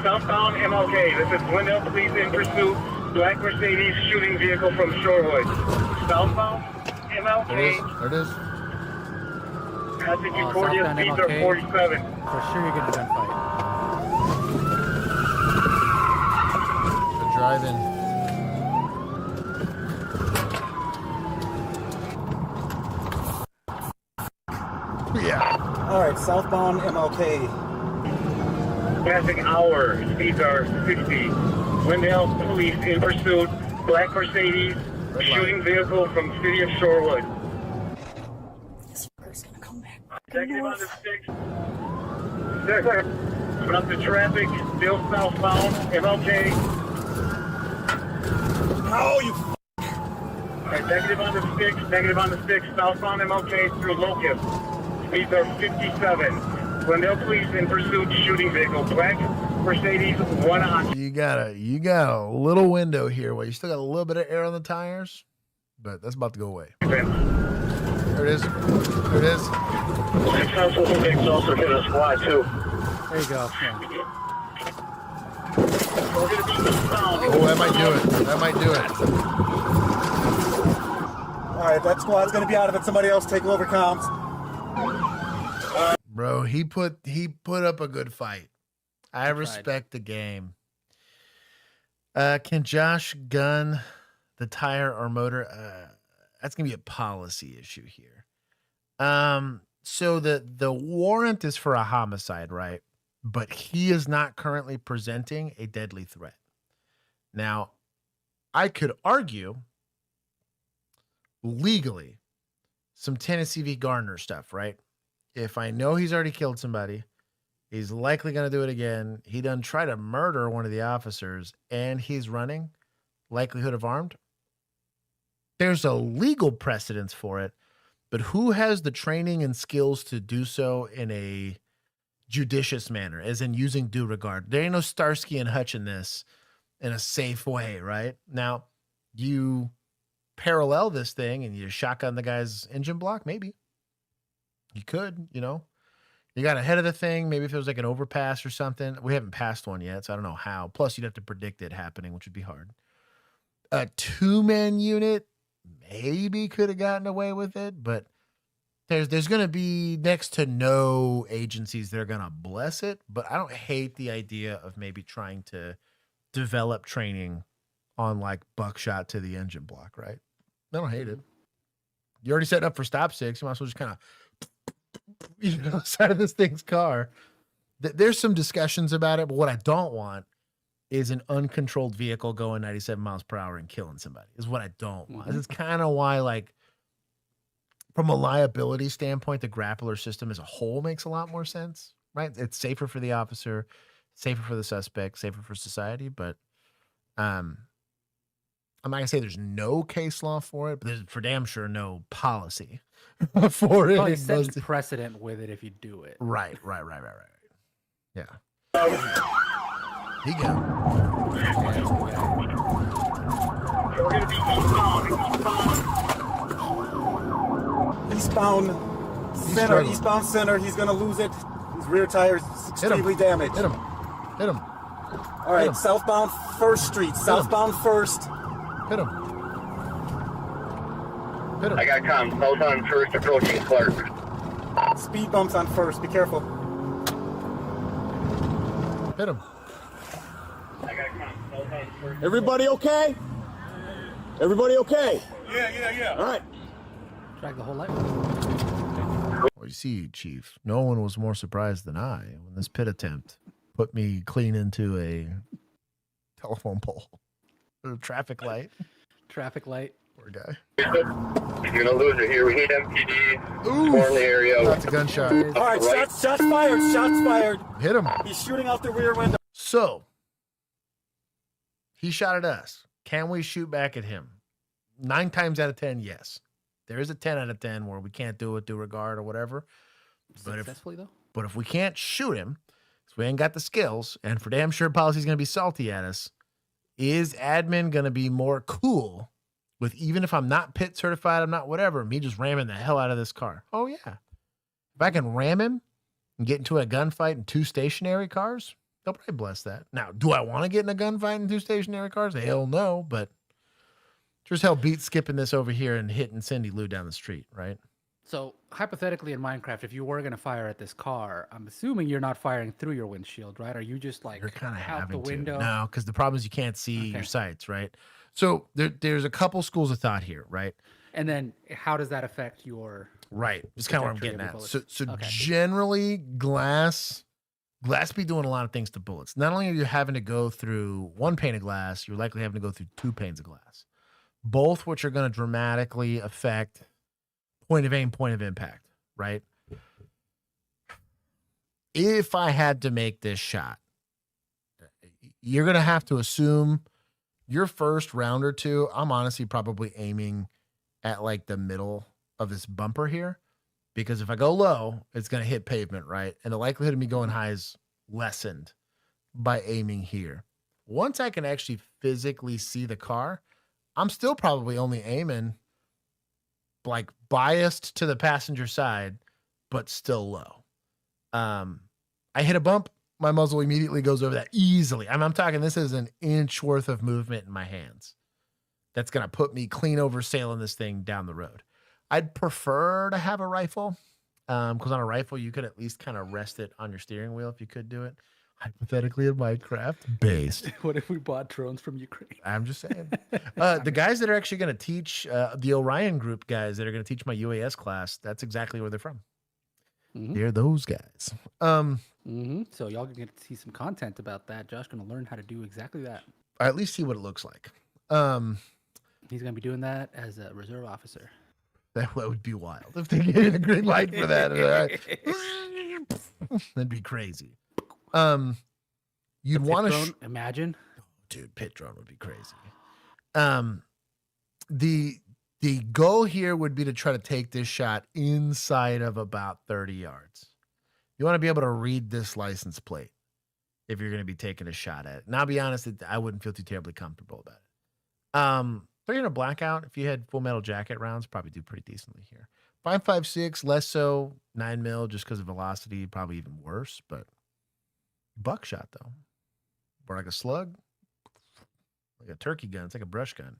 southbound MLK. This is Glendale Police in pursuit. Black Mercedes shooting vehicle from Shorewood. Southbound MLK. There it is. Passing Oh, Concordia, southbound speeds MLK. are 47. For sure, you're getting a gunfight. Good driving. Yeah. All right, southbound MLK. Passing hour, speeds are 60. Glendale Police in pursuit. Black Mercedes shooting vehicle from city of Shorewood. Executive on the 6. Sir, coming up to traffic, still southbound, MLK. No, you. Negative on the 6, negative on the 6, southbound MLK through Locust. Speeds are 57. Glendale Police in pursuit, shooting vehicle. Black Mercedes, 1 on. You got a little window here where you still got a little bit of air on the tires, but that's about to go away. There it is. There it is. Successful convicts also hit a squad too. There you go. Yeah. We're going to be eastbound. Oh, that might do it. That might do it. All right, that squad's gonna be out of it. Somebody else take over comms. Bro, he put up a good fight. I respect the game. Can Josh gun the tire or motor? That's gonna be a policy issue here. So the warrant is for a homicide, right? But he is not currently presenting a deadly threat. Now, I could argue legally some Tennessee v. Garner stuff, right? If I know he's already killed somebody, he's likely going to do it again. He done try to murder one of the officers and he's running, likelihood of armed. There's a legal precedence for it, but who has the training and skills to do so in a judicious manner, as in using due regard? There ain't no Starsky and Hutch in this in a safe way, right? Now, you parallel this thing and you shotgun the guy's engine block, maybe. You could, you know. You got ahead of the thing, maybe if it was like an overpass or something. We haven't passed one yet, so I don't know how. Plus, you'd have to predict it happening, which would be hard. A two-man unit maybe could have gotten away with it, but there's going to be next to no agencies that are going to bless it. But I don't hate the idea of maybe trying to develop training on like buckshot to the engine block, right? I don't hate it. You already set up for stop six. You might as well just kind of, side of this thing's car. There's some discussions about it, but what I don't want is an uncontrolled vehicle going 97 miles per hour and killing somebody is what I don't want. It's kind of why, like, from a liability standpoint, the grappler system as a whole makes a lot more sense, right? It's safer for the officer, safer for the suspect, safer for society, but I'm not gonna say there's no case law for it, but there's for damn sure no policy for it. Probably setting precedent with it if you do it. Right. Yeah. He go. We're gonna be Eastbound center, eastbound center. He's gonna lose it. His rear tire is extremely damaged. Hit him. All right, southbound First Street. Southbound First. Hit him. I got comms. Both on First approaching Clark. Speed bumps on First. Be careful. Hit him. I got comms. Both on First. Everybody okay? Everybody okay? Yeah. All right. Drag the whole light. Well, you see, Chief, no one was more surprised than I when this pit attempt put me clean into a telephone pole or a traffic light. Traffic light. Poor guy. You're gonna lose it here. We need MPD. More in the area. That's a gunshot. All right, shots fired. Shots fired. Hit him. He's shooting out the rear window. So, he shot at us. Can we shoot back at him? 9 times out of 10, yes. There is a 10 out of 10 where we can't do it, due regard or whatever. Successfully, though? But if we can't shoot him, so we ain't got the skills, and for damn sure policy's going to be salty at us, is admin going to be more cool with, even if I'm not pit certified, I'm not whatever, me just ramming the hell out of this car? Oh, yeah. If I can ram him and get into a gunfight in 2 stationary cars, they'll probably bless that. Now, do I want to get in a gunfight in 2 stationary cars? Hell no, but just hell beat skipping this over here and hitting Cindy Lou down the street, right? So, hypothetically in Minecraft, if you were going to fire at this car, I'm assuming you're not firing through your windshield, right? Are you just like You're kind of out having the window? to. No, because the problem is you can't see your sights, right? So there's a couple schools of thought here, right? And then how does that affect your Right. That's kind of what I'm trajectory getting of at. the So bullets? Okay. generally glass be doing a lot of things to bullets. Not only are you having to go through 1 pane of glass, you're likely having to go through 2 panes of glass. Both which are going to dramatically affect point of aim, point of impact, right? If I had to make this shot, you're going to have to assume your first round or two, I'm honestly probably aiming at like the middle of this bumper here, because if I go low, it's going to hit pavement, right? And the likelihood of me going high is lessened by aiming here. Once I can actually physically see the car, I'm still probably only aiming like biased to the passenger side, but still low. I hit a bump, my muzzle immediately goes over that easily. I'm talking, this is an inch worth of movement in my hands. That's going to put me clean over sailing this thing down the road. I'd prefer to have a rifle, because on a rifle, you could at least kind of rest it on your steering wheel if you could do it. Hypothetically in Minecraft based. What if we bought drones from Ukraine? I'm just saying. The guys that are actually going to teach, the Orion group guys that are going to teach my UAS class, that's exactly where they're from. They're those guys. So y'all can get to see some content about that. Josh going to learn how to do exactly that. I at least see what it looks like. He's going to be doing that as a reserve officer. That would be wild if they gave you the green light for that. That'd be crazy. You'd want to imagine, dude, pit drone would be crazy. The goal here would be to try to take this shot inside of about 30 yards. You want to be able to read this license plate if you're going to be taking a shot at it. And I'll be honest, I wouldn't feel too terribly comfortable about it. If you're in a blackout, if you had Full Metal Jacket rounds, probably do pretty decently here. 5.56, less so. 9 mil, just because of velocity, probably even worse. But buckshot though, or like a slug, like a turkey gun. It's like a brush gun.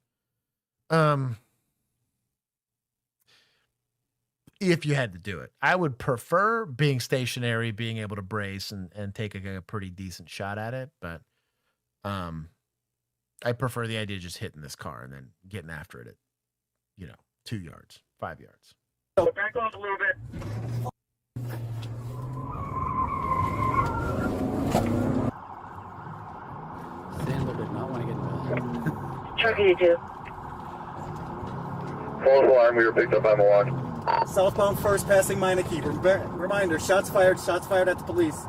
If you had to do it, I would prefer being stationary, being able to brace and take a pretty decent shot at it. But I prefer the idea of just hitting this car and then getting after it at, 2 yards, 5 yards. So back off a little bit. Sandler did not want to get involved. Checking you two. Full alarm, we were picked up by Milwaukee. Southbound first, passing Meineke. Reminder, shots fired at the police.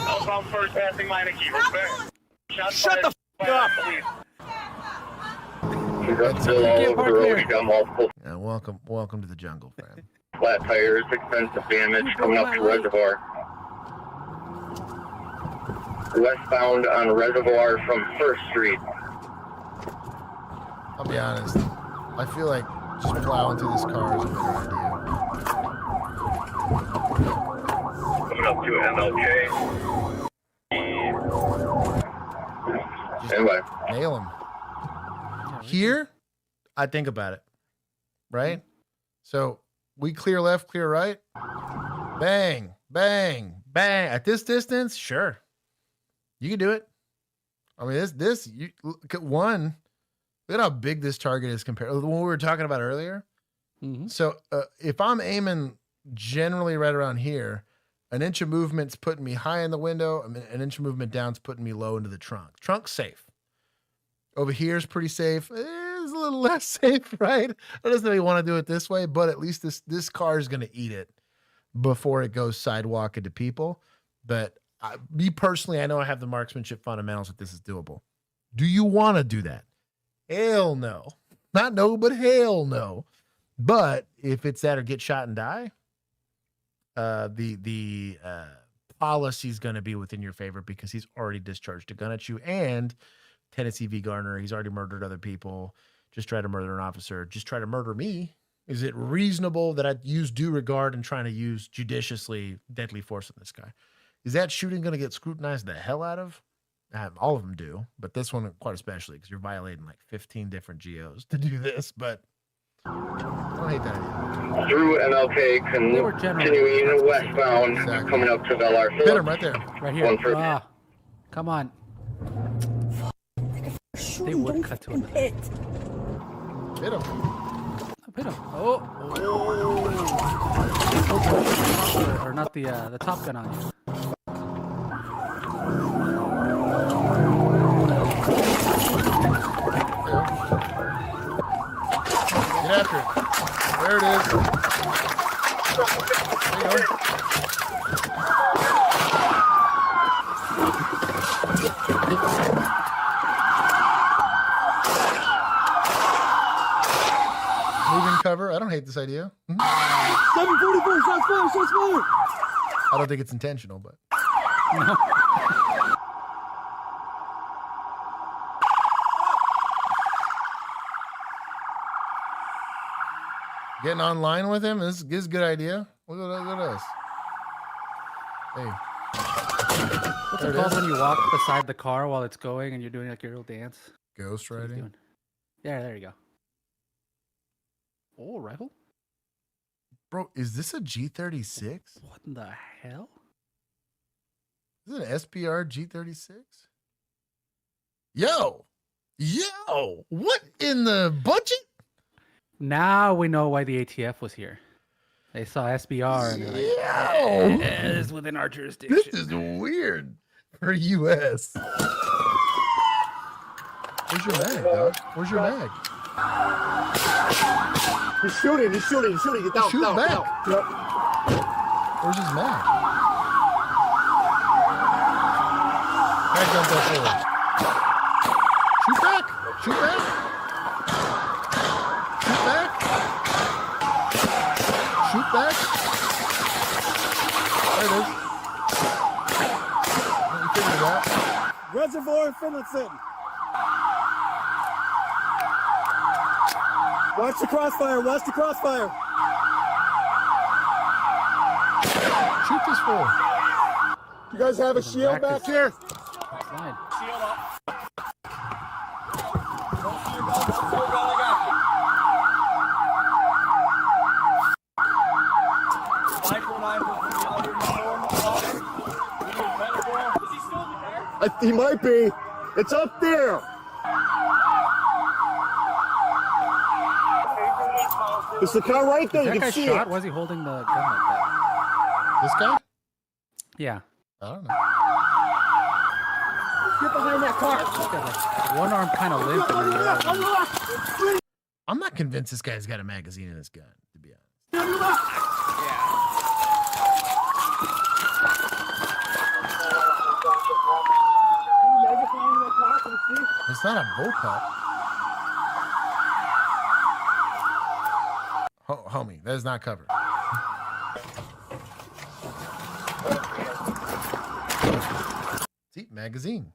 Southbound first, passing Meineke. Shots Shut fired. the f*** up! Police. We got still all over the road. We got multiple Yeah, welcome to the jungle, friend. flat tires, extensive damage coming up to Reservoir. Westbound on Reservoir from 1st Street. I'll be honest. I feel like just plowing through this car is a better idea. Coming up to MLK. Anyway. Nail him. Here, I think about it. Right? So we clear left, clear right. Bang, bang, bang. At this distance, sure. You can do it. I mean, you look at one. Look at how big this target is compared to the one we were talking about earlier. Mm-hmm. So if I'm aiming generally right around here, an inch of movement's putting me high in the window. An inch of movement down's putting me low into the trunk. Trunk's safe. Over here is pretty safe. It's a little less safe, right? I doesn't really want to do it this way, but at least this car is going to eat it before it goes sidewalk into people. But me personally, I know I have the marksmanship fundamentals that this is doable. Do you want to do that? Hell no. Not no, but hell no. But if it's that or get shot and die, the policy is going to be within your favor because he's already discharged a gun at you. And Tennessee v. Garner, he's already murdered other people, just tried to murder an officer, just try to murder me. Is it reasonable that I use due regard and trying to use judiciously deadly force on this guy? Is that shooting going to get scrutinized the hell out of? All of them do, but this one quite especially because you're violating like 15 different GOs to do this, but I don't hate that idea. Through MLK, continuing westbound, coming up to Velar. Hit him right there. Right here. Come on. They would cut to him. Hit him. Hit him. Oh. Or not the Top Gun on you. Get after it. There it is. There you go. Moving cover. I don't hate this idea. 744, shots fired, shots fired. I don't think it's intentional, but. No. Getting online with him is a good idea. Look at us. Hey. What's it called when you walk beside the car while it's going and you're doing like your little dance? Ghost riding. Yeah, there you go. Oh, rifle? Bro, is this a G36? What in the hell? Is it an SPR G36? Yo! What in the budget? Now we know why the ATF was here. They saw SBR and they're like, it's within our jurisdiction. This is weird for US. Where's your mag, dog? Where's your mag? He's shooting. Get down, Shoot down, back. down. Yep. Where's his mag? Mag dump that forward. Shoot back. Shoot back. Shoot back. Shoot back. There it is. Let me figure it out. Reservoir in Finlandson. Watch the crossfire. Shoot this fool. You guys have a shield back here? Slide. Shield up. I He might be. It's up there. It's the car right there. Is that You guy can see shot? it. Why is he holding the gun like that? This guy? Yeah. I don't know. Get behind that car. He's got, like, one arm kind of limp. And then I'm not convinced this guy's got a magazine in his gun, to be honest. It's not a bullpup. Homie, that is not covered. See, magazine.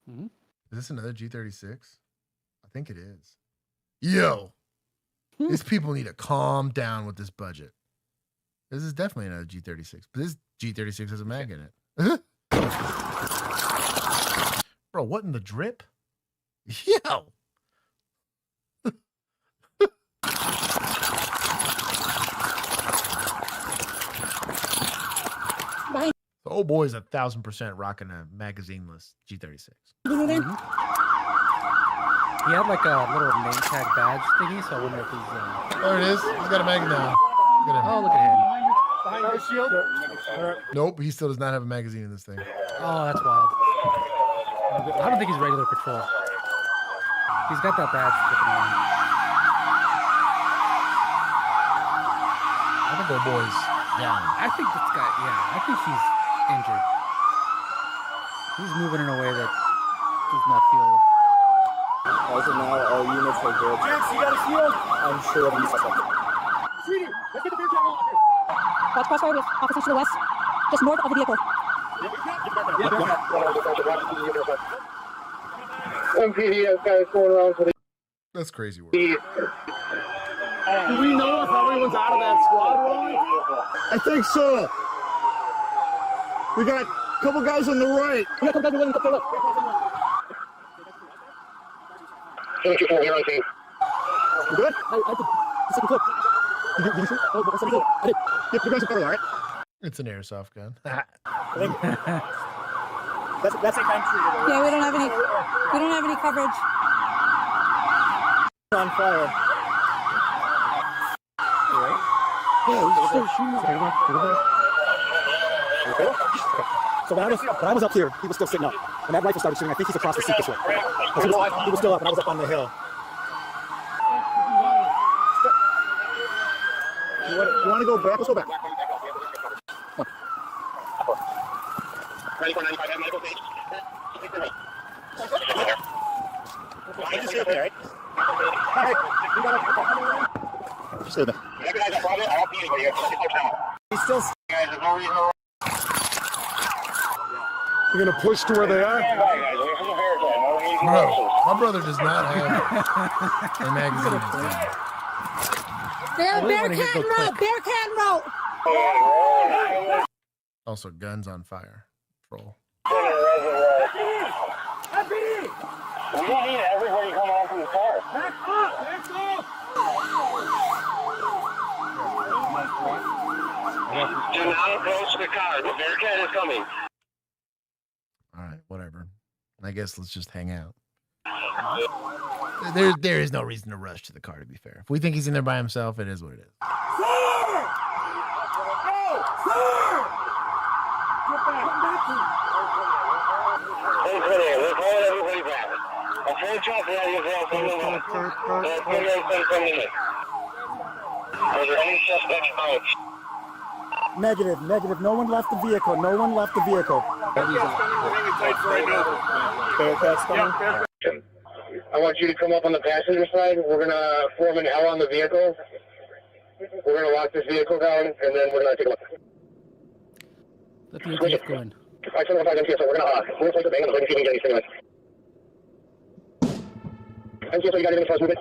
Mm-hmm. Is this another G36? I think it is. Yo, these people need to calm down with this budget. This is definitely another G36, but this G36 has a mag in it. Bro, what in the drip? Yo. The old boy is 1,000% rocking a magazine-less G36. Mm-hmm. He had like a little name tag badge thingy, so I wonder if he's. There it is. He's got a mag now. Look at him. Oh, look at him. Behind our shield. Nope, he still does not have a magazine in this thing. Oh, that's wild. I don't think he's regular patrol. He's got that badge sticking around. I think old boy's down. I think this guy, yeah, I think he's injured. He's moving in a way that does not feel. As of now, all units are good. Jax, you got a shield. I'm sure of these suspects. Sweetie, let's get the beer channel off here. Watch crossfire with officers to the west, just north of the vehicle. MPD has guys going around for the. That's crazy work. Do we know if everyone's out of that squad, Rolly? I think so. We got a couple guys on the right. We got a couple guys willing to pull up. 74 here on scene. You good? I did the second clip. Did you shoot? Oh, the second clip. I did. Yep, you guys are covered, all right? It's an airsoft gun. That's a country. Yeah, we don't have any coverage. On fire. Yeah, he's still shooting. So when I was up here, he was still sitting up. When that rifle started shooting, I think he's across the seat this way. He was still up, and I was up on the hill. You want to go back? Let's go back. Ready for 95 at medical stage. I just stay up there, right? Stay there. If you guys have a problem, I don't see anybody here. He's still. Guys, there's no reason to. You're going to push to where they are? Bro, my brother does not have a magazine in his gun. There, bear cat and roll. Also, guns on fire. Troll. We don't need everybody coming out from the car. Back up! Do not approach the car. The Bearcat is coming. All right, whatever. I guess let's just hang out. There is no reason to rush to the car, to be fair. If we think he's in there by himself, it is what it is. We're calling everybody back. A full truck ready as well from the left. Are there any suspects out? Negative. No one left the vehicle. Bearcat's coming? I want you to come up on the passenger side. We're going to form an L on the vehicle. We're going to lock this vehicle down, and then we're going to take a look. Let the ATF go in. I told him if I can see it, so we're going to place the bang on the hood and see if we can get any stimulus. MTS, you got anything for us moving?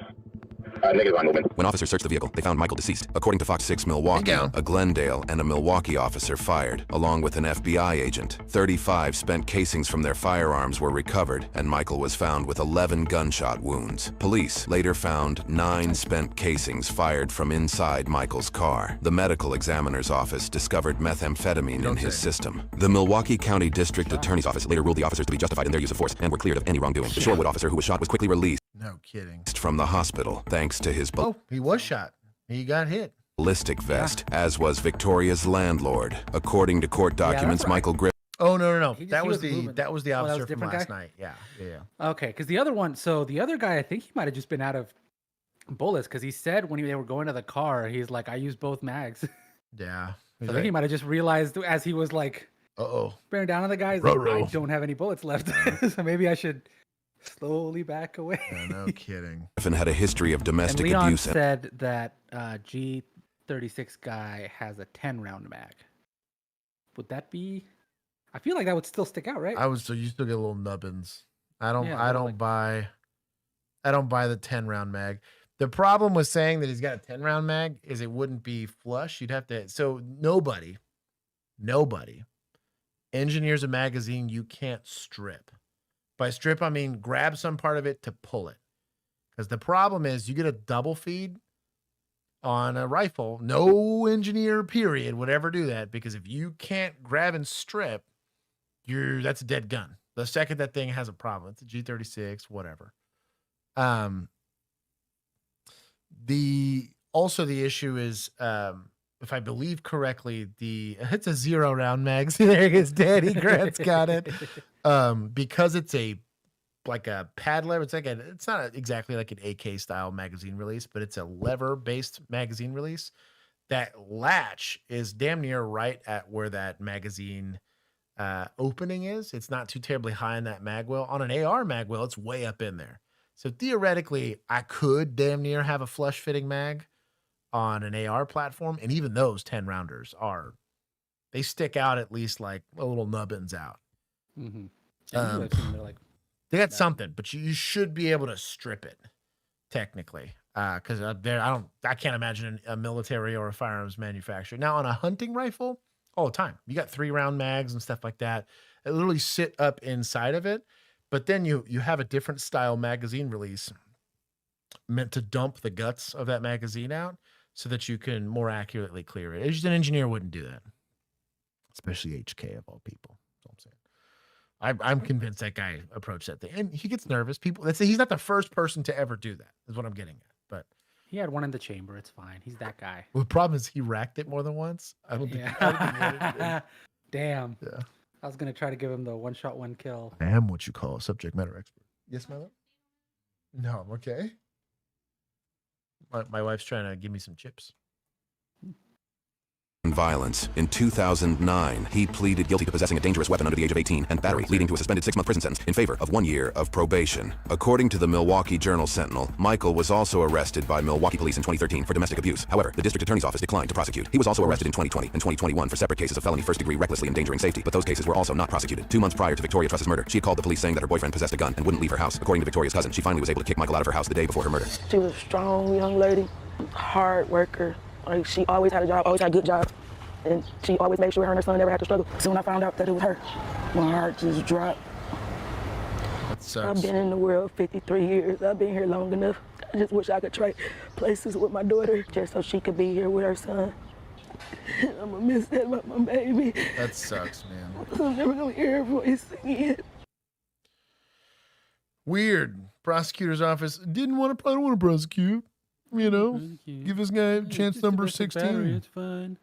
Negative on movement. When officers searched the vehicle, they found Michael deceased. According to Fox 6 Milwaukee, a Glendale and a Milwaukee officer fired, along with an FBI agent. 35 spent casings from their firearms were recovered, and Michael was found with 11 gunshot wounds. Police later found 9 spent casings fired from inside Michael's car. The medical examiner's office discovered methamphetamine in his system. The Milwaukee County District Attorney's Office later ruled the officers to be justified in their use of force and were cleared of any wrongdoing. The Shorewood officer who was shot was quickly released. No kidding. From the hospital, thanks to his he was shot. He got hit. ballistic vest, as was Victoria's landlord. According to court documents, Michael Griffin. Oh no! He That was moving. the Oh, that officer was a from different last guy? night. Yeah. Okay, because the other one, so the other guy, I think he might have just been out of bullets because he said when they were going to the car, he's like, I used both mags. Yeah. So I think he might have just realized as he was like, bearing down on the guy, he's like, I don't have any bullets left. So maybe I should slowly back away. Yeah, no kidding. Griffin had a history of domestic and Leon abuse. said that G36 guy has a 10-round mag. Would that be? I feel like that would still stick out, right? So you still get little nubbins. I don't like- buy the 10-round mag. The problem with saying that he's got a 10-round mag is it wouldn't be flush. You'd have to. So nobody engineers a magazine you can't strip. By strip, I mean grab some part of it to pull it. Because the problem is you get a double feed on a rifle. No engineer, period, would ever do that. Because if you can't grab and strip, that's a dead gun. The second that thing has a problem, it's a G36, whatever. The issue is, if I believe correctly, it's a 0-round mag. See, there he is, Daddy Grant's got it. Because it's like a pad lever. It's not exactly like an AK style magazine release, but it's a lever based magazine release. That latch is damn near right at where that magazine opening is. It's not too terribly high in that mag well. On an AR mag well, it's way up in there. So theoretically, I could damn near have a flush fitting mag on an AR platform, and even those 10-rounders they stick out at least like a little nubbins out. Mm-hmm. They got something, but you should be able to strip it technically, because I can't imagine a military or a firearms manufacturer. Now on a hunting rifle, all the time you got 3-round mags and stuff like that. It literally sit up inside of it. But then you have a different style magazine release meant to dump the guts of that magazine out so that you can more accurately clear it. Just an engineer wouldn't do that, especially HK of all people. That's what I'm saying. I'm convinced that guy approached that thing, and he gets nervous. He's not the first person to ever do that. Is what I'm getting at. But he had one in the chamber. It's fine. He's that guy. Well, the problem is he racked it more than once. I don't think. Yeah. Damn. Yeah. I was gonna try to give him the one shot, one kill. I am what you call a subject matter expert. Yes, my love? No, I'm okay. My wife's trying to give me some chips. Violence. In 2009, he pleaded guilty to possessing a dangerous weapon under the age of 18 and battery, leading to a suspended 6-month prison sentence in favor of 1 year of probation. According to the Milwaukee Journal-Sentinel, Michael was also arrested by Milwaukee police in 2013 for domestic abuse. However, the district attorney's office declined to prosecute. He was also arrested in 2020 and 2021 for separate cases of felony first-degree recklessly endangering safety, but those cases were also not prosecuted. 2 months prior to Victoria Truss's murder, she had called the police saying that her boyfriend possessed a gun and wouldn't leave her house. According to Victoria's cousin, she finally was able to kick Michael out of her house the day before her murder. She was a strong young lady, hard worker. Like, she always had a job, always had a good job. And she always made sure her and her son never had to struggle. So when I found out that it was her, my heart just dropped. That sucks. I've been in the world 53 years. I've been here long enough. I just wish I could trade places with my daughter just so she could be here with her son. I'm gonna miss that about my baby. That sucks, man. I'm never gonna hear her voice again. Weird. Prosecutor's office I don't want to prosecute. You know, give this guy chance number 16. It's fine.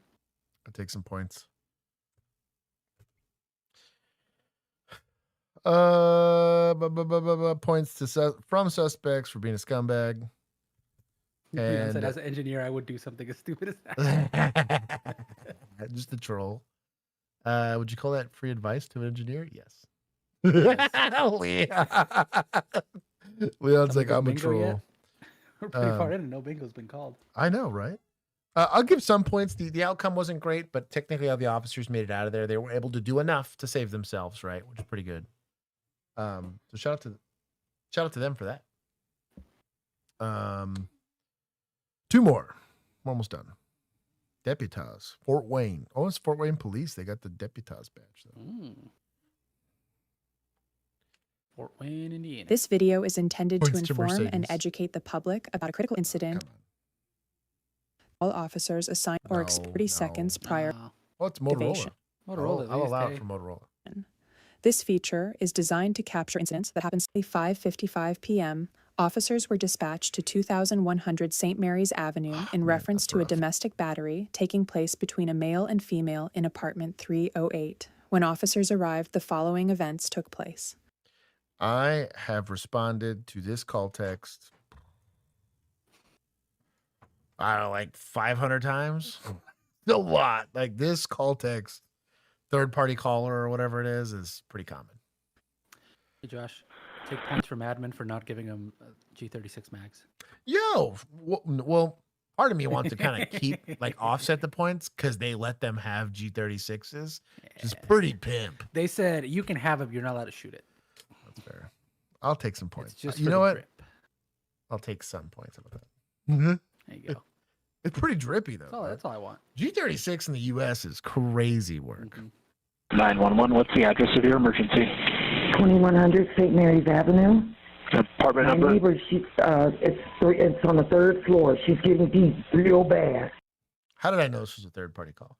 I'll take some points. Points from suspects for being a scumbag. And said, as an engineer, I would do something as stupid as that. Just a troll. Would you call that free advice to an engineer? Yes. Leon's like, I'm a troll. Yet? We're pretty far in and no bingo's been called. I know, right? I'll give some points. The outcome wasn't great, but technically all the officers made it out of there. They were able to do enough to save themselves, right? Which is pretty good. So shout out to them for that. 2 more. We're almost done. Deputized. Fort Wayne. Oh, it's Fort Wayne Police. They got the deputized badge, though. Fort Wayne, Indiana. This video is intended to Points to inform and Mercedes. educate the public about a critical incident. All officers assigned or 30 seconds prior. Oh, it's Motorola. activation. Motorola, I'll these allow it days. for Motorola. This feature is designed to capture incidents that happens at 5:55 p.m. Officers were dispatched to 2100 St. Mary's Avenue in reference to a domestic battery taking place between a male and female in apartment 308. When officers arrived, the following events took place. I have responded to this call text, I don't know, like 500 times. A lot. Like this call text, third-party caller or whatever it is pretty common. Hey, Josh, take points from admin for not giving them G36 mags. Yo, well, part of me wants to kind of keep, like, offset the points because they let them have G36s, which is pretty pimp. They said you can have it, you're not allowed to shoot it. That's fair. I'll take some points. Just You for know the what? drip. I'll take some points out of that. There you go. It's pretty drippy, though. That's all I want. G36 in the U.S. is crazy work. 911, what's the address of your emergency? 2100 St. Mary's Avenue. Apartment My number? neighbor, it's on the 3rd floor. She's getting beat real bad. How did I know this was a third-party call?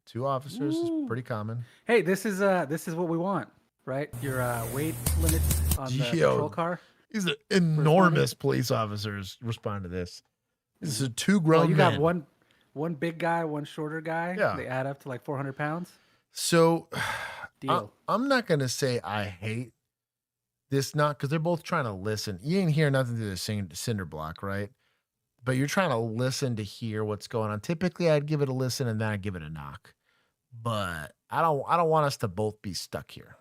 2 officers is pretty common. Hey, this is what we want, right? Your weight limit on the patrol car. These are enormous police officers respond to this. This is 2 grown Well, you men. got one big guy, one shorter guy. Yeah. They add up to like 400 pounds. So Deal. I'm not going to say I hate this, not because they're both trying to listen. You ain't hear nothing through the cinder block, right? But you're trying to listen to hear what's going on. Typically, I'd give it a listen and then I'd give it a knock. But I don't want us to both be stuck here.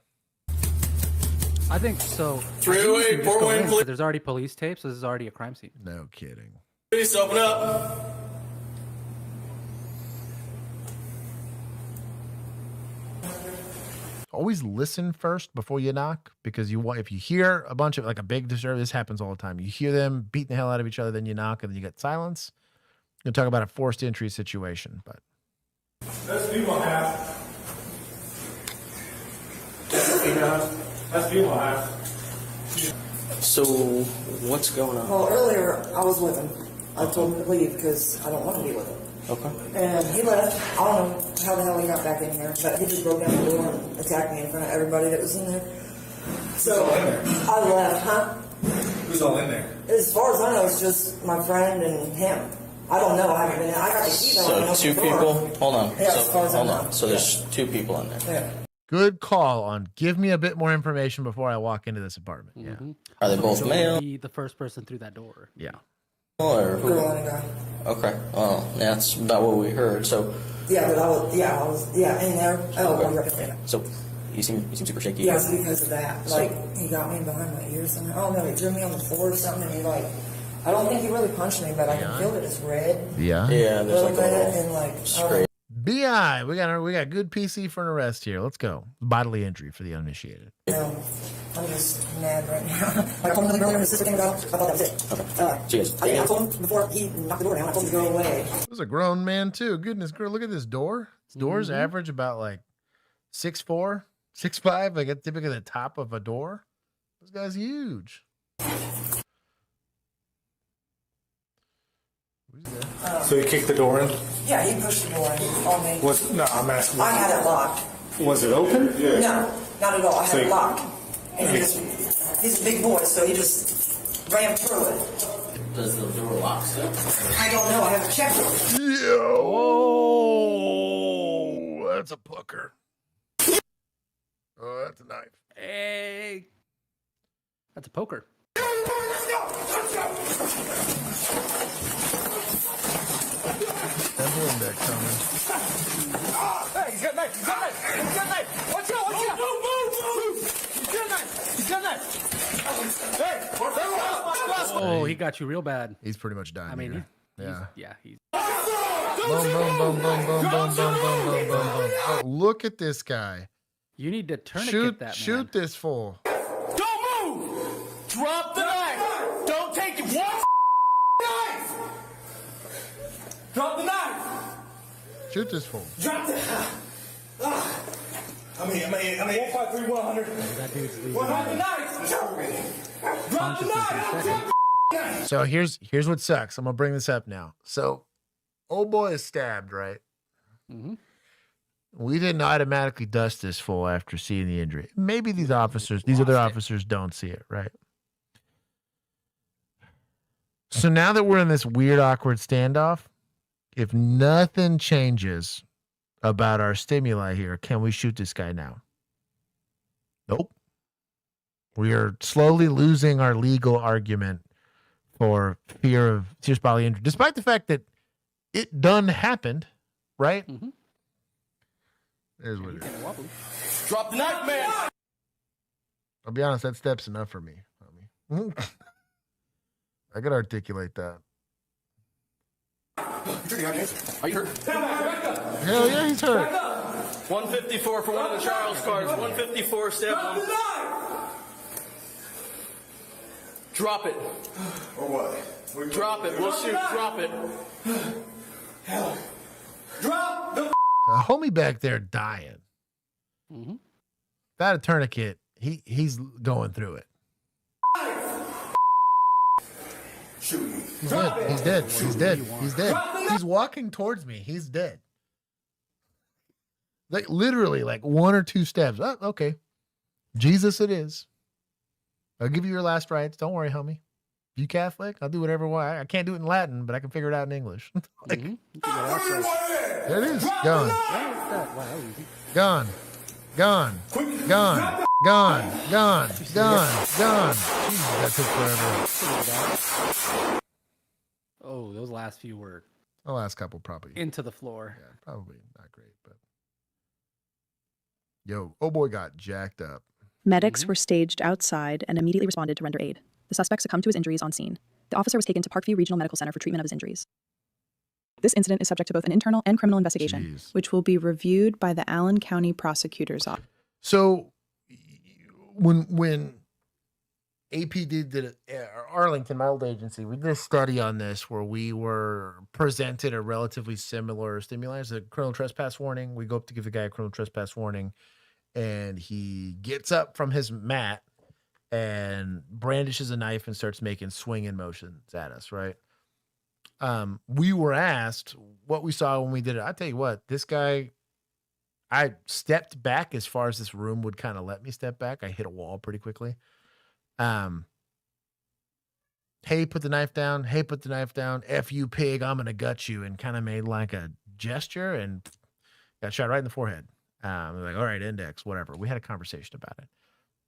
I think so. Freeway, Fort Wayne Police. There's already police tapes. So this is already a crime scene. No kidding. Please open up. Always listen first before you knock, because if you hear a bunch of, like, a big disturbance, this happens all the time. You hear them beating the hell out of each other, then you knock, and then you get silence. You'll talk about a forced entry situation, but That's people have. That's people have. So, what's going on? Well, earlier I was with him. I told him to leave because I don't want to be with him. Okay. And he left. I don't know how the hell he got back in here, but he just broke down the door and attacked me in front of everybody that was in there. So I left, huh? Who's all in there? As far as I know, it's just my friend and him. I don't know. I haven't been in. I got the key though. I So, opened 2 the door. people? Hold on. Yeah, as far as I hold know. on. So, there's 2 people in there. Yeah. good call on give me a bit more information before I walk into this apartment. Yeah. Are they both So male? Be the first person through that door. Yeah. Or who? Girl and a guy. Okay. Well, that's about what we heard. So, Yeah, but I was in there. Oh, well, you're okay. so you seem super shaky. Yeah, it's because of that. Like, he got me behind my ear somehow. I don't know, he threw me on the floor or something, and he, like, I don't think he really punched me, but I can feel that it's red. Yeah. Yeah, A there's little like a bit, little and, like, scrape. BI, we got good PC for an arrest here. Let's go. Bodily injury for the uninitiated. I'm just mad right now. I told him earlier when his sister came about, I thought that was it. Cheers. I told him before he knocked the door down, I told him to go away. This is a grown man too. Goodness, girl, look at this door. This door's average about like 6'4", 6'5", like at typically the top of a door. This guy's huge. So you kicked the door in? Yeah, he pushed the door in on me. No, I'm asking. I had it locked. Was it open? No, not at all. I had So it you- locked. And he's a big boy, so he just ran through it. Does the door lock still? I don't know. I haven't checked it. Yo, that's a pucker. Oh, that's a knife. Hey, that's a poker. Temple index coming. Hey, he's got a knife. He's got a knife. He's got a knife. Watch out. Watch out. Move. He's got a knife. He's got a knife. Hey, Oh, he got you real bad. He's pretty much dying. I mean, here. he's Boom, boom, boom, boom, boom, boom, boom, boom, boom, boom, boom. Oh, look at this guy. You need to tourniquet Shoot, that man. shoot this fool. Don't move. Drop the knife. Drop the knife. Shoot this fool. Drop the. I mean, 853 100. That dude's losing. Drop the knife. Drop the knife. So here's what sucks. I'm gonna bring this up now. So, old boy is stabbed, right? Mm-hmm. We didn't automatically dust this fool after seeing the injury. Maybe these other officers don't see it, right? So now that we're in this weird, awkward standoff, if nothing changes about our stimuli here, can we shoot this guy now? Nope. We are slowly losing our legal argument for fear of serious bodily injury, despite the fact that it done happened, right? Mm-hmm. There's what it is. Drop the knife, man. I'll be honest, that step's enough for me. I can articulate that. Are you hurt? Hell yeah, he's hurt. 154 for one of the Charles cars. 154, step one. Drop it. Or what? Drop it. We'll shoot. Drop it. Hell. Drop the. The homie back there dying. Mm-hmm. Without a tourniquet, he's going through it. He's dead. He's dead. He's dead. He's dead. He's walking towards me. He's dead. Like literally, like 1 or 2 steps. Oh, okay. Jesus, it is. I'll give you your last rites. Don't worry, homie. You Catholic? I'll do whatever. I can't do it in Latin, but I can figure it out in English. Like, there it is. Gone. Gone. Gone. Gone. Gone. Gone. Gone. Gone. Jesus, that took forever. Oh, those last few were The last couple probably. into the floor. Yeah, probably not great, but. Yo, oh boy got jacked up. Medics were staged outside and immediately responded to render aid. The suspect succumbed to his injuries on scene. The officer was taken to Parkview Regional Medical Center for treatment of his injuries. This incident is subject to both an internal and criminal investigation, which will be reviewed by the Allen County Prosecutor's Office. So when APD did it, Arlington, my old agency, we did a study on this where we were presented a relatively similar stimuli as a criminal trespass warning. We go up to give the guy a criminal trespass warning, and he gets up from his mat and brandishes a knife and starts making swinging motions at us, right? We were asked what we saw when we did it. I tell you what, this guy, I stepped back as far as this room would kind of let me step back. I hit a wall pretty quickly. Hey, put the knife down. Hey, put the knife down. F you, pig. I'm going to gut you. And kind of made like a gesture and got shot right in the forehead. Like, all right, index, whatever. We had a conversation about it.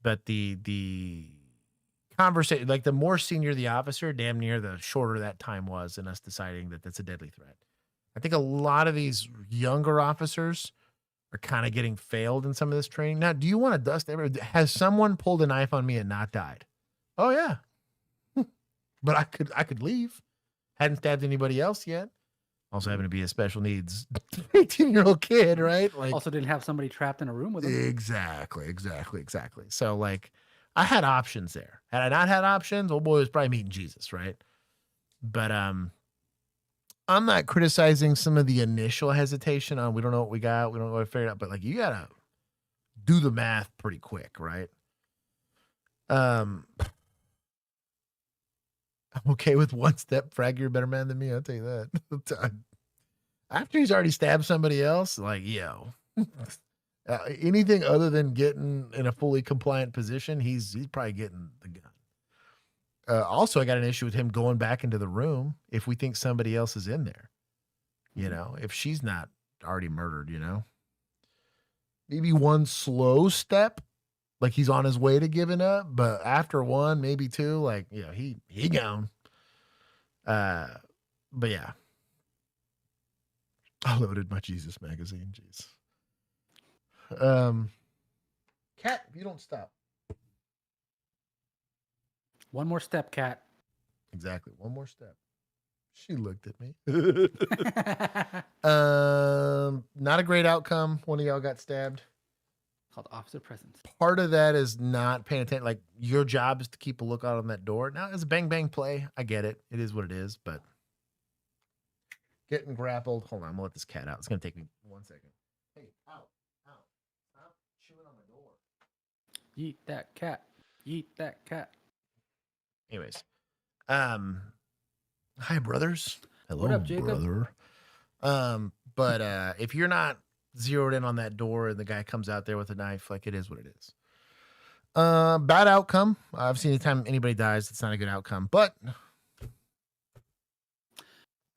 But the conversation, like the more senior the officer, damn near the shorter that time was in us deciding that that's a deadly threat. I think a lot of these younger officers are kind of getting failed in some of this training. Now, do you want to dust every? Has someone pulled a knife on me and not died? Oh yeah. But I could leave. Hadn't stabbed anybody else yet. Also having to be a special needs 18-year-old kid, right? Like, Also didn't have somebody trapped in a room with him. Exactly. So like I had options there. Had I not had options, old boy was probably meeting Jesus, right? But I'm not criticizing some of the initial hesitation on we don't know what we got, we don't know what to figure it out, but like you gotta do the math pretty quick, right? I'm okay with one step. Frag, you're a better man than me. I'll tell you that. After he's already stabbed somebody else, like, yo, anything other than getting in a fully compliant position, he's probably getting the gun. Also, I got an issue with him going back into the room if we think somebody else is in there. You know, if she's not already murdered, you know. Maybe one slow step, like he's on his way to giving up, but after one, maybe two, like, you know, he gone. But yeah. I loaded my Jesus magazine, jeez. Cat, if you don't stop. One more step, Cat. Exactly, one more step. She looked at me. Not a great outcome. One of y'all got stabbed. Called officer presence. Part of that is not paying attention. Like, your job is to keep a lookout on that door. Now, it's a bang bang play. I get it. It is what it is, but Getting grappled. Hold on, I'm gonna let this cat out. It's gonna take me 1 second. Hey, out. Stop chewing on my door. Yeet that cat. Yeet that cat. Anyways. Hi, brothers. Hello, What up, Jacob? brother. But if you're not zeroed in on that door and the guy comes out there with a knife, like, it is what it is. Bad outcome. I've seen anytime anybody dies, it's not a good outcome. But you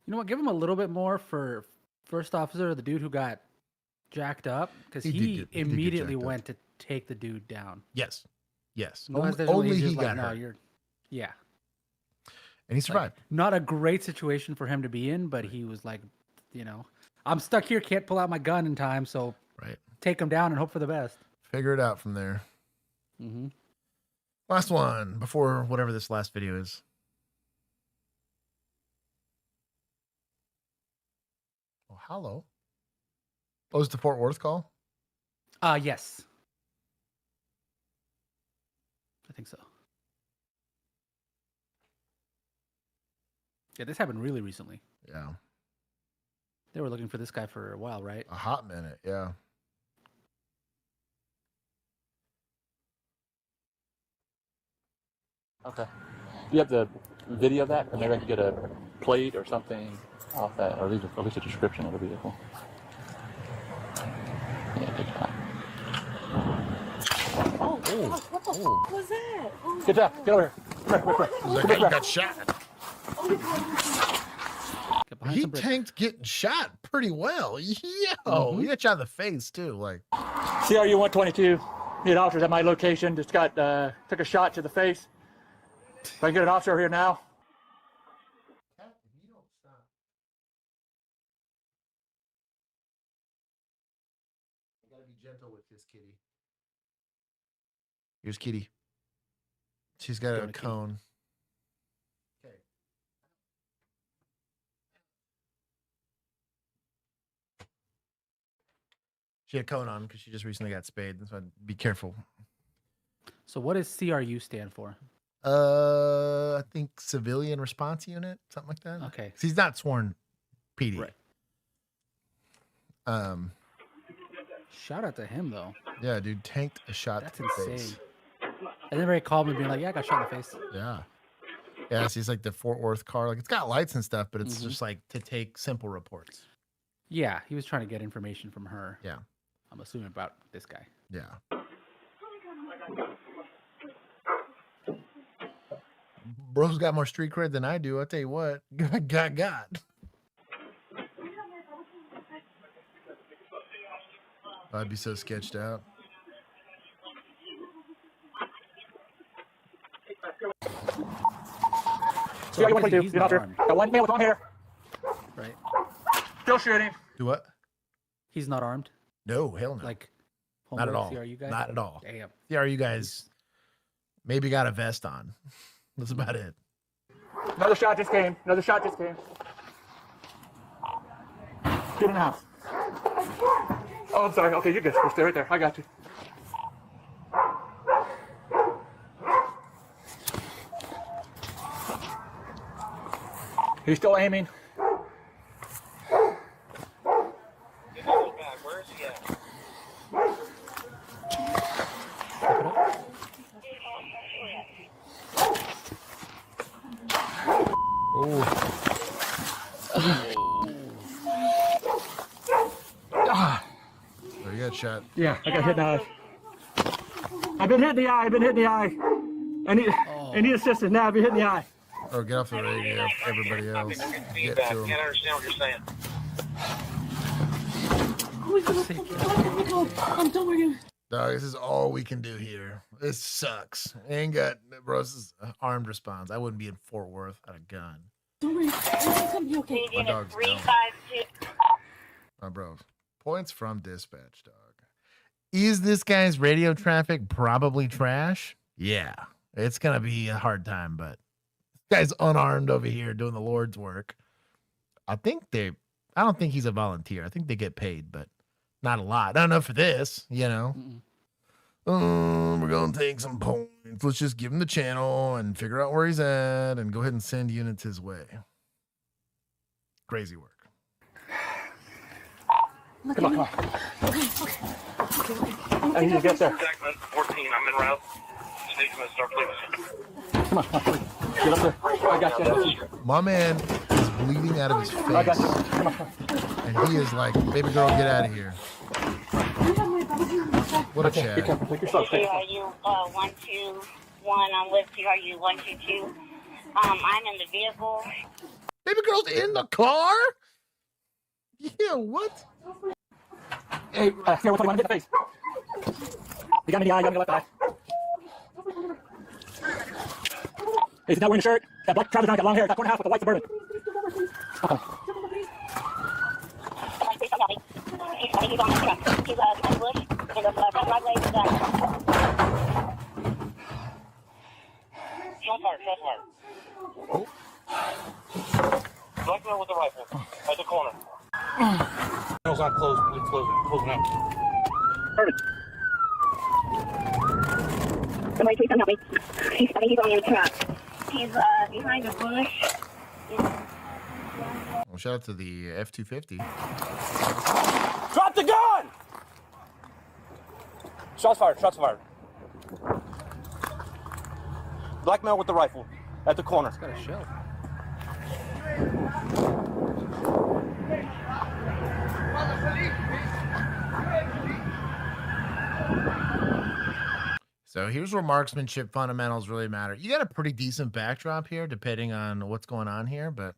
know what? Give him a little bit more for first officer, the dude who got jacked up, because he immediately went to take the dude down. Yes. Only he got hurt. Yeah. And he survived. Like, not a great situation for him to be in, but he was like, I'm stuck here, can't pull out my gun in time, so take him down and hope for the best. Figure it out from there. Mm-hmm. Last one before whatever this last video is. Oh, hello. Oh, is the Fort Worth call? Yes. I think so. Yeah, this happened really recently. Yeah. They were looking for this guy for a while, right? A hot minute, yeah. Okay. Do you have the video of that? Or maybe I could get a plate or something off that, or at least a description of the vehicle. Yeah, take your time. Oh, what the fuck was that? Oh, Get up. Get over here. Come here. Like he got shot. He tanked getting shot pretty well. Yo, he got shot in the face too. Like, CRU 122. Need officers at my location. Just got took a shot to the face. If I can get an officer here now. I gotta be gentle with this kitty. Here's Kitty. She's got a cone. Okay. She had a cone on because she just recently got spayed. That's why be careful. So what does CRU stand for? I think Civilian Response Unit, something like that. Okay. He's not sworn PD. Right. Shout out to him though. Yeah, dude, tanked a shot That's to the insane. face. And then they called me being like, "Yeah, I got shot in the face." Yeah. Yeah, so he's like the Fort Worth car. Like, it's got lights and stuff, but it's just like to take simple reports. Yeah, he was trying to get information from her. Yeah. I'm assuming about this guy. Yeah. Bro's got more street cred than I do. I'll tell you what. Got. I'd be so sketched out. So you want to do? Got one male with long hair. Right. Still shooting. Do what? He's not armed. No, hell no. Like, not at all. CRU guy? Not at all. Damn. CRU guys maybe got a vest on. That's about it. Another shot just came. Get in the house. Oh, I'm sorry. Okay, you're good. We'll stay right there. I got you. He's still aiming. Where is he at? Oh, you got shot. Yeah, I got hit in the eye. I've been hit in the eye. I need assistance now. I've been hit in the eye. Oh, get off the radio, everybody else. Get to him. Can't understand what you're saying. I'm done. Dog, this is all we can do here. This sucks. Ain't got, bro, this is armed response. I wouldn't be in Fort Worth without a gun. Don't worry. It's gonna be okay. My dog's down. My bro. Points from dispatch, dog. Is this guy's radio traffic probably trash? Yeah. It's going to be a hard time, but this guy's unarmed over here doing the Lord's work. I don't think he's a volunteer. I think they get paid, but not a lot. Not enough for this, you know. We're going to take some points. Let's just give him the channel and figure out where he's at and go ahead and send units his way. Crazy work. Come on, come on. I need to get there. 14, I'm en route. Sneak from the start, please. Come on, come on. Get up there. I got you. My man is bleeding out of his face. I got you. Come on. And he is like, baby girl, get out of here. What a chat. Be careful. Take your shot. Are you 121? I'm with you. Are you 122? I'm in the vehicle. Baby girl's in the car? Yeah, what? Hey, here, what do you want to get in the face? You got me in the eye, you got me in the left eye. Hey, is he not wearing a shirt? That black trousers on, got long hair, got 4.5 with a white Suburban. Okay. He's on the truck. He's behind the bush in the front driveway. Shot fire, shot fire. Black man with the rifle. At the corner. It's not closed. Please close it. Close it now. Perfect. Somebody please come help me. I think he's on the truck. He's behind the bush. Well, shout out to the F-250. Drop the gun! Shots fired, shots fired. Black male with the rifle at the corner. It's got a shell. So here's where marksmanship fundamentals really matter. You got a pretty decent backdrop here, depending on what's going on here, but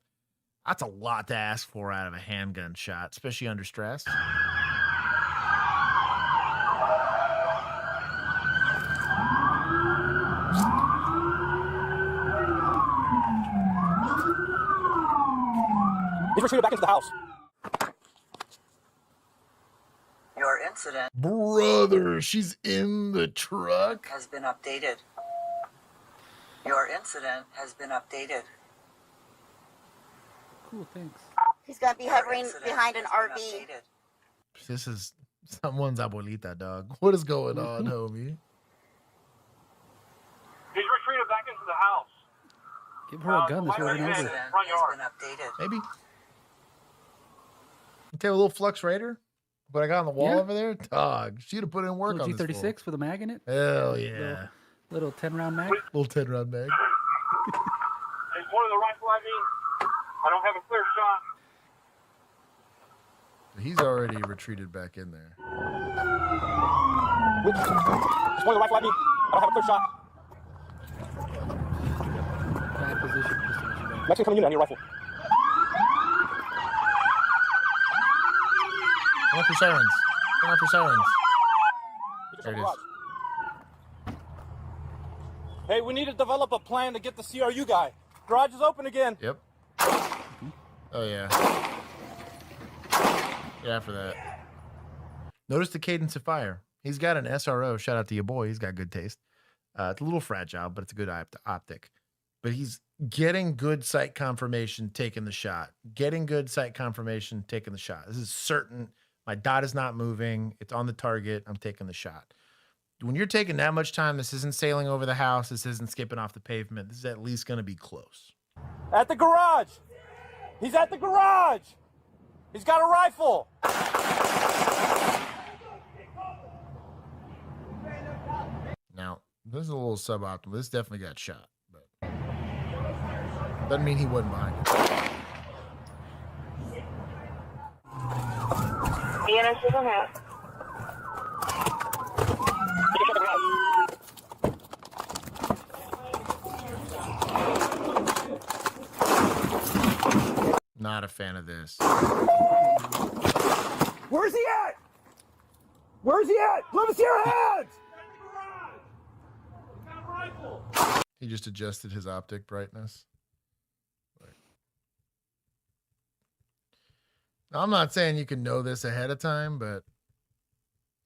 that's a lot to ask for out of a handgun shot, especially under stress. He's retreated back into the house. Your incident Brother, she's in the truck. has been updated. Your incident has been updated. Cool, thanks. He's gonna be hovering behind an RV. This is someone's abuelita, dog. What is going on, homie? He's retreated back into the house. Give her a gun that's Your running over. incident Front has yard. been updated. Maybe. Okay, a little Flux Raider. What I got on the wall Yeah. over there? Dog. She'd have put in work Little on this G36 with a mag in it. fool. Hell yeah. Little 10-round mag. Little 10-round mag. He's pointing the rifle at me. I don't have a clear shot. He's already retreated back in there. He's pointing the rifle at me. I don't have a clear shot. Bad position. Mexican coming in on your rifle. Turn off your sirens. Turn off your sirens. There it is. Hey, we need to develop a plan to get the CRU guy. Garage is open again. Yep. Oh, yeah. Get after that. Notice the cadence of fire. He's got an SRO. Shout out to your boy. He's got good taste. It's a little fragile, but it's a good optic. But he's getting good sight confirmation, taking the shot. Getting good sight confirmation, taking the shot. This is certain. My dot is not moving. It's on the target. I'm taking the shot. When you're taking that much time, this isn't sailing over the house. This isn't skipping off the pavement. This is at least going to be close. At the garage. He's at the garage. He's got a rifle. Now, this is a little suboptimal. This definitely got shot, but doesn't mean he wasn't behind it. ENS is on that. Not a fan of this. Where's he at? Where's he at? Let me see your hands. He just adjusted his optic brightness. Now, I'm not saying you can know this ahead of time, but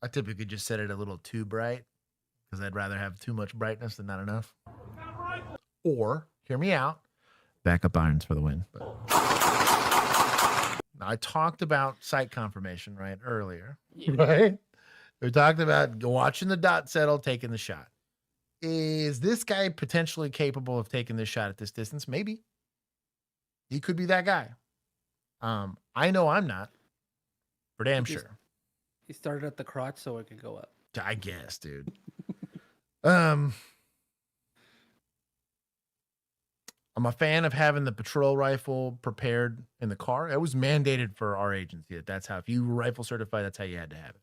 I typically just set it a little too bright because I'd rather have too much brightness than not enough. Or, hear me out, backup irons for the win. But now, I talked about sight confirmation, right, earlier. Right? We talked about watching the dot settle, taking the shot. Is this guy potentially capable of taking this shot at this distance? Maybe. He could be that guy. I know I'm not. For damn sure. He started at the crotch so it could go up. I guess, dude. I'm a fan of having the patrol rifle prepared in the car. It was mandated for our agency that's how, if you were rifle certified, that's how you had to have it.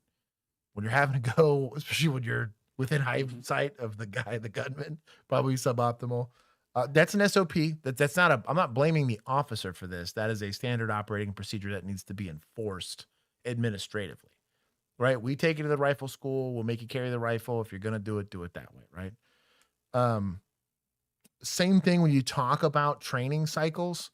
When you're having to go, especially when you're within sight of the gunman, probably suboptimal. That's an SOP. That's not I'm not blaming the officer for this. That is a standard operating procedure that needs to be enforced administratively, right? We take you to the rifle school. We'll make you carry the rifle. If you're going to do it that way, right? Same thing when you talk about training cycles.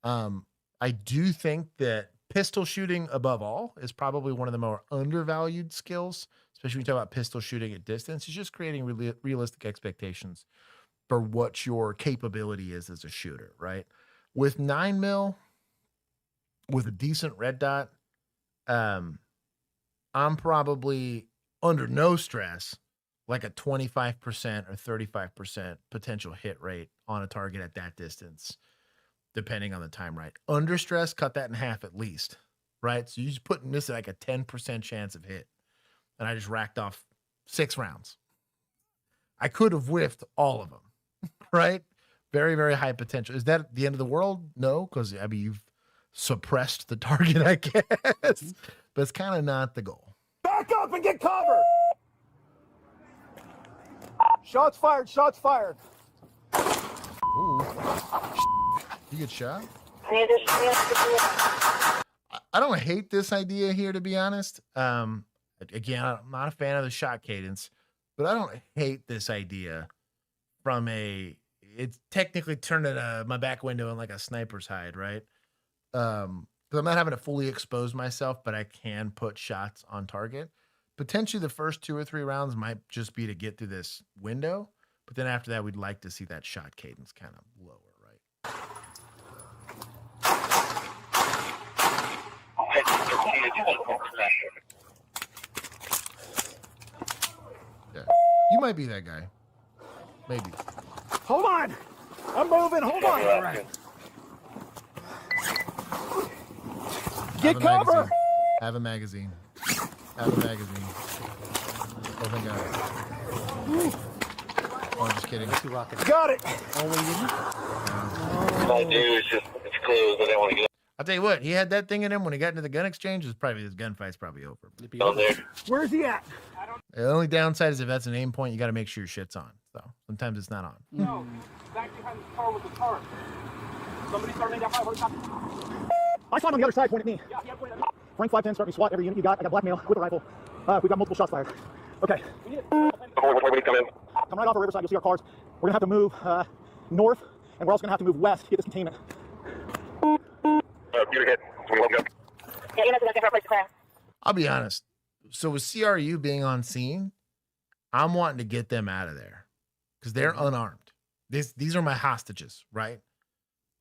I do think that pistol shooting above all is probably one of the more undervalued skills, especially when you talk about pistol shooting at distance. It's just creating realistic expectations for what your capability is as a shooter, right? With 9mm, with a decent red dot, I'm probably under no stress, like a 25% or 35% potential hit rate on a target at that distance, depending on the time, right? Under stress, cut that in half at least, right? So you're just putting this at like a 10% chance of hit. And I just racked off 6 rounds. I could have whiffed all of them, right? Very, very high potential. Is that the end of the world? No, because I mean, you've suppressed the target, I guess. But it's kind of not the goal. Back up and get cover! Shots fired, shots fired. Ooh. You get shot? I don't hate this idea here, to be honest. Again, I'm not a fan of the shot cadence, but I don't hate this idea from it's technically turning my back window in like a sniper's hide, right? Because I'm not having to fully expose myself, but I can put shots on target. Potentially the first 2 or 3 rounds might just be to get through this window, but then after that, we'd like to see that shot cadence kind of lower, right? Yeah, you might be that guy. Maybe. Hold on. I'm moving. Hold on. All right. Get cover. Have a magazine. Have a magazine. Oh, thank God. Oh, I'm just kidding. Got it. Oh, wait, didn't All I do is just, it's closed. I don't want to get I'll tell you what, he had that thing in him when he got into the gun exchange. His gunfight's probably over. on there. Where's he at? The only downside is if that's an aim point, you got to make sure your shit's on. So sometimes it's not on. No, back behind the car with the car. Somebody started that fire. I saw him on the other side, point at me. Yeah, pointed at me. Frank 510, start me SWAT every unit you got. I got blackmail with a rifle. We've got multiple shots fired. Okay. Come in. Come right off the riverside, you'll see our cars. We're gonna have to move north, and we're also gonna have to move west to get this containment. You're hit. I'll be honest. So with CRU being on scene, I'm wanting to get them out of there because they're unarmed. These are my hostages, right?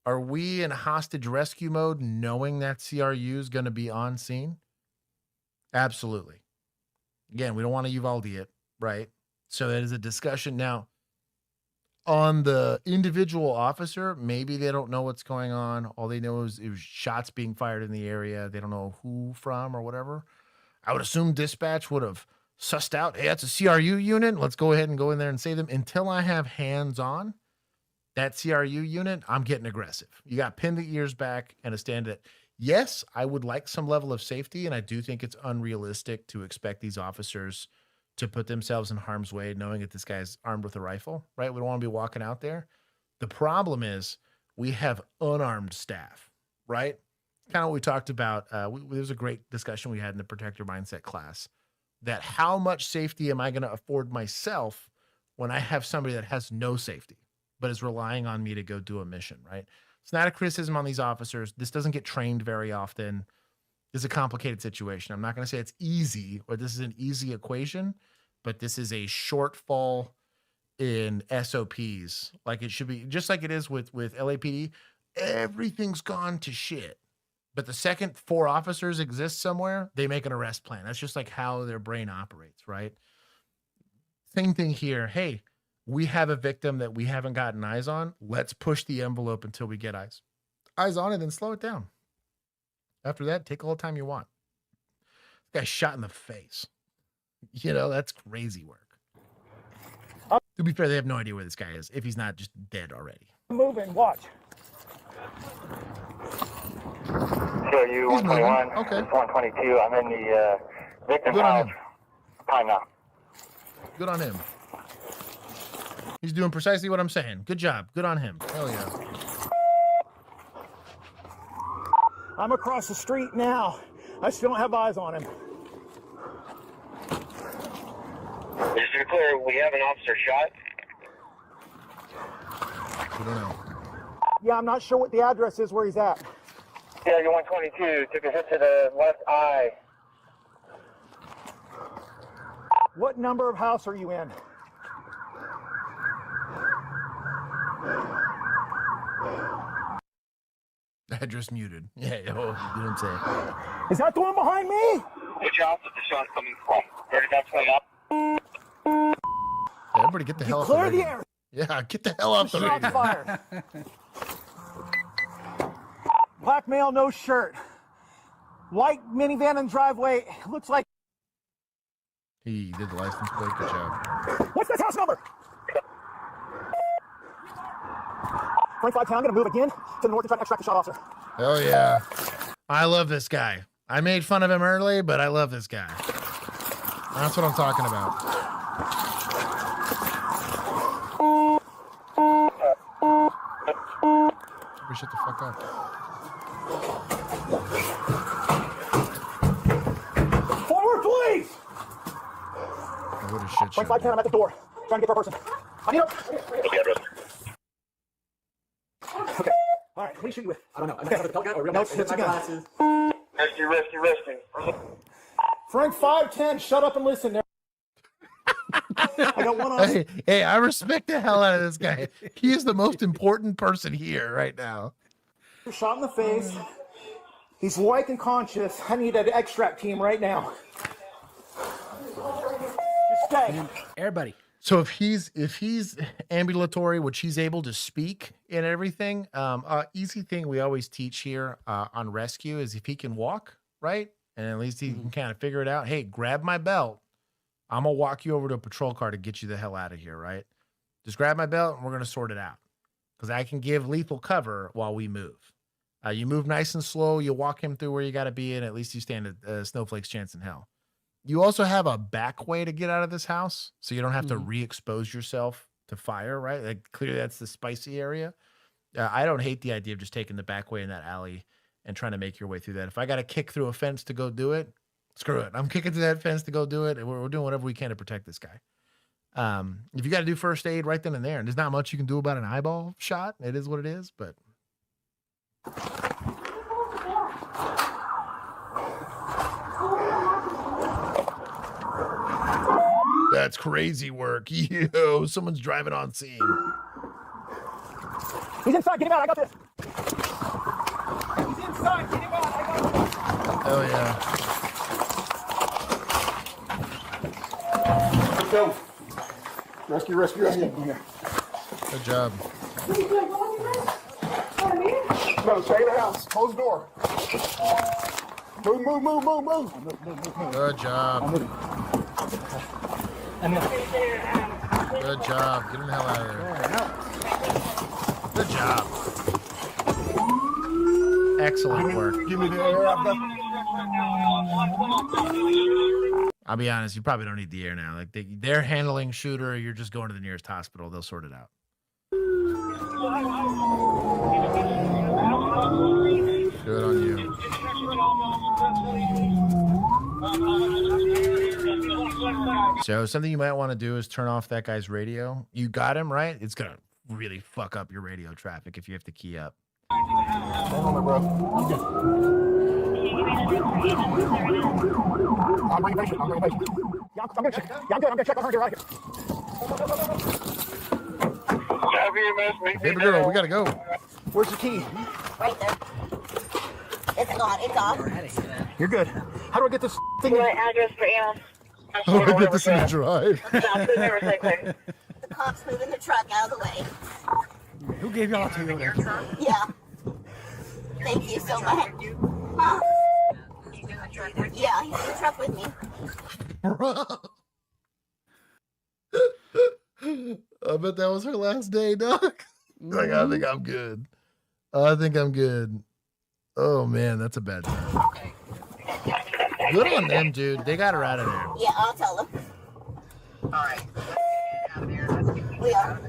Are we in hostage rescue mode knowing that CRU is going to be on scene? Absolutely. Again, we don't want to Uvalde it, right? So that is a discussion. Now, on the individual officer, maybe they don't know what's going on. All they know is it was shots being fired in the area. They don't know who from or whatever. I would assume dispatch would have sussed out, hey, that's a CRU unit. Let's go ahead and go in there and save them. Until I have hands on that CRU unit, I'm getting aggressive. You got pinned the ears back and a stand at. Yes, I would like some level of safety, and I do think it's unrealistic to expect these officers to put themselves in harm's way knowing that this guy's armed with a rifle, right? We don't want to be walking out there. The problem is we have unarmed staff, right? Kind of what we talked about. There was a great discussion we had in the Protect Your Mindset class that how much safety am I going to afford myself when I have somebody that has no safety, but is relying on me to go do a mission, right? It's not a criticism on these officers. This doesn't get trained very often. It's a complicated situation. I'm not going to say it's easy or this is an easy equation, but this is a shortfall in SOPs. Like it should be, just like it is with LAPD. Everything's gone to shit. But the second 4 officers exist somewhere, they make an arrest plan. That's just like how their brain operates, right? Same thing here. Hey, we have a victim that we haven't gotten eyes on. Let's push the envelope until we get eyes on it and slow it down. After that, take all the time you want. Guy shot in the face. You know, that's crazy work. To be fair, they have no idea where this guy is, if he's not just dead already. Moving, watch. So you 121, okay. 122. I'm in the victim's house. Time now. Good on him. He's doing precisely what I'm saying. Good job. Good on him. Hell yeah. I'm across the street now. I still don't have eyes on him. Just to be clear, we have an officer shot. We don't know. Yeah, I'm not sure what the address is where he's at. Yeah, you're 122. Took a hit to the left eye. What number of house are you in? Address muted. Yeah, you know what I'm saying. Is that the one behind me? Which house is the shot coming from? Ready, that's coming up. Yeah, everybody get the hell off the Clear radio. the air. Yeah, get the hell off the Shots radio. fired. Black male, no shirt. White minivan in driveway. Looks like. He did the license plate. Good job. What's this house number? Frank 510, I'm going to move again to the north and try to extract the shot officer. Hell yeah. I love this guy. I made fun of him early, but I love this guy. That's what I'm talking about. We shut the fuck up. Forward, please! Oh, what a shit show. Frank 510, I'm at the door. Trying to get to a person. I need help. Okay. All right, what do you shoot you with? I don't know. Okay. No, it's a gun. Rescue. Frank 510, shut up and listen now. I got one on. Hey, I respect the hell out of this guy. He is the most important person here right now. Shot in the face. He's awake and conscious. I need an extract team right now. Just stay. Everybody. So if he's ambulatory, which he's able to speak and everything, easy thing we always teach here on rescue is if he can walk, right? And at least he can kind of figure it out. Hey, grab my belt. I'm going to walk you over to a patrol car to get you the hell out of here, right? Just grab my belt and we're going to sort it out. Because I can give lethal cover while we move. You move nice and slow. You walk him through where you got to be, and at least you stand a snowflake's chance in hell. You also have a back way to get out of this house, so you don't have to re-expose yourself to fire, right? Like, clearly that's the spicy area. I don't hate the idea of just taking the back way in that alley and trying to make your way through that. If I got to kick through a fence to go do it, screw it. I'm kicking through that fence to go do it, and we're doing whatever we can to protect this guy. If you got to do first aid right then and there, and there's not much you can do about an eyeball shot, it is what it is, but... That's crazy work. Yo, someone's driving on scene. He's inside. Get him out. I got this. He's inside. Get him out. I got this. Oh, yeah. Let's go. Rescue. Good job. No, stay in the house. Close the door. Move. Good job. Good job. Get the hell out of there. Good job. Excellent work. Give me the air. I'll be honest, you probably don't need the air now. Like they're handling shooter, you're just going to the nearest hospital. They'll sort it out. Good on you. So something you might want to do is turn off that guy's radio. You got him, right? It's going to really fuck up your radio traffic if you have to key up. Hold on, bro. I'm bringing patient. Yeah, I'm good. I'm going to check on her. Get right here. Baby girl, we got to go. Where's the key? Right there. It's gone. It's off. You're good. How do I get this thing? What address for Am? How do I get this in the drive? The cops moving the truck out of the way. Who gave y'all a Toyota? Yeah. Thank you so much. Yeah, he's in the truck with me. I bet that was her last day, Doc. Like, I think I'm good. I think I'm good. Oh man, that's a bad time. Good on them, dude. They got her out of there. Yeah, I'll tell them. All right. We are.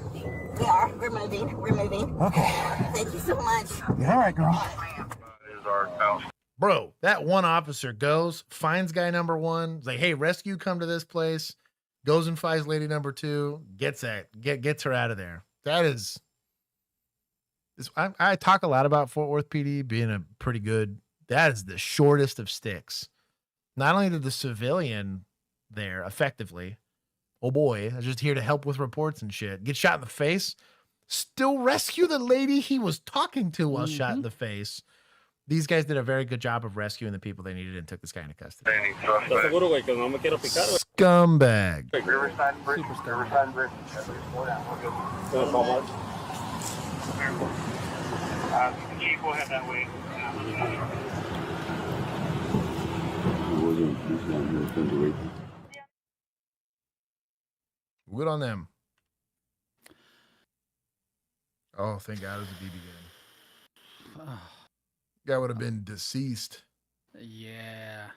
We are. We're moving. We're moving. Okay. Thank you so much. Yeah, all right, girl. Bro, that one officer goes, finds guy number one, is like, hey, rescue, come to this place, goes and finds lady number two, gets her out of there. That is, I talk a lot about Fort Worth PD being a pretty good, that is the shortest of sticks. Not only did the civilian there effectively, oh boy, I was just here to help with reports and shit, get shot in the face, still rescue the lady he was talking to while shot in the face. These guys did a very good job of rescuing the people they needed and took this guy into custody. Scumbag. Riverside Bridge. Riverside Bridge. Chief will head that way. Good on them. Oh, thank God it was a BB gun. Guy would have been deceased. Yeah.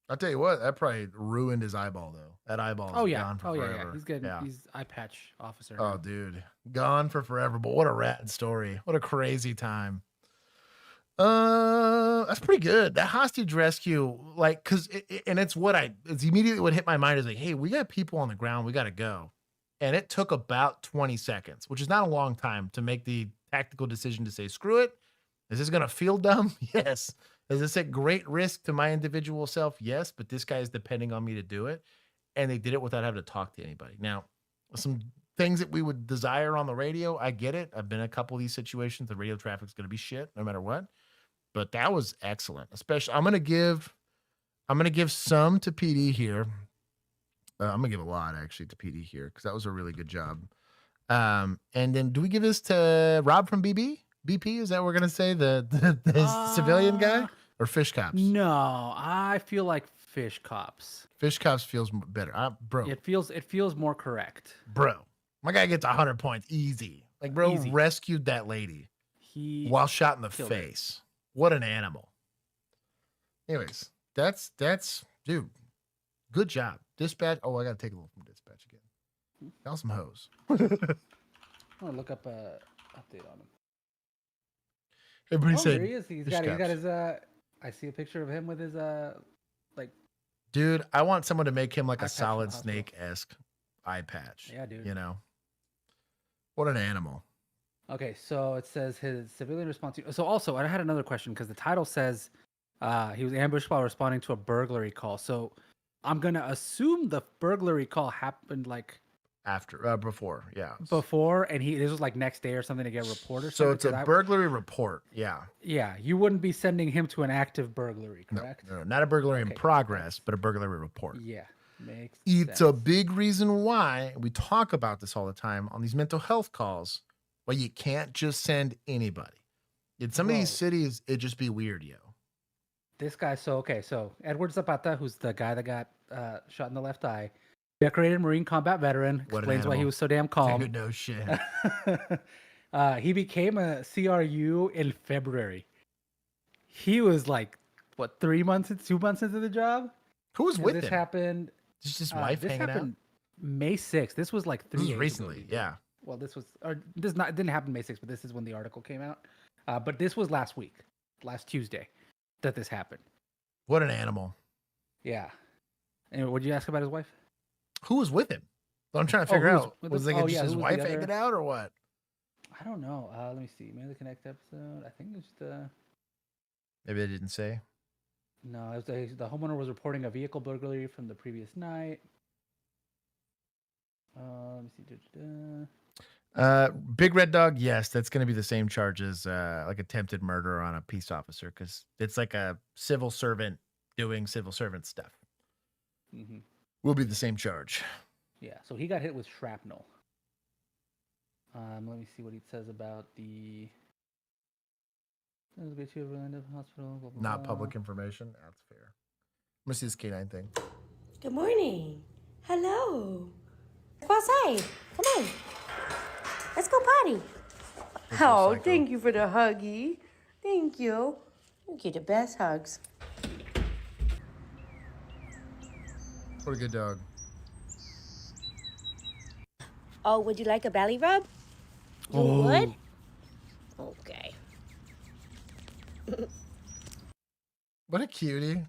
I'll tell you what, that probably ruined his eyeball, though. That eyeball is gone for forever. Yeah. He's getting he's eye patch officer. Oh, dude. Gone for forever. But what a rad story. What a crazy time. That's pretty good. That hostage rescue, like, it's immediately what hit my mind is like, hey, we got people on the ground. We got to go. And it took about 20 seconds, which is not a long time to make the tactical decision to say, screw it. Is this going to feel dumb? Yes. Is this at great risk to my individual self? Yes. But this guy is depending on me to do it. And they did it without having to talk to anybody. Now, some things that we would desire on the radio, I get it. I've been in a couple of these situations. The radio traffic's going to be shit no matter what. But that was excellent. Especially, I'm going to give some to PD here. I'm going to give a lot, actually, to PD here because that was a really good job. And then do we give this to Rob from BP? Is that what we're going to say? The civilian guy? Or Fish Cops? No, I feel like Fish Cops. Fish Cops feels better. Bro. It feels more correct. Bro. My guy gets 100 points. Easy. Like, bro, rescued that lady while shot in the face. What an animal. Anyways, that's dude, good job. Dispatch. Oh, I got to take a little from dispatch again. Got some hoes. I'm going to look up a update on him. Everybody said, there he is. He's got his, I see a picture of him with his, like. Dude, I want someone to make him like a Solid Snake-esque eye patch. Yeah, dude. You know? What an animal. Okay, so it says his civilian response. So also, I had another question because the title says he was ambushed while responding to a burglary call. So I'm going to assume the burglary call happened like before, yeah. Before, and this was like next day or something to get a report or something. So it's a burglary report, yeah. Yeah, you wouldn't be sending him to an active burglary, correct? No, not a burglary in progress, but a burglary report. Yeah, makes It's a big reason why we talk about this all the time on these mental health calls. Well, you can't just send anybody. In some of these cities, it'd just be weird, yo. This guy, so Edward Zapata, who's the guy that got shot in the left eye, decorated Marine combat veteran, explains why he was so damn calm. Dude, no shit. He became a CRU in February. He was like, what, 2 months into the job? Who was with this him? Happened. Just his wife this hanging happened May 6th. This was like 3 This days recently, ago. yeah. Well, it didn't happen May 6th, but this is when the article came out. But this was last Tuesday, that this happened. What an animal. Yeah. And what did you ask about his wife? Who was with him? Well, I'm trying to figure out. Was it just his wife other... hanging out or what? I don't know. Let me see. Maybe the Connect episode. I think it was the... Maybe they didn't say. No, it was the homeowner was reporting a vehicle burglary from the previous night. Let me see. Big Red Dog, yes, that's going to be the same charge as like attempted murder on a peace officer because it's like a civil servant doing civil servant stuff. Mm-hmm. Will be the same charge. Yeah, so he got hit with shrapnel. Let me see what he says about the Hospital. Blah, blah, Not blah. public information. That's fair. I'm gonna see this canine thing. Good morning. Hello. Let's go outside. Come on. Let's go potty. Oh, thank you for the huggy. Thank you. You get the best hugs. What a good dog. Oh, would you like a belly rub? You would? Okay. What a cutie.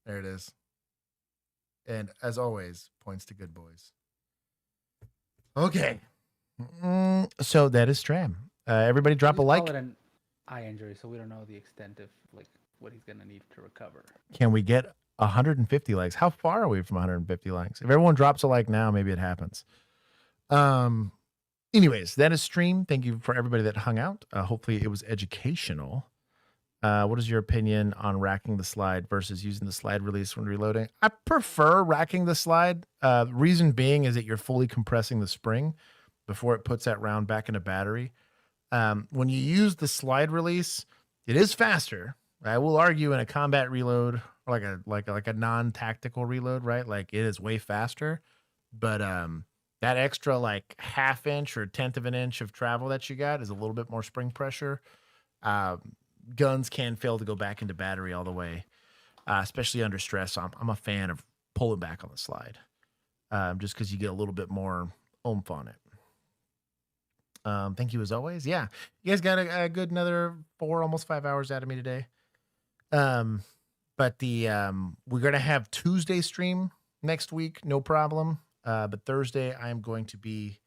There it is. And as always, points to good boys. Okay. So that is Stram. Everybody drop a We like. call it an eye injury, so we don't know the extent of like what he's gonna need to recover. Can we get 150 likes? How far are we from 150 likes? If everyone drops a like now, maybe it happens. Anyways, that is Stream. Thank you for everybody that hung out. Hopefully it was educational. What is your opinion on racking the slide versus using the slide release when reloading? I prefer racking the slide. Reason being is that you're fully compressing the spring before it puts that round back in a battery. When you use the slide release, it is faster. I will argue in a combat reload or like a non-tactical reload, right? Like it is way faster, but that extra like half inch or 1/10 of an inch of travel that you got is a little bit more spring pressure. Guns can fail to go back into battery all the way, especially under stress. I'm a fan of pulling back on the slide, just because you get a little bit more oomph on it. Thank you as always. Yeah, you guys got a good another 4, almost 5 hours out of me today. But we're gonna have Tuesday stream next week, no problem. But Thursday I am going to be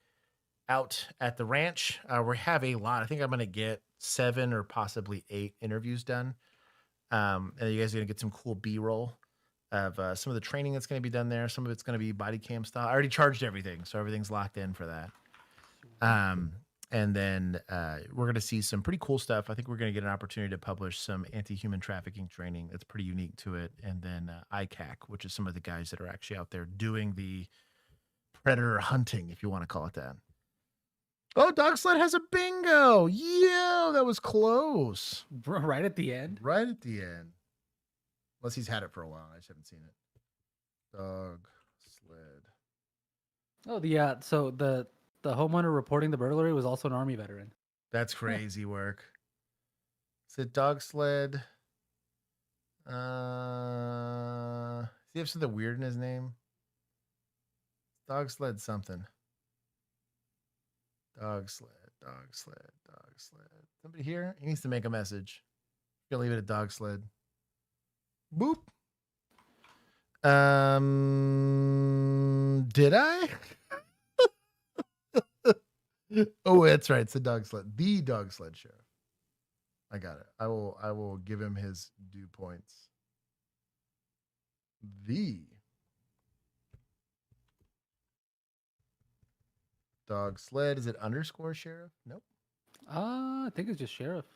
out at the ranch. We have a lot. I think I'm gonna get 7 or possibly 8 interviews done. And you guys are gonna get some cool B-roll of some of the training that's gonna be done there. Some of it's gonna be body cam style. I already charged everything, so everything's locked in for that. And then we're going to see some pretty cool stuff. I think we're going to get an opportunity to publish some anti-human trafficking training that's pretty unique to it. And then ICAC, which is some of the guys that are actually out there doing the predator hunting, if you want to call it that. Oh, Dog Sled has a bingo. Yeah, that was close. Right at the end? Right at the end. Unless he's had it for a while. I just haven't seen it. Dog Sled. Oh, so the homeowner reporting the burglary was also an Army veteran. That's crazy work. Is it Dog Sled? Does he have something weird in his name? Dog Sled something. Dog Sled, Dog Sled, Dog Sled. Somebody here? He needs to make a message. Gonna leave it at Dog Sled. Boop. Did I? Oh, that's right. It's the Dog Sled. The Dog Sled Sheriff. I got it. I will give him his due points. The Dog Sled. Is it underscore sheriff? Nope. I think it's just sheriff.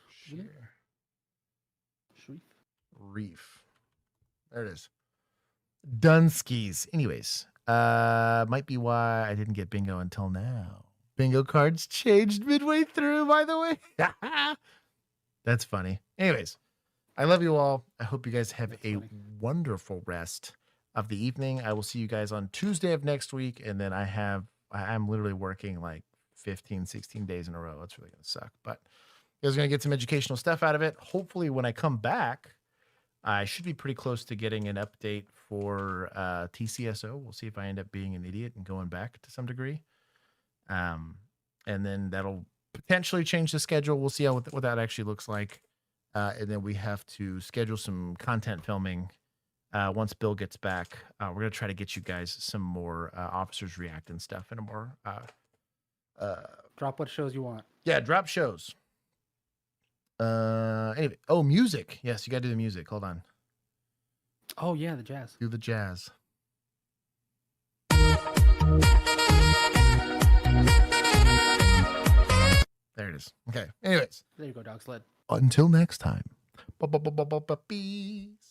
Reef. There it is. Dunskies. Anyways, might be why I didn't get bingo until now. Bingo cards changed midway through, by the way. That's funny. Anyways, I love you all. I hope you guys have a wonderful rest of the evening. I will see you guys on Tuesday of next week. And then I'm literally working like 15, 16 days in a row. It's really going to suck. But you guys are going to get some educational stuff out of it. Hopefully when I come back, I should be pretty close to getting an update for TCSO. We'll see if I end up being an idiot and going back to some degree. And then that'll potentially change the schedule. We'll see what that actually looks like. And then we have to schedule some content filming once Bill gets back. We're going to try to get you guys some more officers react and stuff in a more drop what shows you want. Yeah, drop shows. Anyway, music. Yes, you got to do the music. Hold on. Oh yeah, the jazz. Do the jazz. There it is. Okay. Anyways. There you go, Dog Sled. Until next time. Peace.